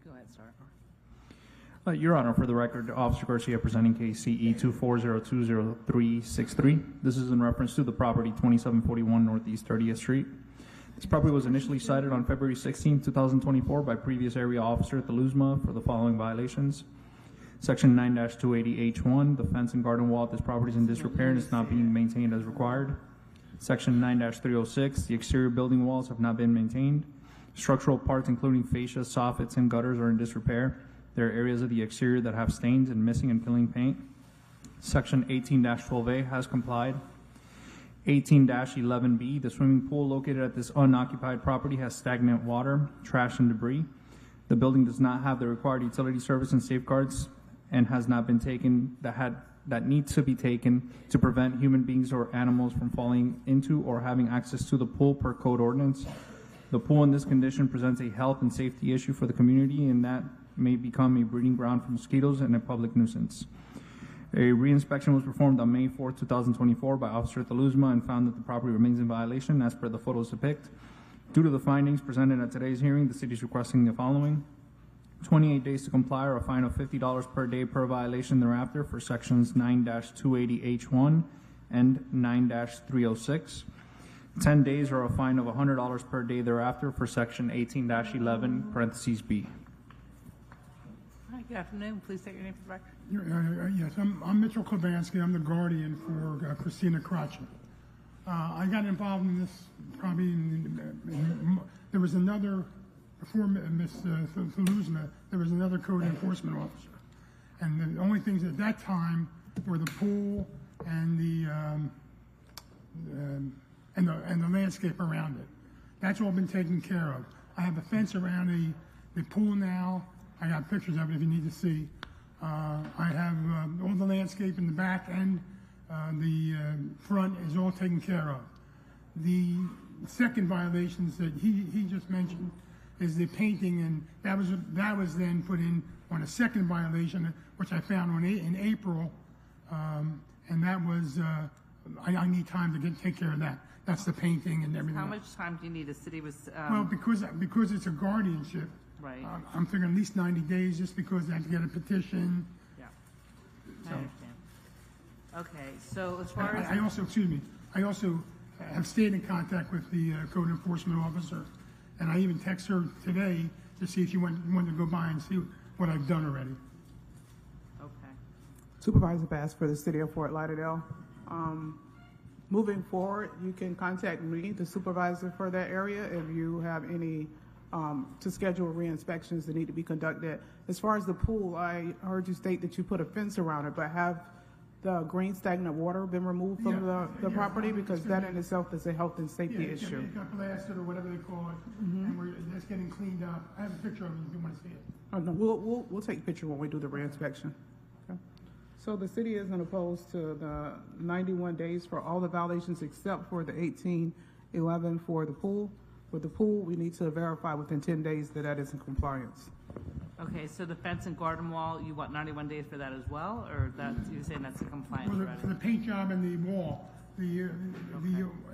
Go ahead, start. Your Honor, for the record, Officer Garcia presenting case CE 24020363. This is in reference to the property 2741 Northeast 30th Street. This property was initially cited on February 16, 2024 by previous area officer at the LUSMA for the following violations. Section 9-280H1, the fence and garden wall at this property is in disrepair and is not being maintained as required. Section 9-306, the exterior building walls have not been maintained. Structural parts, including fascia, soffits, and gutters, are in disrepair. There are areas of the exterior that have stains and missing and peeling paint. Section 18-12A has complied. 18-11B, the swimming pool located at this unoccupied property has stagnant water, trash, and debris. The building does not have the required utility service and safeguards and has not been taken that need to be taken to prevent human beings or animals from falling into or having access to the pool per code ordinance. The pool in this condition presents a health and safety issue for the community, and that may become a breeding ground for mosquitoes and a public nuisance. A reinspection was performed on May 4, 2024 by Officer Thaluzma and found that the property remains in violation as per the photos depict. Due to the findings presented at today's hearing, the city is requesting the following: 28 days to comply or a fine of $50 per day per violation thereafter for sections 9-280H1 and 9-306. 10 days or a fine of $100 per day thereafter for section 18-11 parentheses B. Hi, good afternoon. Please state your name for the record. Yes, I'm Mitchell Klebansky. I'm the guardian for Christina Crotchet. I got involved in this probably there was another, before Ms. Thaluzma, there was another code enforcement officer. And the only things at that time were the pool and the landscape around it. That's all been taken care of. I have a fence around the pool now. I got pictures of it if you need to see. I have all the landscape in the back and the front is all taken care of. The second violations that he just mentioned is the painting, and that was then put in on a second violation, which I found in April, and that was I need time to take care of that. That's the painting and everything. How much time do you need? The city was well, because it's a guardianship. Right. I'm figuring at least 90 days, just because I have to get a petition. Yeah. I understand. Okay, so as far as I also have stayed in contact with the code enforcement officer, and I even text her today to see if she wanted to go by and see what I've done already. Okay. Supervisor Bass for the City of Fort Lauderdale. Moving forward, you can contact me, the supervisor for that area, if you have any to schedule re-inspections that need to be conducted. As far as the pool, I heard you state that you put a fence around it, but have the green stagnant water been removed from the property? Because that in itself is a health and safety issue. It got blasted or whatever they call it, and it's getting cleaned up. I have a picture of it if you want to see it. Oh, no, we'll take a picture when we do the re-inspection. Okay. So the city isn't opposed to the 91 days for all the violations except for the 1811 for the pool. With the pool, we need to verify within 10 days that is in compliance. okay, so the fence and garden wall, you want 91 days for that as well, or you're saying that's a compliance Well, already? for the paint job and the wall,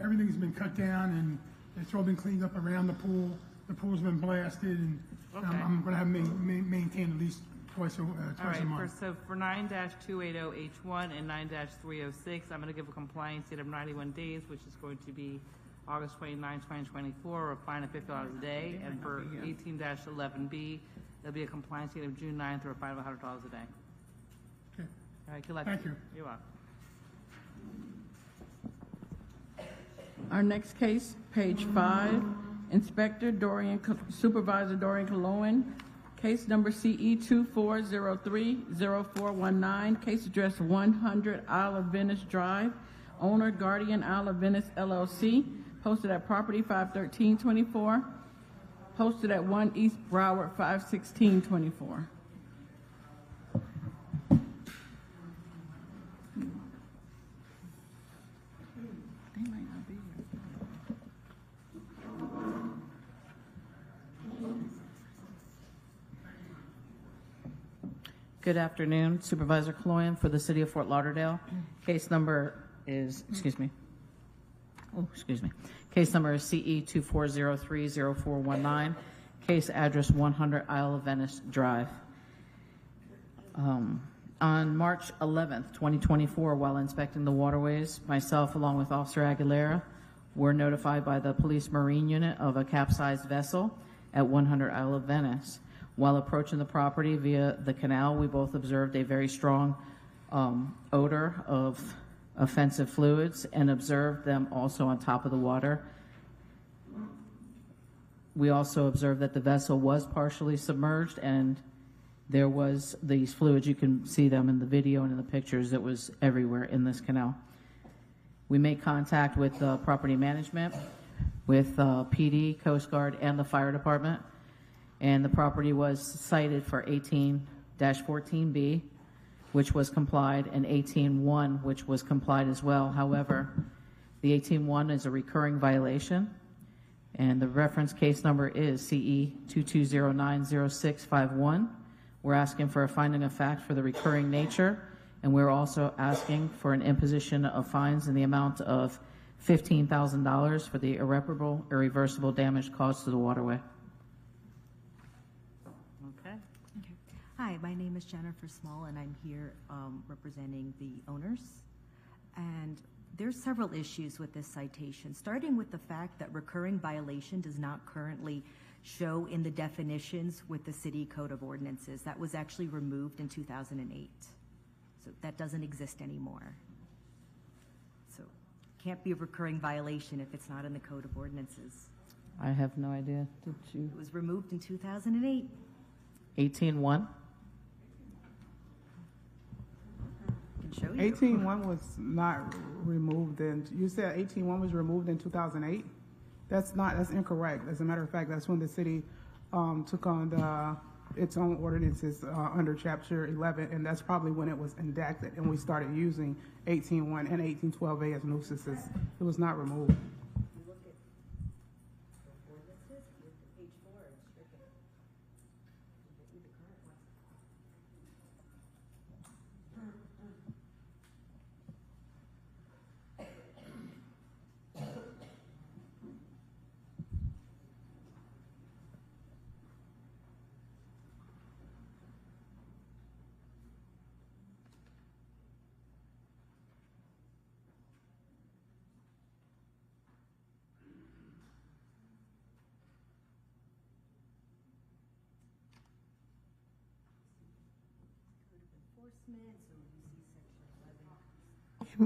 everything's been cut down and it's all been cleaned up around the pool. The pool's been blasted, and I'm going to have maintained at least twice a month. So for 9-280H1 and 9-306, I'm going to give a compliance date of 91 days, which is going to be August 29, 2024, or a fine of $50 a day. And for 18-11B, there'll be a compliance date of June 9th, or a fine of $100 a day. Okay. All right, good luck. Thank you. You're welcome. Our next case, page 5, Supervisor Dorian Cologne, case number CE 2403-0419, case address 100 Isle of Venice Drive, owner Guardian Isle of Venice LLC, posted at property 51324, posted at 1 East Broward 51624. Good afternoon, Supervisor Cologne for the City of Fort Lauderdale. Case number is, Case number is CE 2403-0419. Case address 100 Isle of Venice Drive. On March 11th, 2024, while inspecting the waterways, myself along with Officer Aguilera were notified by the Police Marine Unit of a capsized vessel at 100 Isle of Venice. While approaching the property via the canal, we both observed a very strong odor of offensive fluids and observed them also on top of the water. We also observed that the vessel was partially submerged, and there was these fluids. You can see them in the video and in the pictures. It was everywhere in this canal. We made contact with property management, with PD, Coast Guard, and the fire department. And the property was cited for 18-14B, which was complied, and 18-1, which was complied as well. However, the 18-1 is a recurring violation, and the reference case number is CE 22090651. We're asking for a finding of fact for the recurring nature And we're also asking for an imposition of fines in the amount of $15,000 for the irreparable, irreversible damage caused to the waterway. Okay. Hi, my name is Jennifer Small, and I'm here representing the owners. And there's several issues with this citation, starting with the fact that recurring violation does not currently show in the definitions with the City Code of Ordinances. That was actually removed in 2008. So that doesn't exist anymore. So it can't be a recurring violation if it's not in the Code of Ordinances. I have no idea. Did you? It was removed in 2008. 18-1? 18-1 was not removed, and you said 18-1 was removed in 2008? That's incorrect. As a matter of fact, that's when the city took on its own ordinances under Chapter 11, and that's probably when it was enacted, and we started using 18-1 and 1812A as nuisances. It was not removed.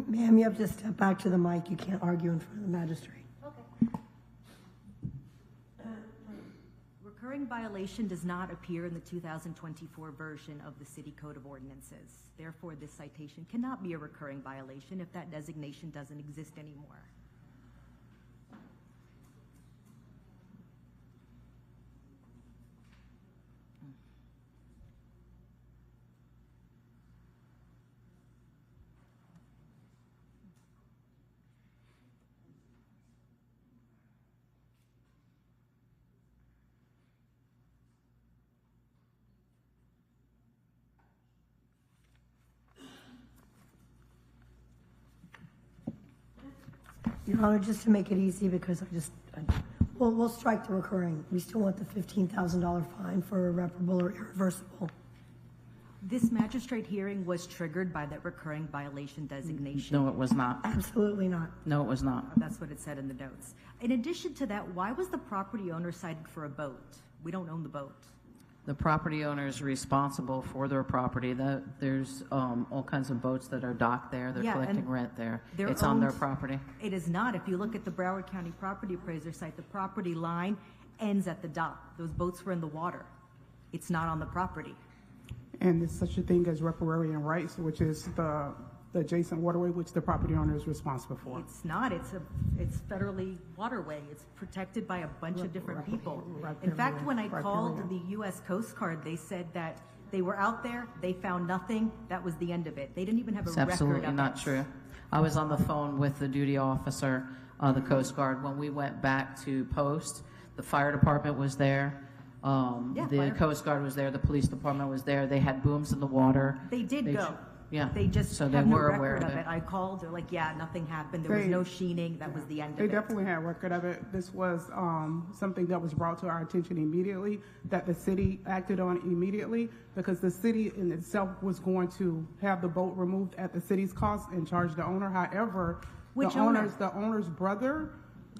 Ma'am, you have to step back to the mic. You can't argue in front of the magistrate. Recurring violation does not appear in the 2024 version of the City Code of Ordinances. Therefore, this citation cannot be a recurring violation if that designation doesn't exist anymore. Your Honor, just to make it easy, because we'll strike the recurring. We still want the $15,000 fine for irreparable or irreversible. This magistrate hearing was triggered by that recurring violation designation. No, it was not. Absolutely not. No, it was not. That's what it said in the notes. In addition to that, why was the property owner cited for a boat? We don't own the boat. The property owner is responsible for their property. There's all kinds of boats that are docked there. They're collecting rent there. It's on their property. It is not. If you look at the Broward County Property Appraiser site, the property line ends at the dock. Those boats were in the water. It's not on the property. And there's such a thing as riparian rights, which is the adjacent waterway, which the property owner is responsible for. It's not. It's federally waterway. It's protected by a bunch of different people. In fact, when I called the U.S. Coast Guard, they said that they were out there, they found nothing, that was the end of it. They didn't even have a record of it. It's absolutely not true. I was on the phone with the duty officer of the Coast Guard when we went back to post. The fire department was there. The Coast Guard was there. The police department was there. They had booms in the water. They did go. Yeah. They just so have they no were record aware of of it. I called, they're like, yeah, nothing happened. There was no sheening. That was the end of it. They definitely had record of it. This was something that was brought to our attention immediately, that the city acted on immediately, because the city in itself was going to have the boat removed at the city's cost and charge the owner. However, the owner's brother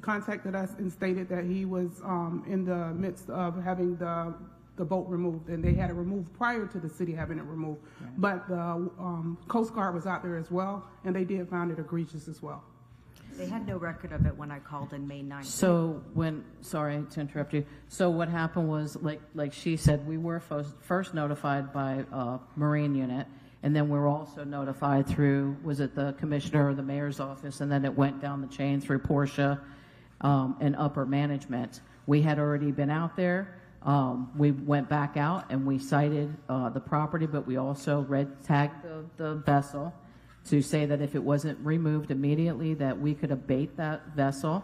contacted us and stated that he was in the midst of having the boat removed, and they had it removed prior to the city having it removed. Right. But the Coast Guard was out there as well, and they did find it egregious as well. They had no record of it when I called in May 9th. So sorry to interrupt you. So what happened was, like she said, we were first notified by Marine Unit, and then we were also notified through, was it the commissioner or the mayor's office, and then it went down the chain through Portia and upper management. We had already been out there. We went back out and we cited the property, but we also tagged the vessel to say that if it wasn't removed immediately, that we could abate that vessel.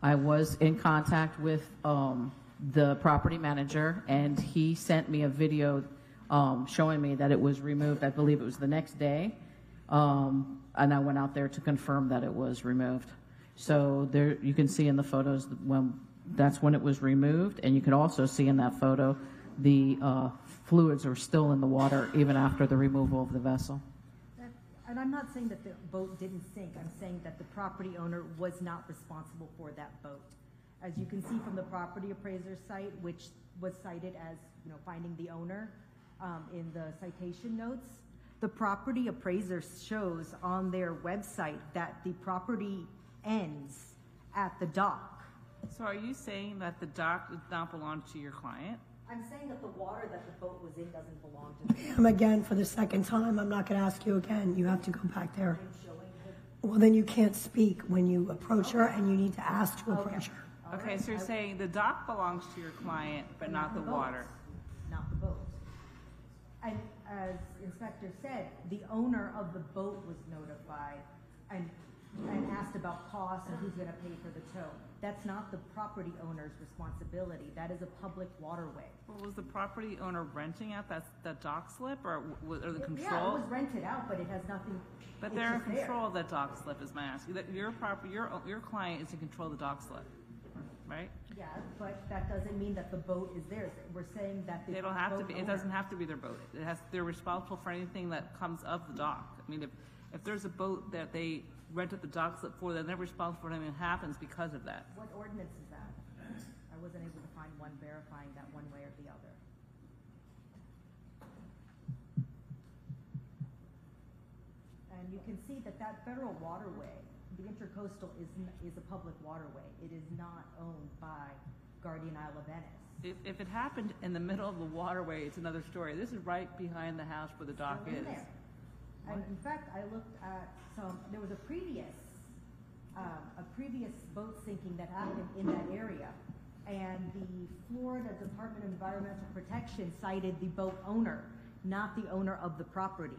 I was in contact with the property manager, and he sent me a video showing me that it was removed. I believe it was the next day. And I went out there to confirm that it was removed. So there, you can see in the photos that's when it was removed, and you can also see in that photo the fluids are still in the water even after the removal of the vessel. And I'm not saying that the boat didn't sink. I'm saying that the property owner was not responsible for that boat. As you can see from the property appraiser site, which was cited as finding the owner in the citation notes, the property appraiser shows on their website that the property ends at the dock. So are you saying that the dock does not belong to your client? I'm saying that the water that the boat was in doesn't belong to them. Ma'am, again, for the second time, I'm not going to ask you again. You have to go back there. Well, then you can't speak when you approach her, and you need to ask to approach her. Okay, so you're saying the dock belongs to your client, but not the water. Not the boat. And as Inspector said, the owner of the boat was notified and asked about costs and who's going to pay for the tow. That's not the property owner's responsibility. That is a public waterway. Well, was the property owner renting out that dock slip, or the control? Yeah, it was rented out, but it has nothing. But they're in control of that dock slip, is my asking. That your client is in control of the dock slip, right? Yeah, but that doesn't mean that the boat is theirs. We're saying that the They don't have to boat be. owner- It doesn't have to be their boat. They're responsible for anything that comes of the dock. I mean, if there's a boat that they rented the dock slip for, then they're responsible for anything that happens because of that. What ordinance is that? I wasn't able to find one verifying that one way or the other. And you can see that federal waterway, the intercoastal, is a public waterway. It is not owned by Guardian Isle of Venice. If it happened in the middle of the waterway, it's another story. This is right behind the house where the dock Still in is. there. And in fact, I looked at there was a previous boat sinking that happened in that area, and the Florida Department of Environmental Protection cited the boat owner, not the owner of the property.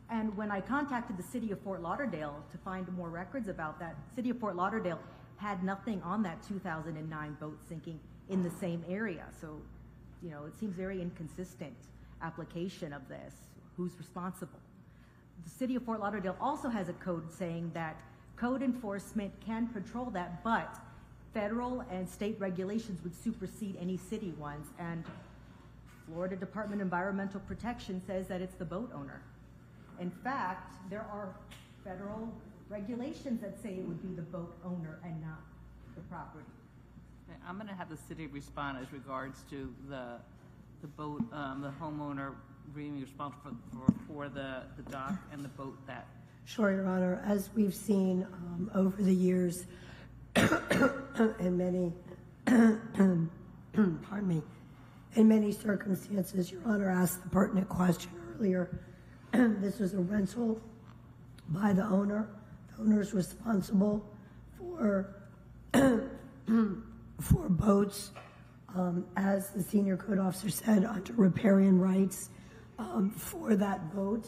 And when I contacted the city of Fort Lauderdale to find more records about that, city of Fort Lauderdale had nothing on that 2009 boat sinking in the same area. So, it seems very inconsistent application of this. Who's responsible? The city of Fort Lauderdale also has a code saying that code enforcement can patrol that, but federal and state regulations would supersede any city ones. And Florida Department of Environmental Protection says that it's the boat owner. In fact, there are federal regulations that say it would be the boat owner and not the property. Okay, I'm going to have the city respond as regards to the boat, the homeowner being responsible for the dock and the boat that. Sure, Your Honor. As we've seen over the years, in many, pardon me, in many circumstances, Your Honor asked the pertinent question earlier. This was a rental by the owner. The owner is responsible for boats, as the senior code officer said, under riparian rights for that boat.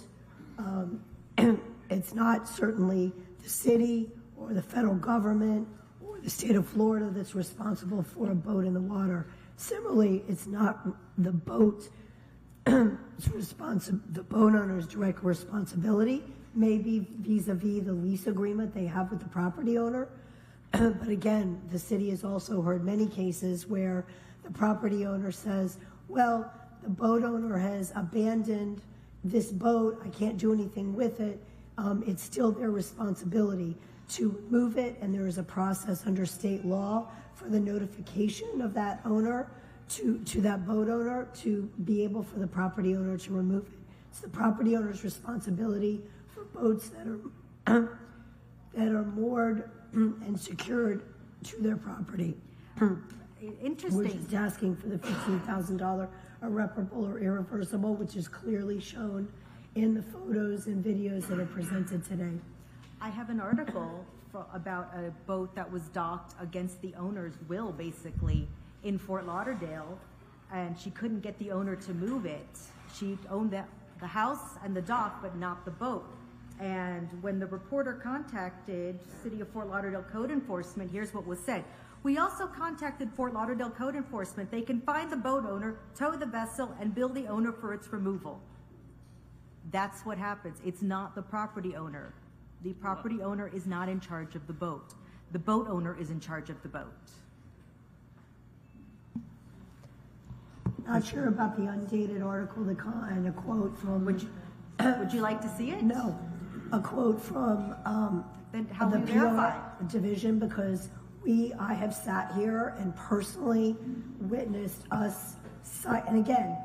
It's not certainly the city or the federal government or the state of Florida that's responsible for a boat in the water. Similarly, it's not the boat. The boat owner's direct responsibility may be vis-a-vis the lease agreement they have with the property owner. But again, the city has also heard many cases where the property owner says, well, the boat owner has abandoned this boat, I can't do anything with it. It's still their responsibility to move it, and there is a process under state law for the notification of that owner to that boat owner to be able for the property owner to remove it. It's the property owner's responsibility for boats that are moored and secured to their property. Interesting. We're just asking for the $15,000 irreparable or irreversible, which is clearly shown in the photos and videos that are presented today. I have an article about a boat that was docked against the owner's will, basically, in Fort Lauderdale, and she couldn't get the owner to move it. She owned the house and the dock, but not the boat. And when the reporter contacted City of Fort Lauderdale Code Enforcement, here's what was said. We also contacted Fort Lauderdale Code Enforcement. They can find the boat owner, tow the vessel, and bill the owner for its removal. That's what happens. It's not the property owner. The property owner is not in charge of the boat. The boat owner is in charge of the boat. Not sure about the undated article, and a quote from. Would you like to see it? No, a quote from then how the we verify? PR division, because I have sat here and personally witnessed us cite, and again,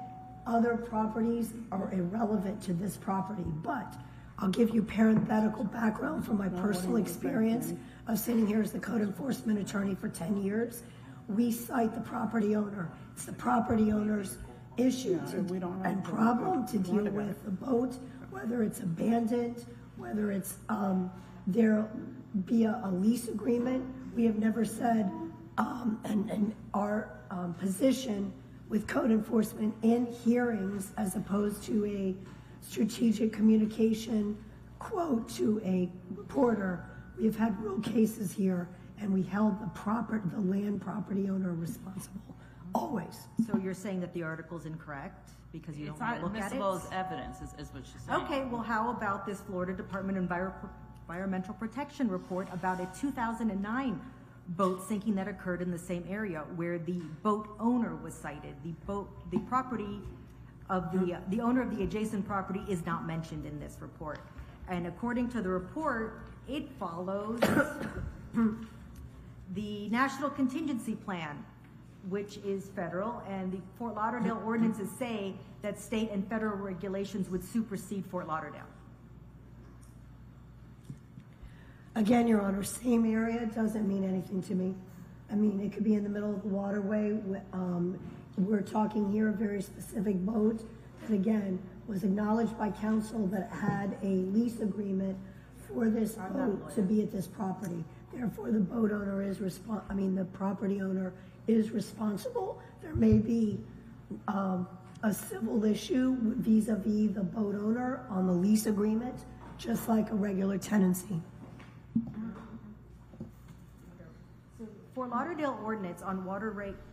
other properties are irrelevant to this property, but I'll give you parenthetical background from my personal experience of sitting here as the code enforcement attorney for 10 years. We cite the property owner. It's the property owner's issue and problem to deal with the boat, whether it's abandoned, whether it's there be a lease agreement. We have never said, and our position with code enforcement in hearings as opposed to a strategic communication quote to a reporter, we have had real cases here, and we held the land property owner responsible, always. So you're saying that the article's incorrect because you don't want to look at it? It's not admissible as evidence, is what she's saying. Okay, well, how about this Florida Department of Environmental Protection report about a 2009 boat sinking that occurred in the same area where the boat owner was cited. The property of the owner of the adjacent property is not mentioned in this report. And according to the report, it follows the National Contingency Plan, which is federal, and the Fort Lauderdale ordinances say that state and federal regulations would supersede Fort Lauderdale. Again, Your Honor, same area doesn't mean anything to me. I mean, it could be in the middle of the waterway. We're talking here a very specific boat that, again, was acknowledged by council that had a lease agreement for this boat to be at this property. Therefore, the boat owner is the property owner is responsible. There may be a civil issue vis-a-vis the boat owner on the lease agreement, just like a regular tenancy. Fort Lauderdale ordinance on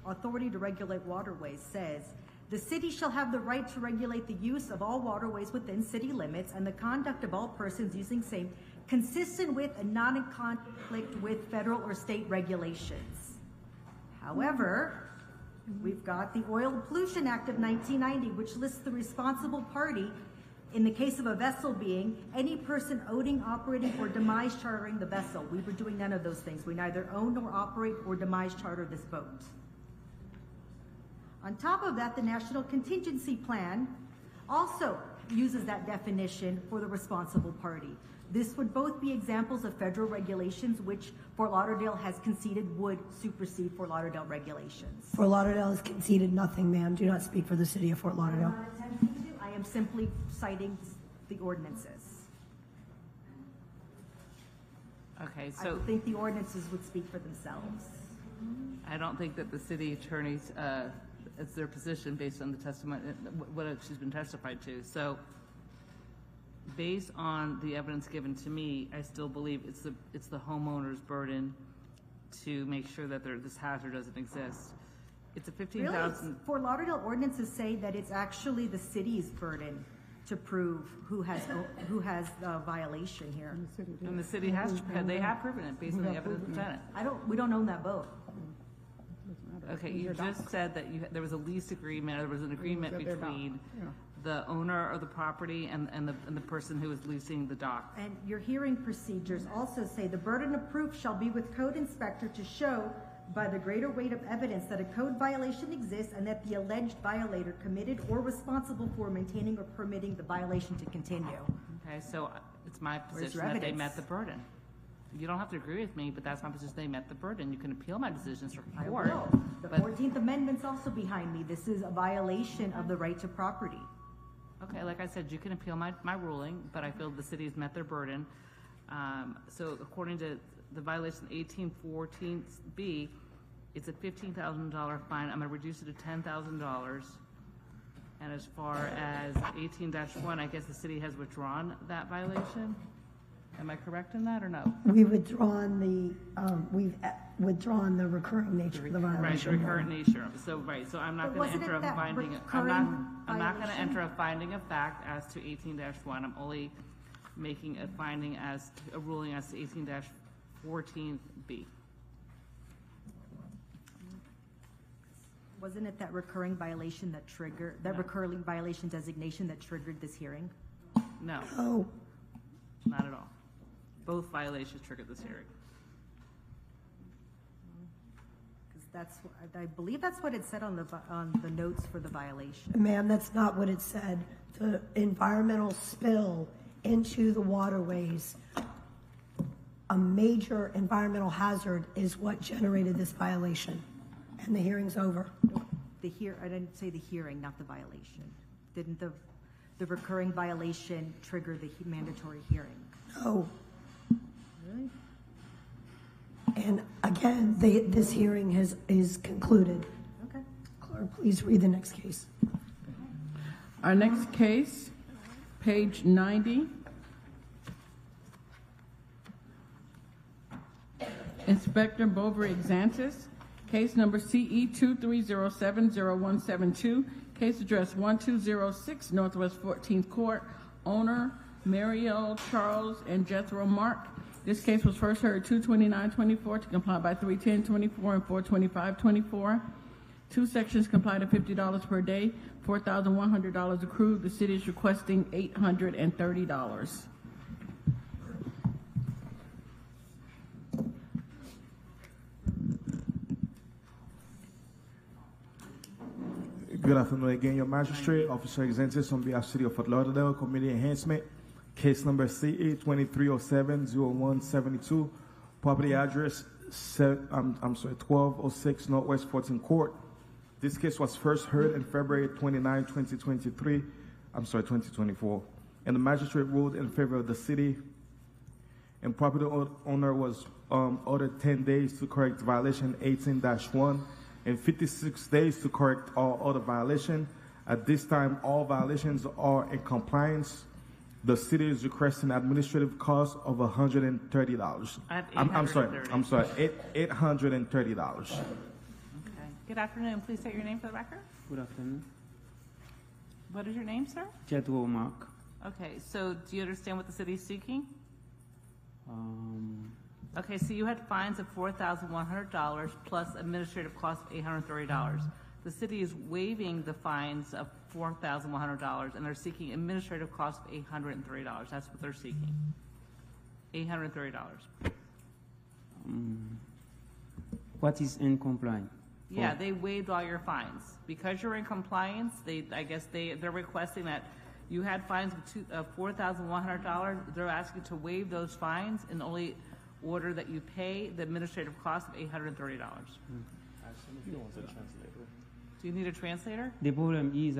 authority to regulate waterways says, the city shall have the right to regulate the use of all waterways within city limits and the conduct of all persons using same consistent with and not in conflict with federal or state regulations. However, we've got the Oil Pollution Act of 1990, which lists the responsible party in the case of a vessel being any person owning, operating, or demise chartering the vessel. We were doing none of those things. We neither own nor operate or demise charter this boat. On top of that, the National Contingency Plan also uses that definition for the responsible party. This would both be examples of federal regulations, which Fort Lauderdale has conceded would supersede Fort Lauderdale regulations. Fort Lauderdale has conceded nothing, ma'am. Do not speak for the city of Fort Lauderdale. I'm not attempting to. I am simply citing the ordinances. Okay, I so would think the ordinances would speak for themselves. I don't think that the city attorneys, it's their position based on the testimony, what she's been testified to. So based on the evidence given to me, I still believe it's the homeowner's burden to make sure that this hazard doesn't exist. It's a 15,000. Really? Fort Lauderdale ordinances say that it's actually the city's burden to prove who has a violation here. And the city they have proven it based on the evidence presented. We don't own that boat. Okay, you just said that there was a lease agreement, there was an agreement between the owner of the property and the person who is leasing the dock. And your hearing procedures also say the burden of proof shall be with code inspector to show by the greater weight of evidence that a code violation exists and that the alleged violator committed or responsible for maintaining or permitting the violation to continue. Okay, so it's my position that they met the burden. You don't have to agree with me, but that's my position. They met the burden. You can appeal my decisions from court. I will. The 14th Amendment's also behind me. This is a violation of the right to property. Okay, like I said, you can appeal my ruling, but I feel the city has met their burden. So according to the violation 1814B, it's a $15,000 fine. I'm going to reduce it to $10,000. And as far as 18-1, I guess the city has withdrawn that violation. Am I correct in that or no? We've withdrawn withdrawn the recurring nature of the Right, violation. the recurrent nature. So, right, so I'm not But going to wasn't enter it a that finding, I'm not going to enter a finding of fact as to 18-1. I'm only making a finding as, a ruling as to 18-14B. Wasn't it that recurring violation that triggered, that recurring violation designation that triggered this hearing? No. Oh. Not at all. Both violations triggered this hearing. Because that's, I believe that's what it said on the notes for the violation. Ma'am, that's not what it said. The environmental spill into the waterways, a major environmental hazard, is what generated this violation. And the hearing's over. I didn't say the hearing, not the violation. Didn't the recurring violation trigger the mandatory hearing? No. Really? And again, this hearing is concluded. Okay. Clerk, please read the next case. Our next case, page 90. Inspector Blvd Xantis, case number CE 23070172, case address 1206 Northwest 14th Court, owner Mariel Charles and Jethro Mark. This case was first heard 2/29/24 to comply by 3/10/24 and 4/25/24. Two sections complied at $50 per day, $4,100 accrued. The city is requesting $830. Good afternoon again, your magistrate, Officer Xantis on behalf of the City of Fort Lauderdale, Community Enhancement, case number CE 2307-0172, property address 1206 Northwest 14th Court. This case was first heard in February 29, 2024, and the magistrate ruled in favor of the city, and property owner was ordered 10 days to correct violation 18-1 and 56 days to correct all other violations. At this time, all violations are in compliance. The city is requesting administrative cost of $130. I'm sorry, $830. Okay. Good afternoon. Please state your name for the record. Good afternoon. What is your name, sir? Jethro Mark. Okay, so do you understand what the city is seeking? Okay, so you had fines of $4,100 plus administrative costs of $830. The city is waiving the fines of $4,100, and they're seeking administrative costs of $830. That's what they're seeking. $830. What is in compliance? Yeah, they waived all your fines. Because you're in compliance, they're requesting that you had fines of $4,100. They're asking to waive those fines and only order that you pay the administrative cost of $830. Do you need a translator? The problem is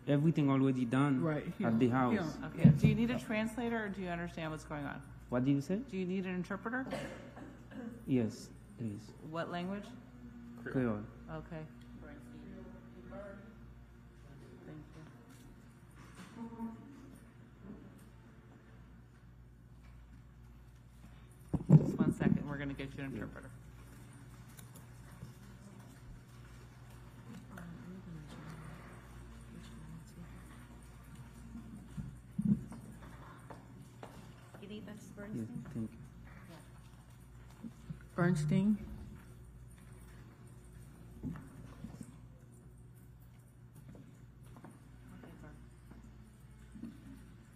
everything already done at the house. Okay. Do you need a translator, or do you understand what's going on? What did you say? Do you need an interpreter? Yes, please. What language? Creole. Okay. Thank you. Just 1 second. We're going to get you an interpreter. You need this, Bernstein? Yes, thank you. Bernstein.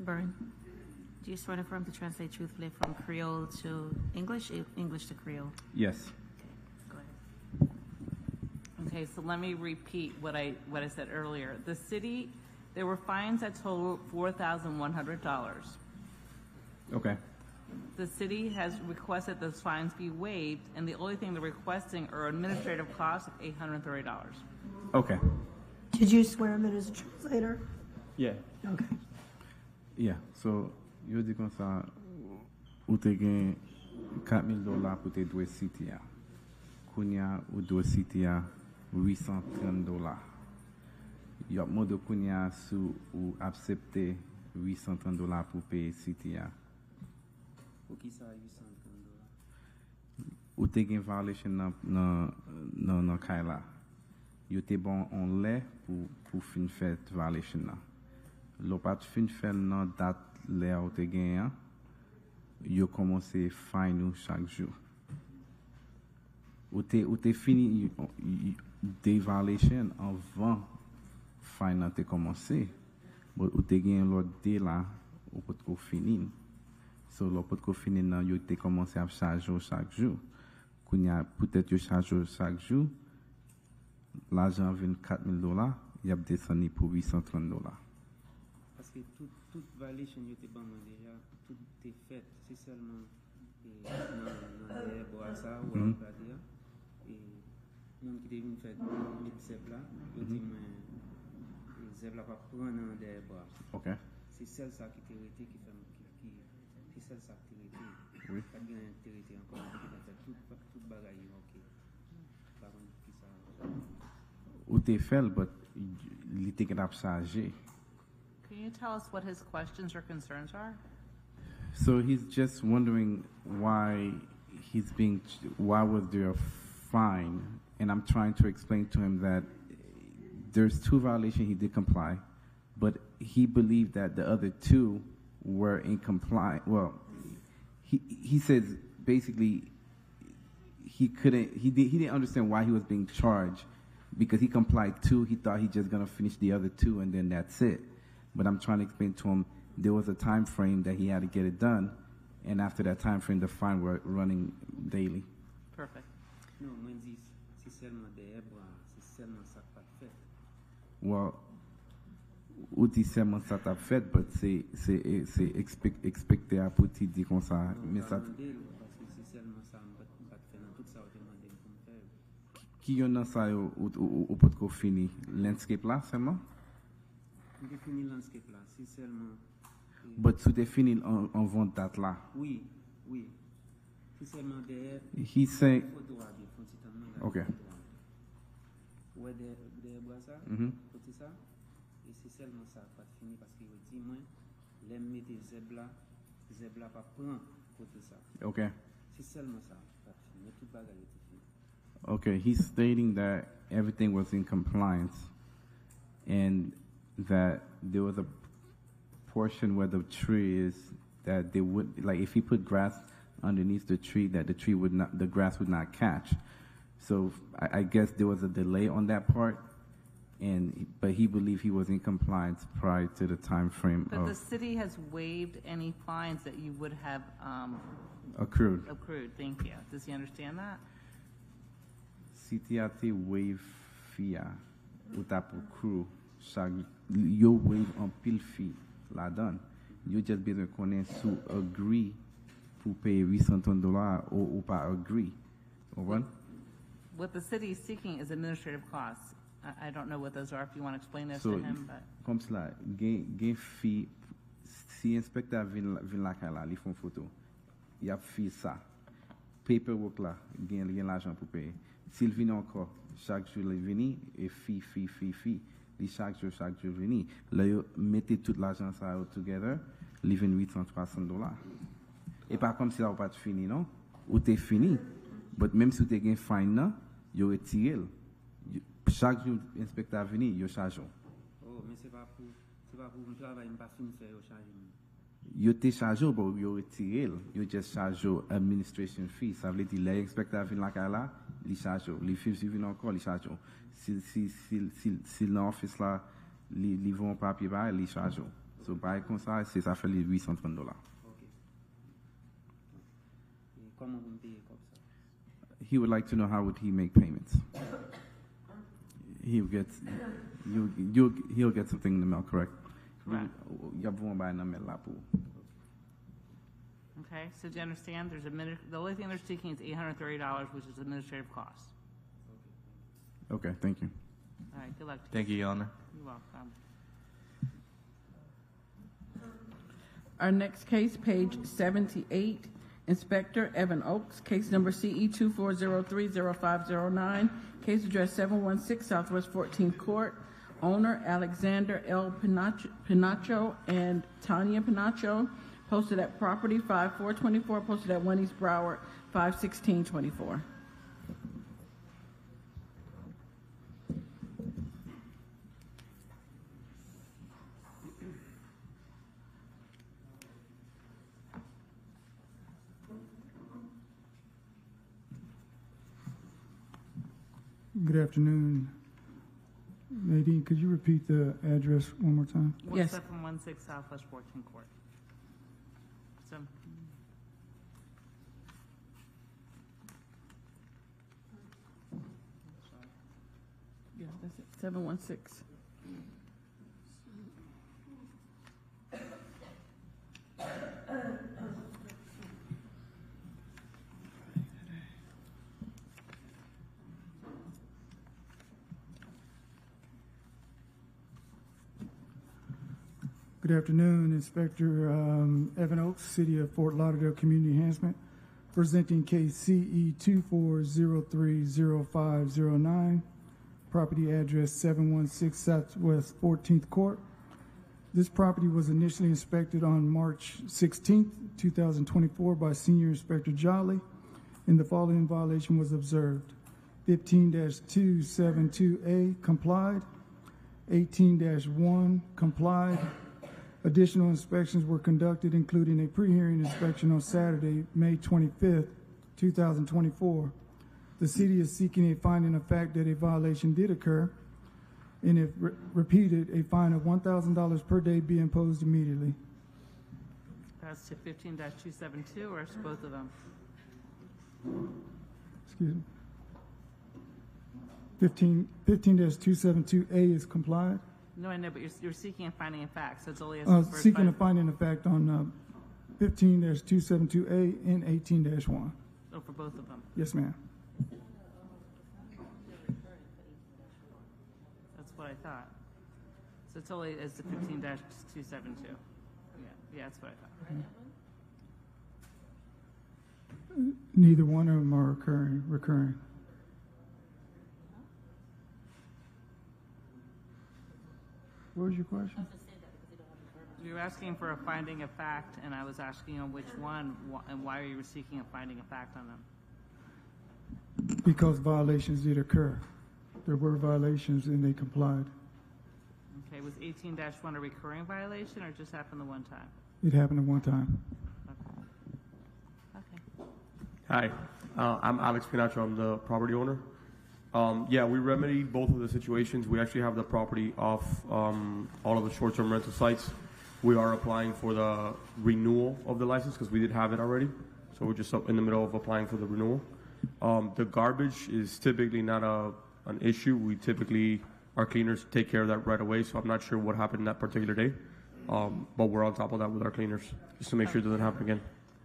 Bern, do you swear to affirm to translate truthfully from Creole to English, English to Creole? Yes. Go ahead. Okay, so let me repeat what I said earlier. The city, there were fines that totaled $4,100. Okay. The city has requested those fines be waived, and the only thing they're requesting are administrative costs of $830. Okay. Did you swear him in as a translator? Yeah. Okay. Yeah, so yo di kon sa ou te gen $4,000 pou te dwe siti ya. Kounya ou dwe siti ya $830. Yo modo kounya sou ou aksepte $830 pou paye siti ya. Pou ki sa $830? ou te gen violation nan kay la. Yo te bon on lè pou fin fèt violation la. Lo pat fin fèt nan dat lè ou te gen, yo komanse fine ou chaque jour. Ou te fini de violation avant fine nan te komanse. Ou te gen l'autre dé là, ou pot ko fini. So, l'autre pot ko fini nan, yo te commencé à charger chaque jour. Kounya, peut-être yo charge chaque jour, l'argent vient $4,000, y a descendu pour $830. Parce que toute violation yo te ban déjà, tout est fait, c'est seulement dans les bois ça, ou on va dire, et mon qui devine fait l'IPSEP là, yo dit Zeb la pas prendre dans des bois. OK. C'est celle ça qui t'érité qui fait c'est celle ça qui t'érité. Oui. Pas bien t'érité encore qui fait toute bagaille OK. Par contre qui ça. Ou te fait but il te grave chargé. Can you tell us what his questions or concerns are? So he's just wondering why was there a fine, and I'm trying to explain to him that there's 2 violations he did comply, but he believed that the other 2 were in compliance. Well, he says basically he didn't understand why he was being charged because he complied 2. He thought he just gonna finish the other 2 and then that's it. But I'm trying to explain to him there was a time frame that he had to get it done, and after that time frame, the fine were running daily. Perfect. Non, moi dis c'est seulement des bras, c'est seulement ça pas fait. Well, ou dit seulement ça t'a fait, but c'est expecté à petit dire comme ça, mais ça. Parce que c'est seulement ça, pas fait dans tout ça au demander pour me faire. Qui y en a ça ou peut qu'on finit landscape là seulement? On définit landscape là, c'est seulement. But tu définis en vente date là. Oui. C'est seulement derrière. He say. Okay. Ouais, derrière bois ça. Côté ça. Et c'est seulement ça pas fini parce qu'il dit moi, l'aime mettre zebla pas prend côté ça. Okay. C'est seulement ça pas fini, tout bagage est fini. Okay, he's stating that everything was in compliance and that there was a portion where the tree is that they would, like if he put grass underneath the tree, that the grass would not catch. So I guess there was a delay on that part, but he believed he was in compliance prior to the time frame. But the city has waived any fines that you would have accrued. Thank you. Does he understand that? City a te waive fia ou ta pou crew yo waive an pile fee la dan. Yo just bezwen konen sou agree pou paye $830 ou pa agree. What the city is seeking is administrative costs. I don't know what those are. If you want to explain this So, to him, but comme cela, gen fee, si inspecteur vin la ka la, li fon photo, y a fee sa. Paperwork la, gen l'argent pou paye. S'il vient encore, chaque jour il vient, et fee. Li chaque jour vient. Là, yo mettez tout l'argent ça together, li vient $800. Et pas comme si ça n'a pas fini, non? Ou t'es fini. But même si tu as un fine, non, yo retiré. Chaque jour, inspecteur vient, yo charge. Oh, mais c'est pas pour un travail, pas fini faire yo charge. Yo te charge, but yo retiré. Yo just charge administration fee. Ça veut dire, l'inspecteur vient là, li charge. Li vient encore, li charge. Si l'office là, li vont papier, li charge. So, par comme ça, ça fait les $830. Ok. Et comment vous payez comme ça? He would like to know how would he make payments. He'll get something in the mail, correct? Correct. Okay, so do you understand? The only thing they're seeking is $830, which is administrative costs. Okay, thank you. All right, good luck. Thank you, Your Honor. You're welcome. Our next case, page 78, Inspector Evan Oakes, case number CE 24030509, case address 716 Southwest 14th Court. Owner Alexander L. Pinacho and Tanya Pinacho, posted at property 5424, posted at 1 East Broward, 5/16/24. Good afternoon. Nadine, could you repeat the address one more time? 1716 Southwest 14th Court. So, Yeah, that's it, 716. Good afternoon, Inspector Evan Oaks, City of Fort Lauderdale Community Enhancement, presenting case CE 24030509, property address 716 Southwest 14th Court. This property was initially inspected on March 16th, 2024 by Senior Inspector Jolly, and the following violation was observed. 15-272A complied, 18-1 complied. Additional inspections were conducted, including a pre-hearing inspection on Saturday, May 25th, 2024. The city is seeking a finding of fact that a violation did occur, and if repeated, a fine of $1,000 per day be imposed immediately. that's to 15-272, or it's both of them? Excuse me. 15-272A is complied. No, I know, but you're seeking a finding of fact, so it's only as Seeking a finding of fact on 15-272A and 18-1. Oh, for both of them? Yes, ma'am. That's what I thought. So it's only as the 15-272. Yeah, that's what I thought. Neither one of them are recurring. What was your question? You're asking for a finding of fact, and I was asking on which one, and why are you seeking a finding of fact on them? Because violations did occur. There were violations and they complied. Okay, was 18-1 a recurring violation, or it just happened the one time? It happened at one time. Okay. Hi, I'm Alex Pinacho. I'm the property owner. Yeah, we remedied both of the situations. We actually have the property off all of the short-term rental sites. We are applying for the renewal of the license because we did have it already. So we're just up in the middle of applying for the renewal. The garbage is typically not an issue. Our cleaners take care of that right away. So I'm not sure what happened that particular day. But we're on top of that with our cleaners just to make sure it doesn't happen again.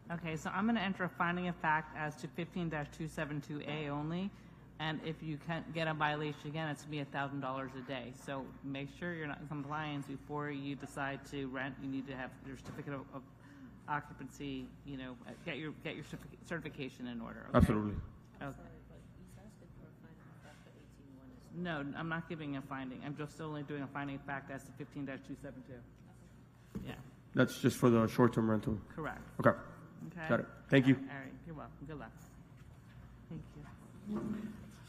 Okay, so I'm going to enter a finding of fact as to 15-272A only. And if you can't get a violation again, it's going to be $1,000 a day. So make sure you're not in compliance before you decide to rent. You need to have your certificate of occupancy. Get your certification in order. Okay? Absolutely. Okay. No, I'm not giving a finding. I'm just only doing a finding of fact as to 15-272. Yeah. That's just for the short-term rental. Correct. Okay. Okay. Got it. Thank you. All right. You're welcome. Good luck. Thank you.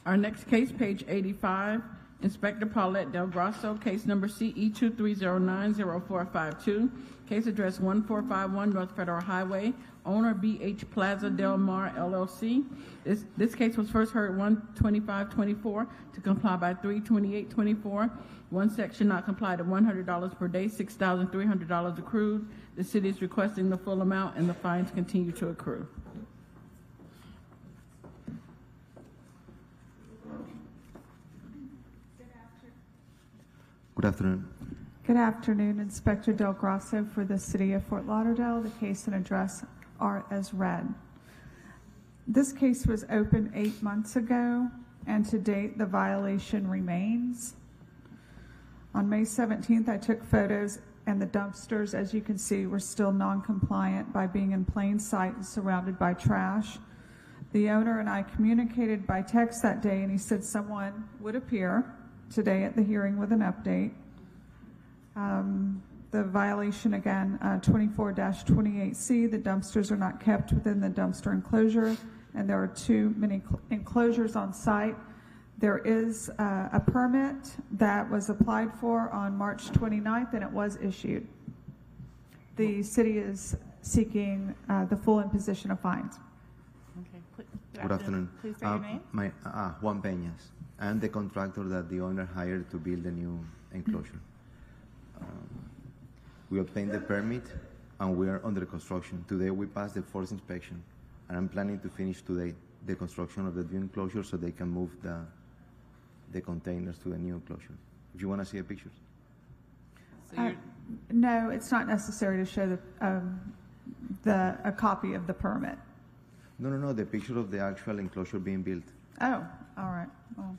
Our next case, page 85, Inspector Paulette Del Grosso, case number CE 23090452, case address 1451 North Federal Highway, owner BH Plaza Del Mar LLC. This case was first heard 1/25/24 to comply by 3/28/24. One section not complied at $100 per day, $6,300 accrued. The city is requesting the full amount, and the fines continue to accrue. Good afternoon. Good afternoon, Inspector Del Grosso for the City of Fort Lauderdale. The case and address are as read. This case was opened 8 months ago, and to date the violation remains. On May 17th, I took photos, and the dumpsters, as you can see, were still non-compliant by being in plain sight and surrounded by trash. The owner and I communicated by text that day, and he said someone would appear today at the hearing with an update. The violation again, 24-28C, the dumpsters are not kept within the dumpster enclosure. and there are too many enclosures on site. There is a permit that was applied for on March 29th, and it was issued. The city is seeking the full imposition of fines. Okay. Good afternoon. Please say your name. Juan Peñas. I'm the contractor that the owner hired to build the new enclosure. We obtained the permit and we are under construction. Today we passed the first inspection, and I'm planning to finish today the construction of the new enclosure so they can move the containers to the new enclosure. If you want to see the pictures. So No, it's not necessary to show a copy of the permit. No, the picture of the actual enclosure being built. Oh, all right. Well,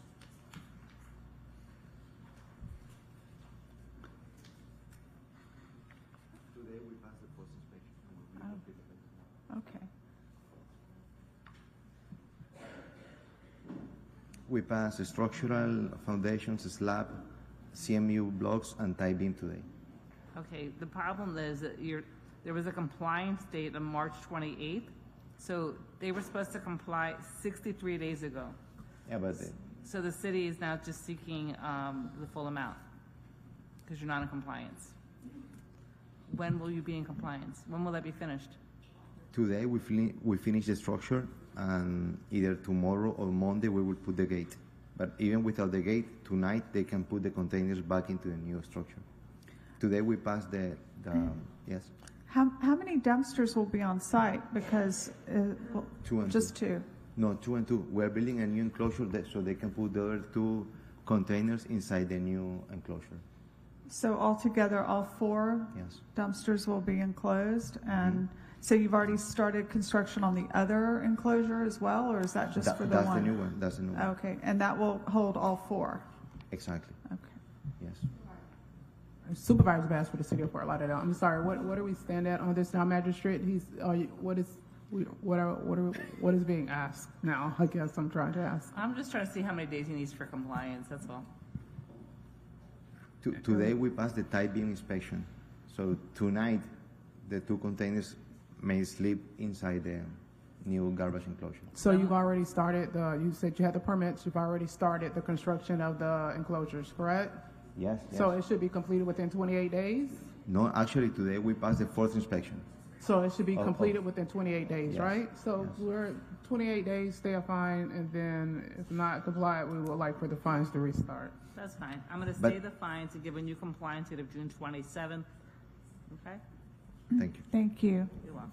Today we passed the first inspection. okay. We passed the structural foundations, slab, CMU blocks, and tie beam today. Okay, the problem is that there was a compliance date on March 28th, so they were supposed to comply 63 days ago. Yeah, but So the city is now just seeking the full amount because you're not in compliance. When will you be in compliance? When will that be finished? today we finish the structure, and either tomorrow or Monday we will put the gate. But even without the gate, tonight they can put the containers back into the new structure. Today we passed the yes. How many dumpsters will be on site? Because Two and just two. two. No, 2 and 2. We're building a new enclosure so they can put the other 2 containers inside the new enclosure. So altogether, all 4 Yes. dumpsters will be enclosed, and so you've already started construction on the other enclosure as well, or is that just for the that's one? the new one. That's the new one. Okay, and that will hold all 4. Exactly. Okay. Yes. Supervisor Bass for the City of Fort Lauderdale. I'm sorry. What do we stand at on this now, Magistrate? What is being asked now? I guess I'm trying to ask. I'm just trying to see how many days he needs for compliance, that's all. Today we passed the tie beam inspection. So tonight the 2 containers may sleep inside the new garbage enclosure. So you've already started you said you had the permits, you've already started the construction of the enclosures, correct? Yes. So it should be completed within 28 days? No, actually today we passed the 4th inspection. So it should be completed within 28 days, Yes. right? So we're 28 days, stay a fine, and then if not compliant, we would like for the fines to restart. That's fine. I'm going to stay the fines and give a new compliance date of June 27th. Okay? Thank you. Thank you. You're welcome.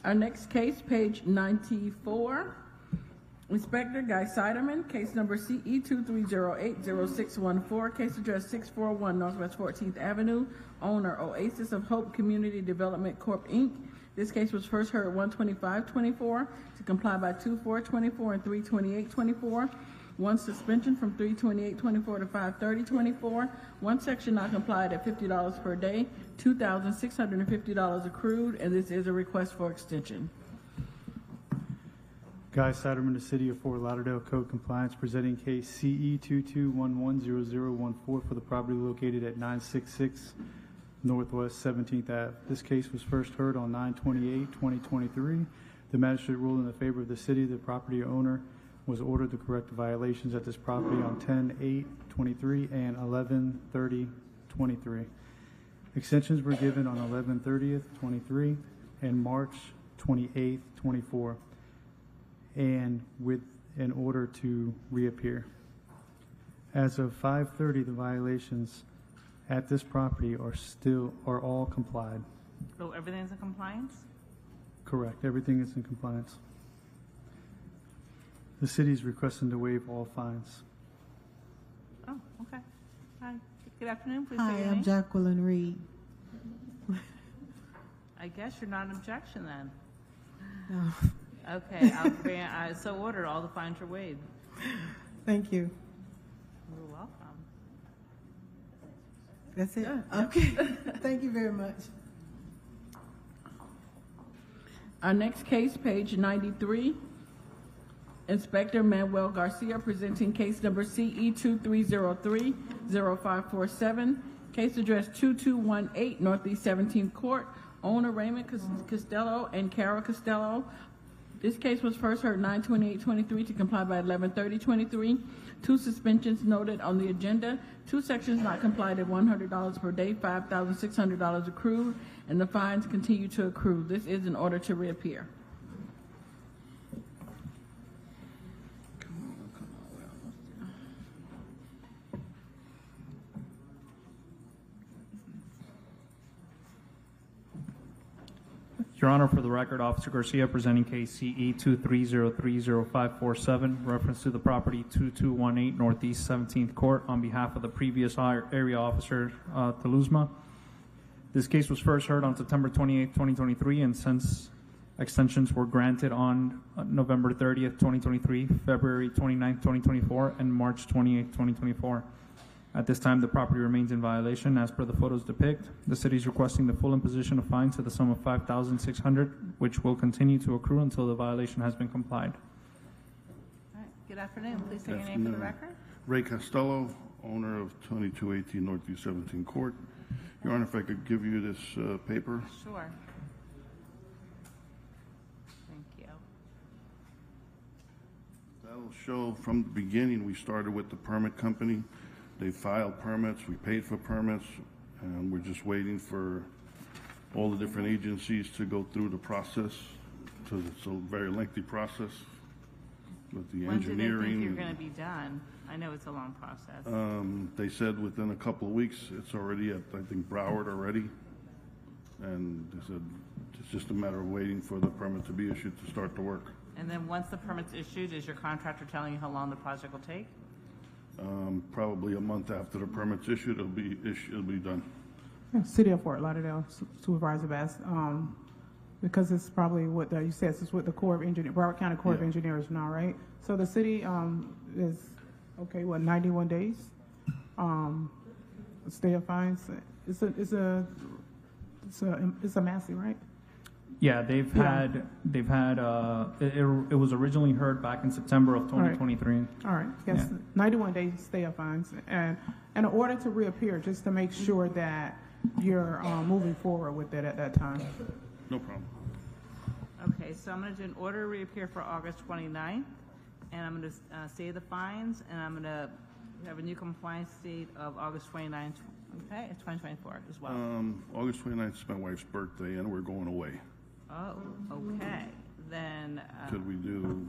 Our next case, page 94. Inspector Guy Siderman, case number CE 23080614, case address 641 Northwest 14th Avenue, owner Oasis of Hope Community Development Corp. Inc. This case was first heard 12524 to comply by 2424 and 32824. 1 suspension from 32824 to 53024. 1 section not complied at $50 per day. $2,650 accrued, and this is a request for extension. Guy Siderman, the City of Fort Lauderdale Code Compliance, presenting case CE 22110014 for the property located at 966 Northwest 17th Ave. This case was first heard on 9/28/2023. The magistrate ruled in the favor of the city. The property owner was ordered to correct the violations at this property on 10/8/23 and 11/30/23. Extensions were given on 11/30/23 and March 28/24. And with an order to reappear. As of 5:30, the violations at this property are all complied. So everything's in compliance? Correct. Everything is in compliance. The city is requesting to waive all fines. Oh, okay. Hi. Good afternoon. Please Hi, say your I'm name. Jacqueline Reed. I guess you're not in objection then. No. Okay, I so ordered. All the fines are waived. Thank you. You're welcome. That's it? Yeah. Okay. Thank you very much. Our next case, page 93. Inspector Manuel Garcia presenting case number CE 23030547. Case address 2218 Northeast 17th Court. owner Raymond Costello and Carol Costello. This case was first heard 9/28/23 to comply by 11/30/23. 2 suspensions noted on the agenda. 2 sections not complied at $100 per day, $5,600 accrued, and the fines continue to accrue. This is in order to reappear. Your Honor, for the record, Officer Garcia presenting case CE 230300547, reference to the property 2218 Northeast 17th Court on behalf of the previous area officer, Teluzma. This case was first heard on September 28, 2023, and since extensions were granted on November 30th, 2023, February 29th, 2024, and March 28th, 2024. At this time, the property remains in violation as per the photos depict. The city is requesting the full imposition of fines to the sum of $5,600, which will continue to accrue until the violation has been complied. All right. Good afternoon. Please say your name for the record. Ray Costello, owner of 2218 Northeast 17 Court. Your Honor, if I could give you this paper. Sure. Thank you. That'll show from the beginning, we started with the permit company. They filed permits, we paid for permits, and we're just waiting for all the different agencies to go through the process, because it's a very lengthy process with the When do they think engineering. you're going to be done? I know it's a long process. They said within a couple of weeks. It's already at, I think, Broward already. And they said it's just a matter of waiting for the permit to be issued to start the work. And then once the permit's issued, is your contractor telling you how long the project will take? Probably a month after the permit's issued, it'll be done. Yeah, City of Fort Lauderdale, Supervisor Bass, because it's probably what you said, it's with the Corps of Engineers, Broward County Corps of Engineers now, right? So the city is, 91 days? Stay of fines, it's a massive, right? Yeah, they've had, it was originally heard back in September of 2023. All right, yes, 91 days stay of fines. And in order to reappear, just to make sure that you're moving forward with it at that time. No problem. Okay, so I'm going to do an order to reappear for August 29th, and I'm going to say the fines, and I'm going to have a new compliance date of August 29th, okay, 2024 as well. August 29th is my wife's birthday, and we're going away. Oh, okay. Then Could we do?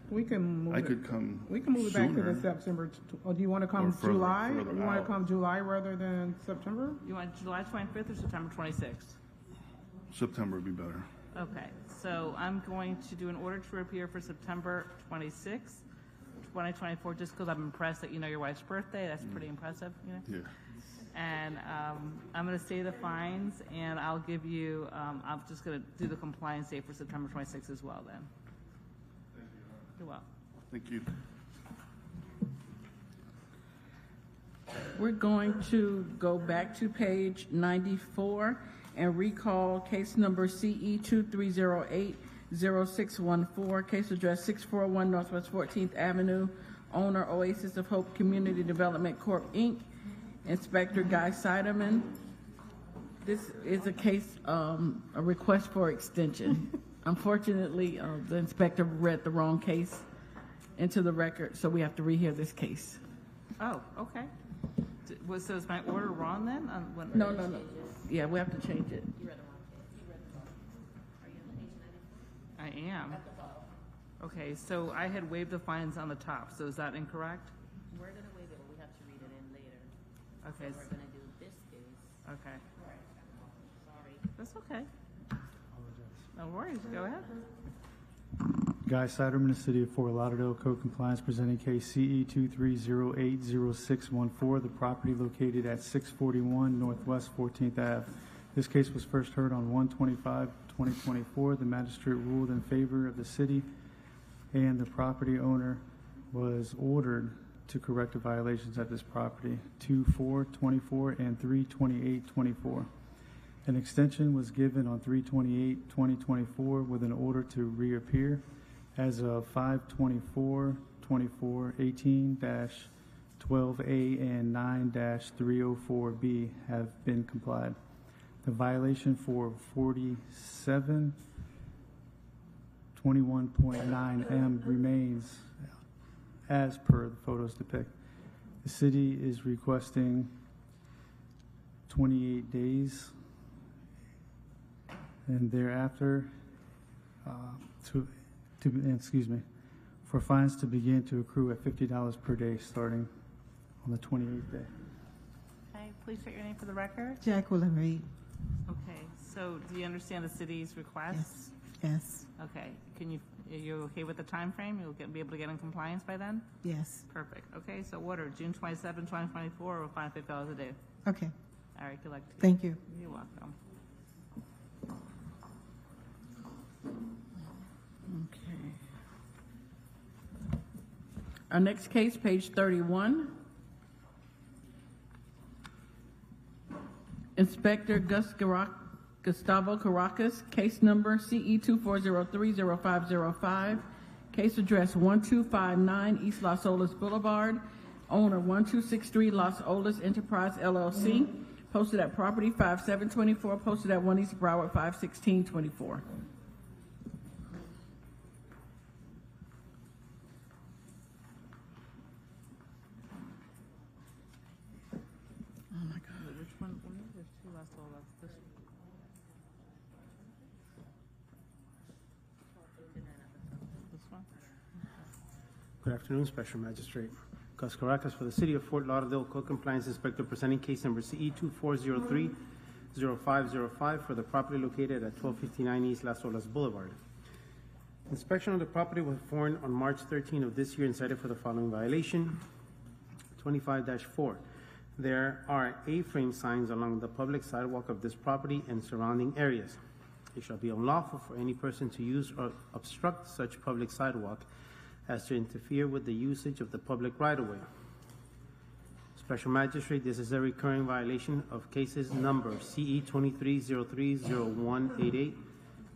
We can move I could come. We can move it back to sooner. the September. Or do you want to come Or July? further You want out. to come July rather than September? you want July 25th or September 26th? September would be better. Okay, so I'm going to do an order to reappear for September 26th, 2024, just because I'm impressed that you know your wife's birthday. That's pretty impressive, you know? Yeah. And I'm going to say the fines, and I'll give you, I'm just going to do the compliance date for September 26th as well then. Thank you. You're welcome. Thank you. We're going to go back to page 94 and recall case number CE 2308-0614, case address 641 Northwest 14th Avenue, owner Oasis of Hope Community Development Corp. Inc., Inspector Guy Siderman. This is a case, a request for extension. Unfortunately, the inspector read the wrong case into the record, so we have to rehear this case. Oh, okay. So is my order wrong then? No. Yeah, we have to change it. I am. Okay, so I had waived the fines on the top, so is that incorrect? We're going to waive it, but we have to read it in later. Okay. So we're going to do this case. Okay. Sorry. That's okay. No worries. Go ahead. Guy Siderman, the City of Fort Lauderdale, Code Compliance, presenting case CE 2308-0614, the property located at 641 Northwest 14th Ave. This case was first heard on 1/25/2024. The magistrate ruled in favor of the city, and the property owner was ordered to correct the violations at this property, 2/4/24 and 3/28/24. An extension was given on 3/28/2024 with an order to reappear. As of 5/24/24, 18-12A and 9-304B have been complied. The violation for 4721.9M remains as per the photos depict. The city is requesting 28 days and thereafter for fines to begin to accrue at $50 per day starting on the 28th day. Okay, please state your name for the record. Jacqueline Reed. Okay, so do you understand the city's request? Yes. Okay, are you okay with the time frame? You'll be able to get in compliance by then? Yes. Perfect. Okay, so order, June 27, 2024, we'll fine $50 a day. Okay. All right, good luck to you. Thank you. You're welcome. Okay. Our next case, page 31. Inspector Gustavo Caracas, case number CE 24030505, case address 1259 East Los Olas Boulevard, owner 1263 Los Olas Enterprise LLC, posted at property 5724, posted at 1 East Broward 51624. Good afternoon, Special Magistrate. Gus Caracas for the City of Fort Lauderdale, Code Compliance Inspector, presenting case number CE 2403-0505 for the property located at 1259 East Las Olas Boulevard. Inspection of the property was performed on March 13 of this year and cited for the following violation. 25-4. There are A-frame signs along the public sidewalk of this property and surrounding areas. It shall be unlawful for any person to use or obstruct such public sidewalk as to interfere with the usage of the public right-of-way. Special Magistrate, this is a recurring violation of cases number CE 23030188,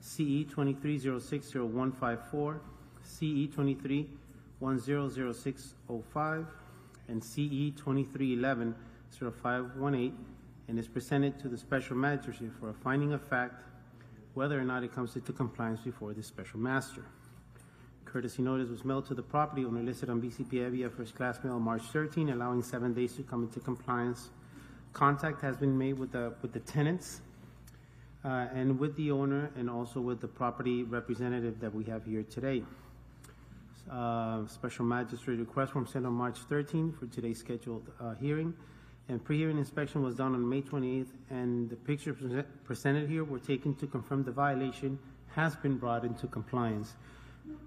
CE 23060154, CE 23100605, and CE 23110518, and is presented to the Special Magistrate for a finding of fact whether or not it comes into compliance before the Special Master. Courtesy notice was mailed to the property owner listed on BCPA via first class mail March 13, allowing 7 days to come into compliance. Contact has been made with the tenants and with the owner, and also with the property representative that we have here today. Special Magistrate request form sent on March 13 for today's scheduled hearing, and pre-hearing inspection was done on May 28th, and the pictures presented here were taken to confirm the violation has been brought into compliance.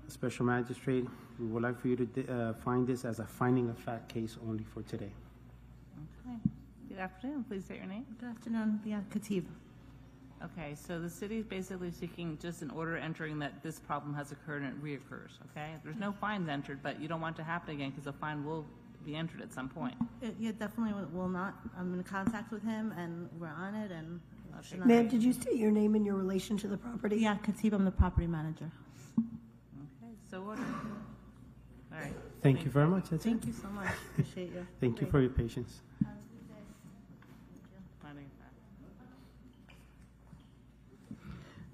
Special Magistrate, we would like for you to find this as a finding of fact case only for today. Okay. Good afternoon. Please state your name. Good afternoon. Yeah, Katiba. Okay, so the city is basically seeking just an order entering that this problem has occurred and it reoccurs, okay? There's no fines entered, but you don't want it to happen again because a fine will be entered at some point. Yeah, definitely will not. I'm in contact with him, and we're on it. And Ma'am, did you state your name and your relation to the property? Yeah, Katiba. I'm the property manager. Okay, so order. All right. Thank you very much. That's Thank it. you so much. Appreciate you. Thank you for your patience.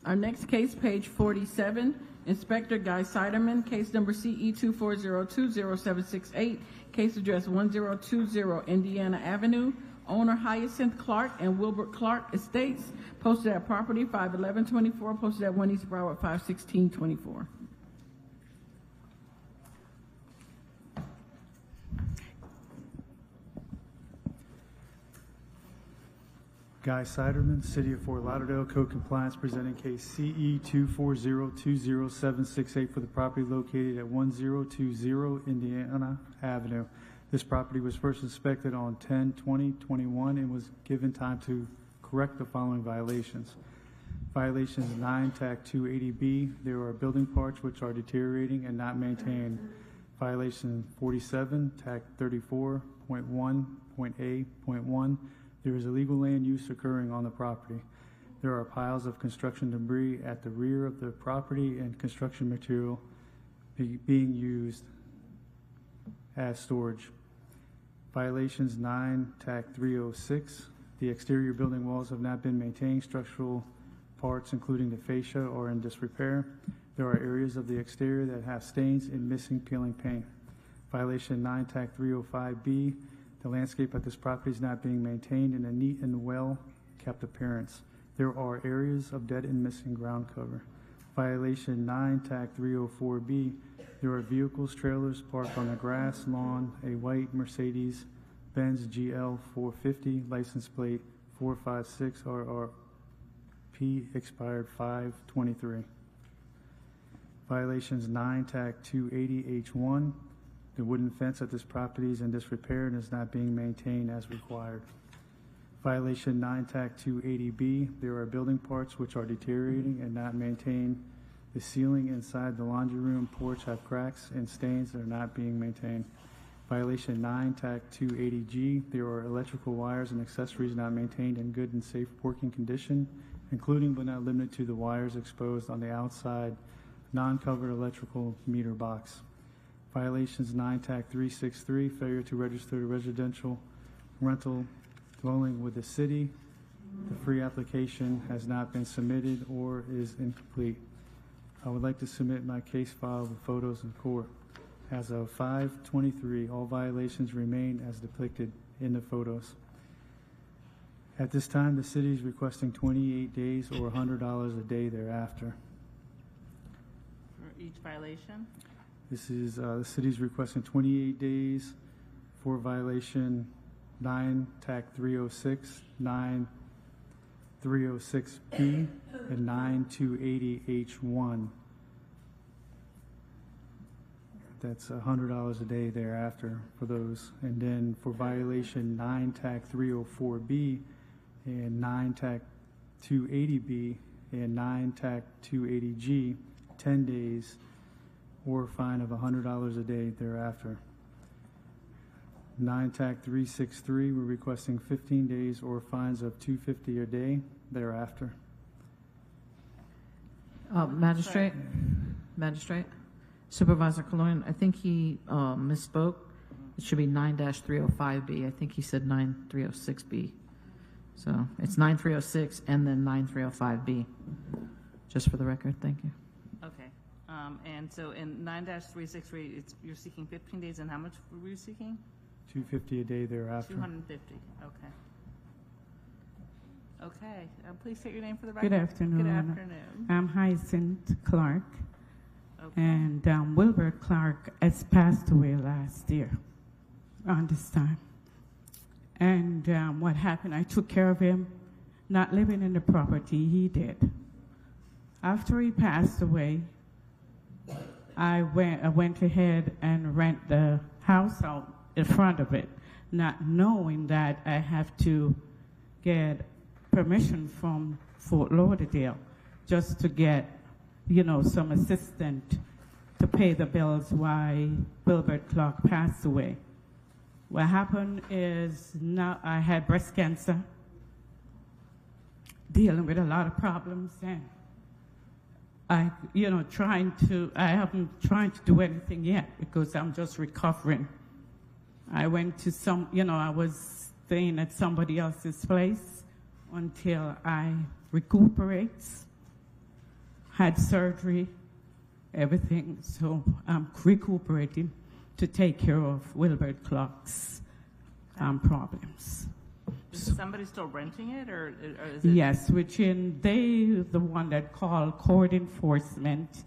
Our next case, page 47, Inspector Guy Siderman, case number CE 24020768, case address 1020 Indiana Avenue, owner Hyacinth Clark and Wilbert Clark Estates, posted at property 51124, posted at 1 East Broward 51624. Guy Siderman, City of Fort Lauderdale, Code Compliance, presenting case CE 24020768 for the property located at 1020 Indiana Avenue. This property was first inspected on 10/20/21 and was given time to correct the following violations. Violations 9, TAC 280B, there are building parts which are deteriorating and not maintained. Violation 47, TAC 34.1.A.1, there is illegal land use occurring on the property. There are piles of construction debris at the rear of the property and construction material being used as storage. Violations 9, TAC 306, The exterior building walls have not been maintained. Structural parts, including the fascia, are in disrepair. There are areas of the exterior that have stains and missing peeling paint. Violation 9, TAC 305B, the landscape at this property is not being maintained in a neat and well-kept appearance. There are areas of dead and missing ground cover. Violation 9, TAC 304B, there are vehicles, trailers parked on the grass, lawn, a white Mercedes-Benz GL 450, license plate 456 RRP, expired 5/23. Violations 9, TAC 280H1, the wooden fence at this property is in disrepair and is not being maintained as required. Violation 9, TAC 280B, there are building parts which are deteriorating and not maintained. The ceiling inside the laundry room porch have cracks and stains that are not being maintained. Violation 9, TAC 280G, there are electrical wires and accessories not maintained in good and safe working condition, including but not limited to the wires exposed on the outside non-covered electrical meter box. Violations 9, TAC 363, failure to register a residential rental dwelling with the city. The free application has not been submitted or is incomplete. I would like to submit my case file with photos in court. As of 5/23, all violations remain as depicted in the photos. At this time, the city is requesting 28 days or $100 a day thereafter. For each violation? This is, the city's requesting 28 days for violation 9, TAC 306, 9, 306B, and 9, 280H1. That's $100 a day thereafter for those. And then for violation 9, TAC 304B, and 9, TAC 280B, and 9, TAC 280G, 10 days or a fine of $100 a day thereafter. 9 TAC 363, we're requesting 15 days or fines of $250 a day thereafter. Magistrate, Supervisor Cologne, I think he misspoke. It should be 9-305B. I think he said 9306B. So it's 9306 and then 9305B. Just for the record, thank you. Okay. And so in 9-363, you're seeking 15 days, and how much were you seeking? $250 a day thereafter. 250. Okay. Okay. Please state your name for the record. Good afternoon. Good afternoon. I'm Hyacinth Clark. Okay. And Wilbert Clark has passed away last year around this time. And what happened, I took care of him, not living in the property, he did. After he passed away, I went ahead and rent the house out in front of it, not knowing that I have to get permission from Fort Lauderdale just to get, some assistant to pay the bills while Wilbert Clark passed away. What happened is now I had breast cancer, dealing with a lot of problems, and I haven't tried to do anything yet because I'm just recovering. I went to I was staying at somebody else's place until I recuperate, had surgery, everything. So I'm recuperating to take care of Wilbert Clark's problems. Is somebody still renting it, or is it? Yes, the one that called court enforcement.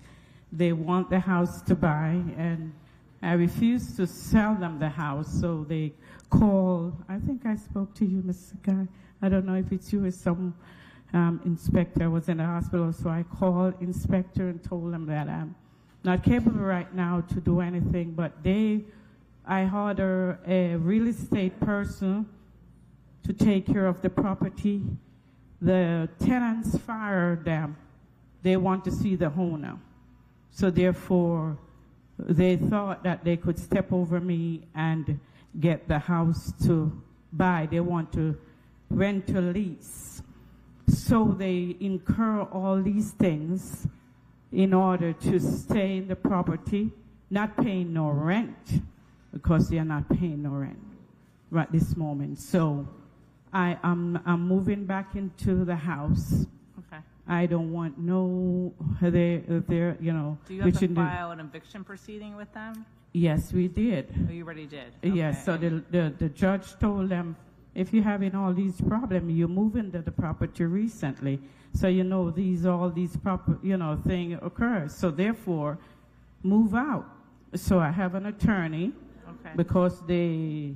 They want the house to buy, and I refused to sell them the house, so they call. I think I spoke to you, Mr. Guy. I don't know if it's you or some inspector. I was in the hospital, so I called inspector and told them that I'm not capable right now to do anything, but I order a real estate person to take care of the property. The tenants fired them. They want to see the owner. So therefore, they thought that they could step over me and get the house to buy. They want to rent or lease. So they incur all these things in order to stay in the property, not paying no rent, because they are not paying no rent right this moment. So I'm moving back into the house. Okay. I don't want no, there, you know. Do you have to file an eviction proceeding with them? Yes, we did. Oh, you already did? Yes, so the judge told them, if you're having all these problems, you moved into the property recently, so you know all these proper, you know, thing occurs. So therefore, move out. So I have an attorney, because they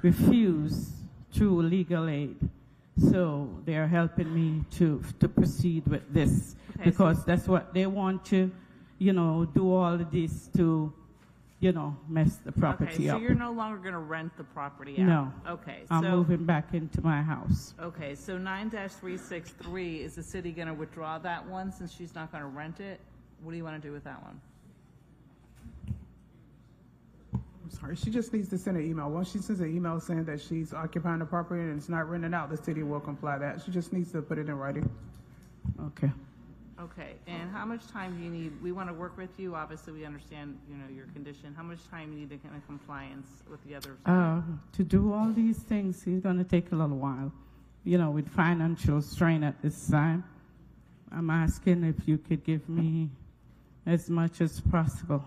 refuse through legal aid. So they're helping me to proceed with this, because that's what they want to, you know, do all of this to, you know, mess the property up. So you're no longer going to rent the property out? No. Okay. I'm moving back into my house. Okay, so 9-363, is the city going to withdraw that one since she's not going to rent it? What do you want to do with that one? I'm sorry, she just needs to send an email. Once she sends an email saying that she's occupying the property and it's not rented out, the city will comply that. She just needs to put it in writing. Okay. Okay, and how much time do you need? We want to work with you. Obviously, we understand, you know, your condition. How much time do you need to get in compliance with the others? To do all these things, it's going to take a little while. You know, with financial strain at this time, I'm asking if you could give me as much as possible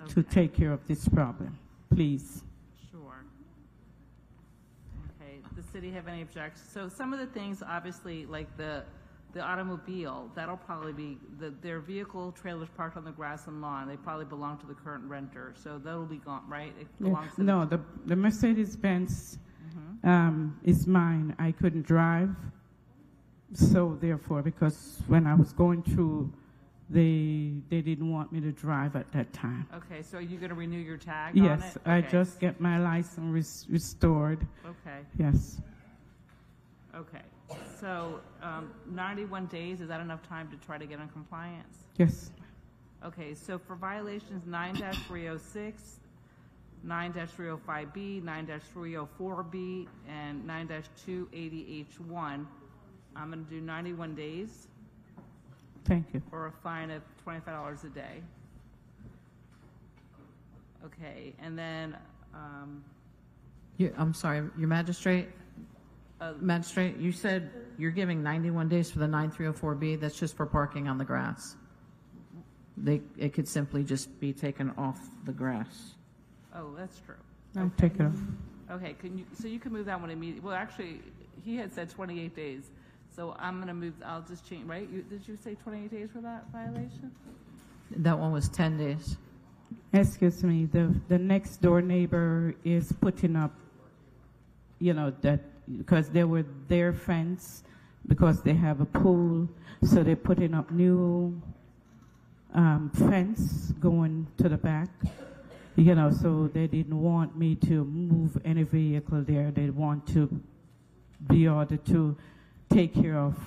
to take care of this problem, please. Sure. Okay, does the city have any objections? So some of the things, obviously, like the automobile, that'll probably be, their vehicle trailers parked on the grass and lawn, they probably belong to the current renter, so that'll be gone, right? It belongs to No, the Mercedes-Benz is mine. I couldn't drive, so therefore, because when I was going through, they didn't want me to drive at that time. Okay, so are you going to renew your tag on it? Yes, I just get my license restored. Okay. Yes. Okay, so 91 days, is that enough time to try to get in compliance? Yes. Okay, so for violations 9-306, 9-305B, 9-304B, and 9-280H1, I'm going to do 91 days. Thank you. Or a fine of $25 a day. Okay, and then I'm sorry, your magistrate? Magistrate, you said you're giving 91 days for the 9304B. That's just for parking on the grass. It could simply just be taken off the grass. oh, that's true. I'll take it off. Okay, so you can move that one immediately. Well, actually, he had said 28 days. So I'm going to move, I'll just change, right? Did you say 28 days for that violation? That one was 10 days. Excuse me, the next door neighbor is putting up, you know, that, because they were their fence, because they have a pool, so they're putting up new fence going to the back, you know, so they didn't want me to move any vehicle there. They want to be ordered to take care of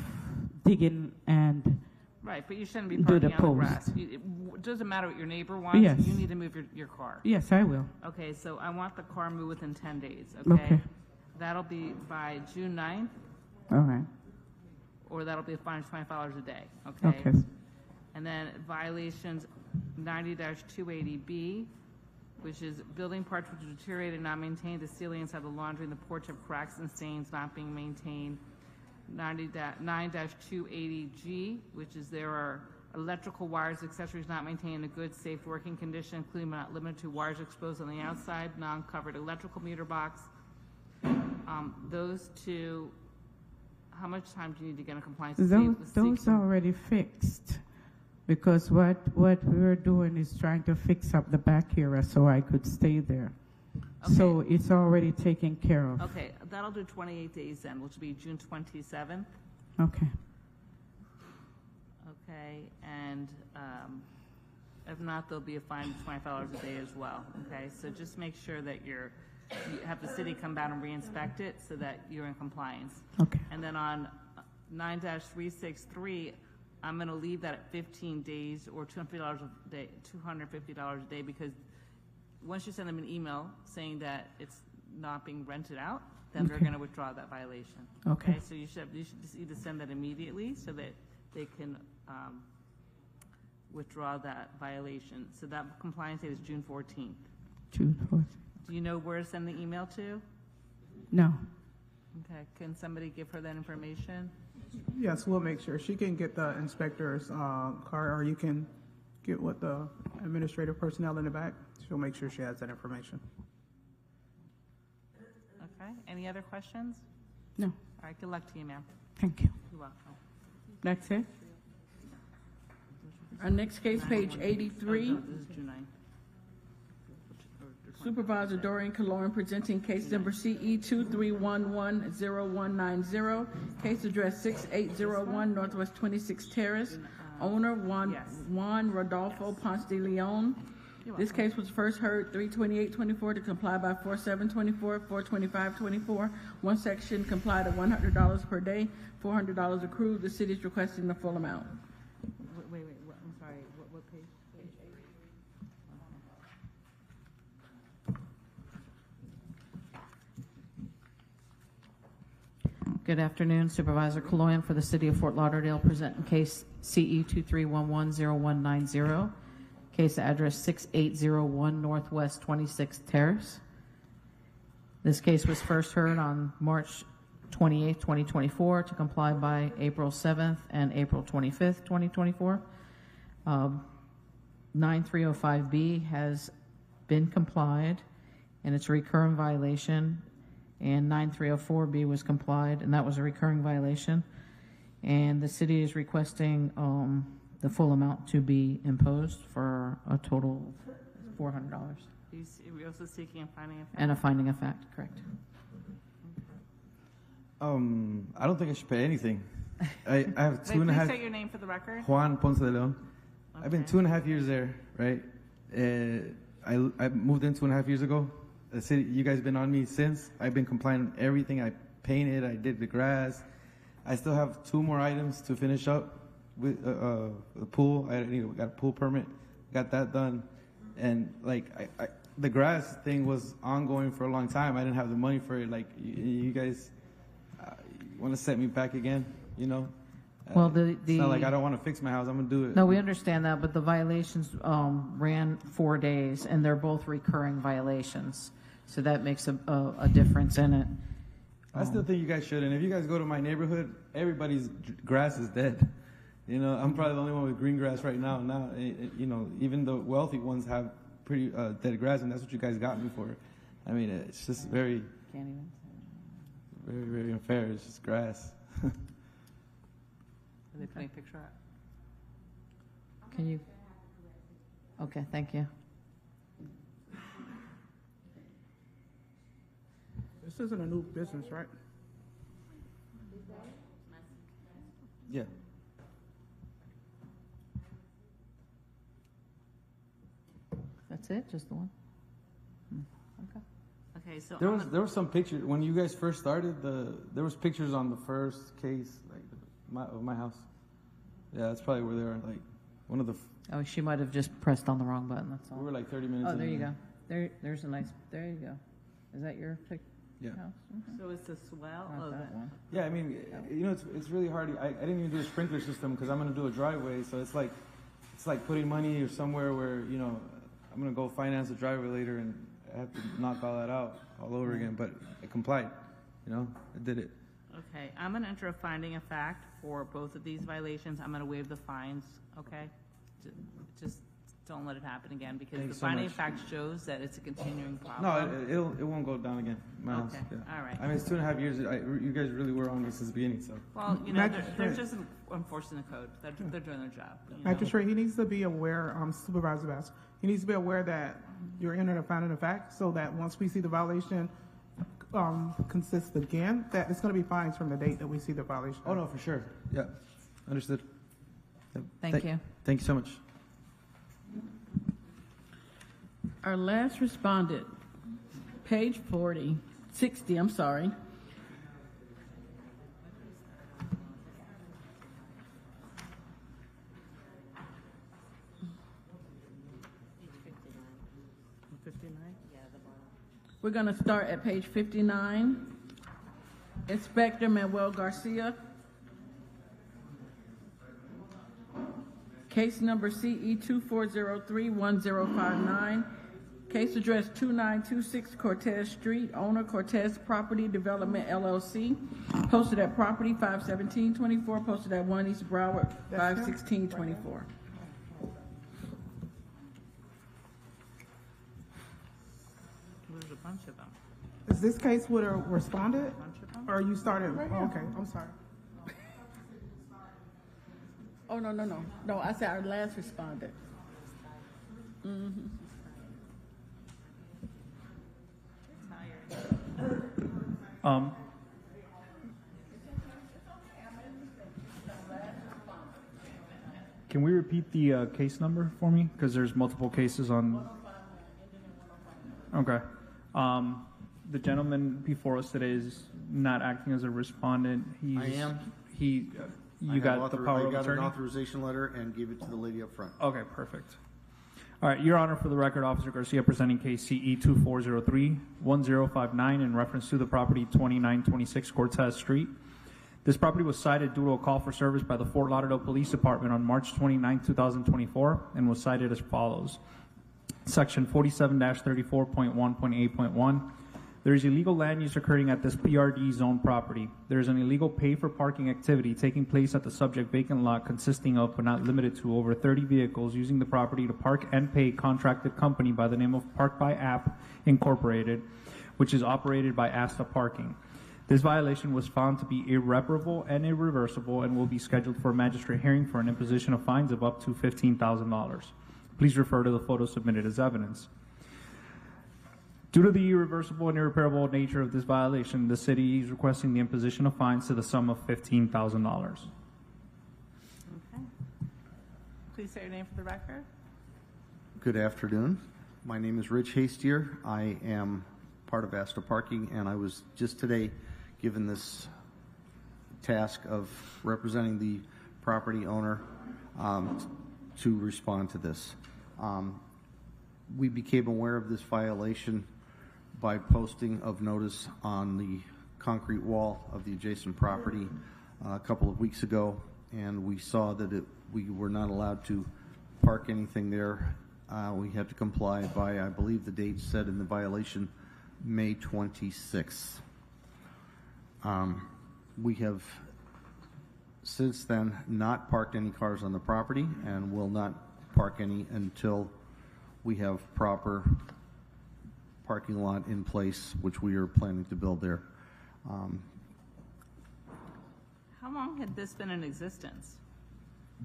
digging and right, but you shouldn't be do the parking on the post. grass. It doesn't matter what your neighbor wants. Yes. You need to move your car. Yes, I will. Okay, so I want the car moved within 10 days, okay? That'll be by June 9th, All right. or that'll be a fine of $25 a day, okay? Okay. And then violations 90-280B, which is building parts which are deteriorated, not maintained, the ceiling inside the laundry and the porch have cracks and stains not being maintained. 9-280G, which is there are electrical wires, accessories not maintained in a good, safe working condition, including but not limited to wires exposed on the outside, non-covered electrical meter box. Those two, how much time do you need to get in compliance? Those are already fixed, because what we're doing is trying to fix up the back area so I could stay there. Okay. So it's already taken care of. Okay, that'll do 28 days then, which will be June 27th. Okay. Okay, and if not, there'll be a fine of $25 a day as well. Okay, so just make sure that you have the city come down and re-inspect it so that you're in compliance. Okay. And then on 9-363, I'm going to leave that at 15 days or $250 a day, $250 a day, because once you send them an email saying that it's not being rented out, then they're going to withdraw that violation. Okay. So you should just either send that immediately so that they can withdraw that violation. So that compliance date is June 14th. June 14th. Do you know where to send the email to? No. Okay, can somebody give her that information? Yes, we'll make sure. She can get the inspector's card, or you can get with the administrative personnel in the back. She'll make sure she has that information. Okay, any other questions? No. All right, good luck to you, ma'am. Thank you. You're welcome. That's it? Our next case, page 83. Oh, no, this is June 9th. Supervisor Dorian Kaloran presenting case number CE 23110190, case address 6801 Northwest 26 Terrace, owner Juan Rodolfo Ponce de Leon. This case was first heard 3/28/24 to comply by 4/7/24, 4/25/24. One section complied at $100 per day, $400 accrued. The city is requesting the full amount. Wait, I'm sorry, what page? Good afternoon, Supervisor Kaloyan for the City of Fort Lauderdale, presenting case CE 23110190, case address 6801 Northwest 26 Terrace. This case was first heard on March 28, 2024, to comply by April 7th and April 25th, 2024. 9305B has been complied, and it's a recurring violation. And 9304B was complied, and that was a recurring violation. And the city is requesting the full amount to be imposed for a total of $400. We're also seeking a finding of fact. And a finding of fact, correct. I don't think I should pay anything. I have Wait, two and a half. Please say your name for the record. Juan Ponce de Leon. I've been 2.5 years there, right? I moved in 2.5 years ago. The city, you guys been on me since. I've been complying with everything. I painted, I did the grass. I still have 2 more items to finish up with the pool. I got a pool permit, got that done. And like, the grass thing was ongoing for a long time. I didn't have the money for it. Like, you guys want to set me back again, you know? Well, it's not like I don't want to fix my house. I'm going to do it. No, we understand that, but the violations ran 4 days, and they're both recurring violations. So that makes a difference in it. I still think you guys should. And if you guys go to my neighborhood, everybody's grass is dead. You know, I'm probably the only one with green grass right now. Now, you know, even the wealthy ones have pretty dead grass, and that's what you guys got me for. I mean, it's just very, very unfair. It's just grass. Are they putting a picture up? Can you? Okay, thank you. This isn't a new business, right? Yeah. That's it? Just the one? Okay. Okay, so There was some pictures when you guys first started. There was pictures on the first case, like of my house. Yeah, that's probably where they were. Like one of the. Oh, she might have just pressed on the wrong button. That's all. We were like 30 minutes. Oh, there in you there. go. There's a nice. There you go. Is that your house? Yeah. Okay. So it's the swell Not of that one. Yeah, I mean, you know, it's really hard. I didn't even do a sprinkler system because I'm going to do a driveway. So it's like putting money or somewhere where, you know, I'm going to go finance a driveway later and I have to knock all that out all over again. But I complied, you know, I did it. Okay, I'm going to enter a finding of fact for both of these violations. I'm going to waive the fines, okay? Just don't let it happen again, because Thank the you so finding much. of fact shows that it's a continuing problem. No, it won't go down again. My house. Okay, Yeah. all right. I mean, it's 2.5 years. You guys really were on me since the beginning, so. Well, you know, they're just enforcing the code. They're doing their job. You know? Magistrate, he needs to be aware, Supervisor Bass, he needs to be aware that you're entering a finding of fact, so that once we see the violation consists again, that it's going to be fines from the date that we see the violation. Oh, no, for sure. Yeah, understood. Thank you. Thank you so much. Our last respondent, page 60, I'm sorry. We're going to start at page 59. Inspector Manuel Garcia. Case number CE 24031059. Case address 2926 Cortez Street, owner Cortez Property Development LLC, posted at property 51724, posted at 1 East Broward 51624. There's a bunch of them. Is this case with a respondent? Or you started? Oh, okay, I'm sorry. Oh, no. No, I said our last respondent. Mm-hmm. Can we repeat the case number for me? Because there's multiple cases on. Okay. The gentleman before us today is not acting as a respondent. He's, I am. You got the power of I got attorney? an authorization letter and gave it to the lady up front. Okay, perfect. All right, Your Honor, for the record, Officer Garcia presenting case CE 2403-1059 in reference to the property 2926 Cortez Street. This property was cited due to a call for service by the Fort Lauderdale Police Department on March 29, 2024, and was cited as follows. Section 47-34.1.8.1. There is illegal land use occurring at this PRD zone property. There is an illegal pay for parking activity taking place at the subject vacant lot consisting of, but not limited to, over 30 vehicles using the property to park and pay contracted company by the name of Park by App Incorporated, which is operated by Asta Parking. This violation was found to be irreparable and irreversible and will be scheduled for a magistrate hearing for an imposition of fines of up to $15,000. Please refer to the photos submitted as evidence. Due to the irreversible and irreparable nature of this violation, the city is requesting the imposition of fines to the sum of $15,000. Okay. Please say your name for the record. Good afternoon. My name is Rich Hastier. I am part of Asta Parking, and I was just today given this task of representing the property owner to respond to this. We became aware of this violation by posting of notice on the concrete wall of the adjacent property a couple of weeks ago, and we saw that we were not allowed to park anything there. We had to comply by, I believe the date said in the violation, May 26th. We have since then not parked any cars on the property and will not park any until we have proper parking lot in place, which we are planning to build there. How long had this been in existence?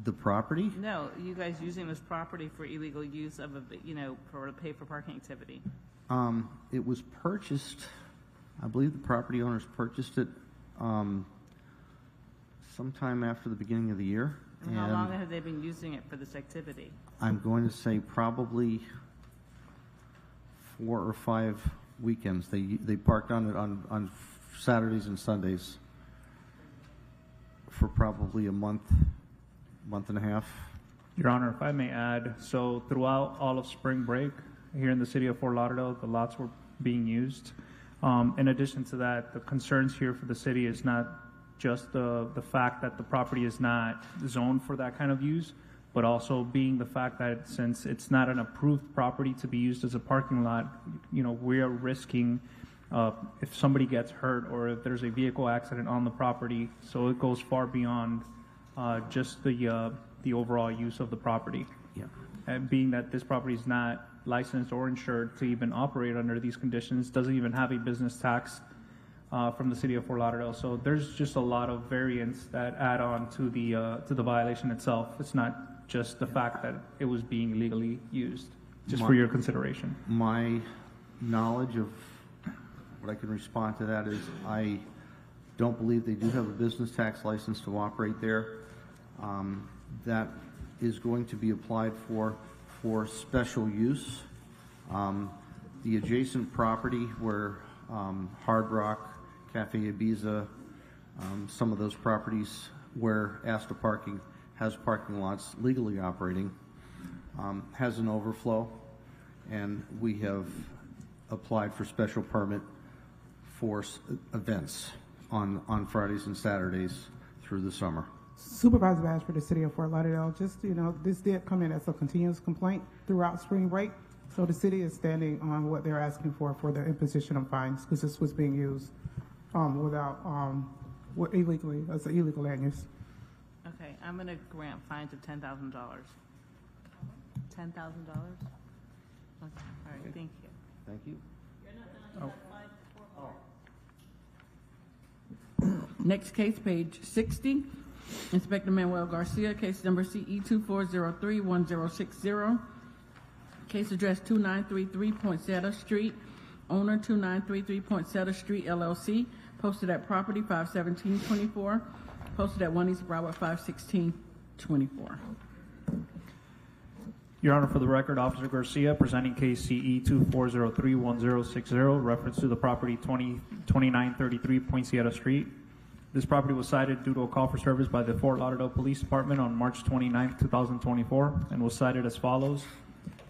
The property? No, you guys using this property for illegal use of a, for a pay for parking activity. It was purchased, I believe the property owners purchased it sometime after the beginning of the year. And how long have they been using it for this activity? I'm going to say probably 4 or 5 weekends. They parked on it on Saturdays and Sundays for probably a month and a half. Your Honor, if I may add, so throughout all of spring break here in the city of Fort Lauderdale, the lots were being used. In addition to that, the concerns here for the city is not just the fact that the property is not zoned for that kind of use, but also being the fact that since it's not an approved property to be used as a parking lot, we are risking if somebody gets hurt or if there's a vehicle accident on the property. So it goes far beyond just the overall use of the property. Yeah. And being that this property is not licensed or insured to even operate under these conditions, doesn't even have a business tax from the city of Fort Lauderdale. So there's just a lot of variance that add on to the violation itself. It's not just the fact that it was being illegally used, just for your consideration. My knowledge of what I can respond to that is I don't believe they do have a business tax license to operate there. That is going to be applied for special use. The adjacent property where Hard Rock, Cafe Ibiza, some of those properties where Asta Parking has parking lots legally operating, has an overflow, and we have applied for special permit for events on Fridays and Saturdays through the summer. Supervisor Bass for the city of Fort Lauderdale. Just, this did come in as a continuous complaint throughout spring break. So the city is standing on what they're asking for the imposition of fines, because this was being used illegally, as an illegal land use. Okay, I'm going to grant fines of $10,000. $10,000? Okay, all right, thank you. Thank you. Next case, page 60. Inspector Manuel Garcia, case number CE 24031060. Case address 2933 Poinsettia Street. Owner 2933 Poinsettia Street, LLC. Posted at property 51724. Posted at 1 East Broward 51624. Your Honor, for the record, Officer Garcia presenting case CE 24031060, reference to the property 2933 Poinsettia Street. This property was cited due to a call for service by the Fort Lauderdale Police Department on March 29, 2024, and was cited as follows.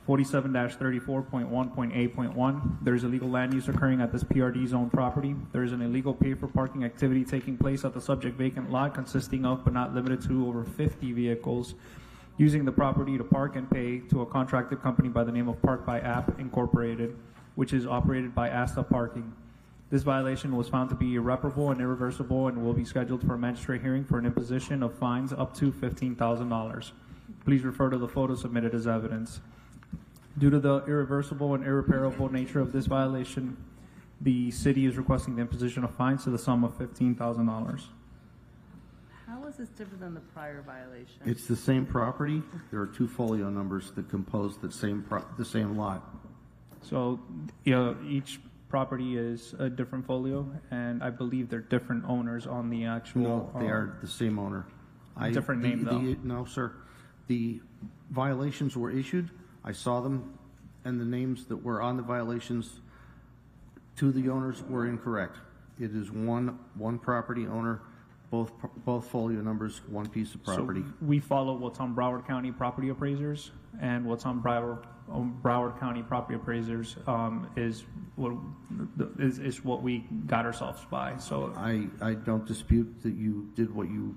47-34.1.8.1. There is illegal land use occurring at this PRD zone property. There is an illegal pay for parking activity taking place at the subject vacant lot, consisting of but not limited to over 50 vehicles using the property to park and pay to a contracted company by the name of Park by App Incorporated, which is operated by Asta Parking. This violation was found to be irreparable and irreversible and will be scheduled for a magistrate hearing for an imposition of fines up to $15,000. Please refer to the photo submitted as evidence. Due to the irreversible and irreparable nature of this violation, the city is requesting the imposition of fines to the sum of $15,000. How is this different than the prior violation? It's the same property. There are two folio numbers that compose the same lot. So each property is a different folio, and I believe they're different owners on the actual. No, they are the same owner. Different name, though. No, sir. The violations were issued. I saw them, and the names that were on the violations to the owners were incorrect. It is one property owner, both folio numbers, one piece of property. So we follow what's on Broward County property appraisers, and what's on Broward County property appraisers is what we got ourselves by. So I don't dispute that you did what you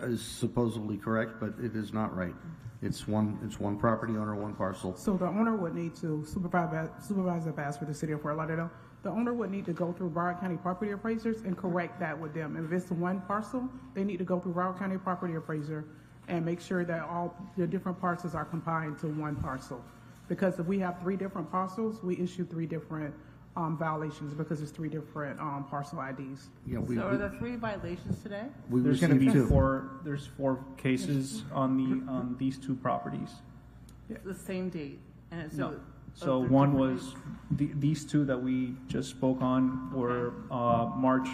is supposedly correct, but it is not right. It's one property owner, one parcel. So the owner would need to Supervisor Bass for the city of Fort Lauderdale. The owner would need to go through Broward County property appraisers and correct that with them. If it's one parcel, they need to go through Broward County property appraiser and make sure that all the different parcels are combined to one parcel. Because if we have 3 different parcels, we issue 3 different violations because it's 3 different parcel IDs. Yeah, so are there 3 violations today? There's going to be 4. There's 4 cases on these 2 properties. It's the same date. And it's no. So one was these 2 that we just spoke on were March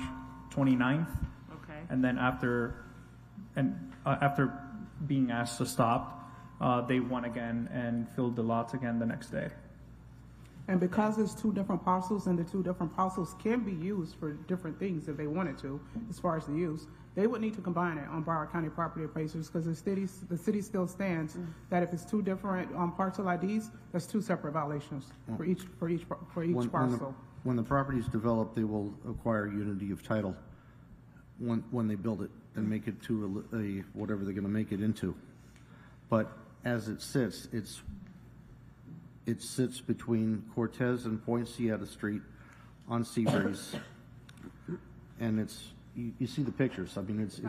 29th. Okay. And then after being asked to stop, they won again and filled the lots again the next day. And because it's 2 different parcels and the 2 different parcels can be used for different things if they wanted to, as far as the use, they would need to combine it on Broward County property appraisers because the city still stands that if it's 2 different parcel IDs, that's 2 separate violations for each parcel. When the property is developed, they will acquire unity of title when they build it and make it to a whatever they're going to make it into. But as it sits, it sits between Cortez and Poinsettia Street on Seabreeze, and you see the pictures. I mean, it's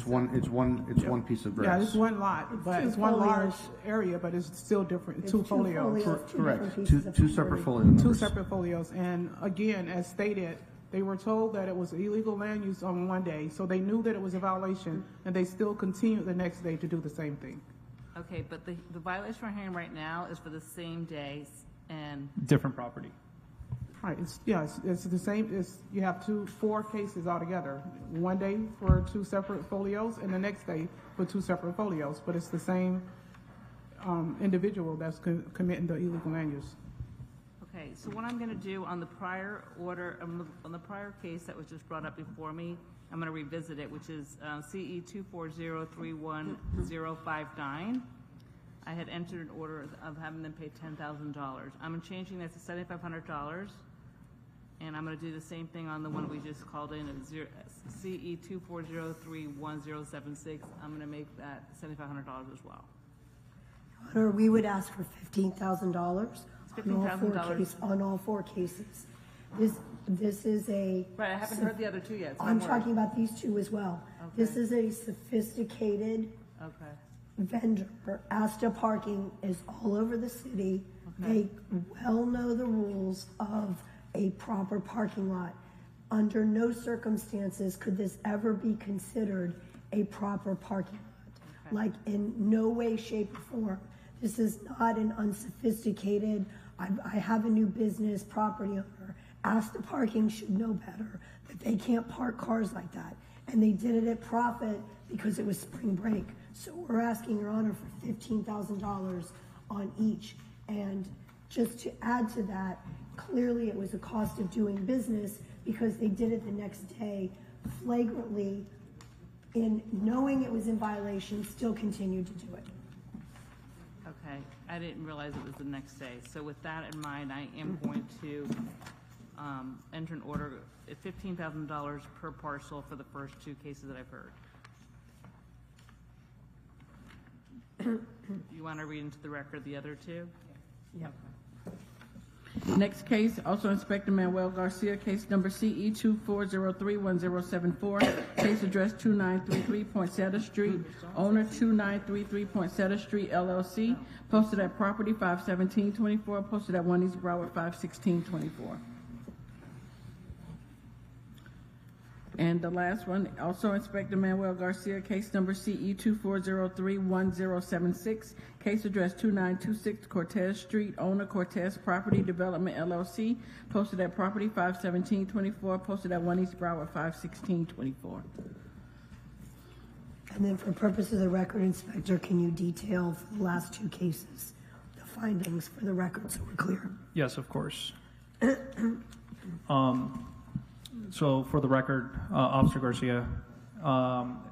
one piece of grass. Yeah, it's one lot, but it's one large area, but it's still different. 2 folios. Correct. Two separate folio numbers. 2 separate folios, and again, as stated, they were told that it was illegal land use on one day, so they knew that it was a violation, and they still continued the next day to do the same thing. Okay, but the violation we're hearing right now is for the same days and different property. Right. It's the same. You have 4 cases altogether. One day for 2 separate folios, and the next day for 2 separate folios. But it's the same individual that's committing the illegal land use. Okay. So what I'm going to do on the prior order, on the prior case that was just brought up before me, I'm going to revisit it, which is CE 240311059. I had entered an order of having them pay $10,000. I'm changing that to $7,500, and I'm going to do the same thing on the one we just called in, CE 240311076. I'm going to make that $7,500 as well. Honor, we would ask for $15,000 $15,000. on all four cases. This is a. Right, I haven't heard the other two yet. So I'm worried. talking about these two as well. Okay. This is a sophisticated vendor. Asta Parking is all over the city. Okay. They well know the rules of a proper parking lot. Under no circumstances could this ever be considered a proper parking lot. Okay. Like in no way, shape, or form. This is not an unsophisticated, I have a new business property owner. Asta Parking should know better that they can't park cars like that. And they did it at profit because it was spring break. So we're asking Your Honor for $15,000 on each. And just to add to that, clearly it was a cost of doing business because they did it the next day flagrantly, in knowing it was in violation, still continued to do it. Okay, I didn't realize it was the next day. So with that in mind, I am going to enter an order at $15,000 per parcel for the first two cases that I've heard. You want to read into the record the other two? Yeah. Next case, also Inspector Manuel Garcia, case number CE 24031074, case address 2933 Poinsettia Street, owner 2933 Poinsettia Street LLC, posted at property 51724, posted at 1 East Broward 51624. And the last one, also Inspector Manuel Garcia, case number CE 24031076, case address 2926 Cortez Street, owner Cortez Property Development LLC, posted at property 51724, posted at 1 East Broward 51624. And then for purposes of the record, Inspector, can you detail for the last two cases the findings for the record so we're clear? Yes, of course. So for the record, Officer Garcia,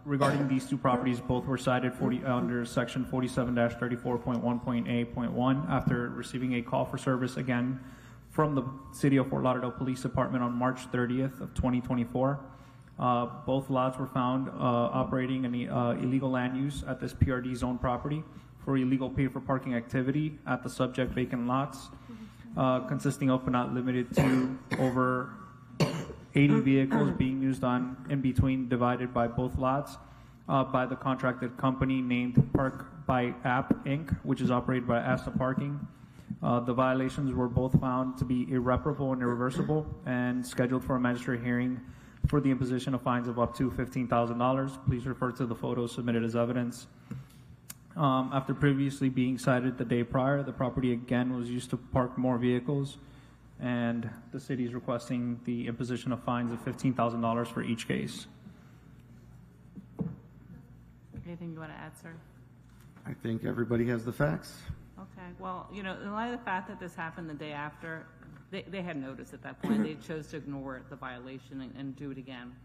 regarding these two properties, both were cited under section 47-34.1.A.1 after receiving a call for service again from the City of Fort Lauderdale Police Department on March 30th of 2024. Both lots were found operating in illegal land use at this PRD zone property for illegal pay-for-parking activity at the subject vacant lots, consisting of but not limited to over 80 vehicles being used in between, divided by both lots by the contracted company named Park by App Inc., which is operated by Asta Parking. The violations were both found to be irreparable and irreversible and scheduled for a magistrate hearing for the imposition of fines of up to $15,000. Please refer to the photos submitted as evidence. After previously being cited the day prior, the property again was used to park more vehicles, and the city is requesting the imposition of fines of $15,000 for each case. Anything you want to add, sir? I think everybody has the facts. Okay, well, you know, in light of the fact that this happened the day after, they had notice at that point. They chose to ignore the violation and do it again.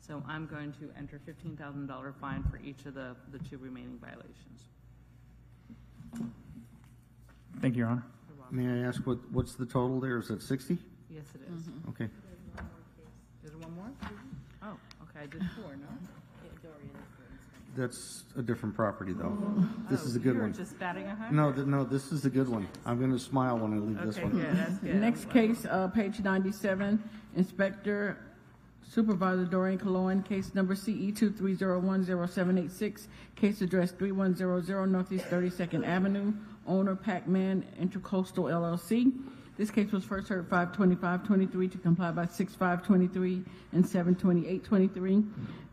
So I'm going to enter $15,000 fine for each of the two remaining violations. Thank you, Your Honor. May I ask what's the total there? Is that 60? Yes, it is. Okay. Is there one more? Oh, okay, I did four, no? That's a different property, though. This is a good you were one. just batting 100? No, this is a good one. I'm going to smile when I leave this one. Good, that's good. Next case, page 97, Inspector Supervisor Doreen Cologne, case number CE 2301076, case address 3100 Northeast 32nd Avenue, owner Pac-Man Intercoastal LLC. This case was first heard 5/25/23 to comply by 6/5/23 and 7/28/23.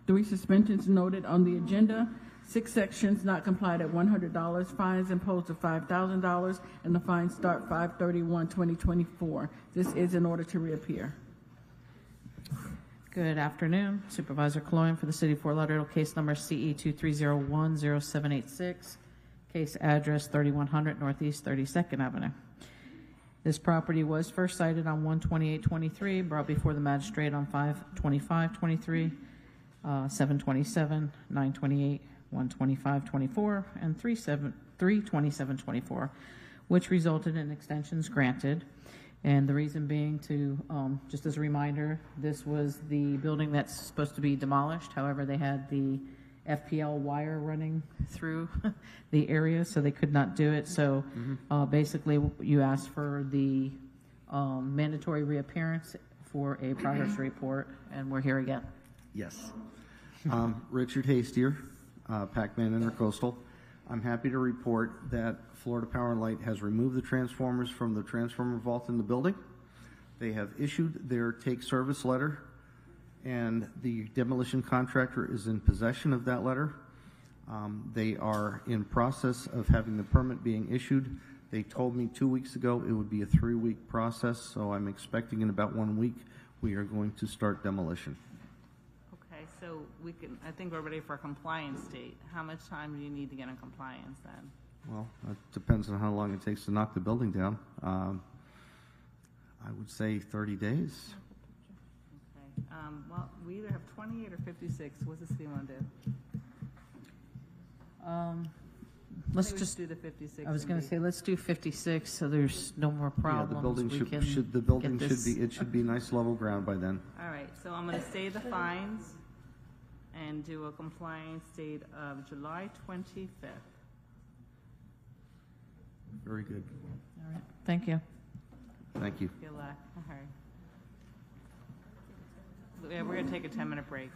3 suspensions noted on the agenda. 6 sections not complied at $100. Fines imposed of $5,000, and the fines start 5/31/2024. This is in order to reappear. Good afternoon. Supervisor Cologne for the City of Fort Lauderdale, case number CE 2301076, case address 3100 Northeast 32nd Avenue. This property was first cited on 1/28/23, brought before the magistrate on 5/25/23, 7/27, 9/28, 1/25/24, and 3/27/24, which resulted in extensions granted. And the reason being to, just as a reminder, this was the building that's supposed to be demolished. However, they had the FPL wire running through the area, so they could not do it. So basically, you asked for the mandatory reappearance for a progress report, and we're here again. Yes. Richard Hastier, Pac-Man Intercoastal. I'm happy to report that Florida Power and Light has removed the transformers from the transformer vault in the building. They have issued their take service letter, and the demolition contractor is in possession of that letter. They are in process of having the permit being issued. They told me 2 weeks ago it would be a 3-week process, so I'm expecting in about 1 week we are going to start demolition. Okay, so I think we're ready for a compliance date. How much time do you need to get in compliance then? Well, it depends on how long it takes to knock the building down. I would say 30 days. Okay, well, we either have 28 or 56. What's the city want to do? Let's Maybe just do the 56. I was going to say, let's do 56, so there's no more Yeah, problems. the building We should can the building get should this- be it should be nice level ground by then. All right, so I'm going to say the fines and do a compliance date of July 25th. Very good. All right, thank you. Thank you. Good luck. All right. Yeah, we're going to take a 10-minute break.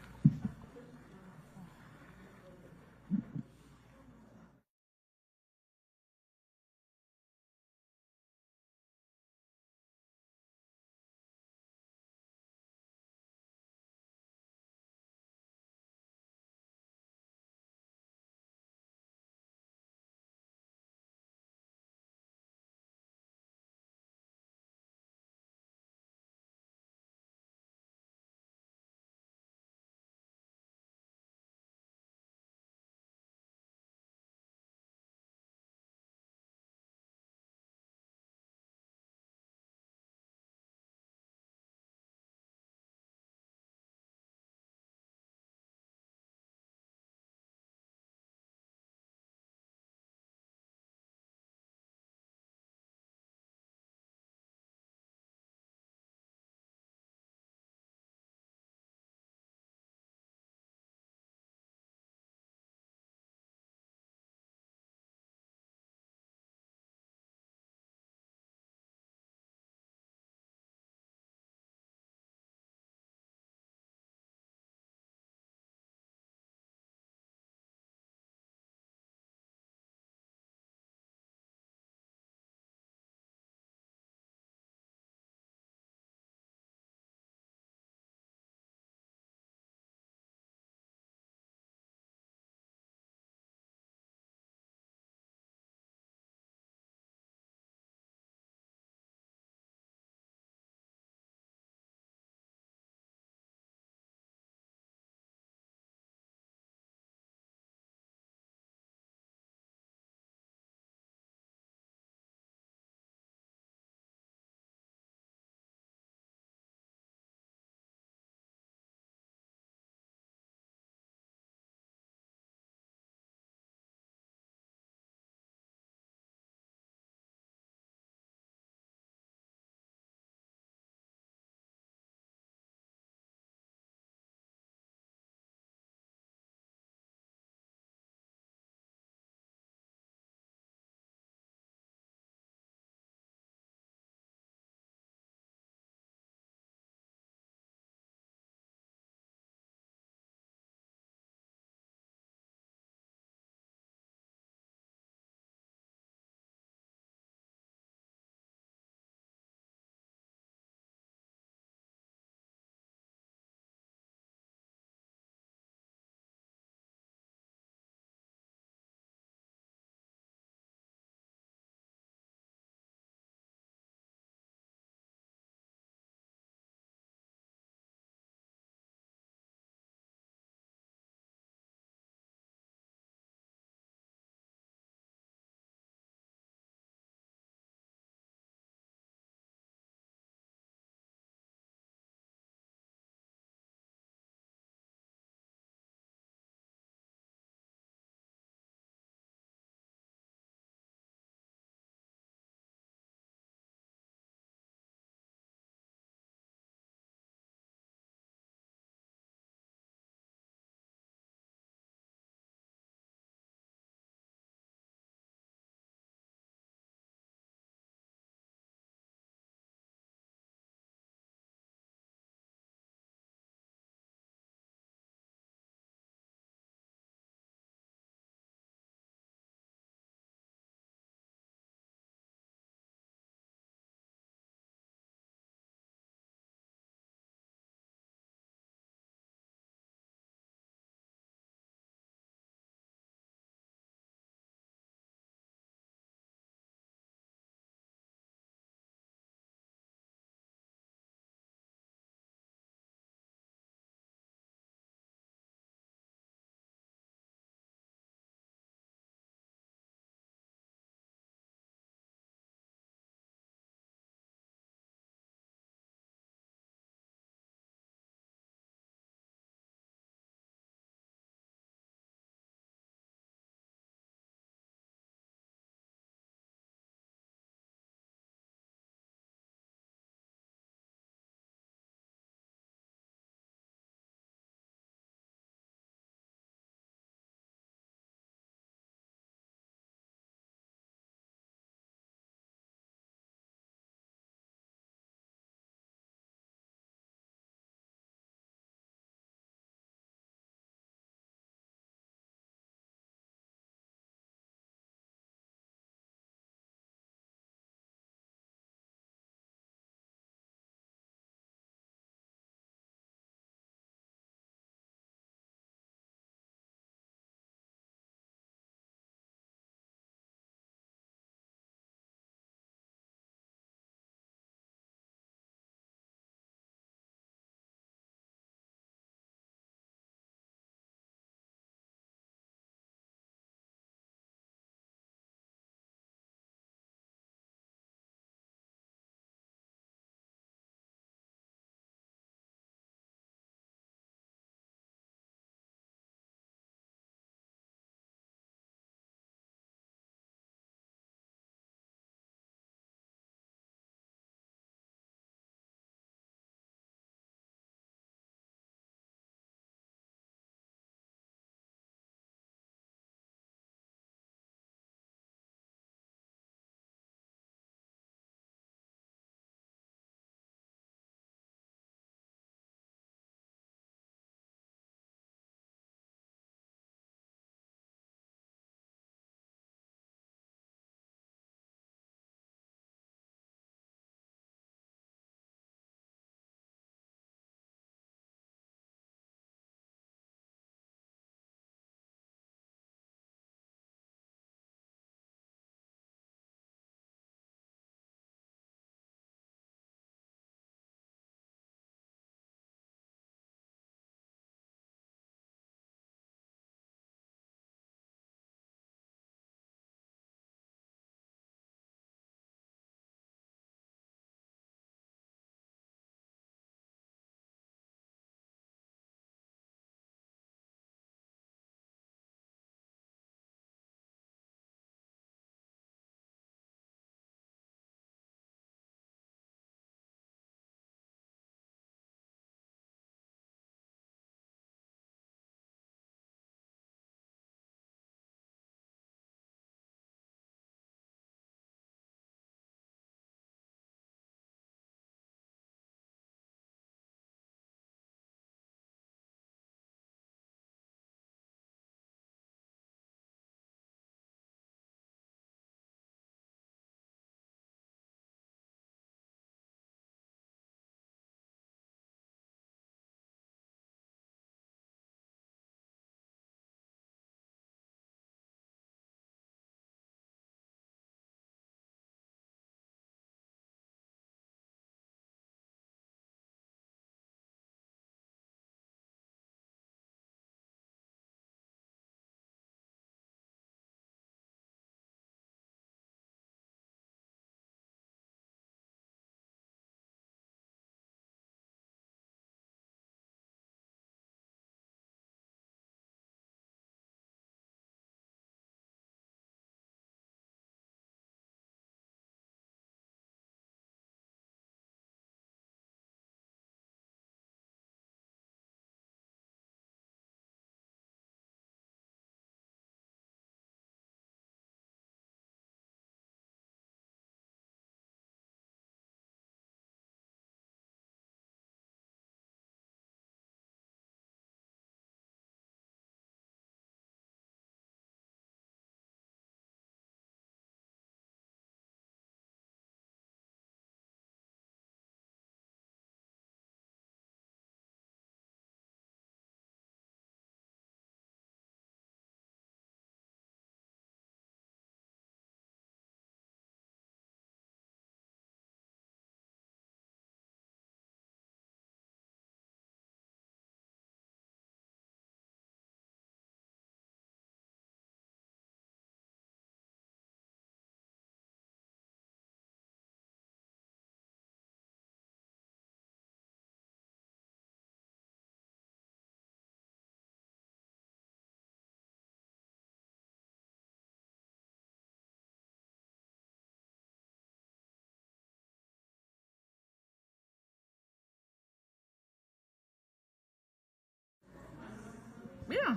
Yeah.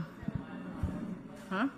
Huh?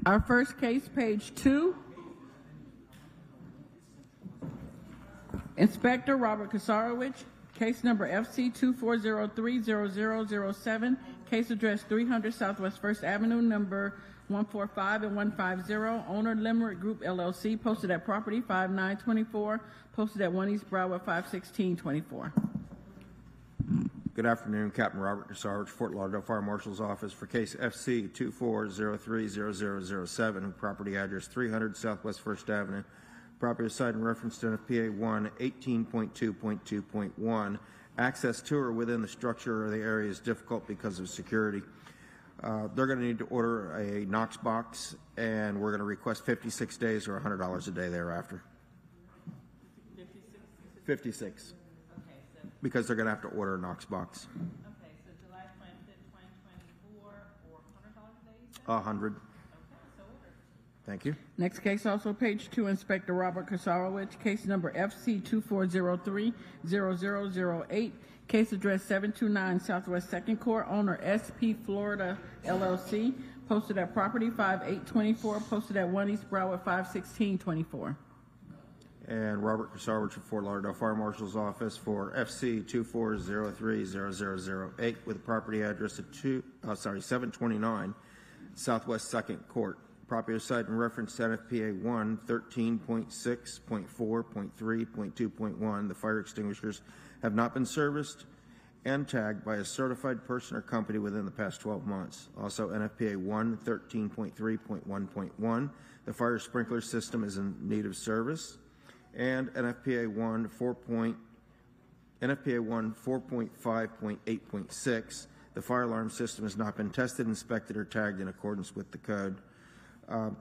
Our first case, page 2. Inspector Robert Kasarowicz, case number FC 24030007, case address 300 Southwest 1st Avenue, number 145 and 150, owner Limerick Group LLC, posted at property 5924, posted at 1 East Broward 51624. Good afternoon, Captain Robert Kasarowicz, Fort Lauderdale Fire Marshal's Office for case FC 24030007, property address 300 Southwest 1st Avenue. Property site in reference to NFPA 1 18.2.2.1. Access to or within the structure or the area is difficult because of security. They're going to need to order a Knox box, and we're going to request 56 days or $100 a day thereafter. 56. Because they're going to have to order a Knox box. Okay, so July 25th, 2024, or $100 a day? 100. Okay, so ordered. Thank you. Next case, also page 2, Inspector Robert Kasarowicz, case number FC 24030008, case address 729 Southwest 2nd Court, owner SP Florida LLC, posted at property 5824, posted at 1 East Broward 51624. And Robert Kasarowicz of Fort Lauderdale Fire Marshal's Office for FC 24030008 with a property address at 729 Southwest 2nd Court. Property site in reference to NFPA 1 13.6.4.3.2.1. The fire extinguishers have not been serviced and tagged by a certified person or company within the past 12 months. Also, NFPA 1 13.3.1.1. The fire sprinkler system is in need of service. And NFPA 1 4.5.8.6, the fire alarm system has not been tested, inspected, or tagged in accordance with the code.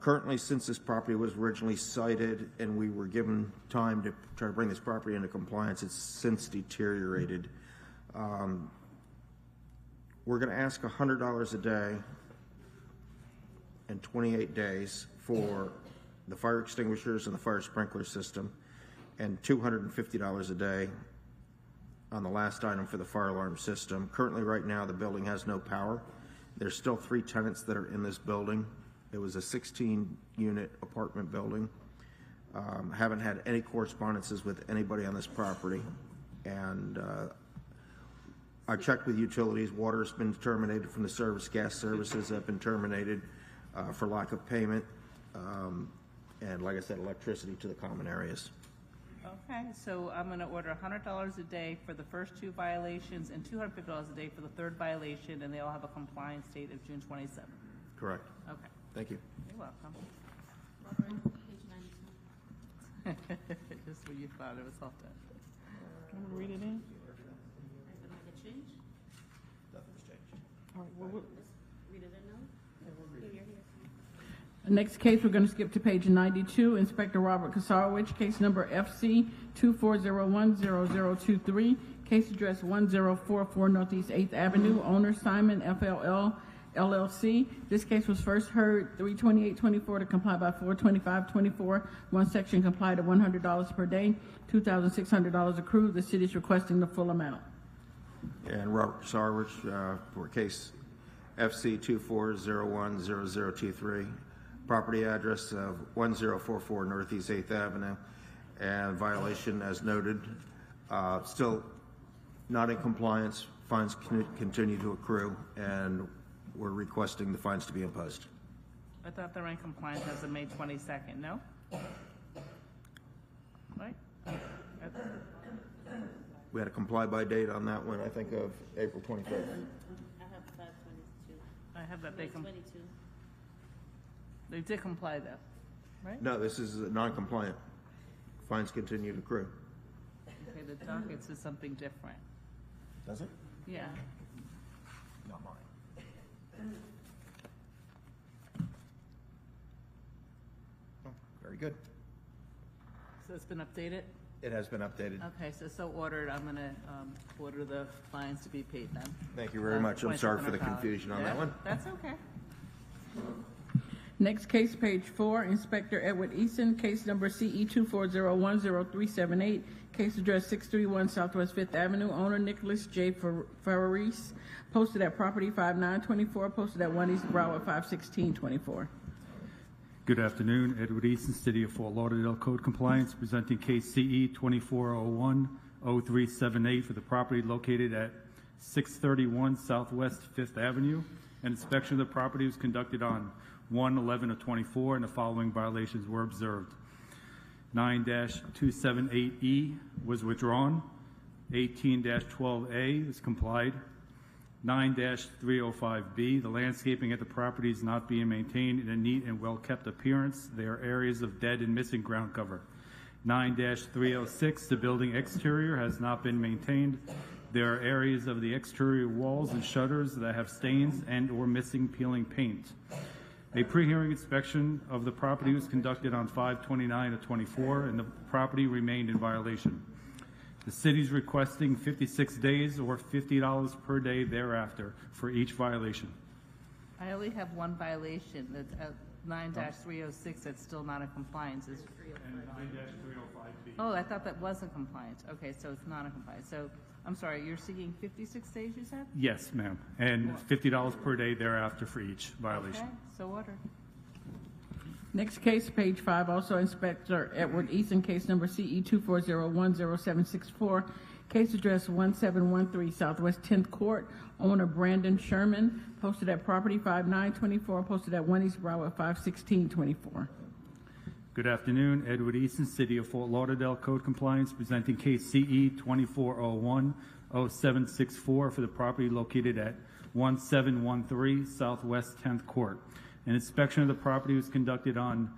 Currently, since this property was originally cited and we were given time to try to bring this property into compliance, it's since deteriorated. We're going to ask $100 a day and 28 days for the fire extinguishers and the fire sprinkler system, and $250 a day on the last item for the fire alarm system. Currently, right now, the building has no power. There's still 3 tenants that are in this building. It was a 16-unit apartment building. Haven't had any correspondences with anybody on this property. And I checked with utilities. Water has been terminated from the service. Gas services have been terminated for lack of payment. And like I said, electricity to the common areas. Okay, so I'm going to order $100 a day for the first 2 violations and $250 a day for the 3rd violation, and they all have a compliance date of June 27th. Correct. Okay. Thank you. You're welcome. Just when you thought it was all done. Can we read it in? Nothing's changed. All right, well, Read it in now? Here, here. next case, we're going to skip to page 92. Inspector Robert Kasarowicz, case number FC 24010023, case address 1044 Northeast 8th Avenue, owner Simon FLL LLC. This case was first heard 3/28/24 to comply by 4/25/24. One section complied at $100 per day, $2,600 accrued. The city is requesting the full amount. And Robert Kasarowicz for case FC 24010023. Property address of 1044 Northeast 8th Avenue, and violation as noted. Still not in compliance fines continue to accrue, and we're requesting the fines to be imposed. I thought they were in compliance as of May 22nd, no? Right? We had a comply by date on that one, I think of April 25th. I have 522. I have that they 22. They did comply though, right? No, this is non-compliant. Fines continue to accrue. Okay, the docket says something different. Does it? Yeah. Not mine. Oh, very good. So it's been updated? It has been updated. Okay, so ordered. I'm gonna order the fines to be paid then. Thank you very much. I'm sorry for the confusion on that one. That's okay. Next case, page 4, Inspector Edward Eason, case number CE 240100378, case address 631 Southwest 5th Avenue, owner Nicholas J. Ferraris, posted at property 5924, posted at 1 East Broward 51624. Good afternoon, Edward Eason, City of Fort Lauderdale Code Compliance, presenting case CE 24010378 for the property located at 631 Southwest 5th Avenue. An inspection of the property was conducted on 1/11/24, and the following violations were observed. 9-278E was withdrawn. 18-12A is complied. 9-305B, the landscaping at the property is not being maintained in a neat and well-kept appearance. There are areas of dead and missing ground cover. 9-306, the building exterior has not been maintained. There are areas of the exterior walls and shutters that have stains and or missing peeling paint. A pre-hearing inspection of the property was conducted on 5/29/24, and the property remained in violation. The city is requesting 56 days or $50 per day thereafter for each violation. I only have one violation, that's 9-306, that's still not in compliance. And 9-305B. Oh, I thought that was in compliance. Okay, so it's not in compliance. So, I'm sorry, you're seeking 56 days, you said? Yes, ma'am, and $50 per day thereafter for each violation. Okay, so ordered. Next case, page 5, also Inspector Edward Eason, case number CE 240100764, case address 1713 Southwest 10th Court, owner Brandon Sherman, posted at property 5924, posted at 1 East Broward 51624. Good afternoon, Edward Eason, City of Fort Lauderdale Code Compliance, presenting case CE 24010764 for the property located at 1713 Southwest 10th Court. An inspection of the property was conducted on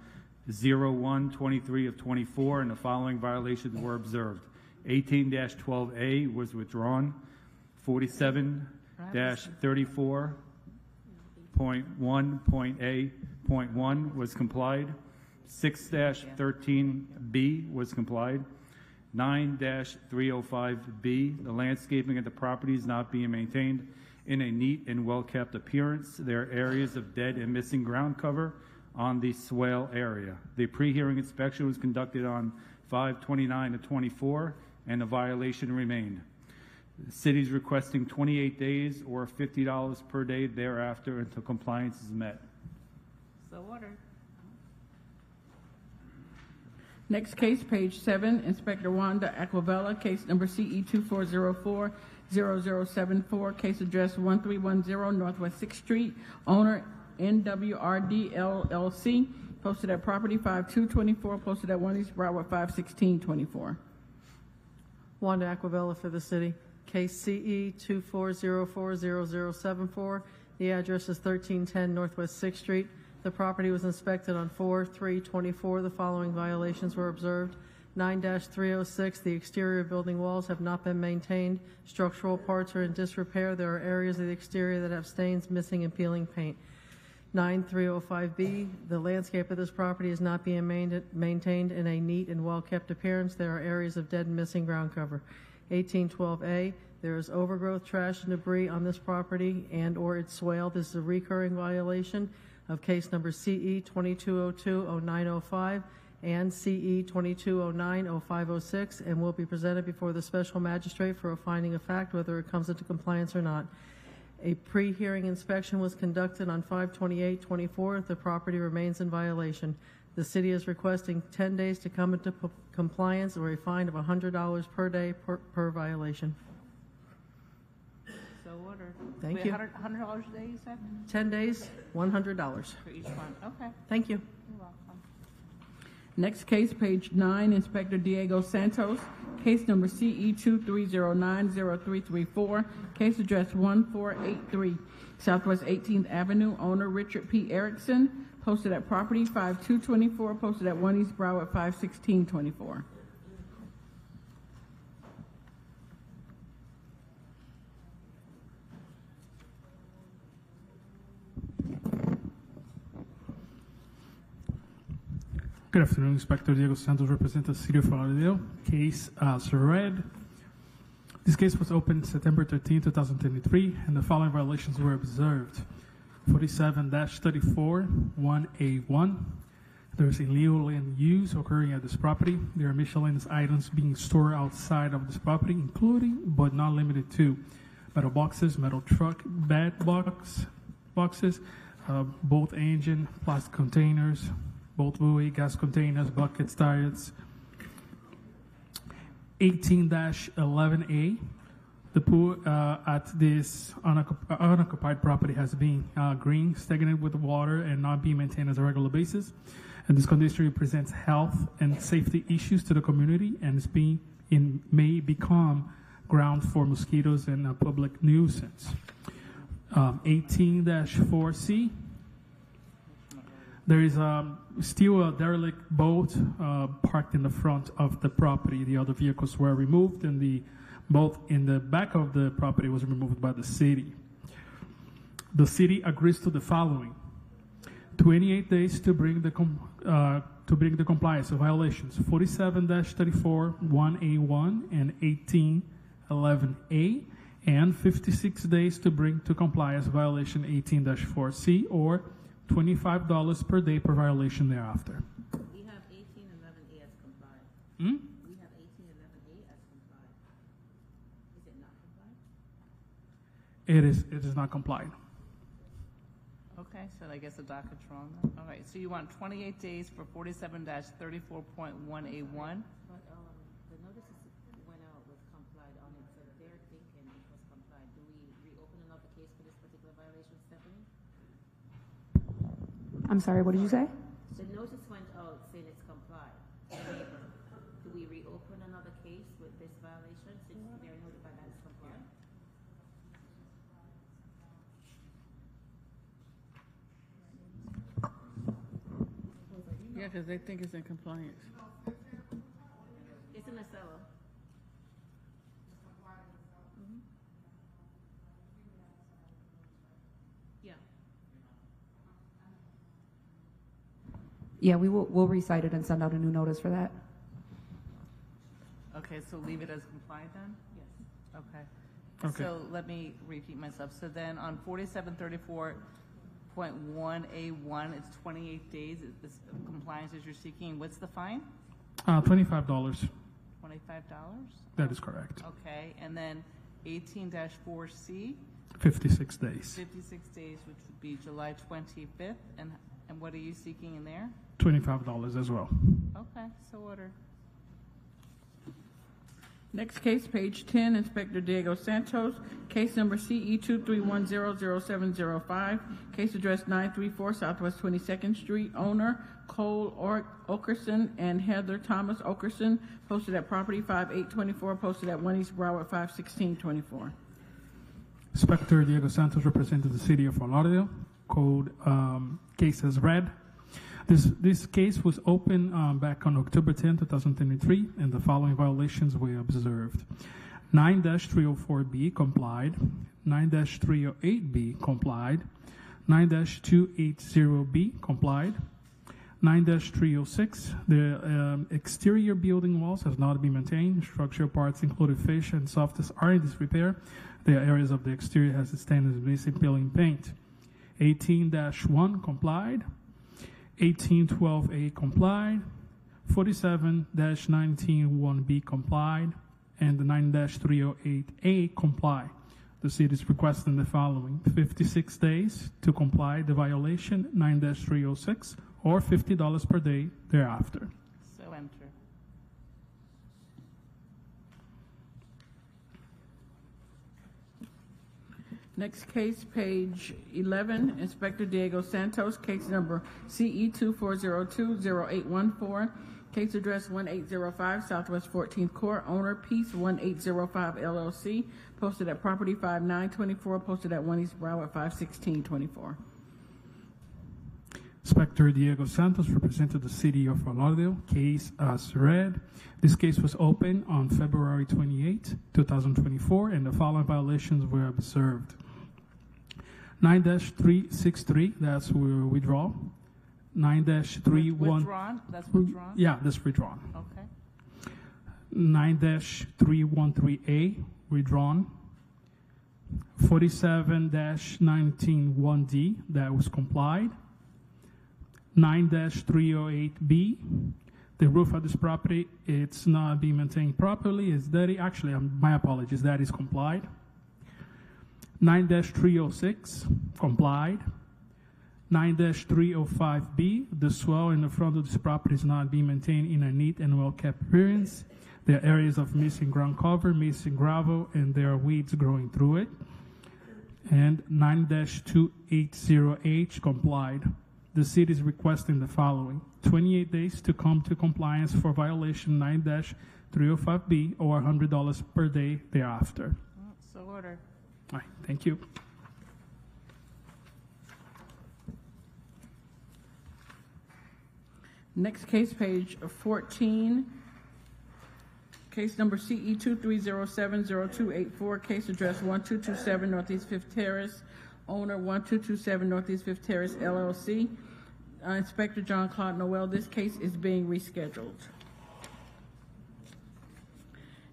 01/23/24, and the following violations were observed. 18-12A was withdrawn. 47-34.1.A.1 was complied. 6-13B was complied. 9-305B, the landscaping at the property is not being maintained in a neat and well-kept appearance. There are areas of dead and missing ground cover on the swale area. The pre-hearing inspection was conducted on 5/29/24, and the violation remained. The city is requesting 28 days or $50 per day thereafter until compliance is met. So ordered. Next case, page 7, Inspector Wanda Aquavella, case number CE 24040074, case address 1310 Northwest 6th Street, owner NWRD LLC, posted at property 5224, posted at 1 East Broward 51624. Wanda Aquavella for the city. Case CE 24040074. The address is 1310 Northwest 6th Street. The property was inspected on 4/3/24. The following violations were observed. 9-306, the exterior building walls have not been maintained. Structural parts are in disrepair. There are areas of the exterior that have stains, missing, and peeling paint. 9-305B, the landscape of this property is not being maintained in a neat and well-kept appearance. There are areas of dead and missing ground cover. 18-12A, there is overgrowth, trash, and debris on this property and or its swale. This is a recurring violation of case number CE 22020905 and CE 22090506, and will be presented before the special magistrate for a finding of fact whether it comes into compliance or not. A pre-hearing inspection was conducted on 5/28/24. The property remains in violation. The city is requesting 10 days to come into compliance or a fine of $100 per day per violation. So ordered. Thank Wait, you. $100 a day, you said? 10 days, $100. For each one, okay. Thank you. You're welcome. Next case, page 9, Inspector Diego Santos, case number CE 23090334, case address 1483 Southwest 18th Avenue, owner Richard P. Erickson, posted at property 5224, posted at 1 East Broward 51624. Good afternoon, Inspector Diego Santos, represent the City of Lauderdale. Case as read. This case was opened September 13, 2023, and the following violations were observed. 47-34, 1A1. There is illegal land use occurring at this property. There are miscellaneous items being stored outside of this property, including, but not limited to, metal boxes, metal truck, bed boxes, boat engine, plastic containers, boat buoy, gas containers, buckets, tires. 18-11A, the pool at this unoccupied property has been green, stagnant with water, and not being maintained as a regular basis. And this condition represents health and safety issues to the community, and may become ground for mosquitoes and a public nuisance. 18-4C, there is still a derelict boat parked in the front of the property. The other vehicles were removed, and the boat in the back of the property was removed by the city. The city agrees to the following: 28 days to bring the compliance of violations 47-34, 1A1, and 18-11A, and 56 days to bring to compliance violation 18-4C, or $25 per day per violation thereafter. We have 1811A as compliant. Hmm? We have 1811A as compliant. Is it not compliant? It is not compliant. Okay, so I guess the docket's wrong then. All right, so you want 28 days for 47-34.1A1? But the notices went out with complied on it, so they're thinking it was complied. Do we reopen another case for this particular violation, Stephanie? I'm sorry, what did you say? The notice went out saying it's complied. Do we reopen another case with this violation since they're notified that it's complied? Yeah, because they think it's in compliance. It's in the cellar. Yeah. Yeah, we'll recite it and send out a new notice for that. Okay, so leave it as compliant then? Yes. Okay. Okay. So let me repeat myself. So then on 47-34.1A1, it's 28 days. This compliance as you're seeking. What's the fine? $25. $25? That is correct. Okay, and then 18-4C? 56 days. 56 days, which would be July 25th. And what are you seeking in there? $25 as well. Okay, so ordered. Next case, page 10, Inspector Diego Santos, case number CE 23100705, case address 934 Southwest 22nd Street, owner Cole Okerson and Heather Thomas Okerson, posted at property 5824, posted at 1 East Broward 51624. Inspector Diego Santos, representing the City of Lauderdale. Code case as read. This case was opened back on October 10, 2023, and the following violations were observed. 9-304B complied, 9-308B complied, 9-280B complied, 9-306, the exterior building walls has not been maintained. Structural parts including fish and softies are in disrepair. The areas of the exterior has standard missing peeling paint. 18-1 complied, 1812A complied, 47-191B complied, and the 9-308A comply. The city is requesting the following: 56 days to comply the violation, 9-306, or $50 per day thereafter. So enter. Next case, page 11, Inspector Diego Santos, case number CE 24020814, case address 1805 Southwest 14th Court, owner Peace 1805 LLC, posted at property 5924, posted at 1 East Broward 51624. Inspector Diego Santos represented the city of Fort Lauderdale. Case as read. This case was opened on February 28, 2024, and the following violations were observed. 9-363, that's withdraw. 9-31. Withdrawn? That's withdrawn? Yeah, that's withdrawn. Okay. 9-313A, withdrawn. 47-191D, that was complied. 9-308B, the roof of this property, it's not being maintained properly, it's dirty. Actually, my apologies, that is complied. 9-306, complied. 9-305B, the swell in the front of this property is not being maintained in a neat and well-kept appearance. There are areas of missing ground cover, missing gravel, and there are weeds growing through it. And 9-280H, complied. The city is requesting the following: 28 days to come to compliance for violation 9-305B or $100 per day thereafter. So ordered. All right, thank you. Next case, page 14, case number CE 23070284, case address 1227 Northeast 5th Terrace, owner 1227 Northeast 5th Terrace LLC. Inspector John Claude Noel, this case is being rescheduled.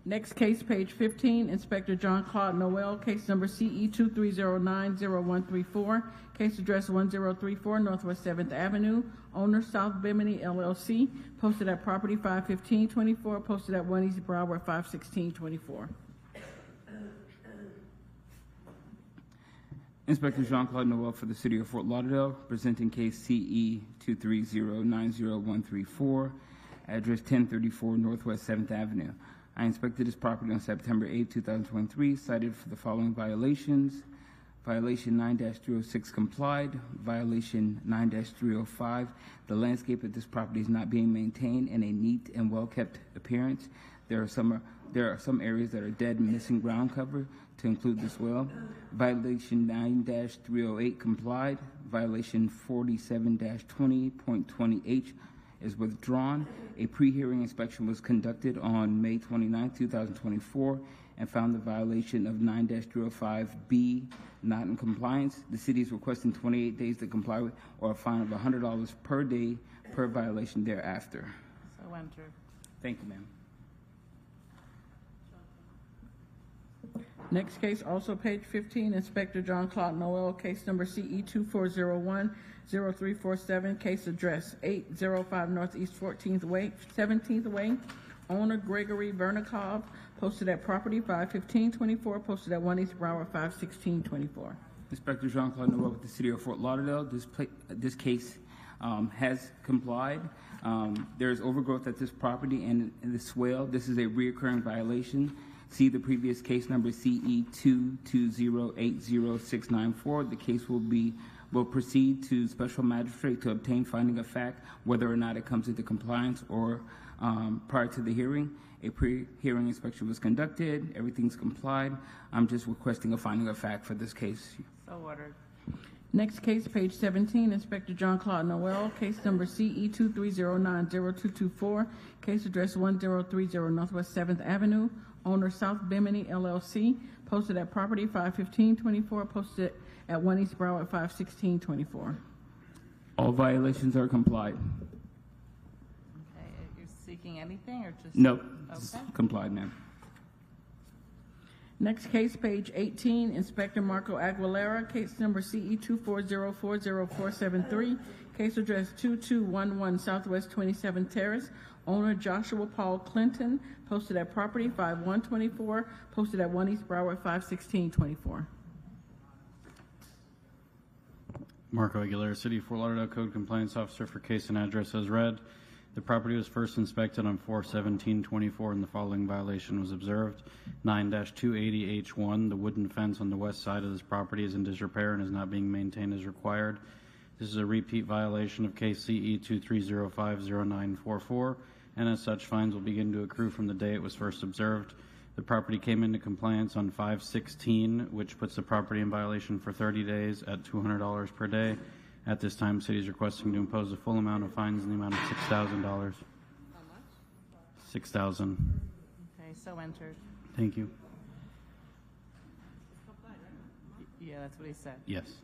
Next case, page 15, Inspector John Claude Noel, case number CE 23090134, case address 1034 Northwest 7th Avenue, owner South Bimini LLC, posted at property 51524, posted at 1 East Broward 51624. Inspector Jean-Claude Noel for the City of Fort Lauderdale, presenting case CE 230900134, address 1034 Northwest 7th Avenue. I inspected this property on September 8, 2023, cited for the following violations. Violation 9-306 complied. Violation 9-305. The landscape of this property is not being maintained in a neat and well-kept appearance. There are some areas that are dead and missing ground cover, to include this well. Violation 9-308 complied. Violation 47-20.20H is withdrawn. A pre-hearing inspection was conducted on May 29, 2024, and found the violation of 9-305B not in compliance. The city is requesting 28 days to comply with, or a fine of $100 per day per violation thereafter. So entered. Thank you, ma'am. Next case, also page 15, Inspector John Claude Noel, case number CE 24010347, case address 805 Northeast 17th Way, owner Gregory Vernikov, posted at property 51524, posted at 1 East Broward 51624. Inspector Jean-Claude Noel with the City of Fort Lauderdale. This case has complied. There is overgrowth at this property and the swale. This is a reoccurring violation. See the previous case number CE 2208064. The case will proceed to special magistrate to obtain finding of fact whether or not it comes into compliance or prior to the hearing. A pre-hearing inspection was conducted. Everything's complied. I'm just requesting a finding of fact for this case. So ordered. Next case, page 17, Inspector John Claude Noel, case number CE 23090224, case address 1030 Northwest 7th Avenue, owner South Bimini LLC, posted at property 51524, posted at 1 East Broward 51624. All violations are complied. Okay, you're seeking anything or just? Nope. Okay. Complied, ma'am. Next case, page 18, Inspector Marco Aguilera, case number CE 240400473, case address 2211 Southwest 27th Terrace, owner Joshua Paul Clinton, posted at property 5124, posted at 1 East Broward 51624. Marco Aguilera, City of Fort Lauderdale Code Compliance Officer for case and address as read. The property was first inspected on 4/17/24 and the following violation was observed. 9-280H1, the wooden fence on the west side of this property is in disrepair and is not being maintained as required. This is a repeat violation of case CE 23050944, and as such, fines will begin to accrue from the day it was first observed. The property came into compliance on 5/16, which puts the property in violation for 30 days at $200 per day. At this time, city is requesting to impose the full amount of fines in the amount of $6,000. How much? $6,000. Okay, so entered. Thank you. Yeah, that's what he said. Yes.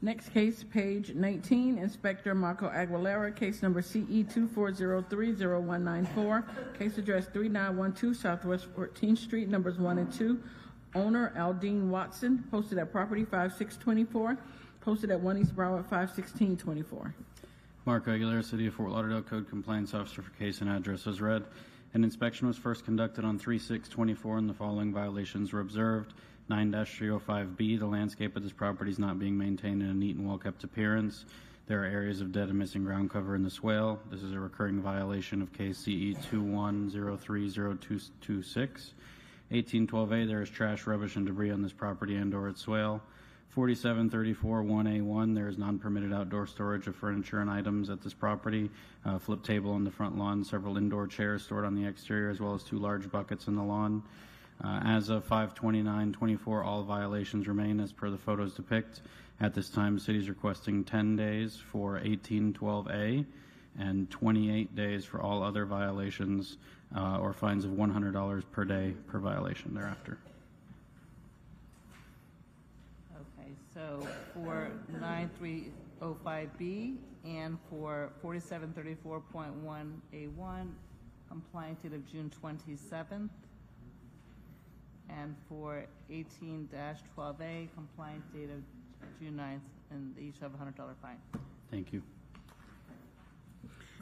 Next case, page 19, Inspector Marco Aguilera, case number CE 24030194, case address 3912 Southwest 14th Street, numbers 1 and 2. Owner Aldine Watson, posted at property 5624, posted at 1 East Broward 51624. Marco Aguilera, City of Fort Lauderdale, Code Compliance Officer for case and address as read. An inspection was first conducted on 3/6/24 and the following violations were observed. 9-305B, the landscape of this property is not being maintained in a neat and well-kept appearance. There are areas of dead and missing ground cover in the swale. This is a recurring violation of case CE 21030226. 1812A, there is trash, rubbish, and debris on this property and/or its swale. 4734-1A1, there is non-permitted outdoor storage of furniture and items at this property. Flip table on the front lawn, several indoor chairs stored on the exterior, as well as 2 large buckets in the lawn. As of 5/29/24, all violations remain as per the photos depict. At this time, the city is requesting 10 days for 1812A and 28 days for all other violations or fines of $100 per day per violation thereafter. Okay, so for 9305B and for 4734.1A1, compliant date of June 27th. And for 18-12A, compliant date of June 9th, and they each have a $100 fine. Thank you.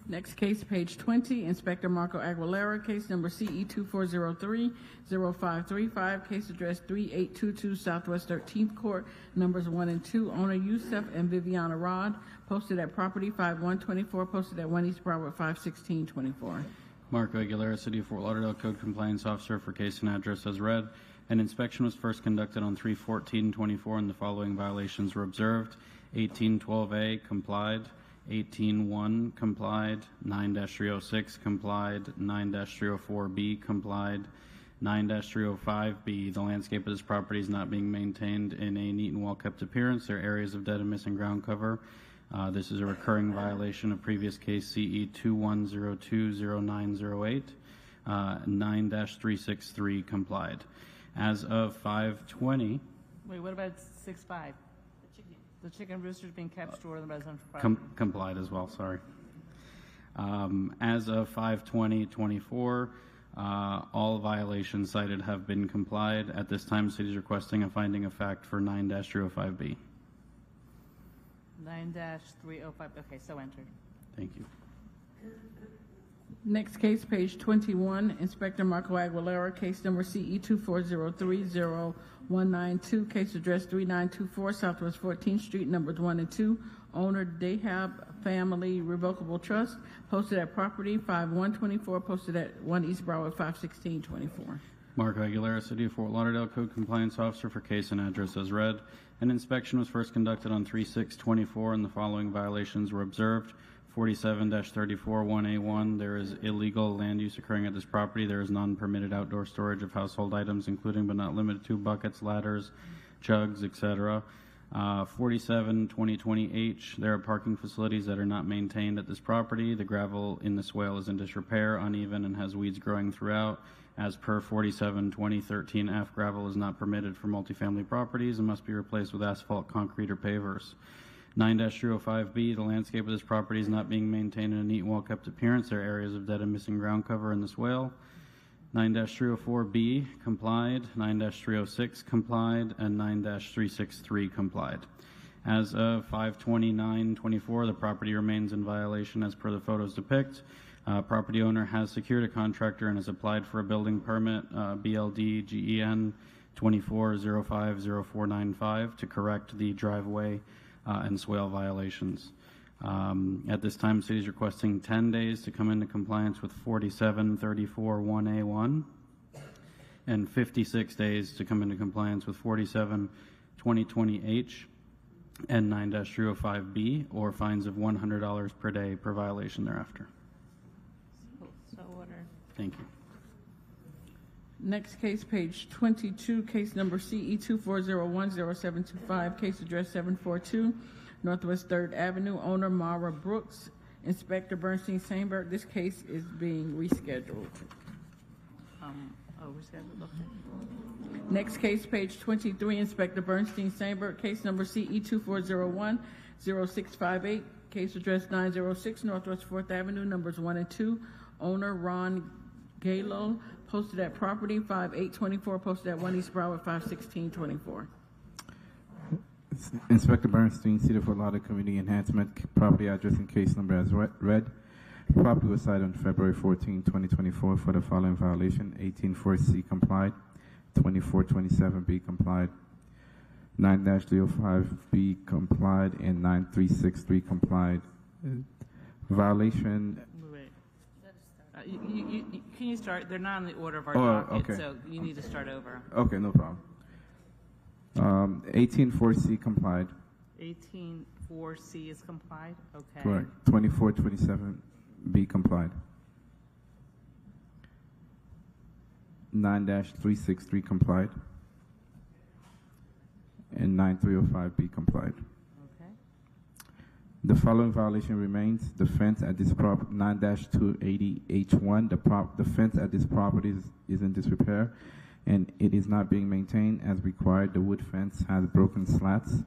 Next case, page 20, Inspector Marco Aguilera, case number CE 2403-0535, case address 3822 Southwest 13th Court, numbers 1 and 2, owner Yusef and Viviana Rod, posted at property 5124, posted at 1 East Broward 51624. Marco Aguilera, City of Fort Lauderdale, Code Compliance Officer for case and address as read. An inspection was first conducted on 3/14/24 and the following violations were observed. 1812A complied, 18-1 complied, 9-306 complied, 9-304B complied, 9-305B. The landscape of this property is not being maintained in a neat and well-kept appearance. There are areas of dead and missing ground cover. This is a recurring violation of previous case CE 21020908. 9-363 complied. As of 5/20. Wait, what about 6/5? The chicken roosters being kept stored on the residential property. Complied as well, sorry. As of 5/20/24, all violations cited have been complied. At this time, city is requesting a finding of fact for 9-305B. 9-305, okay, so entered. Thank you. Next case, page 21, Inspector Marco Aguilera, case number CE 24030192, case address 3924 Southwest 14th Street, numbers 1 and 2, owner Dahab Family Revocable Trust, posted at property 5124, posted at 1 East Broward 51624. Marco Aguilera, City of Fort Lauderdale, Code Compliance Officer for case and address as read. An inspection was first conducted on 3/6/24 and the following violations were observed. 47-341A1, there is illegal land use occurring at this property. There is non-permitted outdoor storage of household items, including but not limited to buckets, ladders, jugs, etc. 47-2020H, there are parking facilities that are not maintained at this property. The gravel in the swale is in disrepair, uneven, and has weeds growing throughout. As per 47-2013F, gravel is not permitted for multifamily properties and must be replaced with asphalt, concrete, or pavers. 9-305B, the landscape of this property is not being maintained in a neat and well-kept appearance. There are areas of dead and missing ground cover in the swale. 9-304B complied, 9-306 complied, and 9-363 complied. As of 5/29/24, the property remains in violation as per the photos depict. Property owner has secured a contractor and has applied for a building permit, BLD GEN 24050495, to correct the driveway and swale violations. At this time, the city is requesting 10 days to come into compliance with 4734-1A1 and 56 days to come into compliance with 472020H and 9-305B, or fines of $100 per day per violation thereafter. So ordered. Thank you. Next case, page 22, case number CE 24010725, case address 742 Northwest 3rd Avenue, owner Mara Brooks, Inspector Bernstein Sainberg. This case is being rescheduled. Rescheduled, okay. Next case, page 23, Inspector Bernstein Sainberg, case number CE 24010658, case address 906 Northwest 4th Avenue, numbers 1 and 2, owner Ron Galo, posted at property 5824, posted at 1 East Broward 51624. Inspector Bernstein, City of Fort Lauderdale Community Enhancement, property address and case number as read. Property was cited on February 14, 2024 for the following violation: 184C complied, 2427B complied, 9-305B complied, and 9363 complied. Violation. Wait. Can you start? They're not in the order of our docket, okay. so you need to start over. Okay, no problem. 184C complied. 184C is complied? Okay. Correct. 2427B complied. 9-363 complied. And 9305B complied. Okay. The following violation remains: the fence at this property, 9-280H1, the fence at this property is in disrepair and it is not being maintained as required. The wood fence has broken slats.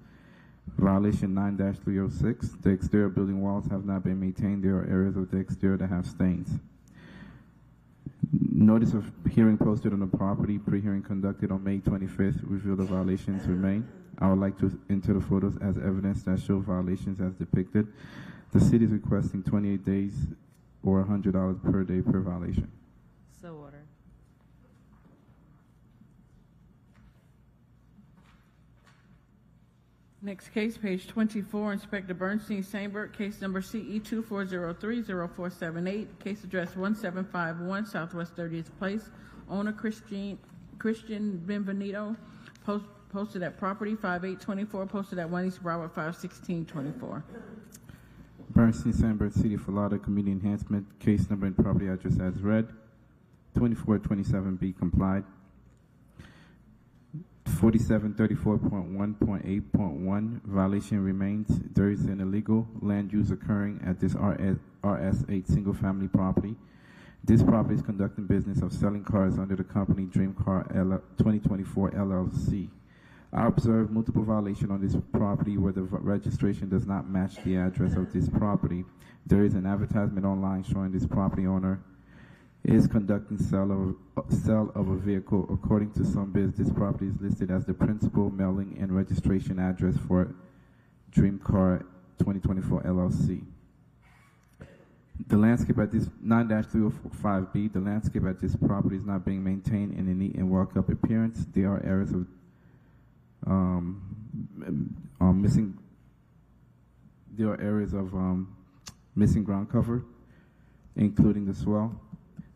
Violation 9-306, the exterior building walls have not been maintained. There are areas of the exterior that have stains. Notice of hearing posted on the property, pre-hearing conducted on May 25th, reveal the violations remain. I would like to enter the photos as evidence that show violations as depicted. The city is requesting 28 days or $100 per day per violation. So ordered. Next case, page 24, Inspector Bernstein Sainberg, case number CE 24030478, case address 1751 Southwest 30th Place, owner Christian Benvenuto, posted at property 5824, posted at 1 East Broward 51624. Bernstein Sainberg, City of Fort Lauderdale Community Enhancement, case number and property address as read. 2427B complied. 4734.1.8.1 violation remains. There is an illegal land use occurring at this RS8 single-family property. This property is conducting business of selling cars under the company Dream Car 2024 LLC. I observed multiple violations on this property where the registration does not match the address of this property. There is an advertisement online showing this property owner is conducting sale of a vehicle. According to some biz, this property is listed as the principal mailing and registration address for Dream Car 2024 LLC. The landscape at this 9-305B, the landscape at this property is not being maintained in a neat and well-kept appearance. There are areas of missing ground cover, including the swell.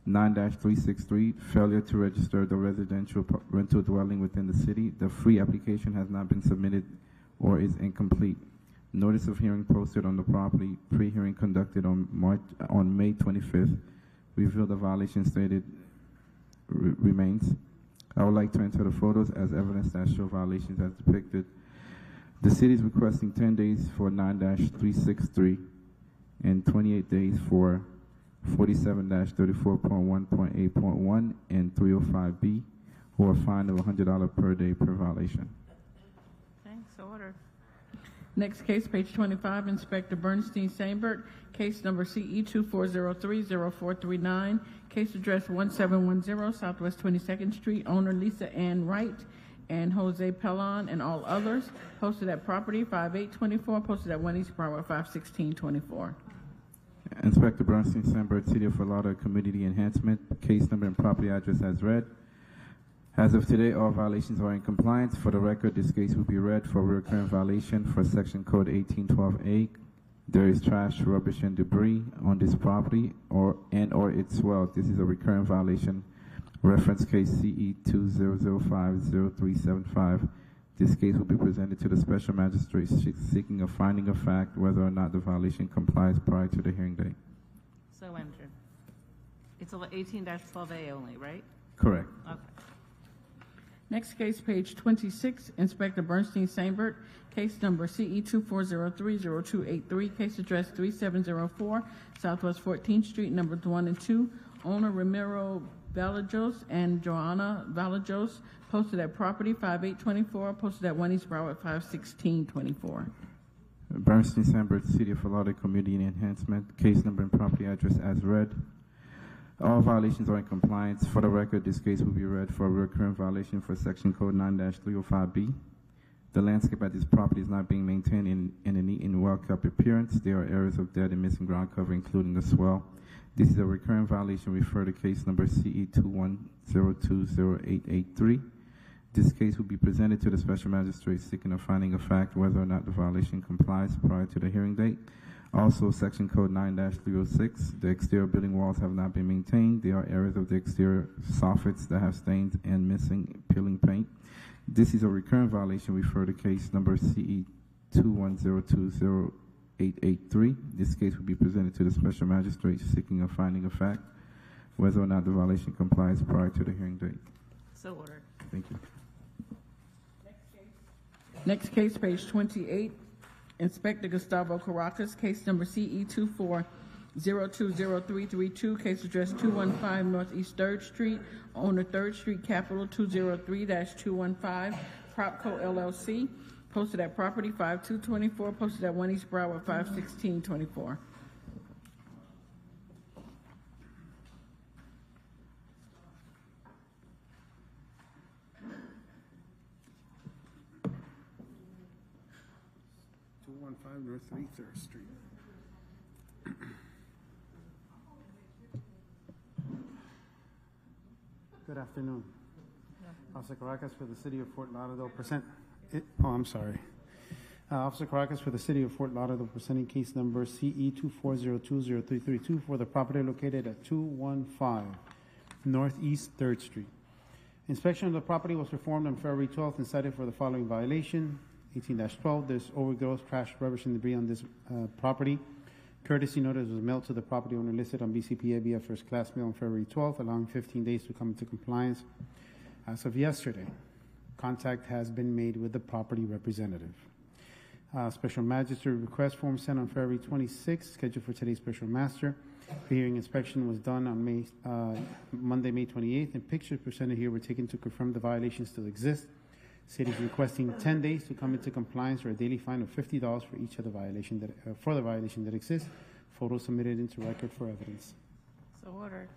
9-363, failure to register the residential rental dwelling within the city. The free application has not been submitted or is incomplete. Notice of hearing posted on the property, pre-hearing conducted on May 25th, reveal the violation stated remains. I would like to enter the photos as evidence that show violations as depicted. The city is requesting 10 days for 9-363 and 28 days for 47-34.1.8.1 and 305B, or a fine of $100 per day per violation. Thanks, order. Next case, page 25, Inspector Bernstein Sainberg, case number CE 24030439, case address 1710 Southwest 22nd Street, owner Lisa Ann Wright and Jose Pellon and all others, posted at property 5824, posted at 1 East Broward 51624. Inspector Bernstein Sainberg, City of Fort Lauderdale Community Enhancement, case number and property address as read. As of today, all violations are in compliance. For the record, this case will be read for recurrent violation for Section Code 1812A, There is trash, rubbish, and debris on this property or its swell. This is a recurrent violation. Reference case CE 20050375. This case will be presented to the special magistrate seeking a finding of fact whether or not the violation complies prior to the hearing date. So entered. It's 18-12A only, right? Correct. Okay. Next case, page 26, Inspector Bernstein Sambert, case number CE 24030283, case address 3704 Southwest 14th Street, numbers 1 and 2. Owner Ramiro Valajos and Joanna Valajos, posted at property 5824, posted at 1 East Broward 51624. Bernstein Sambert, City of Lauderdale Community Enhancement, case number and property address as read. All violations are in compliance. For the record, this case will be read for a recurrent violation for Section Code 9-305B. The landscape at this property is not being maintained in a neat and well-kept appearance. There are areas of dead and missing ground cover, including a swell. This is a recurrent violation. Refer to case number CE 21020883. This case will be presented to the special magistrate seeking a finding of fact whether or not the violation complies prior to the hearing date. Also, Section Code 9-306, the exterior building walls have not been maintained. There are areas of the exterior soffits that have stains and missing peeling paint. This is a recurrent violation. Refer to case number CE 21020883. This case will be presented to the special magistrate seeking a finding of fact whether or not the violation complies prior to the hearing date. So ordered. Thank you. Next case, page 28, Inspector Gustavo Caracas, case number CE 24020332, case address 215 Northeast 3rd Street, owner 3rd Street Capital 203-215, Propco LLC, posted at property 5224, posted at 1 East Broward 51624. North 3rd Street. Good afternoon. Officer Caracas for the City of Fort Lauderdale Officer Caracas for the City of Fort Lauderdale presenting case number CE 24020332 for the property located at 215 Northeast 3rd Street. Inspection of the property was performed on February 12th and cited for the following violation. 18-12, there's overgrowth, trash, rubbish, and debris on this property. Courtesy notice was mailed to the property owner listed on BCPA via first class mail on February 12th, allowing 15 days to come into compliance. As of yesterday, contact has been made with the property representative. Special magistrate request form sent on February 26th, scheduled for today's special master. Pre-hearing inspection was done on Monday, May 28th, and pictures presented here were taken to confirm the violations still exist. City is requesting 10 days to come into compliance or a daily fine of $50 for each of the violation for the violation that exists. Photos submitted into record for evidence. So ordered.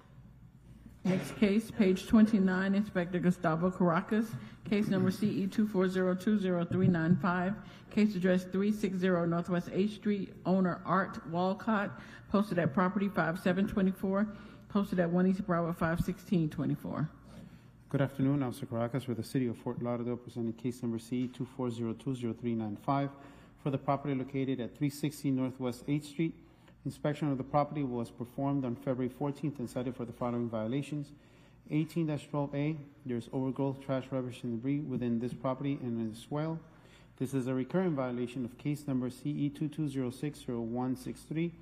Next case, page 29, Inspector Gustavo Caracas, case number CE 24020395, case address 360 Northwest 8th Street, owner Art Walcott, posted at property 5724, posted at 1 East Broward 51624. Good afternoon, Officer Caracas for the City of Fort Lauderdale presenting case number CE 24020395 for the property located at 360 Northwest 8th Street. Inspection of the property was performed on February 14th and cited for the following violations. 18-12A, there's overgrowth, trash, rubbish, and debris within this property and as well. This is a recurrent violation of case number CE 22060163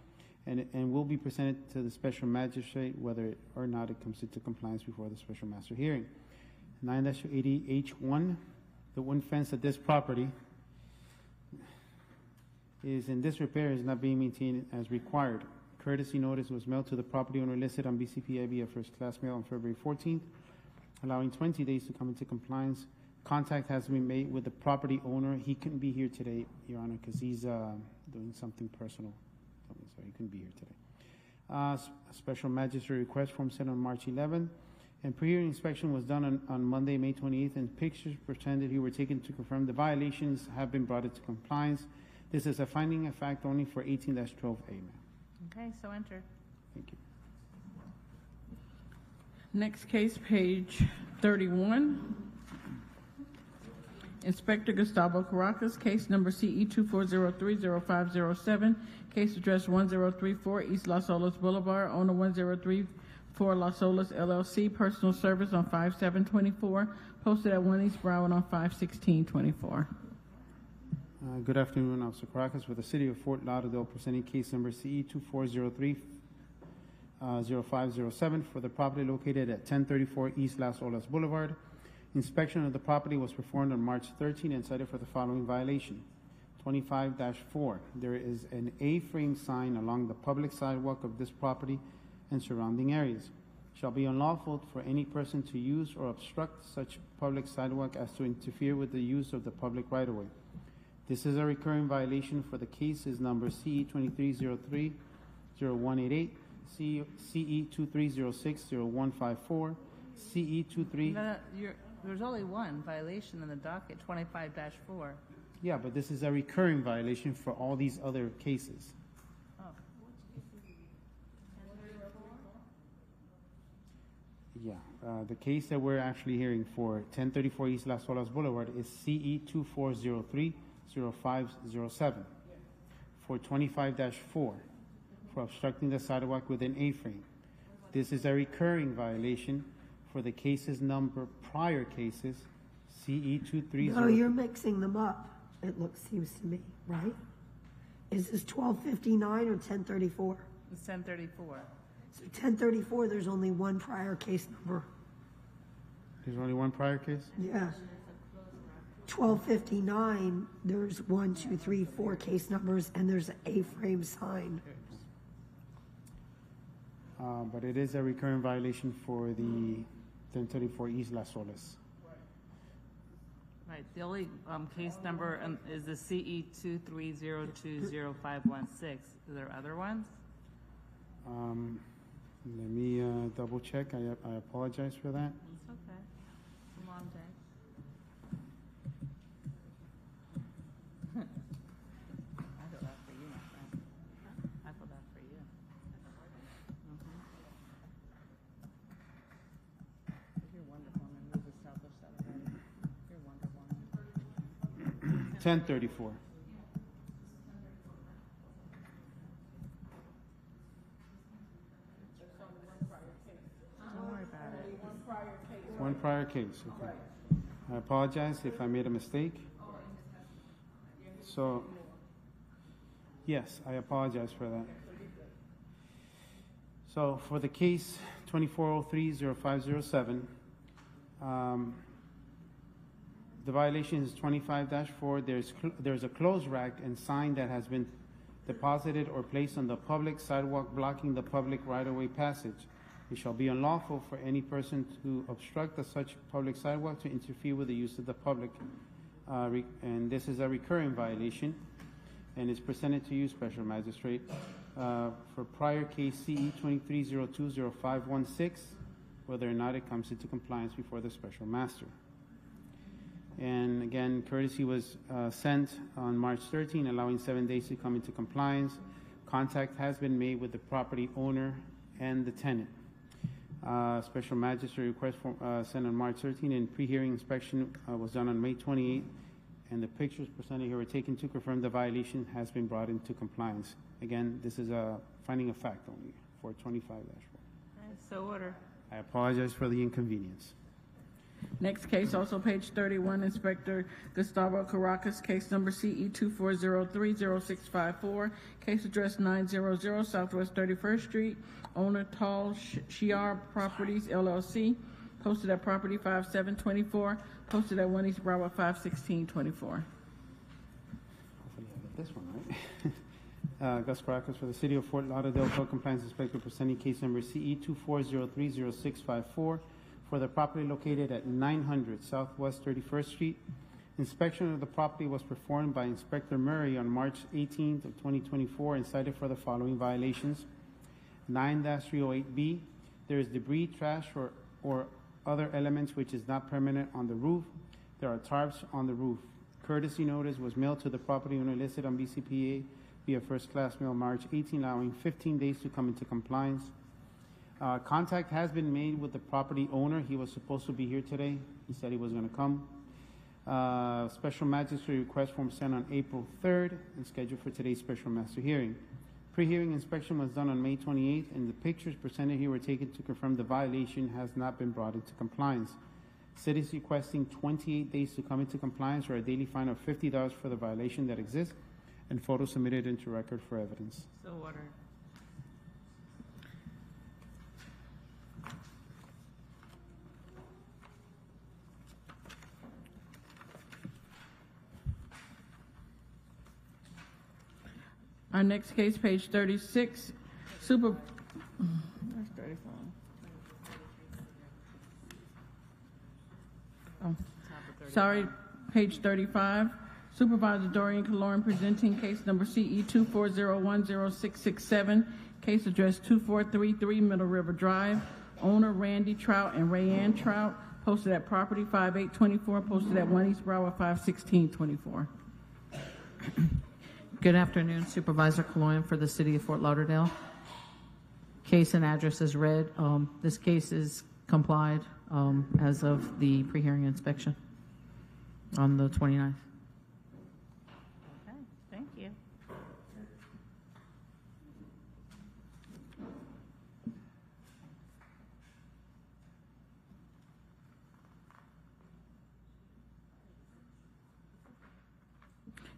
and will be presented to the special magistrate whether or not it comes into compliance before the special master hearing. 9-80H1, the one fence at this property is in disrepair, is not being maintained as required. Courtesy notice was mailed to the property owner listed on BCPA via first class mail on February 14th, allowing 20 days to come into compliance. Contact has been made with the property owner. He couldn't be here today, Your Honor, because he's doing something personal. So he couldn't be here today. A special magistrate request form sent on March 11th, and pre-hearing inspection was done on Monday, May 28th, and pictures pretended he were taken to confirm the violations have been brought into compliance. This is a finding of fact only for 18-12A, ma'am. Okay, so enter. Thank you. Next case, page 31. Inspector Gustavo Caracas, case number CE 24030507, case address 1034 East Las Olas Boulevard, owner 1034 Las Olas LLC, personal service on 5724, posted at 1 East Broward on 51624. Good afternoon, Officer Caracas with the City of Fort Lauderdale, presenting case number CE 24030507 for the property located at 1034 East Las Olas Boulevard. Inspection of the property was performed on March 13 and cited for the following violation. 25-4. There is an A-frame sign along the public sidewalk of this property and surrounding areas. Shall be unlawful for any person to use or obstruct such public sidewalk as to interfere with the use of the public right-of-way. This is a recurring violation for the cases number CE 2303-0188, CE 2306-0154, CE 23... There's only one violation in the docket, 25-4. Yeah, but this is a recurring violation for all these other cases. Oh. Yeah, the case that we're actually hearing for 1034 East Las Olas Boulevard is CE 2403-0507 for 25-4 for obstructing the sidewalk with an A-frame. This is a recurring violation for the cases number prior cases, CE 230. No, you're mixing them up, seems to me, right? Is this 1259 or 1034? It's 1034. So 1034, there's only one prior case number. There's only one prior case? Yeah. 1259, there's 1, 2, 3, 4 case numbers, and there's an A-frame sign. But it is a recurring violation for the 1034 East Las Olas. Right. The only case number is the CE 230200516. Are there other ones? Let me double check. I apologize for that. It's okay. It's a long day. I feel that for you, my friend. I feel that for you. You're wonderful, and we've established that already. You're wonderful. 1034. Don't worry about it. One prior case, okay. I apologize if I made a mistake. So, yes, I apologize for that. So, for the case 2403-0507, the violation is 25-4. There's a clothes rack and sign that has been deposited or placed on the public sidewalk blocking the public right-of-way passage. It shall be unlawful for any person to obstruct such public sidewalk to interfere with the use of the public. And this is a recurring violation and is presented to you, Special Magistrate, for prior case CE 23020516, whether or not it comes into compliance before the Special Master. And again, courtesy was sent on March 13, allowing 7 days to come into compliance. Contact has been made with the property owner and the tenant. Special Magistrate request sent on March 13, and pre-hearing inspection was done on May 28, and the pictures presented here were taken to confirm the violation has been brought into compliance. Again, this is a finding of fact only for 25-4. So order. I apologize for the inconvenience. Next case, also page 31, Inspector Gustavo Caracas, case number CE 24030654, case address 900 Southwest 31st Street, owner Tall Shiar Properties LLC, posted at property 5724, posted at 1 East Broward 51624. Hopefully I get this one right. Gus Caracas for the City of Fort Lauderdale Code Compliance Inspector, presenting case number CE 24030654 for the property located at 900 Southwest 31st Street. Inspection of the property was performed by Inspector Murray on March 18th of 2024 and cited for the following violations. 9-308B, there is debris, trash, or other elements which is not permanent on the roof. There are tarps on the roof. Courtesy notice was mailed to the property owner listed on BCPA via first class mail March 18, allowing 15 days to come into compliance. Contact has been made with the property owner. He was supposed to be here today. He said he was going to come. Special magistrate request form sent on April 3rd and scheduled for today's special master hearing. Pre-hearing inspection was done on May 28th, and the pictures presented here were taken to confirm the violation has not been brought into compliance. City is requesting 28 days to come into compliance or a daily fine of $50 for the violation that exists, and photos submitted into record for evidence. So ordered. Our next case, page 36, where's 34? Oh, sorry, page 35. Supervisor Dorian Kaloran presenting case number CE 240106667, case address 2433 Middle River Drive. Owner Randy Trout and Rayanne Trout, posted at property 5824, posted at 1 East Broward 51624. Good afternoon, Supervisor Kaloyan for the City of Fort Lauderdale. Case and address is read. This case is complied as of the pre-hearing inspection on the 29th. Okay, thank you.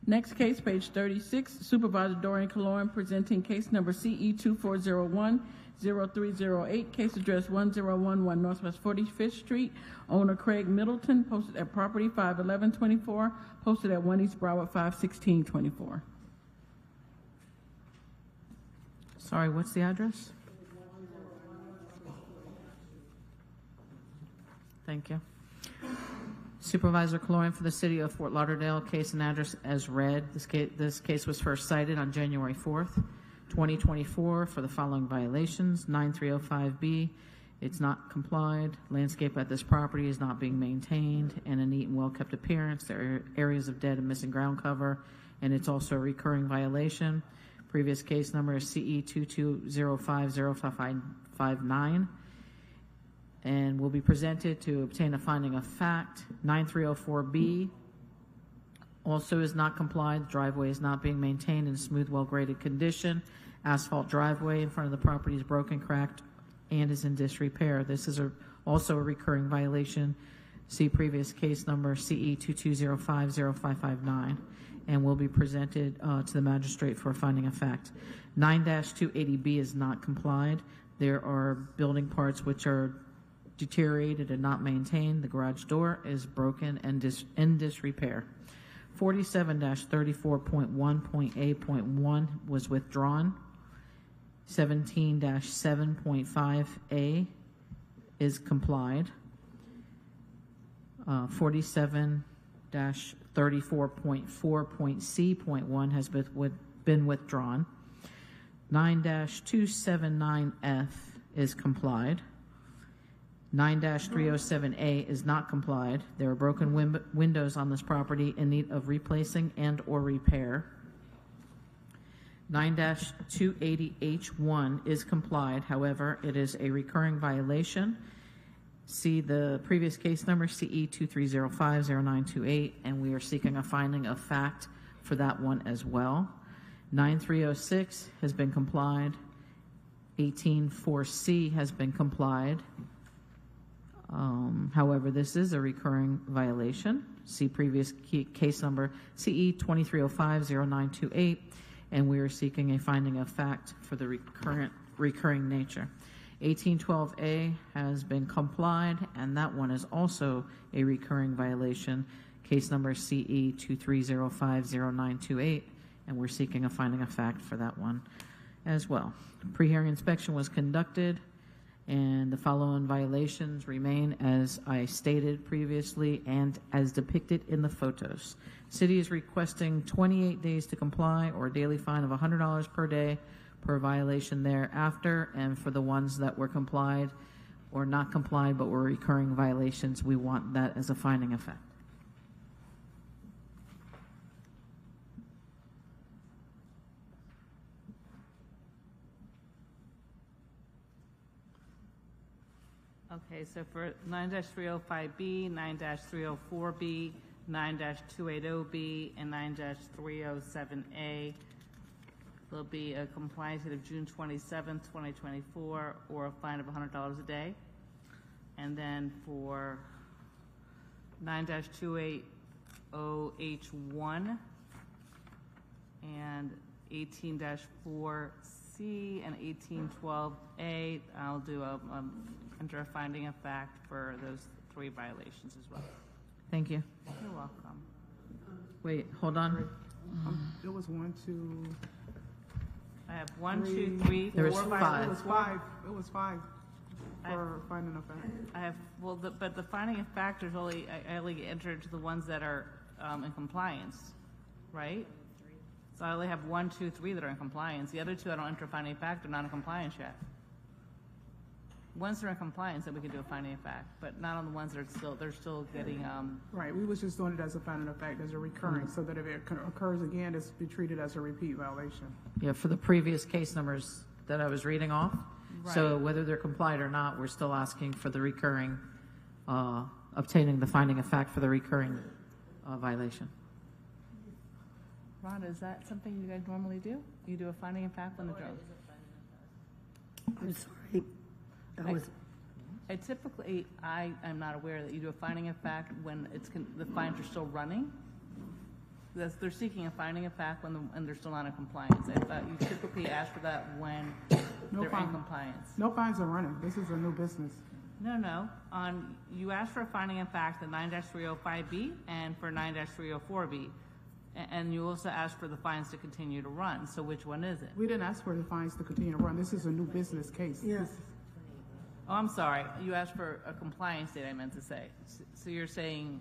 Next case, page 36, Supervisor Dorian Kaloran presenting case number CE 24010308, case address 1011 Northwest 45th Street. Owner Craig Middleton, posted at property 51124, posted at 1 East Broward 51624. Sorry, what's the address? Thank you. Supervisor Kaloyan for the City of Fort Lauderdale, case and address as read. This case was first cited on January 4th, 2024 for the following violations. 9305B, it's not complied. Landscape at this property is not being maintained and a neat and well-kept appearance. There are areas of dead and missing ground cover, and it's also a recurring violation. Previous case number is CE 22050559. And will be presented to obtain a finding of fact. 9304B also is not complied. The driveway is not being maintained in smooth, well-graded condition. Asphalt driveway in front of the property is broken, cracked, and is in disrepair. This is also a recurring violation. See previous case number CE 22050559, and will be presented to the magistrate for a finding of fact. 9-280B is not complied. There are building parts which are deteriorated and not maintained. The garage door is broken and in disrepair. 47-34.1.A.1 was withdrawn. 17-7.5A is complied. 47-34.4.C.1 has been withdrawn. 9-279F is complied. 9-307A is not complied. There are broken windows on this property in need of replacing and or repair. 9-280H1 is complied. However, it is a recurring violation. See the previous case number, CE 23050928, and we are seeking a finding of fact for that one as well. 9306 has been complied. 184C has been complied. However, this is a recurring violation. See previous case number CE 23050928, and we are seeking a finding of fact for the recurring nature. 1812A has been complied, and that one is also a recurring violation. Case number CE 23050928, and we're seeking a finding of fact for that one as well. Pre-hearing inspection was conducted, and the following violations remain as I stated previously and as depicted in the photos. City is requesting 28 days to comply or a daily fine of $100 per day per violation thereafter, and for the ones that were complied or not complied but were recurring violations, we want that as a finding of fact. Okay, so for 9-305B, 9-304B, 9-280B, and 9-307A. There'll be a compliance date of June 27, 2024, or a fine of $100 a day. And then for 9-280H1 and 18-4C and 1812A, I'll do enter a finding of fact for those 3 violations as well. Thank you. You're welcome. Wait, hold on. It was 1, 2. I have 1, 2, 3, 4, There was 5. five. It was 5. It was 5 for finding a fact. I have, well, but the finding of fact, there's only, I only enter into the ones that are in compliance, right? So I only have 1, 2, 3 that are in compliance. The other 2 I don't enter finding of fact, they're not in compliance yet. Once they're in compliance, then we can do a finding of fact, but not on the ones that are still, they're still getting, Right, we was just doing it as a finding of fact, as a recurring, so that if it occurs again, it's be treated as a repeat violation. Yeah, for the previous case numbers that I was reading off. So Right. whether they're complied or not, we're still asking for the recurring, obtaining the finding of fact for the recurring violation. Rhonda, is that something you guys normally do? You do a finding of fact when the drug? I'm sorry. That was, I typically, I am not aware that you do a finding of fact when it's, the fines are still running. They're seeking a finding of fact when they're still not in compliance. I thought you typically ask for that when they're in compliance. No fines are running. This is a new business. No. You ask for a finding of fact in 9-305B and for 9-304B. And you also ask for the fines to continue to run. So which one is it? We didn't ask for the fines to continue to run. This is a new business case. yes. Oh, I'm sorry. You asked for a compliance date, I meant to say. So you're saying,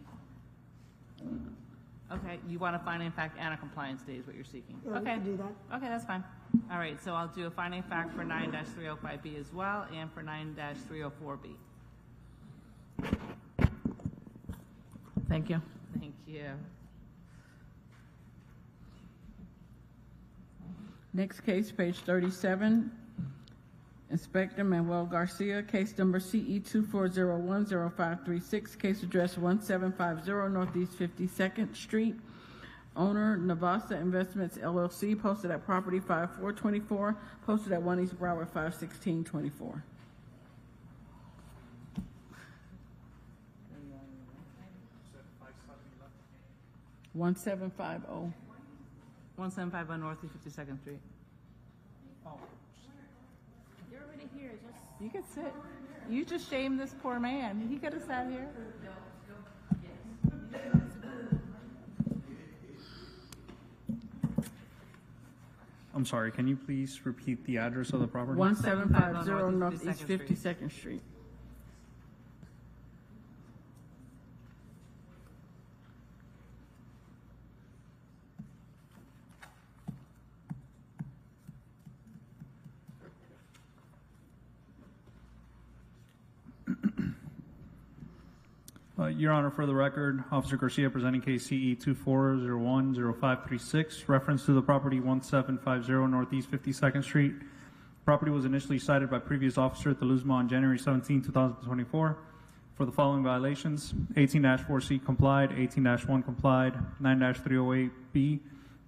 okay, you want a finding of fact and a compliance date is what you're seeking. Yeah, we Okay. can do that. Okay, that's fine. All right, so I'll do a finding of fact for 9-305B as well and for 9-304B. Thank you. Thank you. Next case, page 37. Inspector Manuel Garcia, case number CE 24010536, case address 1750 Northeast 52nd Street. Owner, Navasa Investments LLC, posted at property 5424, posted at 1 East Broward 51624. One 1750 Northeast 52nd Street. You're already here, just. You could sit. You just shamed this poor man. He could have sat here. I'm sorry, can you please repeat the address of the property? 1750 Northeast 52nd Street. Your Honor, for the record, Officer Garcia presenting case CE 24010536, reference to the property 1750 Northeast 52nd Street. Property was initially cited by previous officer at the Luzma on January 17, 2024 for the following violations: 18-4C complied, 18-1 complied, 9-308B.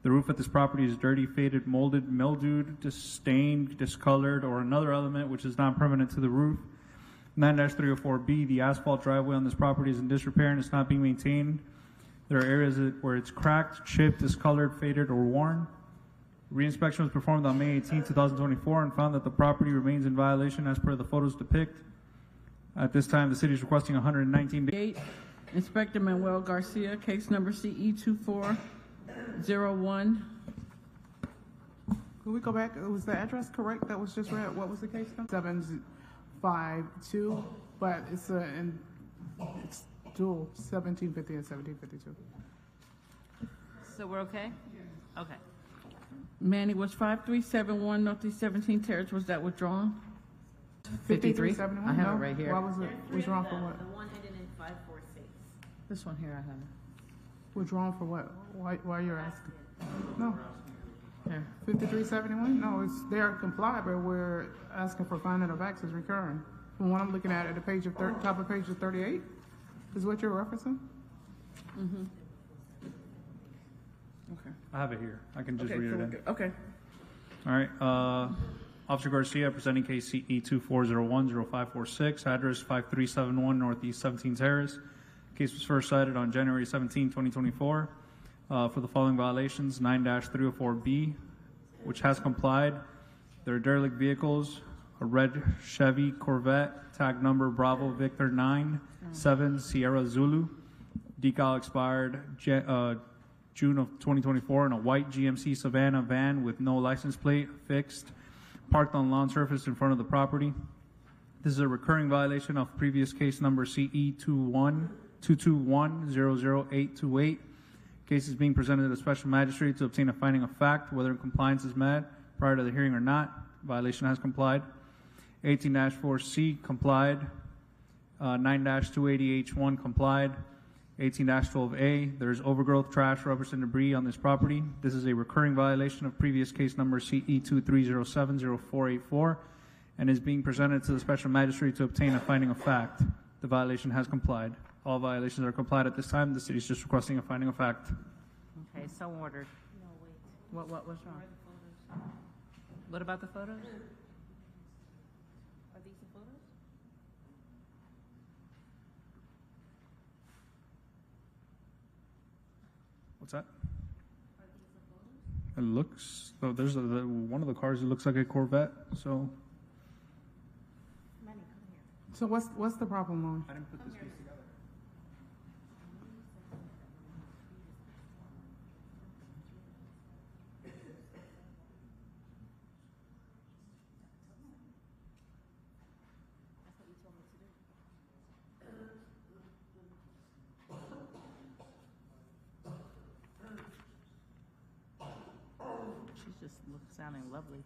The roof at this property is dirty, faded, molded, mildewed, stained, discolored, or another element which is not permanent to the roof. 9-304B, the asphalt driveway on this property is in disrepair and it's not being maintained. There are areas where it's cracked, chipped, discolored, faded, or worn. Reinspection was performed on May 18, 2024 and found that the property remains in violation as per the photos depict. At this time, the city is requesting 119 days. Inspector Manuel Garcia, case number CE 2401. Can we go back? Was the address correct that was just read? What was the case number? 752, but it's dual 1750 and 1752. So we're okay? Okay. Manny, was 5371 Northeast 17 Terrace, was that withdrawn? 53? 5371? I have No? it right here. Why was it withdrawn for what? The one ending in 546. This one here I have. Withdrawn for what? Why you're asking? No. Here. 5371? No, it's they are complied, but we're asking for finding of facts is recurring. From what I'm looking at the page of top of page of 38, is what you're referencing? Mm-hmm. Okay. I have it here. I can just Okay, read so it we're in. good. Okay. All right. Officer Garcia presenting case CE 24010546, address 5371 Northeast 17 Terrace. Case was first cited on January 17, 2024 for the following violations: 9-304B, which has complied. There are derelict vehicles, a red Chevy Corvette, tag number Bravo Victor 9-7 Sierra Zulu, decal expired June of 2024, and a white GMC Savannah van with no license plate, fixed, parked on lawn surface in front of the property. This is a recurring violation of previous case number CE 221-00828. Case is being presented to the special magistrate to obtain a finding of fact, whether compliance is met prior to the hearing or not. Violation has complied. 18-4C complied. 9-280H1 complied. 18-12A, there is overgrowth, trash, rubbish, and debris on this property. This is a recurring violation of previous case number CE 2307-0484 and is being presented to the special magistrate to obtain a finding of fact. The violation has complied. All violations are complied at this time. The city is just requesting a finding of fact. Okay, so ordered. What was wrong? What about the photos? Are these the photos? What's that? It looks, oh, there's one of the cars, it looks like a Corvette, so. So what's the problem, Lauren? I didn't put this piece together. She's just sounding lovely.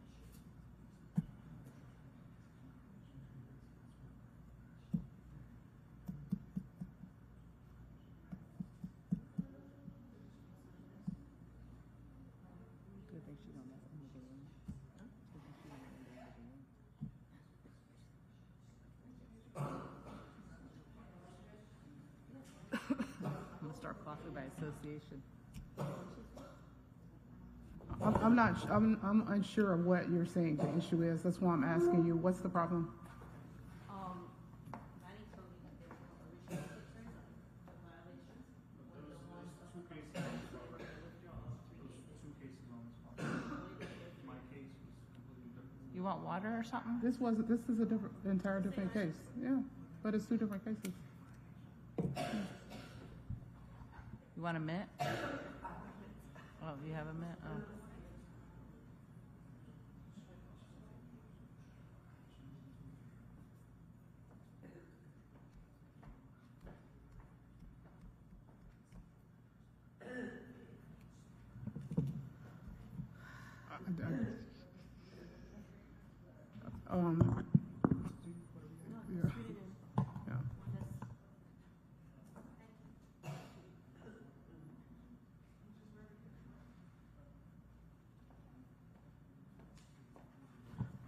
I'm gonna start coughing by association. I'm unsure of what you're saying the issue is. That's why I'm asking you, what's the problem? Manny told me that there were original pictures of violations. Two cases on this property. Two cases on this property. My case was completely different. You want water or something? This is a entire different case. Yeah, but it's two different cases. You want a mint? Oh, you have a mint? Oh. Yeah. Yeah.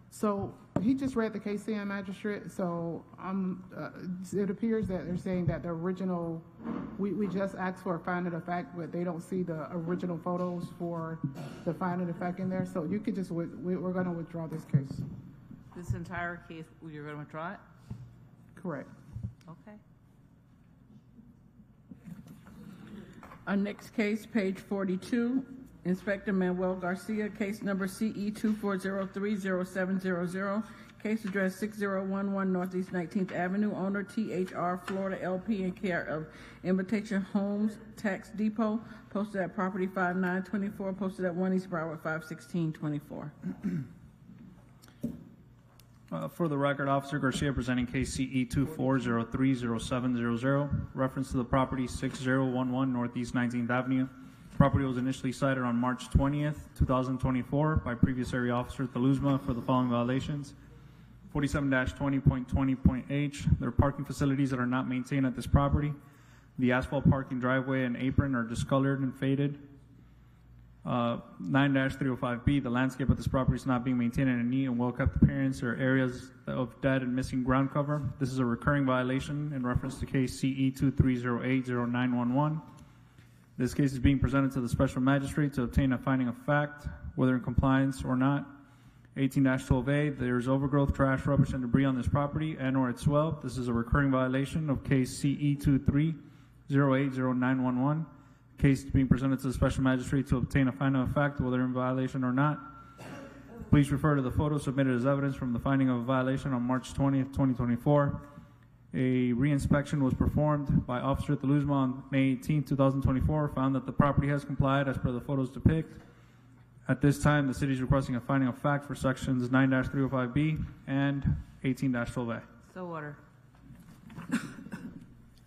So he just read the case in, Magistrate. So it appears that they're saying that the original, we just asked for a finding of fact, but they don't see the original photos for the finding of fact in there. So you could just, we're going to withdraw this case. This entire case, you're going to withdraw it? Correct. Okay. Our next case, page 42, Inspector Manuel Garcia, case number CE 24030700, case address 6011 Northeast 19th Avenue, owner THR Florida LP, in care of Invitation Homes Tax Depot, posted at property 5924, posted at 1 East Broward 51624. For the record, Officer Garcia presenting case CE 24030700, reference to the property 6011 Northeast 19th Avenue. Property was initially cited on March 20th, 2024 by previous area officer Thaluzma for the following violations. 47-20.20.H, there are parking facilities that are not maintained at this property. The asphalt parking driveway and apron are discolored and faded. 9-305B, the landscape of this property is not being maintained in a neat and well-kept appearance. There are areas of dead and missing ground cover. This is a recurring violation in reference to case CE 23080911. This case is being presented to the special magistrate to obtain a finding of fact, whether in compliance or not. 18-12A, there is overgrowth, trash, rubbish, and debris on this property and/or its swell. This is a recurring violation of case CE 23080911. Case is being presented to the special magistrate to obtain a finding of fact, whether in violation or not. Please refer to the photo submitted as evidence from the finding of a violation on March 20th, 2024. A re-inspection was performed by Officer Teluzma on May 18, 2024, found that the property has complied as per the photos depict. At this time, the city is requesting a finding of fact for sections 9-305B and 18-12A. So order.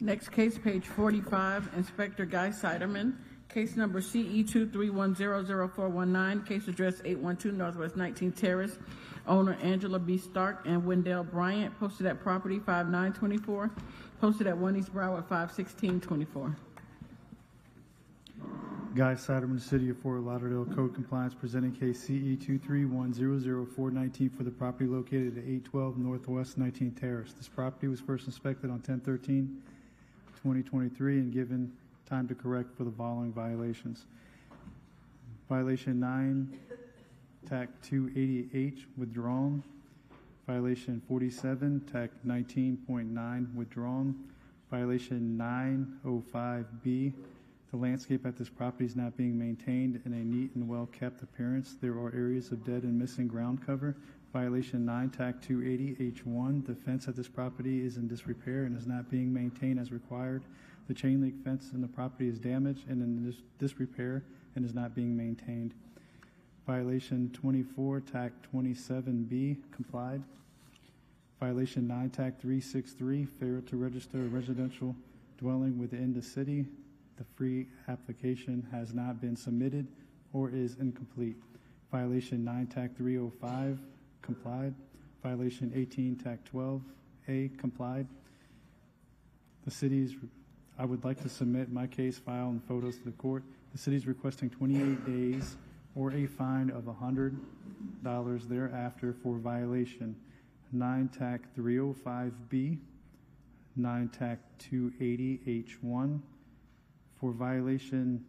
Next case, page 45, Inspector Guy Siderman, case number CE 231000419, case address 812 Northwest 19 Terrace, owner Angela B. Stark and Wendell Bryant, posted at property 5924, posted at 1 East Broward 51624. Guy Siderman, City of Fort Lauderdale, Code Compliance, presenting case CE 231000419 for the property located at 812 Northwest 19 Terrace. This property was first inspected on 10/13/2023 and given time to correct for the following violations. Violation 9, TAC 280H, withdrawn. Violation 47, TAC 19.9, withdrawn. Violation 905B, the landscape at this property is not being maintained in a neat and well-kept appearance. There are areas of dead and missing ground cover. Violation 9, TAC 280H1, the fence at this property is in disrepair and is not being maintained as required. The chain link fence in the property is damaged and in disrepair and is not being maintained. Violation 24, TAC 27B, complied. Violation 9, TAC 363, failure to register a residential dwelling within the city. The free application has not been submitted or is incomplete. Violation 9, TAC 305, complied. Violation 18, TAC 12A, complied. I would like to submit my case file and photos to the court. The city is requesting 28 days or a fine of $100 thereafter for violation 9 TAC 305B, 9 TAC 280H1. For violation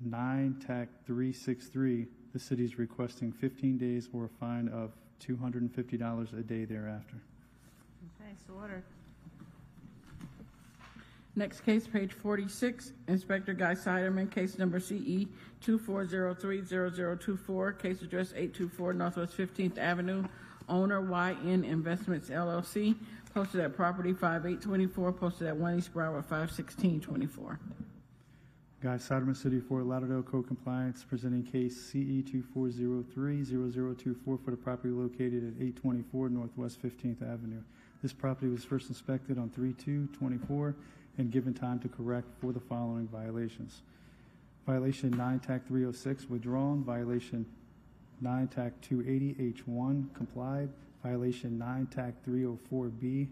9 TAC 363, the city is requesting 15 days or a fine of $250 a day thereafter. Okay, so ordered. Next case, page 46, Inspector Guy Siderman, case number CE 24030024, case address 824 Northwest 15th Avenue, owner YN Investments LLC, posted at property 5824, posted at 1 East Broward 51624. Guy Siderman, City of Fort Lauderdale, Code Compliance, presenting case CE 24030024 for the property located at 824 Northwest 15th Avenue. This property was first inspected on 3/2/24 and given time to correct for the following violations. Violation 9 TAC 306, withdrawn. Violation 9 TAC 280H1, complied. Violation 9 TAC 304B,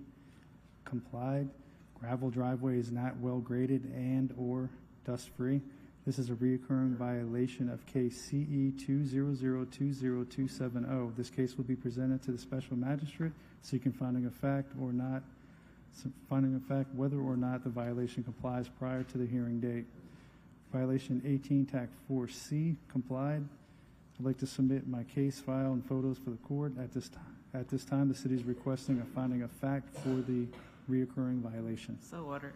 complied. Gravel driveway is not well graded and or dust free. This is a reoccurring violation of case CE 2002027. This case will be presented to the special magistrate seeking finding of fact or not, whether or not the violation complies prior to the hearing date. Violation 18 TAC 4C, complied. I'd like to submit my case file and photos for the court. At this time, the city is requesting a finding of fact for the reoccurring violation. So ordered.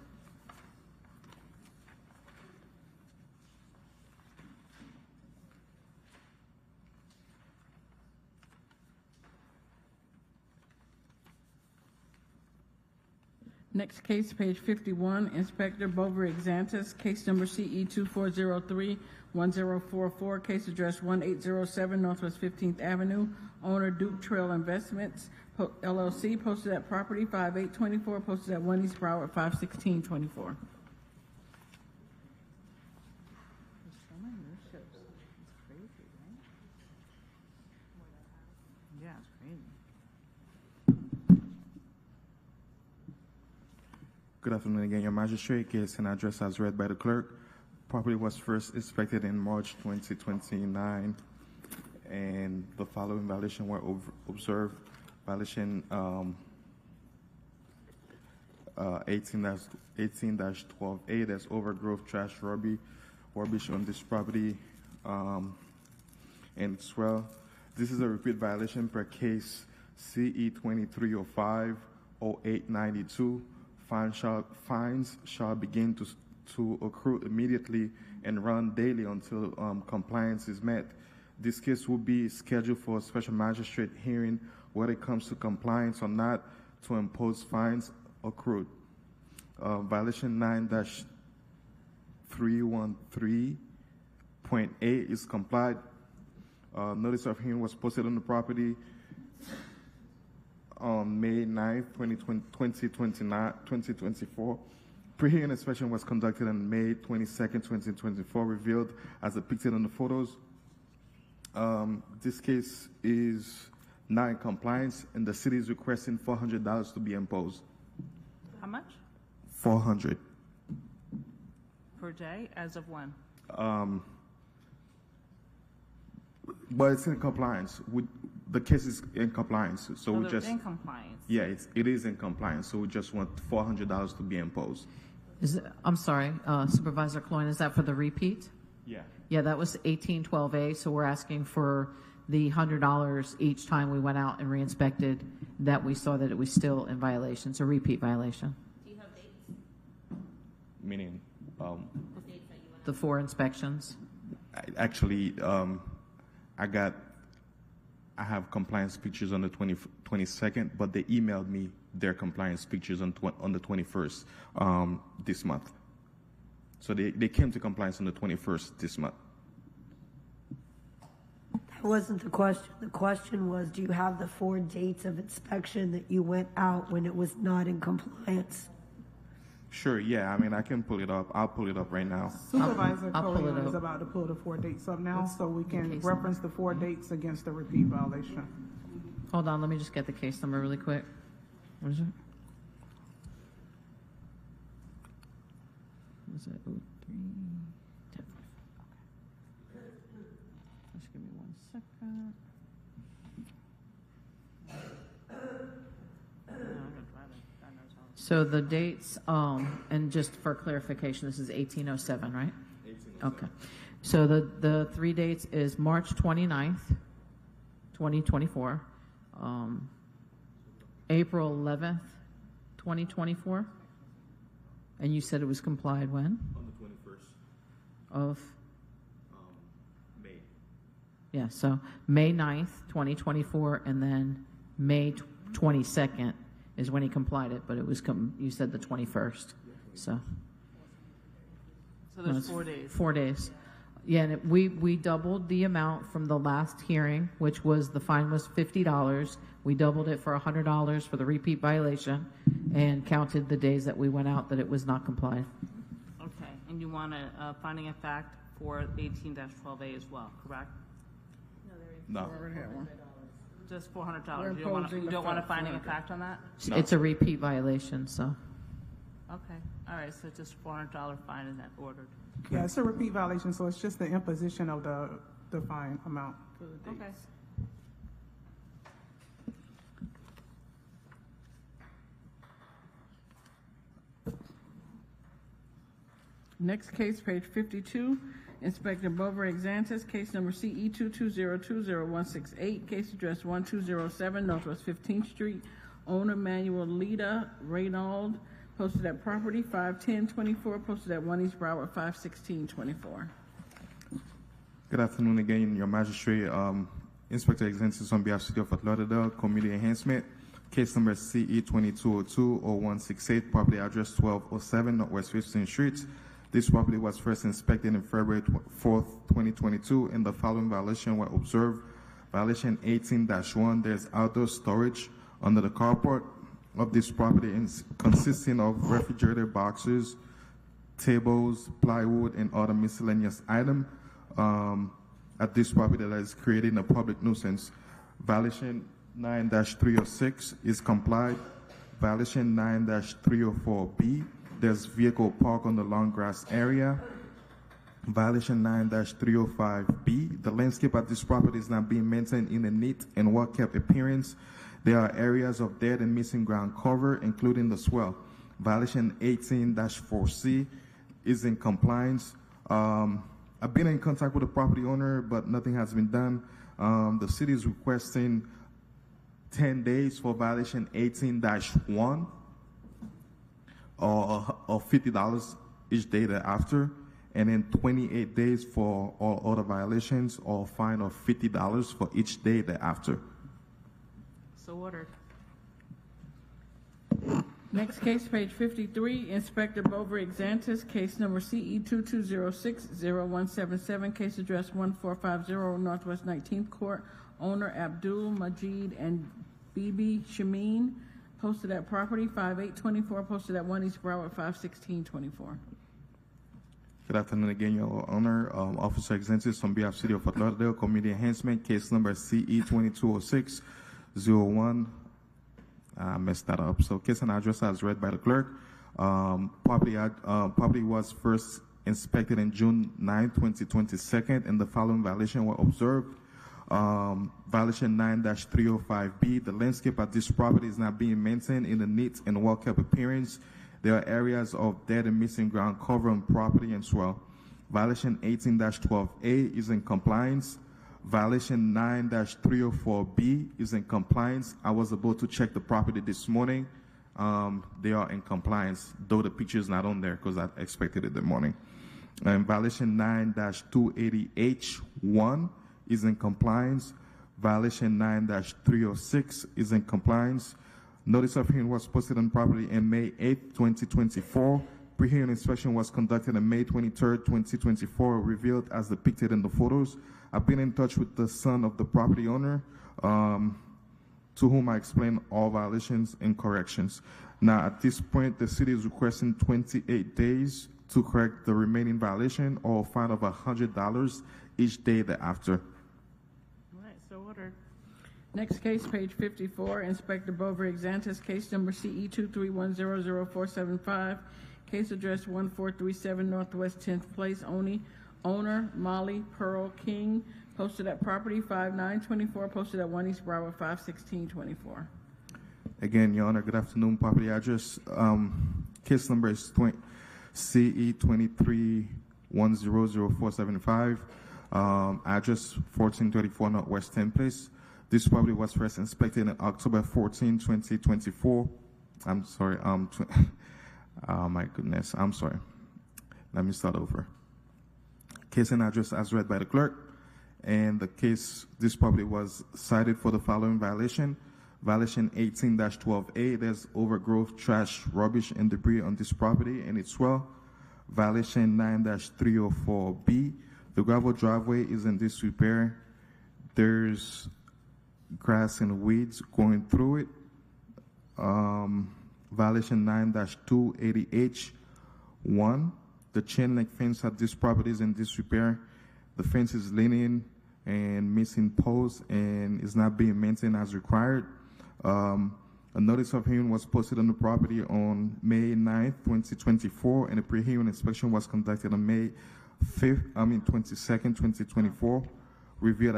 Next case, page 51, Inspector Bovary Xantis, case number CE 24031044, case address 1807 Northwest 15th Avenue, owner Duke Trail Investments LLC, posted at property 5824, posted at 1 East Broward 51624. Yeah, it's crazy. Good afternoon again, your magistrate. Case and address as read by the clerk. Property was first inspected in March 2029, and the following violations were observed. Violation 18-12A, there's overgrowth, trash, rubbish on this property, and swell. This is a repeat violation per case CE 2305-0892. Fines shall begin to accrue immediately and run daily until compliance is met. This case will be scheduled for a special magistrate hearing whether it comes to compliance or not to impose fines accrued. Violation 9-313.8 is complied. Notice of hearing was posted on the property on May 9th, 2024. Pre-hearing inspection was conducted on May 22nd, 2024, revealed as depicted on the photos. This case is not in compliance, and the city is requesting $400 to be imposed. How much? $400. Per day, as of when? But it's in compliance. The case is in compliance, so we they're just in compliance. Yeah, it is in compliance. So we just want $400 to be imposed. I'm sorry, Supervisor Cloyne, is that for the repeat? Yeah. Yeah, that was 1812A, so we're asking for the $100 each time we went out and re-inspected that we saw that it was still in violation. It's a repeat violation. Do you have dates? Meaning, The 4 inspections. I have compliance pictures on the 22nd, but they emailed me their compliance pictures on the 21st this month. So they came to compliance on the 21st this month. That wasn't the question. The question was, do you have the 4 dates of inspection that you went out when it was not in compliance? Sure, yeah. I mean, I can pull it up. I'll pull it up right now. Supervisor Cole is about to pull the 4 dates up now, so we can reference the 4 dates against the repeat violation. Hold on, let me just get the case number really quick. What is it? Is it 03? Just give me 1 second. So the dates, and just for clarification, this is 1807, right? 1807. Okay. So the 3 dates is March 29th, 2024, April 11th, 2024, and you said it was complied when? On the 21st. Of? May. Yeah, so May 9th, 2024, and then May 22nd is when he complied it, but it was, you said the 21st, so. So there's 4 days. 4 days. Yeah, and we doubled the amount from the last hearing, which was, the fine was $50. We doubled it for $100 for the repeat violation and counted the days that we went out that it was not complied. Okay, and you want a finding of fact for 18-12A as well, correct? No. Just $400. You don't want a finding of fact on that? No. It's a repeat violation, so. Okay, all right, so just $400 fine is ordered. Yeah, it's a repeat violation, so it's just the imposition of the fine amount for the dates. Okay. Next case, page 52, Inspector Blvd Xantis, case number CE 220200168, case address 1207 Northwest 15th Street, owner Manuel Lita Reynald, posted at property 51024, posted at 1 East Broward 51624. Good afternoon again, your magistrate. Inspector Xantis on behalf of the City of Fort Lauderdale, Community Enhancement, case number CE 22020168, property address 1207 Northwest 15th Street. This property was first inspected in February 4th, 2022, and the following violation were observed. Violation 18-1, there's outdoor storage under the carport of this property consisting of refrigerator boxes, tables, plywood, and other miscellaneous items at this property that is creating a public nuisance. Violation 9-306 is complied. Violation 9-304B, there's vehicle park on the long grass area. Violation 9-305B, the landscape at this property is not being maintained in a neat and well-kept appearance. There are areas of dead and missing ground cover, including the swell. Violation 18-4C is in compliance. I've been in contact with the property owner, but nothing has been done. The city is requesting 10 days for violation 18-1 or $50 each day thereafter, and then 28 days for all other violations or a fine of $50 for each day thereafter. So ordered. Next case, page 53, Inspector Bovary Exantis, case number CE 2206-0177, case address 1450 Northwest 19th Court, owner Abdul Majid and Bibi Shameen, posted at property 5824, posted at 1 East Broward 51624. Good afternoon again, Your Honor. Officer Exantis on behalf of City of Fort Lauderdale, Community Enhancement, case number CE 2206-01. I messed that up. So case and address as read by the clerk. Property was first inspected in June 9, 2022, and the following violation were observed. Violation 9-305B, the landscape at this property is not being maintained in a neat and well-kept appearance. There are areas of dead and missing ground cover on property as well. Violation 18-12A is in compliance. Violation 9-304B is in compliance. I was about to check the property this morning. They are in compliance, though the picture is not on there because I expected it this morning. And violation 9-280H1 is in compliance. Violation 9-306 is in compliance. Notice of hearing was posted on property on May 8, 2024. Pre-hearing inspection was conducted on May 23, 2024, revealed as depicted in the photos. I've been in touch with the son of the property owner, to whom I explained all violations and corrections. Now, at this point, the city is requesting 28 days to correct the remaining violation or a fine of $100 each day thereafter. All right, so ordered. Next case, page 54, Inspector Bovary Exantis, case number CE 231000475, case address 1437 Northwest 10th Place, owner Molly Pearl King, posted at property 5924, posted at 1 East Broward 51624. Again, Your Honor, good afternoon. Property address, case number is CE 231000475, address 1434 Northwest 10th Place. This property was first inspected on October 14, 2024. I'm sorry, oh my goodness, I'm sorry. Let me start over. Case and address as read by the clerk. And this property was cited for the following violation. Violation 18-12A, there's overgrowth, trash, rubbish, and debris on this property and its well. Violation 9-304B, the gravel driveway is in disrepair. There's grass and weeds going through it. Violation 9-280H1, the chain link fence at this property is in disrepair. The fence is leaning and missing posts and is not being maintained as required. A notice of hearing was posted on the property on May 9th, 2024, and a pre-hearing inspection was conducted on May 22nd, 2024, revealed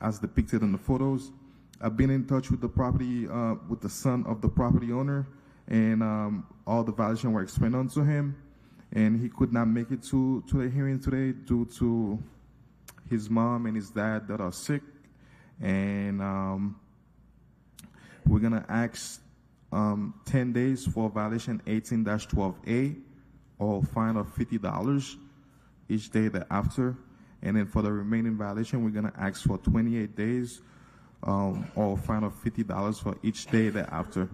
as depicted in the photos. I've been in touch with the property, with the son of the property owner, and all the violations were explained unto him, and he could not make it to the hearing today due to his mom and his dad that are sick, and we're gonna ask 10 days for violation 18-12A or fine of $50 each day thereafter, and then for the remaining violation, we're gonna ask for 28 days or fine of $50 for each day thereafter.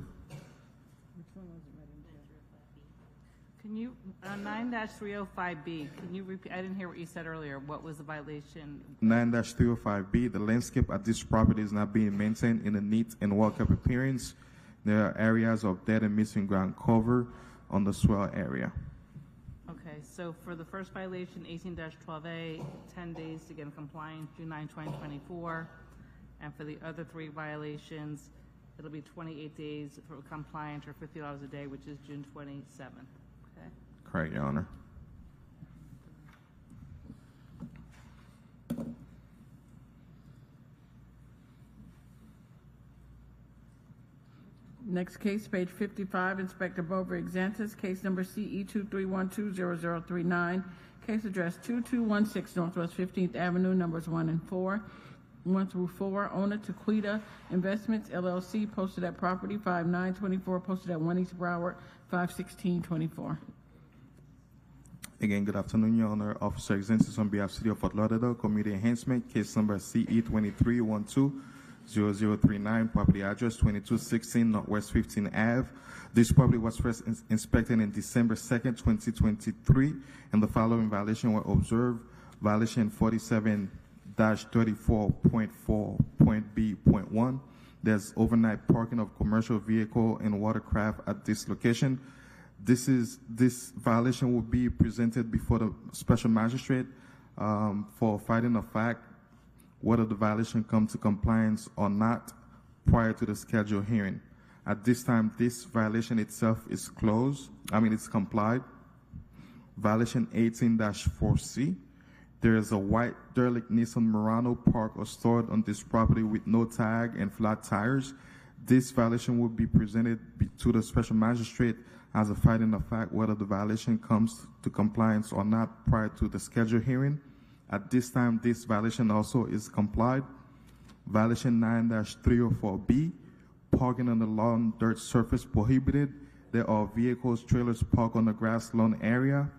Can you, 9-305B, can you repeat, I didn't hear what you said earlier. What was the violation? 9-305B, the landscape at this property is not being maintained in a neat and well-kept appearance. There are areas of dead and missing ground cover on the swell area. Okay, so for the first violation, 18-12A, 10 days to get in compliance, June 9, 2024. And for the other three violations, it'll be 28 days for compliance or $50 a day, which is June 27. Okay. Correct, Your Honor. Next case, page 55, Inspector Bover Exantis, case number CE 23120039, case address 2216 Northwest 15th Avenue, numbers 1 through 4, owner Tequita Investments, LLC, posted at property 5924, posted at 1 East Broward, 51624. Again, good afternoon, Your Honor. Officer Exensis on behalf of City of Fort Lauderdale, Community Enhancement, case number CE 23120039, property address 2216 Northwest 15th Ave. This property was first inspected in December 2nd, 2023, and the following violations were observed. Violation 47-34.4.B.1. There's overnight parking of commercial vehicle and watercraft at this location. This violation will be presented before the special magistrate for finding of fact whether the violation comes to compliance or not prior to the scheduled hearing. At this time, this violation itself is it's complied. Violation 18-4C. There is a white derelict Nissan Murano parked or stored on this property with no tag and flat tires. This violation will be presented to the special magistrate as a finding of fact whether the violation comes to compliance or not prior to the scheduled hearing. At this time, this violation also is complied. Violation 9-304B, parking on the lawn dirt surface prohibited. There are vehicles, trailers parked on the grass lawn area.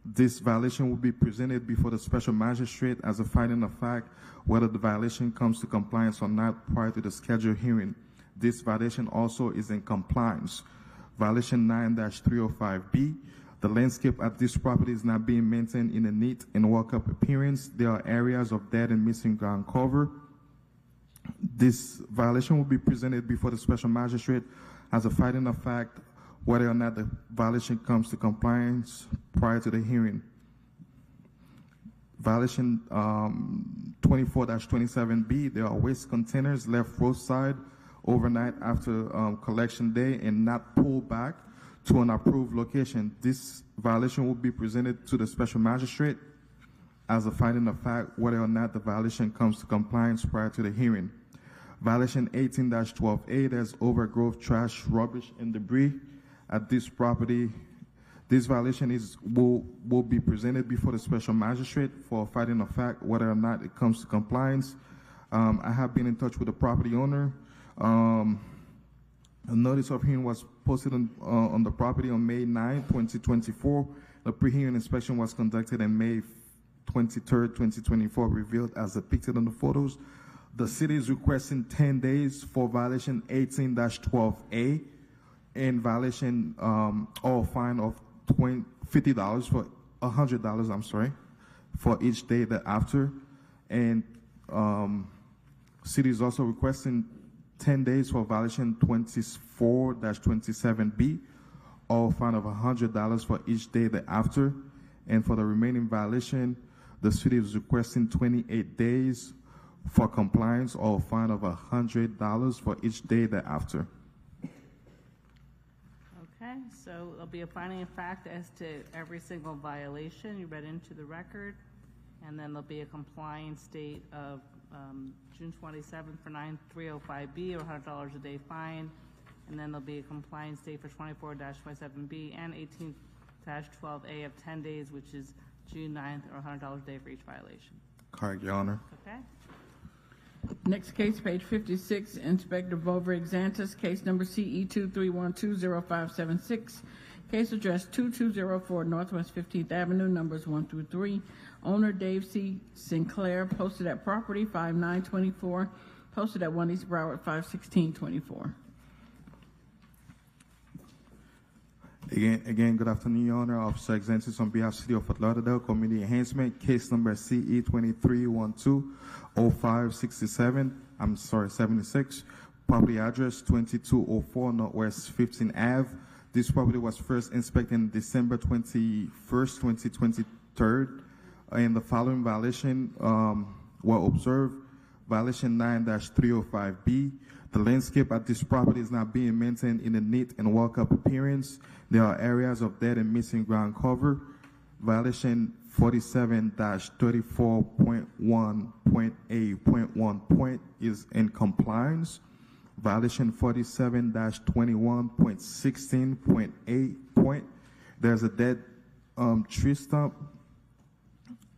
This violation will be presented before the special magistrate as a finding of fact whether the violation comes to compliance or not prior to the scheduled hearing. This violation also is in compliance. Violation 9-305B, the landscape at this property is not being maintained in a neat and well-kept appearance. There are areas of dead and missing ground cover. This violation will be presented before the special magistrate as a finding of fact whether or not the violation comes to compliance prior to the hearing. Violation 24-27B, there are waste containers left roadside overnight after collection day and not pulled back to an approved location. This violation will be presented to the special magistrate as a finding of fact whether or not the violation comes to compliance prior to the hearing. Violation 18-12A, there's overgrowth, trash, rubbish, and debris at this property. This violation will be presented before the special magistrate for a finding of fact whether or not it comes to compliance. I have been in touch with the property owner. A notice of hearing was posted on the property on May 9, 2024. The pre-hearing inspection was conducted on May 23, 2024, revealed as depicted on the photos. The city is requesting 10 days for violation 18-12A and violation or fine of $50 for $100, for each day thereafter. And city is also requesting 10 days for violation 24-27B, or a fine of $100 for each day thereafter. And for the remaining violation, the city is requesting 28 days for compliance, or a fine of $100 for each day thereafter. Okay, so there'll be a finding of fact as to every single violation you read into the record, and then there'll be a compliance date of June 27th for 9305B, or $100 a day fine, and then there'll be a compliance date for 24-27B and 18-12A of 10 days, which is June 9th, or $100 a day for each violation. Correct, Your Honor. Okay. Next case, page 56, Inspector Bover Exantis, case number CE 23120576, case address 2204 Northwest 15th Avenue, numbers 1 through 3. Owner Dave C. Sinclair, posted at property 5924, posted at 1 East Broward, 51624. Again, good afternoon, Your Honor. Officer Exensis on behalf of City of Fort Lauderdale, Community Enhancement, case number CE 23120567. Property address 2204 Northwest 15th Ave. This property was first inspected on December 21st, 2023, and the following violation were observed. Violation 9-305B. The landscape at this property is not being maintained in a neat and well-kept appearance. There are areas of dead and missing ground cover. Violation 47-34.1.A.1 is in compliance. Violation 47-21.16.8. There's a dead tree stump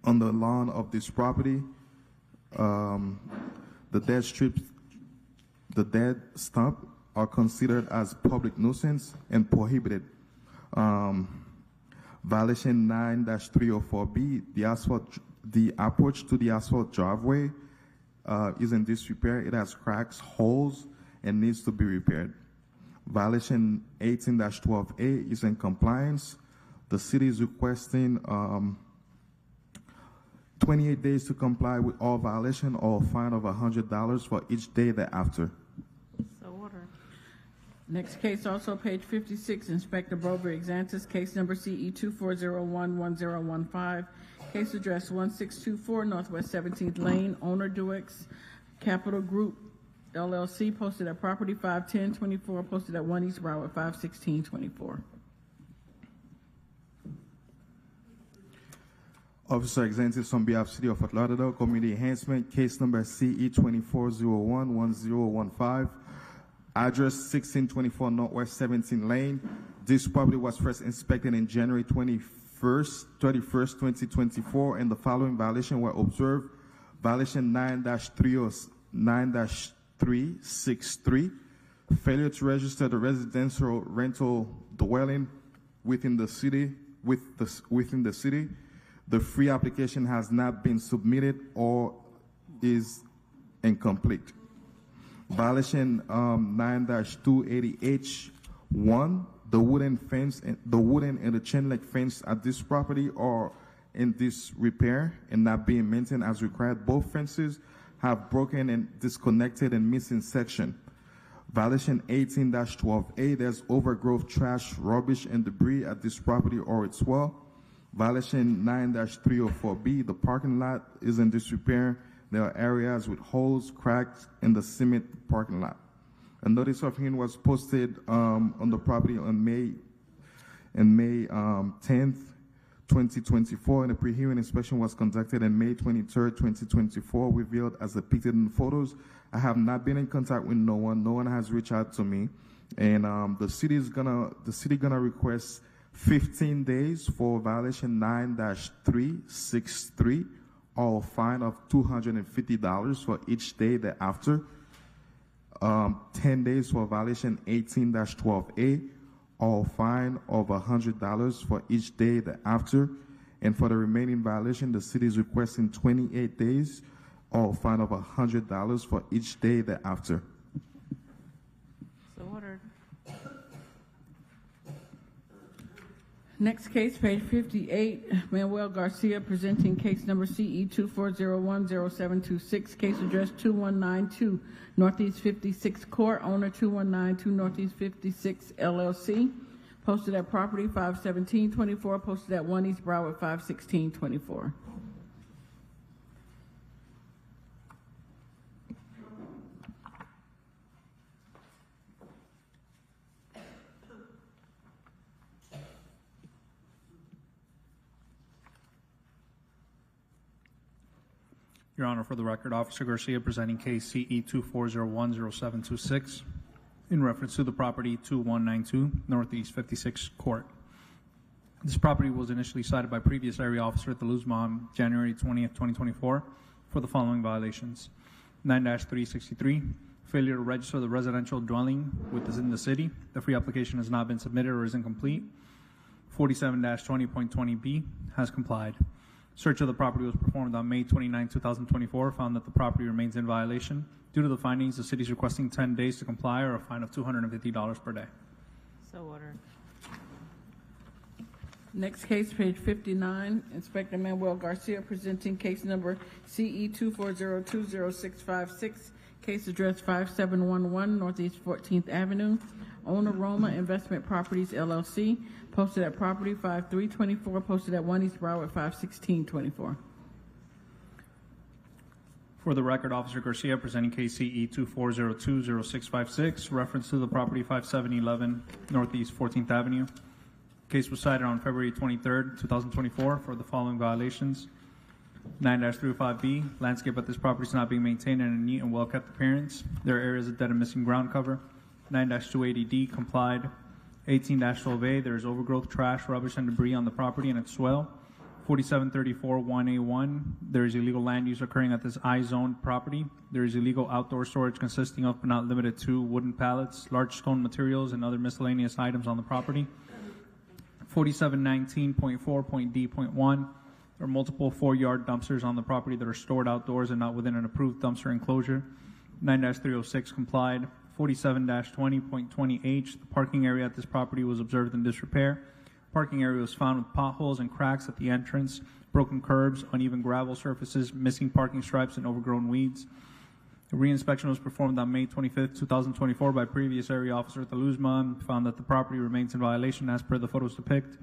on the lawn of this property. The dead stump are considered as public nuisance and prohibited. Violation 9-304B, the approach to the asphalt driveway is in disrepair. It has cracks, holes, and needs to be repaired. Violation 18-12A is in compliance. The city is requesting 28 days to comply with all violation or a fine of $100 for each day thereafter. So ordered. Next case, also page 56, Inspector Blvd, Xantis, case number CE 24011015, case address 1624 Northwest 17th Lane, owner Duex Capital Group LLC, posted at property 51024, posted at 1 East Broward 51624. Officer Xantis on behalf of City of Fort Lauderdale, Community Enhancement, case number CE 24011015, address 1624 Northwest 17th Lane. This property was first inspected in January 31st, 2024, and the following violations were observed. Violation 9-363, failure to register the residential rental dwelling within the city. The free application has not been submitted or is incomplete. Violation 9-280H1, the wooden and the chain link fence at this property are in disrepair and not being maintained as required. Both fences have broken and disconnected and missing section. Violation 18-12A, there's overgrowth, trash, rubbish, and debris at this property or its well. Violation 9-304B, the parking lot is in disrepair. There are areas with holes, cracks in the cement parking lot. A notice of hearing was posted on the property on May 10th, 2024, and a pre-hearing inspection was conducted on May 23rd, 2024, revealed as depicted in the photos. I have not been in contact with no one. No one has reached out to me, and the city gonna request 15 days for violation 9-363, or a fine of $250 for each day thereafter. 10 days for violation 18-12A, or a fine of $100 for each day thereafter. And for the remaining violation, the city is requesting 28 days, or a fine of $100 for each day thereafter. So ordered. Next case, page 58, Manuel Garcia presenting case number CE 24010726, case address 2192 Northeast 56 Court, owner 2192 Northeast 56 LLC, posted at property 51724, posted at 1 East Broward 51624. Your Honor, for the record, Officer Garcia presenting case CE 24010726 in reference to the property 2192 Northeast 56 Court. This property was initially cited by previous area officer at the Luzma on January 20th, 2024 for the following violations. 9-363, failure to register the residential dwelling within the city. The free application has not been submitted or is incomplete. 47-20.20B has complied. Search of the property was performed on May 29, 2024, found that the property remains in violation. Due to the findings, the city is requesting 10 days to comply or a fine of $250 per day. So ordered. Next case, page 59, Inspector Manuel Garcia presenting case number CE 24020656, case address 5711 Northeast 14th Avenue, owner Roma Investment Properties LLC, posted at property 5324, posted at 1 East Broward 51624. For the record, Officer Garcia presenting case CE 24020656, reference to the property 5711 Northeast 14th Avenue. Case was cited on February 23rd, 2024 for the following violations. 9-305B, landscape at this property is not being maintained in a neat and well-kept appearance. There are areas of dead and missing ground cover. 9-280D, complied. 18-12A, there is overgrowth, trash, rubbish, and debris on the property and its swell. 4734 1A1, there is illegal land use occurring at this I-zone property. There is illegal outdoor storage consisting of, but not limited to, wooden pallets, large stone materials, and other miscellaneous items on the property. 4719.4.D.1, there are multiple 4-yard dumpsters on the property that are stored outdoors and not within an approved dumpster enclosure. 9-306 complied. 47-20.20H, the parking area at this property was observed in disrepair. Parking area was found with potholes and cracks at the entrance, broken curbs, uneven gravel surfaces, missing parking stripes, and overgrown weeds. A re-inspection was performed on May 25, 2024 by previous area officer Taluzma and found that the property remains in violation as per the photos depict.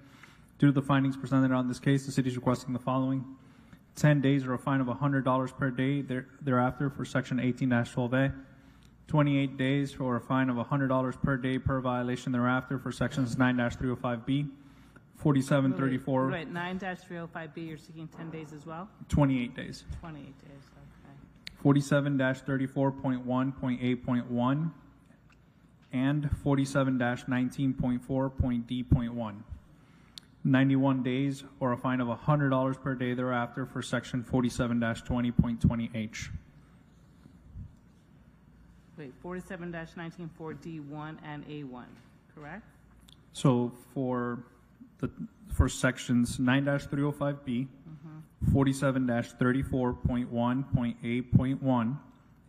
Due to the findings presented on this case, the city is requesting the following: 10 days or a fine of $100 per day thereafter for section 18-12A. 28 days or a fine of $100 per day per violation thereafter for sections 9-305B, 4734. Wait, 9-305B, you're seeking 10 days as well? 28 days. 28 days, okay. 47-34.1.8.1 and 47-19.4.D.1. 91 days or a fine of $100 per day thereafter for section 47-20.20H. Wait, 47-19.4D1 and A1, correct? So for sections 9-305B, 47-34.1.8.1,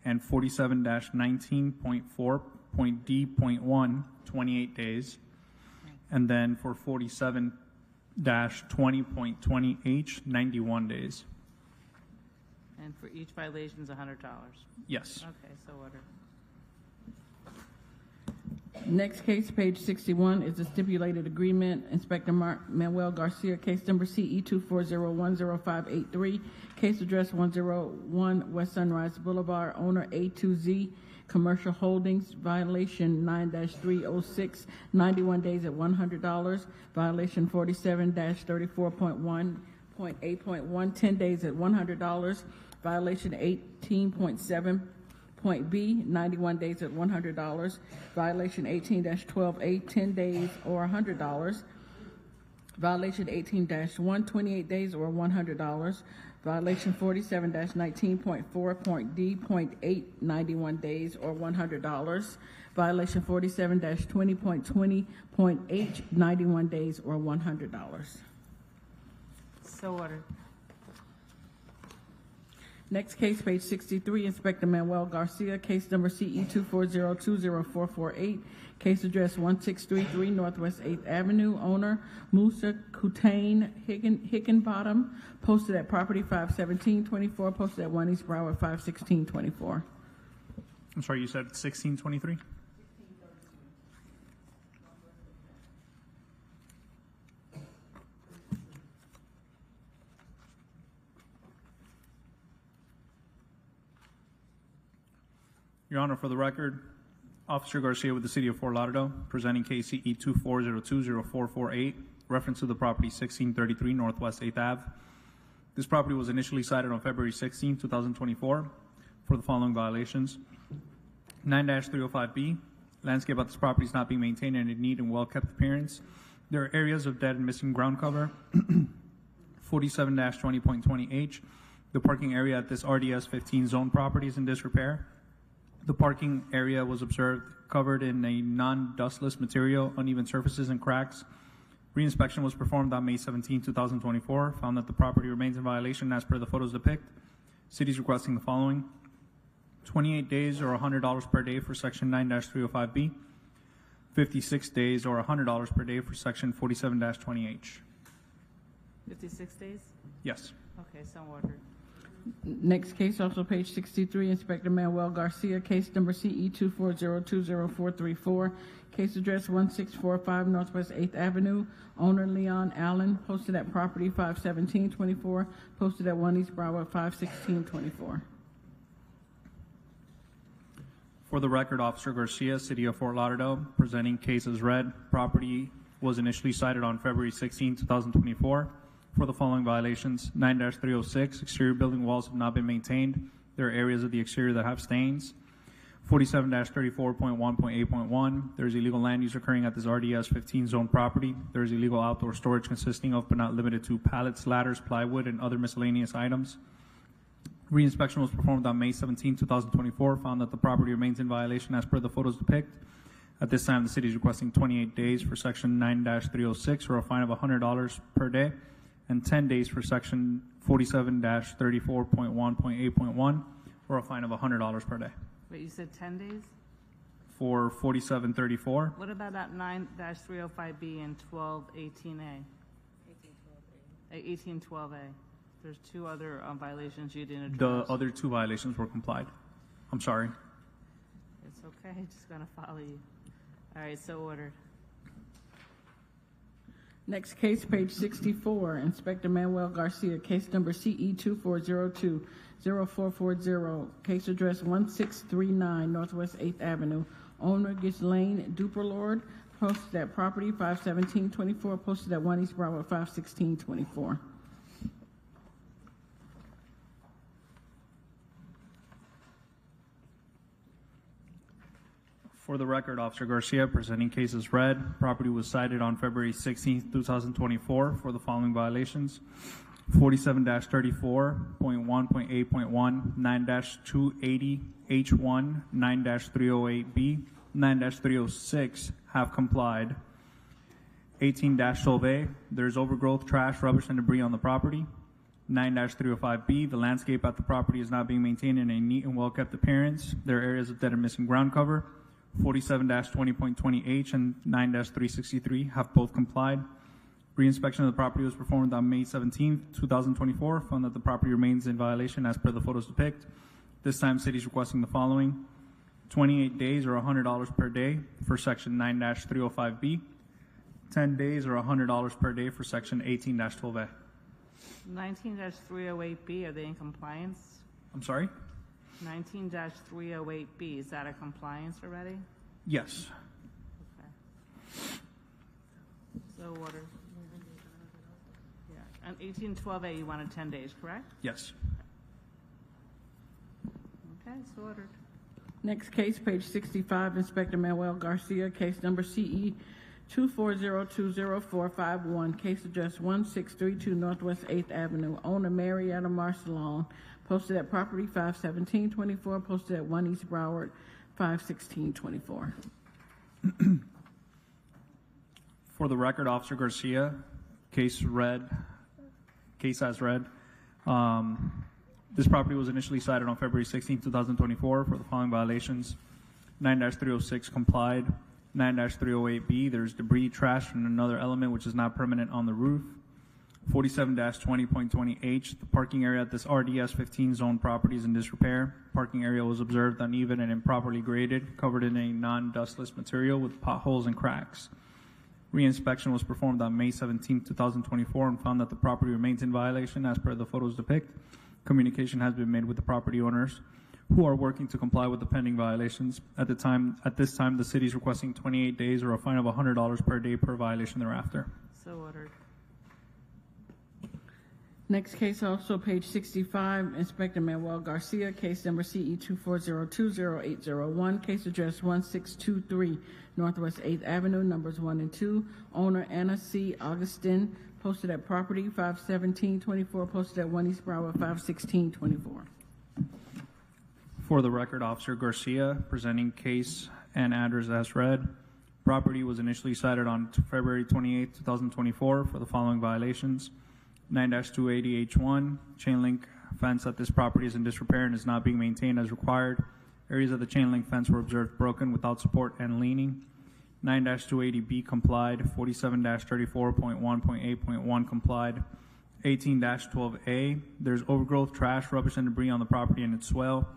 and 47-19.4.D.1, 28 days. And then for 47-20.20H, 91 days. And for each violation is $100? Yes. Okay, so order. Next case, page 61, is a stipulated agreement. Inspector Manuel Garcia, case number CE 2401053, case address 101 West Sunrise Boulevard, owner A2Z Commercial Holdings, violation 9-306, 91 days at $100, violation 47-34.1.8.1, 10 days at $100, violation 18.7.B, 91 days at $100, violation 18-12A, 10 days or $100, violation 18-1, 28 days or $100, violation 47-19.4.D.8, 91 days or $100, violation 47-20.20.H, 91 days or $100. So ordered. Next case, page 63, Inspector Manuel Garcia, case number CE 240204448, case address 1633 Northwest 8th Avenue, owner Musa Kutain Hickenbottom, posted at property 51724, posted at 1 East Broward 51624. I'm sorry, you said 1623? Your Honor, for the record, Officer Garcia with the City of Fort Lauderdale, presenting case CE 240204448, reference to the property 1633 Northwest 8th Ave. This property was initially cited on February 16, 2024 for the following violations. 9-305B, landscape at this property is not being maintained in a neat and well-kept appearance. There are areas of dead and missing ground cover. 47-20.20H, the parking area at this RDS 15 zone property is in disrepair. The parking area was observed covered in a non-dustless material, uneven surfaces, and cracks. Re-inspection was performed on May 17, 2024, found that the property remains in violation as per the photos depict. City is requesting the following: 28 days or $100 per day for section 9-305B, 56 days or $100 per day for section 47-20H. 56 days? Yes. Okay, so ordered. Next case, also page 63, Inspector Manuel Garcia, case number CE 240204434, case address 1645 Northwest 8th Avenue, owner Leon Allen, posted at property 51724, posted at 1 East Broward 51624. For the record, Officer Garcia, City of Fort Lauderdale, presenting case as read. Property was initially cited on February 16, 2024 for the following violations. 9-306, exterior building walls have not been maintained. There are areas of the exterior that have stains. 47-34.1.8.1, there is illegal land use occurring at this RDS 15 zone property. There is illegal outdoor storage consisting of, but not limited to, pallets, ladders, plywood, and other miscellaneous items. Reinspection was performed on May 17, 2024, found that the property remains in violation as per the photos depict. At this time, the city is requesting 28 days for section 9-306 or a fine of $100 per day, and 10 days for section 47-34.1.8.1 or a fine of $100 per day. Wait, you said 10 days? For 4734, What about that 9-305B and 1218A? 1812A. There's two other violations you didn't address. the other two violations were complied. I'm sorry. It's okay, just gonna follow you. All right, so ordered. Next case, page 64, Inspector Manuel Garcia, case number CE 2402-0440, case address 1639 Northwest 8th Avenue. Owner Ghislaine Duperlord, posted at property 51724, posted at 1 East Broward 51624. For the record, Officer Garcia presenting case as read. Property was cited on February 16, 2024 for the following violations. 47-34.1.8.1, 9-280H1, 9-308B, 9-306 have complied. 18-12A, there's overgrowth, trash, rubbish, and debris on the property. 9-305B, the landscape at the property is not being maintained in a neat and well-kept appearance. There are areas of dead and missing ground cover. 47-20.20H and 9-363 have both complied. Reinspection of the property was performed on May 17, 2024, found that the property remains in violation as per the photos depict. This time, city is requesting the following: 28 days or $100 per day for section 9-305B, 10 days or $100 per day for section 18-12A. 19-308B, are they in compliance? I'm sorry? 19-308B, is that a compliance already? Yes. Okay. So ordered. Yeah, and 1812A, you wanted 10 days, correct? Yes. Okay, so ordered. Next case, page 65, Inspector Manuel Garcia, case number CE 24020451, case address 1632 Northwest 8th Avenue. Owner Marietta Marcelon, posted at property 51724, posted at 1 East Broward 51624. For the record, Officer Garcia, case as read. This property was initially cited on February 16, 2024 for the following violations. 9-306 complied. 9-308B, there's debris, trash, and another element which is not permanent on the roof. 47-20.20H, the parking area at this RDS 15 zone property is in disrepair. Parking area was observed uneven and improperly graded, covered in a non-dustless material with potholes and cracks. Reinspection was performed on May 17, 2024 and found that the property remains in violation as per the photos depict. Communication has been made with the property owners, who are working to comply with the pending violations. At this time, the city is requesting 28 days or a fine of $100 per day per violation thereafter. So ordered. Next case, also page 65, Inspector Manuel Garcia, case number CE 24020801, case address 1623 Northwest 8th Avenue, numbers 1 and 2. Owner Anna C. Augustin, posted at property 51724, posted at 1 East Broward 51624. For the record, Officer Garcia presenting case and address as read. Property was initially cited on February 28, 2024 for the following violations. 9-280H1, chain link fence at this property is in disrepair and is not being maintained as required. Areas of the chain link fence were observed broken without support and leaning. 9-280B complied. 47-34.1.8.1 complied. 18-12A, there's overgrowth, trash, rubbish, and debris on the property and its swell.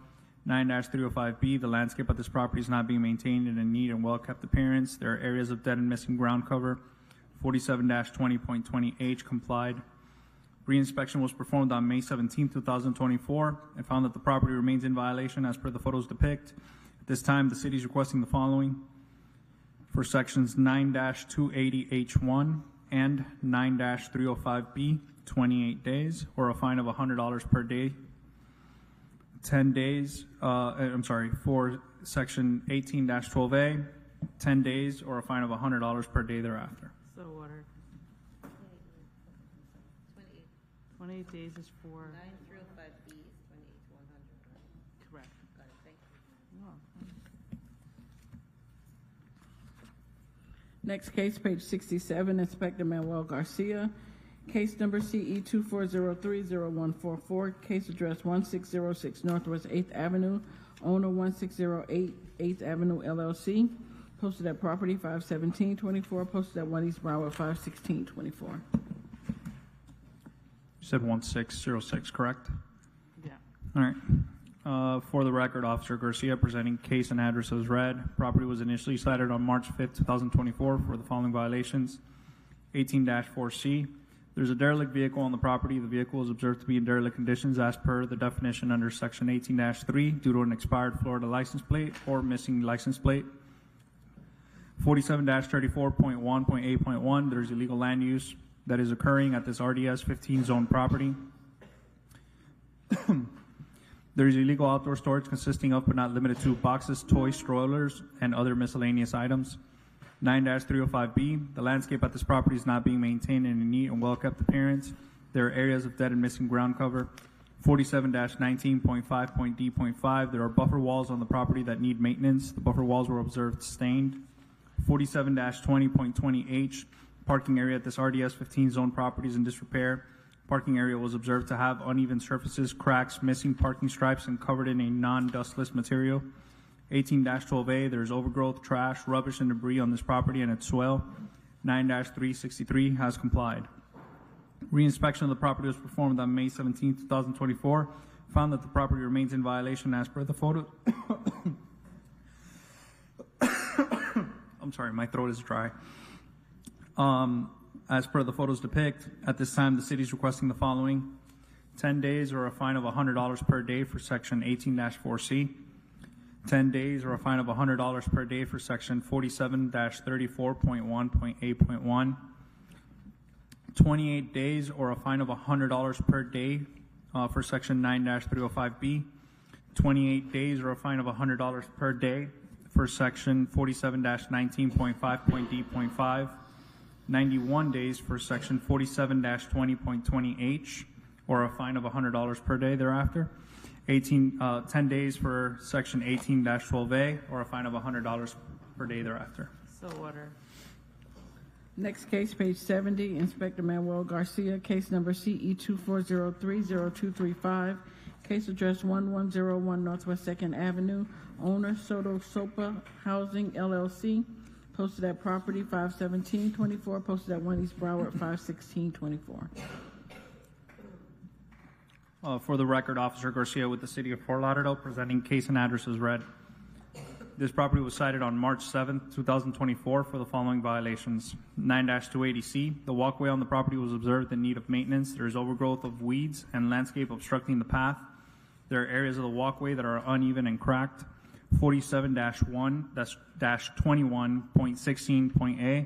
9-305B, the landscape at this property is not being maintained in a neat and well-kept appearance. There are areas of dead and missing ground cover. 47-20.20H complied. Reinspection was performed on May 17, 2024 and found that the property remains in violation as per the photos depict. At this time, the city is requesting the following: for sections 9-280H1 and 9-305B, 28 days, or a fine of $100 per day. 10 days, for Section 18-12A, 10 days, or a fine of $100 per day thereafter. So ordered. 28 days is for. 9-305B is 28 to 100. Correct. Got it, thank you. Next case, page 67, Inspector Manuel Garcia. Case number CE 24030144, case address 1606 Northwest 8th Avenue, owner 1608 8th Avenue LLC, posted at property 51724, posted at 1 East Broward 51624. You said 1606, correct? Yeah. All right. For the record, Officer Garcia presenting case and address as read. Property was initially cited on March 5th, 2024 for the following violations. 18-4C. There's a derelict vehicle on the property. The vehicle is observed to be in derelict conditions as per the definition under Section 18-3 due to an expired Florida license plate or missing license plate. 47-34.1.8.1. There's illegal land use that is occurring at this RDS 15 zone property. There is illegal outdoor storage consisting of but not limited to boxes, toys, strollers, and other miscellaneous items. 9-305B, the landscape at this property is not being maintained in a neat and well-kept appearance. There are areas of dead and missing ground cover. 47-19.5.D.5, there are buffer walls on the property that need maintenance. The buffer walls were observed stained. 47-20.20H, parking area at this RDS 15 zone property is in disrepair. Parking area was observed to have uneven surfaces, cracks, missing parking stripes, and covered in a non-dustless material. 18-12A, there's overgrowth, trash, rubbish, and debris on this property and its swell. 9-363 has complied. Reinspection of the property was performed on May 17, 2024. Found that the property remains in violation as per the photo. I'm sorry, my throat is dry. As per the photos depict, at this time the city is requesting the following: 10 days or a fine of $100 per day for Section 18-4C. 10 days or a fine of $100 per day for Section 47-34.1.8.1. 28 days or a fine of $100 per day for Section 9-305B. 28 days or a fine of $100 per day for Section 47-19.5.D.5. 91 days for Section 47-20.20H, or a fine of $100 per day thereafter. 10 days for Section 18-12A, or a fine of $100 per day thereafter. So ordered. Next case, page 70, Inspector Manuel Garcia, case number CE 24030235, case address 1101 Northwest 2nd Avenue, owner Soto Sopa Housing LLC, posted at property 51724, posted at 1 East Broward 51624. For the record, Officer Garcia with the City of Fort Lauderdale presenting case and address as read. This property was cited on March 7, 2024 for the following violations. 9-280C, the walkway on the property was observed in need of maintenance. There is overgrowth of weeds and landscape obstructing the path. There are areas of the walkway that are uneven and cracked. 47-21.16.A,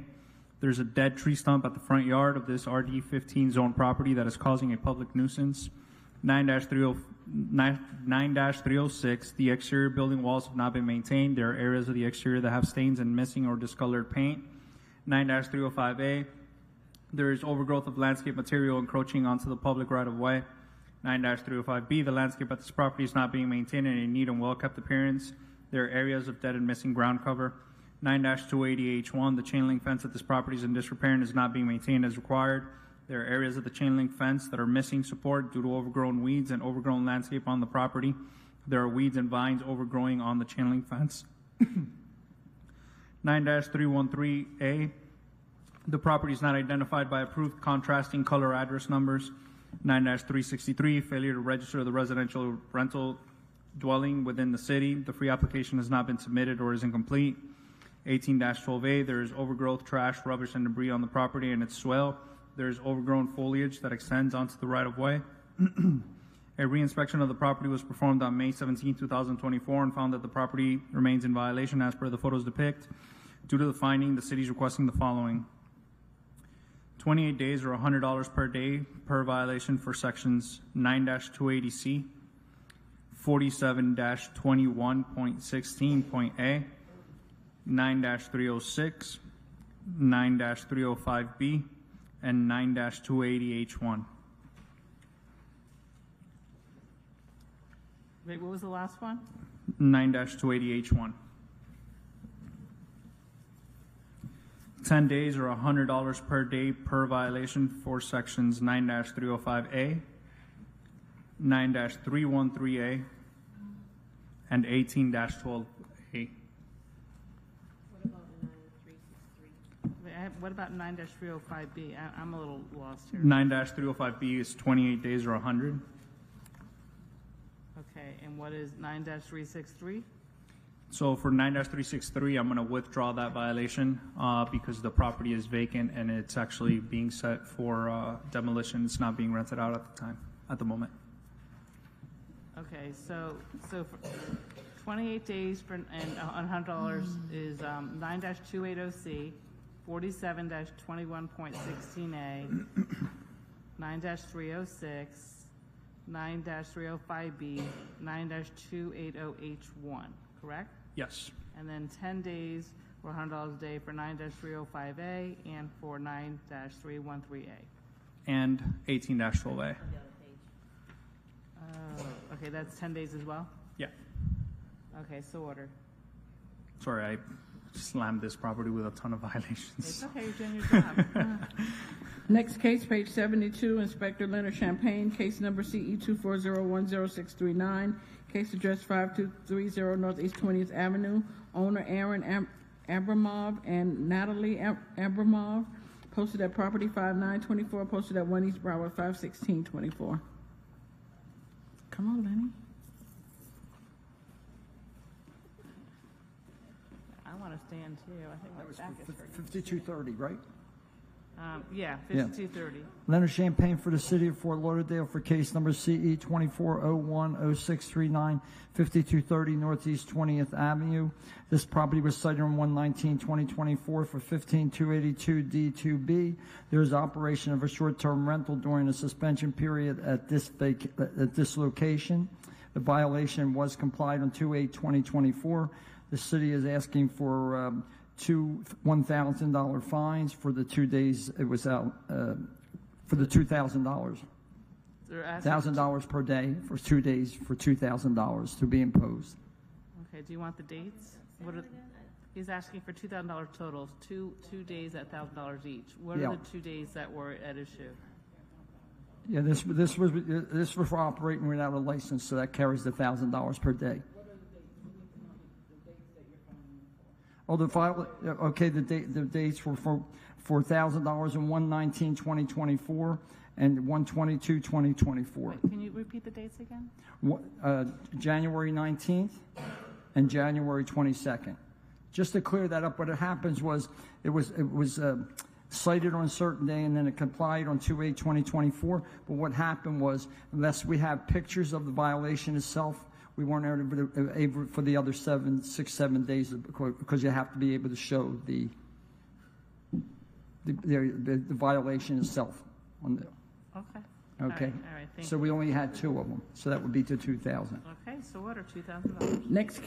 there's a dead tree stump at the front yard of this RD 15 zone property that is causing a public nuisance. 9-306, the exterior building walls have not been maintained. There are areas of the exterior that have stains and missing or discolored paint. 9-305A, there is overgrowth of landscape material encroaching onto the public right-of-way. 9-305B, the landscape at this property is not being maintained in a neat and well-kept appearance. There are areas of dead and missing ground cover. 9-280H1, the chain link fence at this property is in disrepair and is not being maintained as required. There are areas of the chain link fence that are missing support due to overgrown weeds and overgrown landscape on the property. There are weeds and vines overgrowing on the chain link fence. 9-313A, the property is not identified by approved contrasting color address numbers. 9-363, failure to register the residential rental dwelling within the city. The free application has not been submitted or is incomplete. 18-12A, there is overgrowth, trash, rubbish, and debris on the property and its swell. There is overgrown foliage that extends onto the right-of-way. A reinspection of the property was performed on May 17, 2024 and found that the property remains in violation as per the photos depict. Due to the finding, the city is requesting the following: 28 days or $100 per day per violation for sections 9-280C, 47-21.16.A, 9-306, 9-305B, and 9-280H1. Wait, what was the last one? 9-280H1. 10 days or $100 per day per violation for sections 9-305A, 9-313A, and 18-12A. What about 9-305B? I'm a little lost here. 9-305B is 28 days or 100. Okay, and what is 9-363? So for 9-363, I'm going to withdraw that violation because the property is vacant and it's actually being set for demolition. It's not being rented out at the moment. Okay, so for 28 days for and $100 is 9-280C, 47-21.16A, 9-306, 9-305B, 9-280H1, correct? Yes. And then 10 days or $100 a day for 9-305A and for 9-313A. And 18-12A. Oh, okay, that's 10 days as well? Yeah. Okay, so ordered. Sorry, I slammed this property with a ton of violations. It's okay, you're doing your job. Next case, page 72, Inspector Leonard Champagne, case number CE 240100639, case address 5230 Northeast 20th Avenue, owner Aaron Abramov and Natalie Abramov, posted at property 5924, posted at 1 East Broward 51624. Come on, Lenny. I want to stand too. I think my back is hurting. 5230, right? Yeah, 5230. Leonard Champagne for the City of Fort Lauderdale for case number CE 24010639, 5230 Northeast 20th Avenue. This property was cited on 1/19/2024 for 15282 D2B. There is operation of a short-term rental during a suspension period at this location. The violation was complied on 2/8/2024. The city is asking for two $1,000 fines for the 2 days it was out, for the $2,000. $1,000 per day for 2 days for $2,000 to be imposed. Okay, do you want the dates? He's asking for $2,000 totals, two days at $1,000 each. What are the 2 days that were at issue? Yeah, this was for operating without a license, so that carries the $1,000 per day. Oh, the dates were for $1,000 on 1/19/2024 and 1/22/2024. Wait, can you repeat the dates again? January 19th and January 22nd. Just to clear that up, what happens was it was cited on a certain day and then it complied on 2/8/2024. But what happened was, unless we have pictures of the violation itself, we weren't able for the other 7 days because you have to be able to show the violation itself. Okay. Okay. All right, thank So we only had 2 of them. So that would be to 2,000. Okay, so order $2,000. Next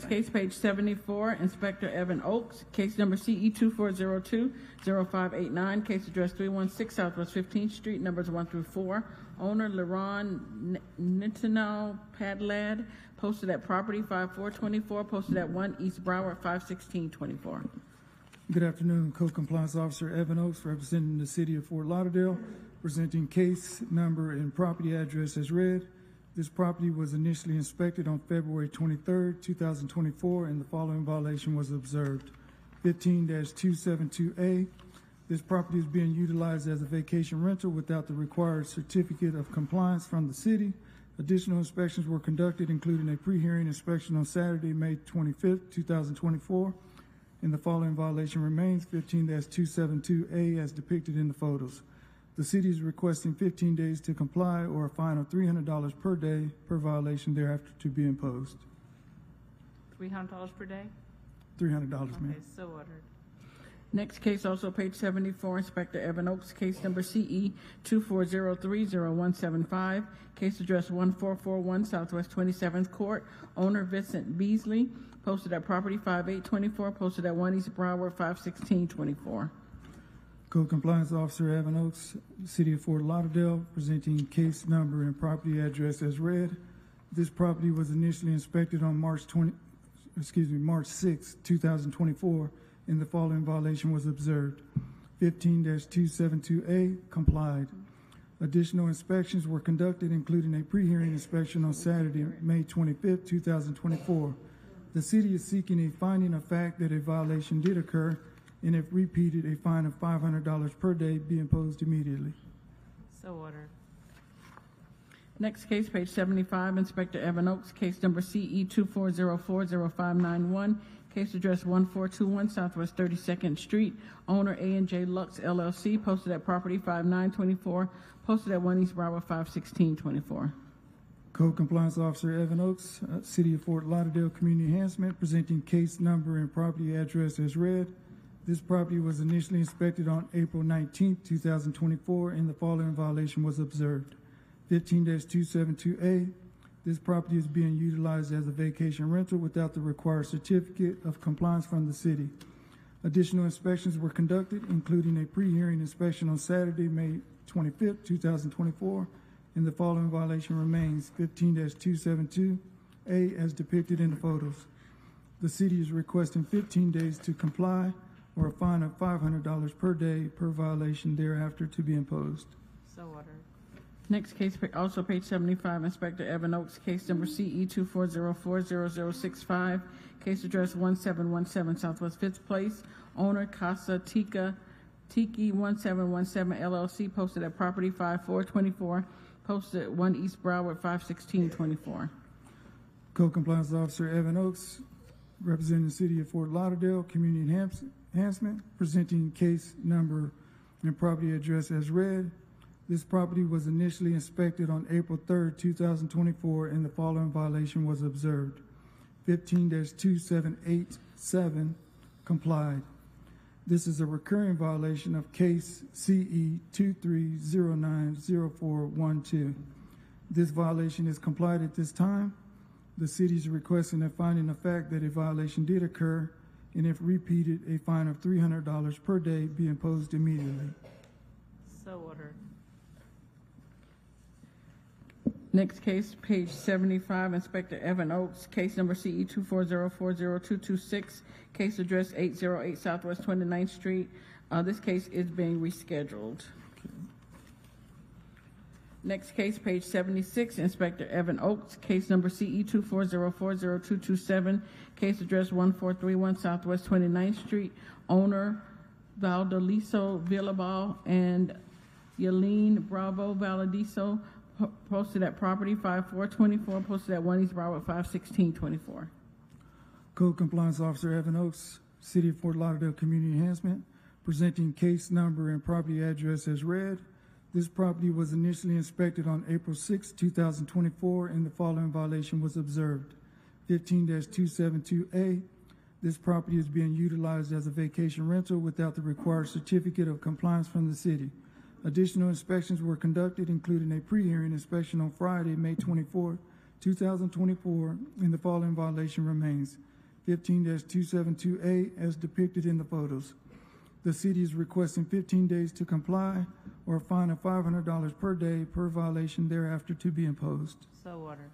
case, page 74, Inspector Evan Oakes, case number CE 24020589, case address 316 Southwest 15th Street, numbers 1 through 4. Owner Leron Nintino Padlad, posted at property 5424, posted at 1 East Broward 51624. Good afternoon, Code Compliance Officer Evan Oakes, representing the City of Fort Lauderdale, presenting case number and property address as read. This property was initially inspected on February 23rd, 2024, and the following violation was observed. 15-272A. This property is being utilized as a vacation rental without the required certificate of compliance from the city. Additional inspections were conducted, including a pre-hearing inspection on Saturday, May 25th, 2024. And the following violation remains, 15-272A, as depicted in the photos. The city is requesting 15 days to comply or a fine of $300 per day per violation thereafter to be imposed. $300 per day? $300, ma'am. Okay, so ordered. Next case, also page 74, Inspector Evan Oaks, case number CE 24030175, case address 1441 Southwest 27th Court, owner Vincent Beasley, posted at property 5824, posted at 1 East Broward 51624. Code Compliance Officer Evan Oaks, City of Fort Lauderdale, presenting case number and property address as read. This property was initially inspected on March 6, 2024, and the following violation was observed. 15-272A complied. Additional inspections were conducted, including a pre-hearing inspection on Saturday, May 25, 2024. The city is seeking a finding of fact that a violation did occur, and if repeated, a fine of $500 per day be imposed immediately. So ordered. Next case, page 75, Inspector Evan Oaks, case number CE 24040591, case address 1421 Southwest 32nd Street, owner A&J Lux LLC, posted at property 5924, posted at 1 East Broward 51624. Code Compliance Officer Evan Oaks, City of Fort Lauderdale Community Enhancement, presenting case number and property address as read. This property was initially inspected on April 19, 2024, and the following violation was observed. 15-272A, this property is being utilized as a vacation rental without the required certificate of compliance from the city. Additional inspections were conducted, including a pre-hearing inspection on Saturday, May 25, 2024, and the following violation remains. 15-272A as depicted in the photos. The city is requesting 15 days to comply or a fine of $500 per day per violation thereafter to be imposed. So ordered. Next case, also page 75, Inspector Evan Oaks, case number CE 24040065, case address 1717 Southwest 5th Place, owner Casa Tiki 1717 LLC, posted at property 5424, posted at 1 East Broward 51624. Code Compliance Officer Evan Oaks, representing the City of Fort Lauderdale Community Enhancement, presenting case number and property address as read. This property was initially inspected on April 3, 2024, and the following violation was observed. 15-2787 complied. This is a recurring violation of case CE 23090412. This violation is complied at this time. The city is requesting a finding of fact that a violation did occur, and if repeated, a fine of $300 per day be imposed immediately. So ordered. Next case, page 75, Inspector Evan Oaks, case number CE 24040226, case address 808 Southwest 29th Street. This case is being rescheduled. Next case, page 76, Inspector Evan Oaks, case number CE 24040227, case address 1431 Southwest 29th Street, owner Valdeliso Villabal and Yaline Bravo Valadiso, posted at property 5424, posted at 1 East Broward 51624. Code Compliance Officer Evan Oaks, City of Fort Lauderdale Community Enhancement, presenting case number and property address as read. This property was initially inspected on April 6, 2024, and the following violation was observed. 15-272A, this property is being utilized as a vacation rental without the required certificate of compliance from the city. Additional inspections were conducted, including a pre-hearing inspection on Friday, May 24, 2024, and the following violation remains. 15-272A as depicted in the photos. The city is requesting 15 days to comply or a fine of $500 per day per violation thereafter to be imposed. So ordered.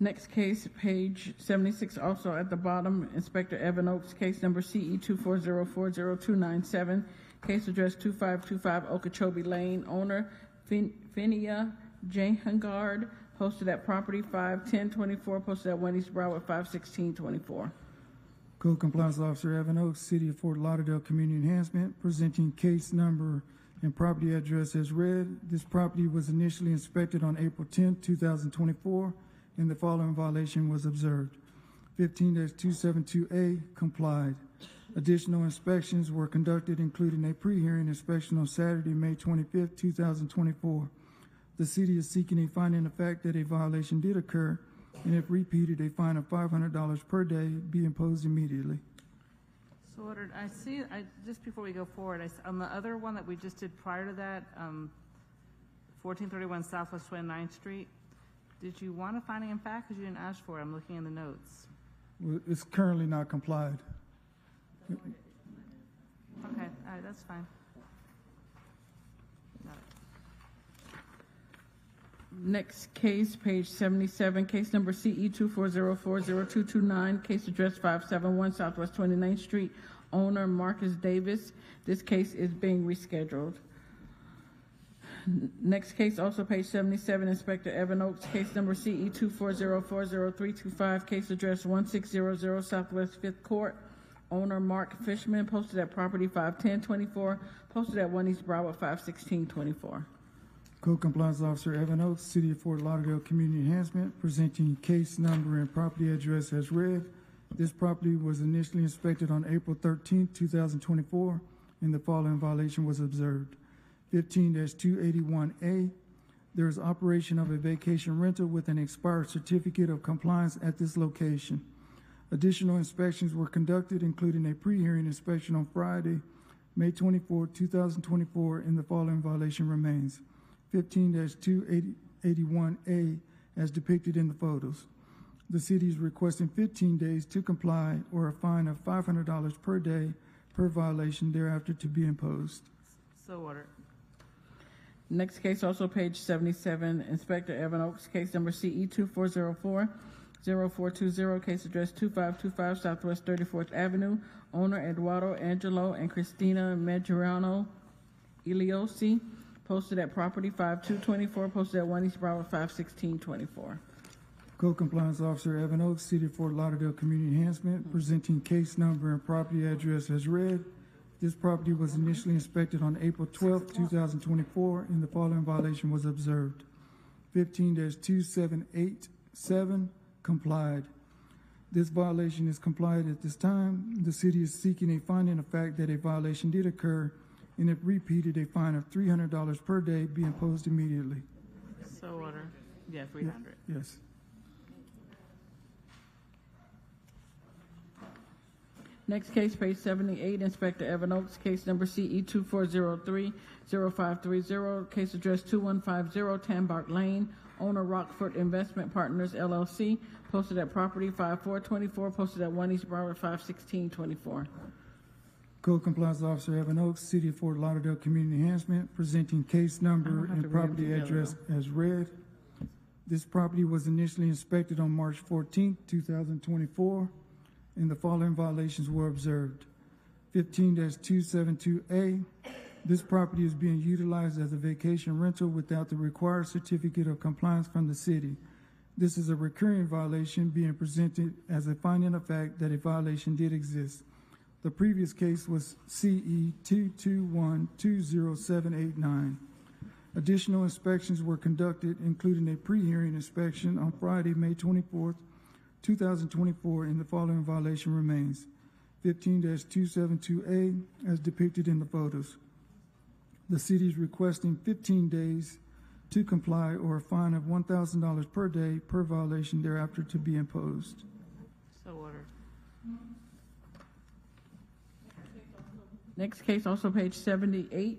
Next case, page 76, also at the bottom, Inspector Evan Oaks, case number CE 24040297, case address 2525 Okeechobee Lane, owner Finia Jehangard, posted at property 51024, posted at 1 East Broward 51624. Code Compliance Officer Evan Oaks, City of Fort Lauderdale Community Enhancement, presenting case number and property address as read. This property was initially inspected on April 10, 2024, and the following violation was observed. 15-272A complied. Additional inspections were conducted, including a pre-hearing inspection on Saturday, May 25, 2024. The city is seeking a finding of fact that a violation did occur, and if repeated, a fine of $500 per day be imposed immediately. So ordered. I see, just before we go forward, on the other one that we just did prior to that, 1431 Southwest 29th Street, did you want a finding in fact? Because you didn't ask for it. I'm looking in the notes. Well, it's currently not complied. Okay, all right, that's fine. Got it. Next case, page 77, case number CE 240402229, case address 571 Southwest 29th Street, owner Marcus Davis. This case is being rescheduled. Next case, also page 77, Inspector Evan Oaks, case number CE 240400325, case address 1600 Southwest 5th Court, owner Mark Fishman, posted at property 51024, posted at 1 East Broward 51624. Code Compliance Officer Evan Oaks, City of Fort Lauderdale Community Enhancement, presenting case number and property address as read. This property was initially inspected on April 13, 2024, and the following violation was observed. 15-281A, there is operation of a vacation rental with an expired certificate of compliance at this location. Additional inspections were conducted, including a pre-hearing inspection on Friday, May 24, 2024, and the following violation remains. 15-281A, as depicted in the photos. The city is requesting 15 days to comply or a fine of $500 per day per violation thereafter to be imposed. So ordered. Next case, also page 77, Inspector Evan Oaks, case number CE 240400420, case address 2525 Southwest 34th Avenue, owner Eduardo Angelo and Christina Maggiorano Iliosi, posted at property 5224, posted at 1 East Broward 51624. Code Compliance Officer Evan Oaks, City of Fort Lauderdale Community Enhancement, presenting case number and property address as read. This property was initially inspected on April 12, 2024, and the following violation was observed. 15-2787, complied. This violation is complied at this time. The city is seeking a finding of fact that a violation did occur, and if repeated, a fine of $300 per day be imposed immediately. So ordered. Yeah, 300. Yes. Next case, page 78, Inspector Evan Oaks, case number CE 24030530, case address 2150 Tambark Lane, owner Rockford Investment Partners LLC, posted at property 5424, posted at 1 East Broward 51624. Code Compliance Officer Evan Oaks, City of Fort Lauderdale Community Enhancement, presenting case number and property address as read. This property was initially inspected on March 14, 2024, and the following violations were observed. 15-272A, this property is being utilized as a vacation rental without the required certificate of compliance from the city. This is a recurring violation being presented as a finding of fact that a violation did exist. The previous case was CE 221-20789. Additional inspections were conducted, including a pre-hearing inspection on Friday, May 24th, 2024, and the following violation remains. 15-272A, as depicted in the photos. The city is requesting 15 days to comply or a fine of $1,000 per day per violation thereafter to be imposed. So ordered. Next case, also page 78,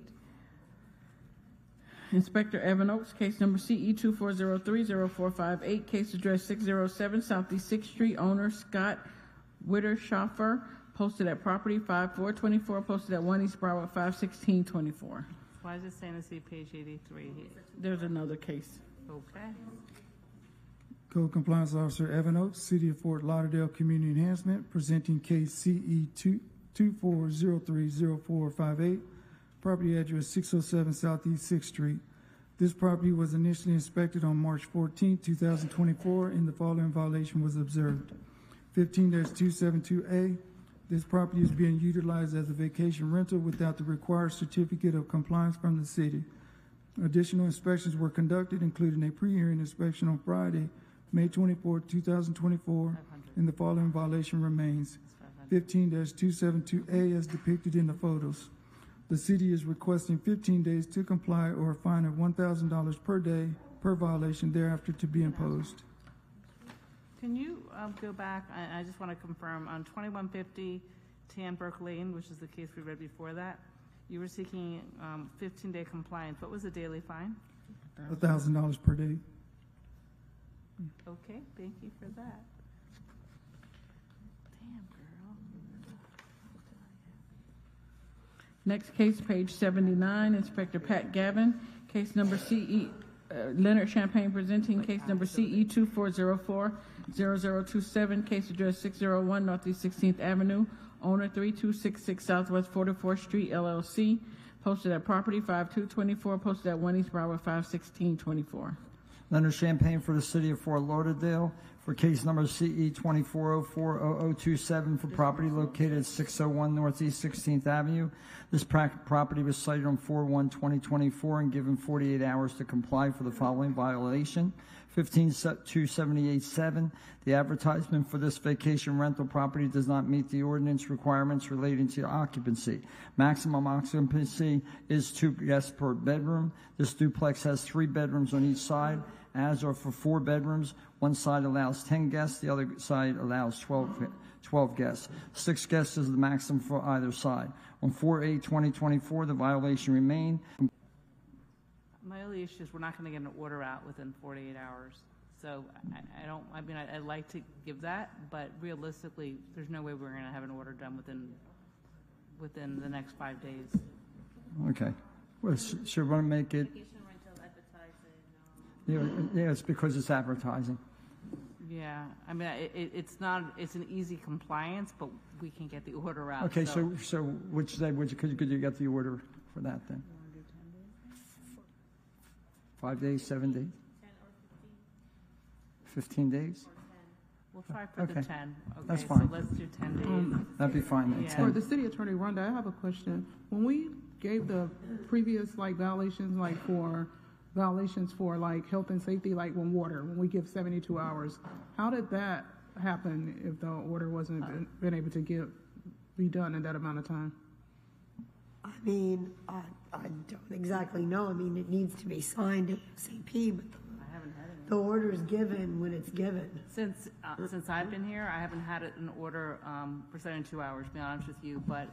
Inspector Evan Oaks, case number CE 24030458, case address 607 Southeast 6th Street, owner Scott Witterschaffer, posted at property 5424, posted at 1 East Broward 51624. Why is it saying to see page 83 here? There's another case. Okay. Code Compliance Officer Evan Oaks, City of Fort Lauderdale Community Enhancement, presenting case CE 24030458, property address 607 Southeast 6th Street. This property was initially inspected on March 14, 2024, and the following violation was observed. 15-272A, this property is being utilized as a vacation rental without the required certificate of compliance from the city. Additional inspections were conducted, including a pre-hearing inspection on Friday, May 24, 2024, and the following violation remains. 15-272A, as depicted in the photos. The city is requesting 15 days to comply or a fine of $1,000 per day per violation thereafter to be imposed. Can you go back? I just want to confirm on 2150 Tanbrook Lane, which is the case we read before that. You were seeking 15-day compliance. What was the daily fine? $1,000 per day. Okay, thank you for that. Damn, girl. Next case, page 79, Inspector Pat Gavin, case number Leonard Champagne presenting case number CE 2404-0027, case address 601 Northeast 16th Avenue, owner 3266 Southwest 44th Street, LLC, posted at property 5224, posted at 1 East Broward 51624. Leonard Champagne for the City of Fort Lauderdale for case number CE 2404-0027 for property located at 601 Northeast 16th Avenue. This property was cited on 4/1/2024 and given 48 hours to comply for the following violation. 15-278-7, the advertisement for this vacation rental property does not meet the ordinance requirements relating to occupancy. Maximum occupancy is 2 guests per bedroom. This duplex has 3 bedrooms on each side. As are for 4 bedrooms, one side allows 10 guests, the other side allows 12 guests. 6 guests is the maximum for either side. On 4/8/2024, the violation remained. My only issue is we're not going to get an order out within 48 hours. So I'd like to give that, but realistically, there's no way we're going to have an order done within the next 5 days. Okay. Well, should we make it? Yeah, it's because it's advertising. Yeah, I mean, it's an easy compliance, but we can get the order out. Okay, so which day could you get the order for that then? 5 days, 7 days? 15 days? We'll try for the 10. Okay, that's fine. So let's do 10 days. That'd be fine then. Yeah. 10. For the city attorney, Rhonda, I have a question. When we gave the previous violations, for health and safety, when we give 72 hours, how did that happen if the order wasn't been able to be done in that amount of time? I mean, I don't exactly know. I mean, it needs to be signed ASAP, but the order is given when it's given. Since I've been here, I haven't had an order for 72 hours, to be honest with you, but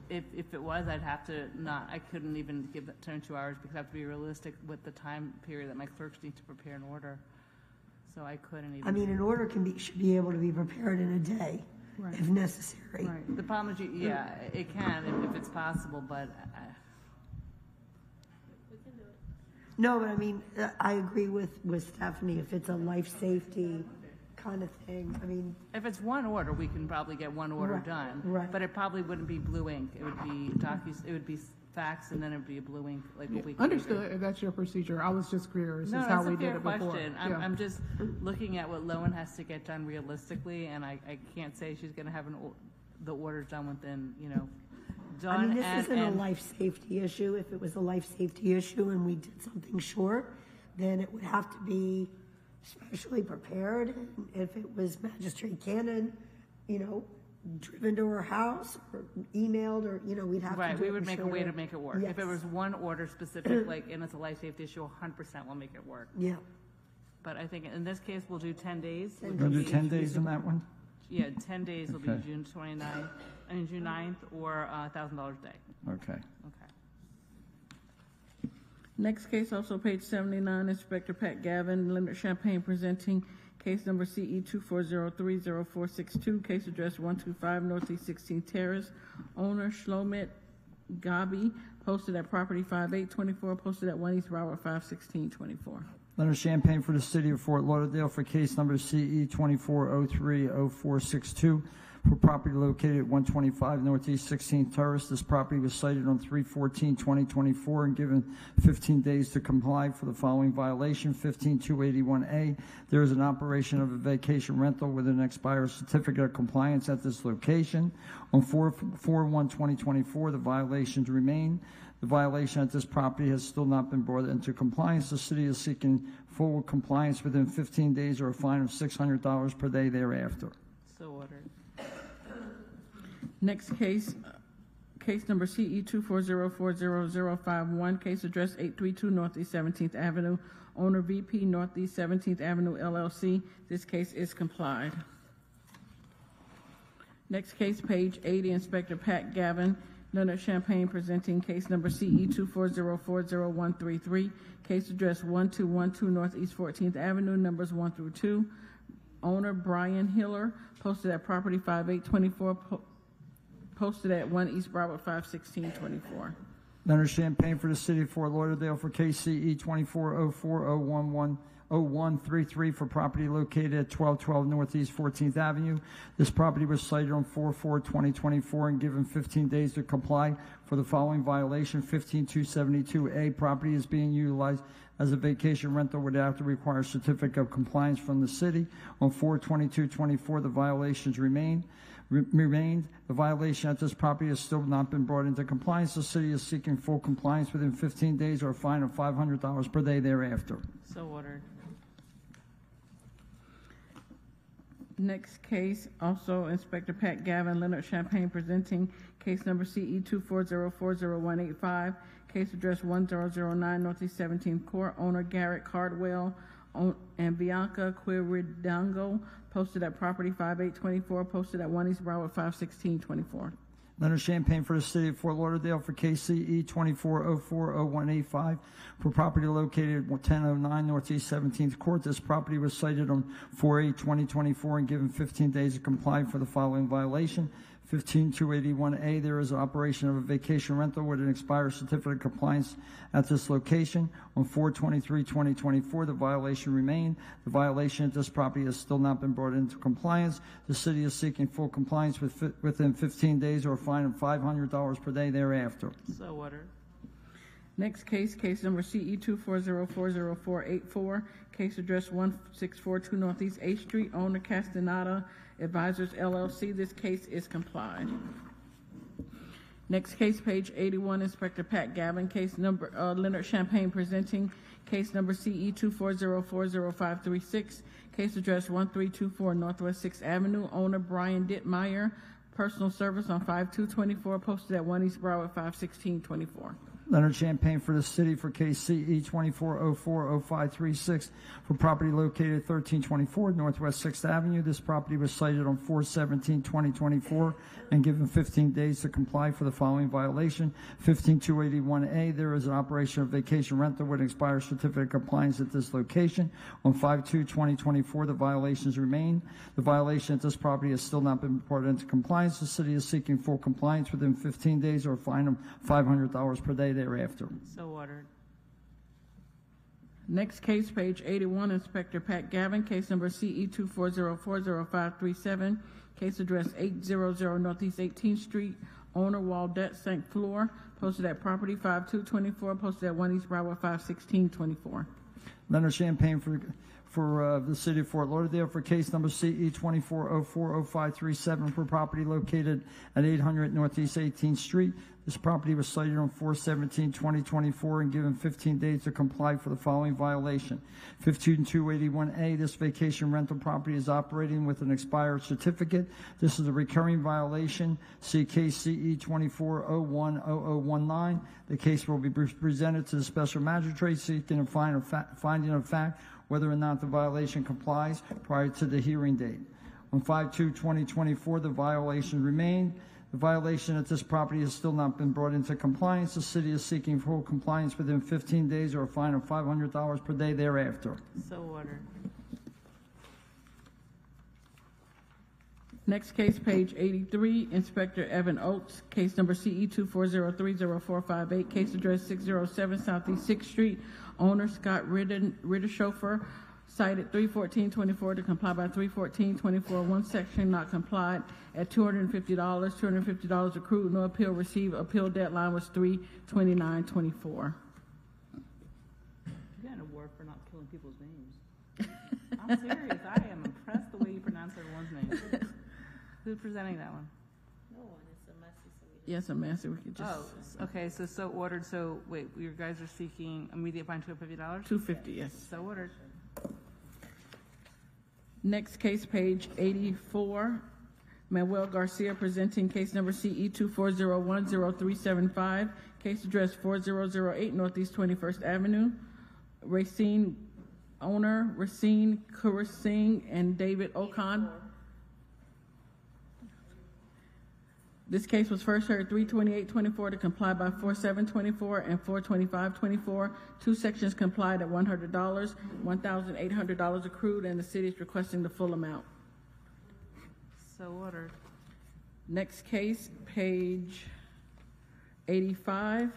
if it was, I'd have to I couldn't even give that 72 hours because I have to be realistic with the time period that my clerks need to prepare an order. So I couldn't even. I mean, an order should be able to be prepared in a day, right, if necessary. Right. The problem is, it can if it's possible, but. No, but I mean, I agree with Stephanie. If it's a life safety kind of thing, I mean, if it's one order, we can probably get one order done. Right. But it probably wouldn't be blue ink. It would be it would be fax, and then it would be a blue ink a week later. Understood. If that's your procedure, I was just curious. No, is that's how we a fair did it before. question. I'm just looking at what Lowen has to get done realistically, and I can't say she's going to have the orders done within done. I mean, this isn't a life safety issue. If it was a life safety issue and we did something short, then it would have to be specially prepared. And if it was Magistrate Cannon, driven to her house or emailed, or we'd have to. Right, we would make a way to make it work. Yes. If it was one order specific, and it's a life safety issue, 100% we'll make it work. Yeah. But I think in this case we'll do 10 days. We'll do 10 days on that one? Yeah, 10 days will be Okay. June 9th, or $1,000 a day. Okay. Okay. Next case, also page 79, Inspector Pat Gavin, Leonard Champagne presenting case number CE 24030462, case address 125 Northeast 16th Terrace, owner Shlomit Gabi, posted at property 5824, posted at 1 East Broward 51624. Leonard Champagne for the City of Fort Lauderdale for case number CE 24030462 for property located at 125 Northeast 16th Terrace. This property was cited on 3/14/2024 and given 15 days to comply for the following violation. 15281A. There is an operation of a vacation rental with an expired certificate of compliance at this location. On 4/1/2024, the violations remain. The violation at this property has still not been brought into compliance. The city is seeking full compliance within 15 days or a fine of $600 per day thereafter. So ordered. Next case, case number CE 24040051, case address 832 Northeast 17th Avenue, owner VP Northeast 17th Avenue LLC. This case is complied. Next case, page 80, Inspector Pat Gavin, Leonard Champagne, presenting case number CE 240400133, case address 1212 Northeast 14th Avenue, numbers 1 through 2. Owner Brian Hiller, posted at property 5824, posted at 1 East Broward 51624. Leonard Champagne for the City of Fort Lauderdale for KCE 24040133 for property located at 1212 Northeast 14th Avenue. This property was cited on 4/4/2024 and given 15 days to comply for the following violation. 15272A, property is being utilized as a vacation rental without the required certificate of compliance from the city. On 4/22/24, the violations remained. The violation at this property has still not been brought into compliance. The city is seeking full compliance within 15 days or a fine of $500 per day thereafter. So ordered. Next case, also Inspector Pat Gavin, Leonard Champagne, presenting case number CE 240400185, case address 1009 Northeast 17th Court, owner Garrett Cardwell and Bianca Quiridango, posted at property 5824, posted at 1 East Broward 51624. Leonard Champagne for the City of Fort Lauderdale for KCE 24040185 for property located at 1009 Northeast 17th Court. This property was cited on 4/8/2024 and given 15 days to comply for the following violation. 15281A, there is an operation of a vacation rental with an expired certificate of compliance at this location. On 4/23/2024, the violation remained. The violation at this property has still not been brought into compliance. The city is seeking full compliance within 15 days or a fine of $500 per day thereafter. So ordered. Next case, case number CE 2404084, case address 1642 Northeast 8th Street, owner Castaneda Advisors LLC. This case is complied. Next case, page 81, Inspector Pat Gavin, case number Leonard Champagne, presenting case number CE 240400536, case address 1324 Northwest 6th Avenue, owner Brian Dittmeyer, personal service on 5224, posted at 1 East Broward 51624. Leonard Champagne for the City for KCE 24040536 for property located at 1324 Northwest 6th Avenue. This property was cited on 4/17/2024 and given 15 days to comply for the following violation. 15281A, there is an operation of vacation rental with an expired certificate of compliance at this location. On 5/2/2024, the violations remain. The violation at this property has still not been brought into compliance. The city is seeking full compliance within 15 days or a fine of $500 per day thereafter. So ordered. Next case, page 81, Inspector Pat Gavin, case number CE 240400537, case address 800 Northeast 18th Street, owner Waldette St. Fleur, posted at property 5224, posted at 1 East Broward 51624. Leonard Champagne for the City of Fort Lauderdale for case number CE 24040537 for property located at 800 Northeast 18th Street. This property was cited on 4/17/2024 and given 15 days to comply for the following violation. 15281A, this vacation rental property is operating with an expired certificate. This is a recurring violation. See case CE 24010019. The case will be presented to the special magistrate seeking a finding of fact whether or not the violation complies prior to the hearing date. On 5/2/2024, the violation remained. The violation at this property has still not been brought into compliance. The city is seeking full compliance within 15 days or a fine of $500 per day thereafter. So ordered. Next case, page 83, Inspector Evan Oates, case number CE 240300458, case address 607 Southeast 6th Street, owner Scott Ritterschoffer, cited 3/14/24 to comply by 3/14/24. One section not complied at $250. $250 accrued, no appeal received. Appeal deadline was 3/29/24. You got an award for not killing people's names. I'm serious. I am impressed the way you pronounce everyone's name. Who's presenting that one? No one. It's a messy. Yes, a messy. We could just. Oh, okay. So ordered. So wait, you guys are seeking immediate fine $250? $250, yes. So ordered. Next case, page 84, Manuel Garcia, presenting case number CE 240100375, case address 4008 Northeast 21st Avenue, owner Racine Kurasing and David Okan. This case was first heard 3/28/24 to comply by 4/7/24 and 4/25/24. Two sections complied at $100, $1,800 accrued, and the city is requesting the full amount. So ordered. Next case, page 85.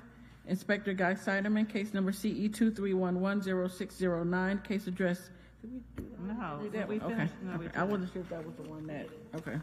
Inspector Guy Seiderman, case number CE 23110609, case address. Did we do that? No, Did that we one? finished. Okay. No, we Okay. I wasn't sure if that was the one that, okay.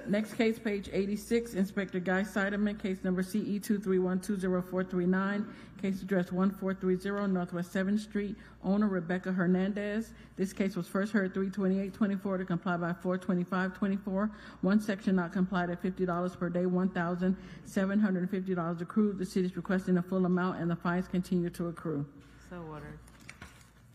Next case, page 86, Inspector Guy Seiderman, case number CE 23120439, case address 1430 Northwest 7th Street, owner Rebecca Hernandez. This case was first heard 3/28/24 to comply by 4/25/24. One section not complied at $50 per day, $1,750 accrued. The city is requesting the full amount, and the fines continue to accrue. So ordered.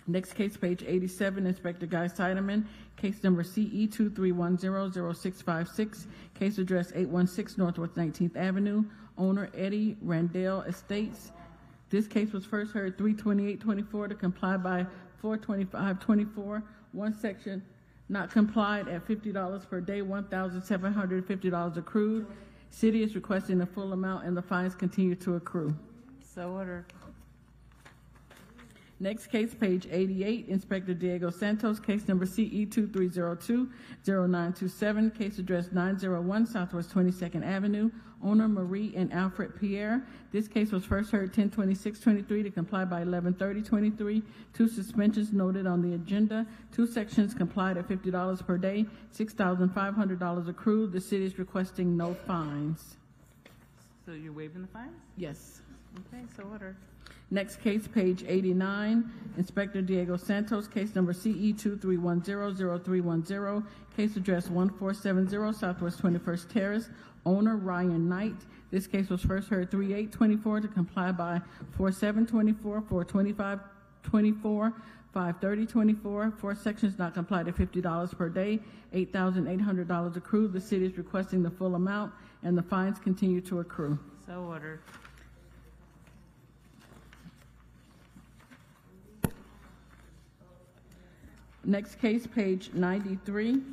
Next case, page 87, Inspector Guy Seiderman, case number CE 23100656, case address 816 Northwest 19th Avenue, owner Eddie Randell Estates. This case was first heard 3/28/24 to comply by 4/25/24. One section not complied at $50 per day, $1,750 accrued. City is requesting the full amount, and the fines continue to accrue. So ordered. Next case, page 88, Inspector Diego Santos, case number CE 23020927, case address 901 Southwest 22nd Avenue, owner Marie and Alfred Pierre. This case was first heard 10/26/23 to comply by 11/30/23. Two suspensions noted on the agenda. Two sections complied at $50 per day, $6,500 accrued. The city is requesting no fines. So you're waiving the fines? Yes. Okay, so ordered. Next case, page 89, Inspector Diego Santos, case number CE 23100310, case address 1470 Southwest 21st Terrace, owner Ryan Knight. This case was first heard 3/8/24 to comply by 4/7/24, 4/25/24, 5/30/24. Four sections not complied at $50 per day, $8,800 accrued. The city is requesting the full amount, and the fines continue to accrue. So ordered. Next case, page 93.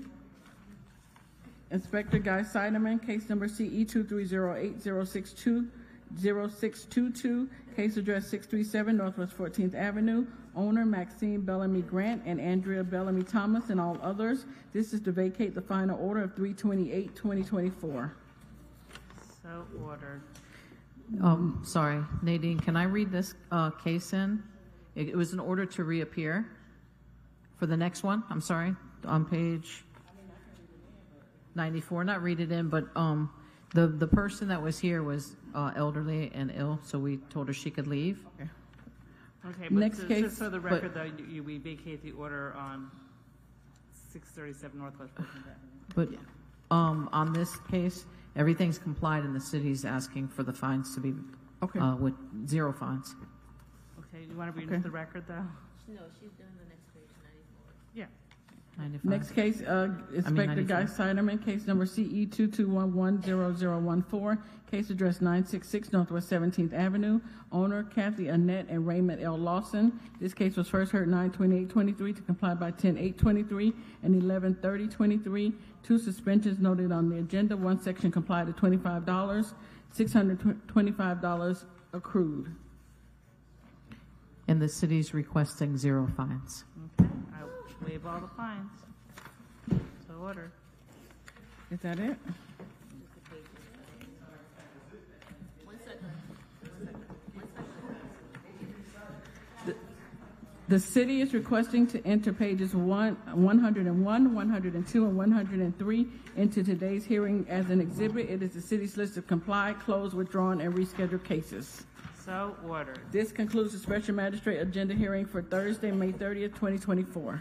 Inspector Guy Seiderman, case number CE 23080622, case address 637 Northwest 14th Avenue, owner Maxine Bellamy Grant and Andrea Bellamy Thomas and all others. This is to vacate the final order of 3/28/2024. So ordered. Sorry, Nadine, can I read this case in? It was an order to reappear for the next one. I'm sorry, on page 94. Not read it in, but the person that was here was elderly and ill, so we told her she could leave. Okay, but Next case, just for the record, though, we vacate the order on 637 Northwest 14th Avenue. But on this case, everything's complied, and the city's asking for the fines to be with 0 fines. Okay, you want to read Okay. into the record, though? No, she's doing the next page, 94. Yeah. 95. Next case, Inspector Guy 94. Seiderman, case number CE 22110014, case address 966 Northwest 17th Avenue, owner Kathy Annette and Raymond L. Lawson. This case was first heard 9/28/23 to comply by 10/8/23 and 11/30/23. Two suspensions noted on the agenda. One section complied at $25, $625 accrued. And the city's requesting 0 fines. Okay, I waive all the fines. So ordered. Is that it? The city is requesting to enter pages 101, 102, and 103 into today's hearing as an exhibit. It is the city's list of complied, closed, withdrawn, and rescheduled cases. So ordered. This concludes the special magistrate agenda hearing for Thursday, May 30th, 2024.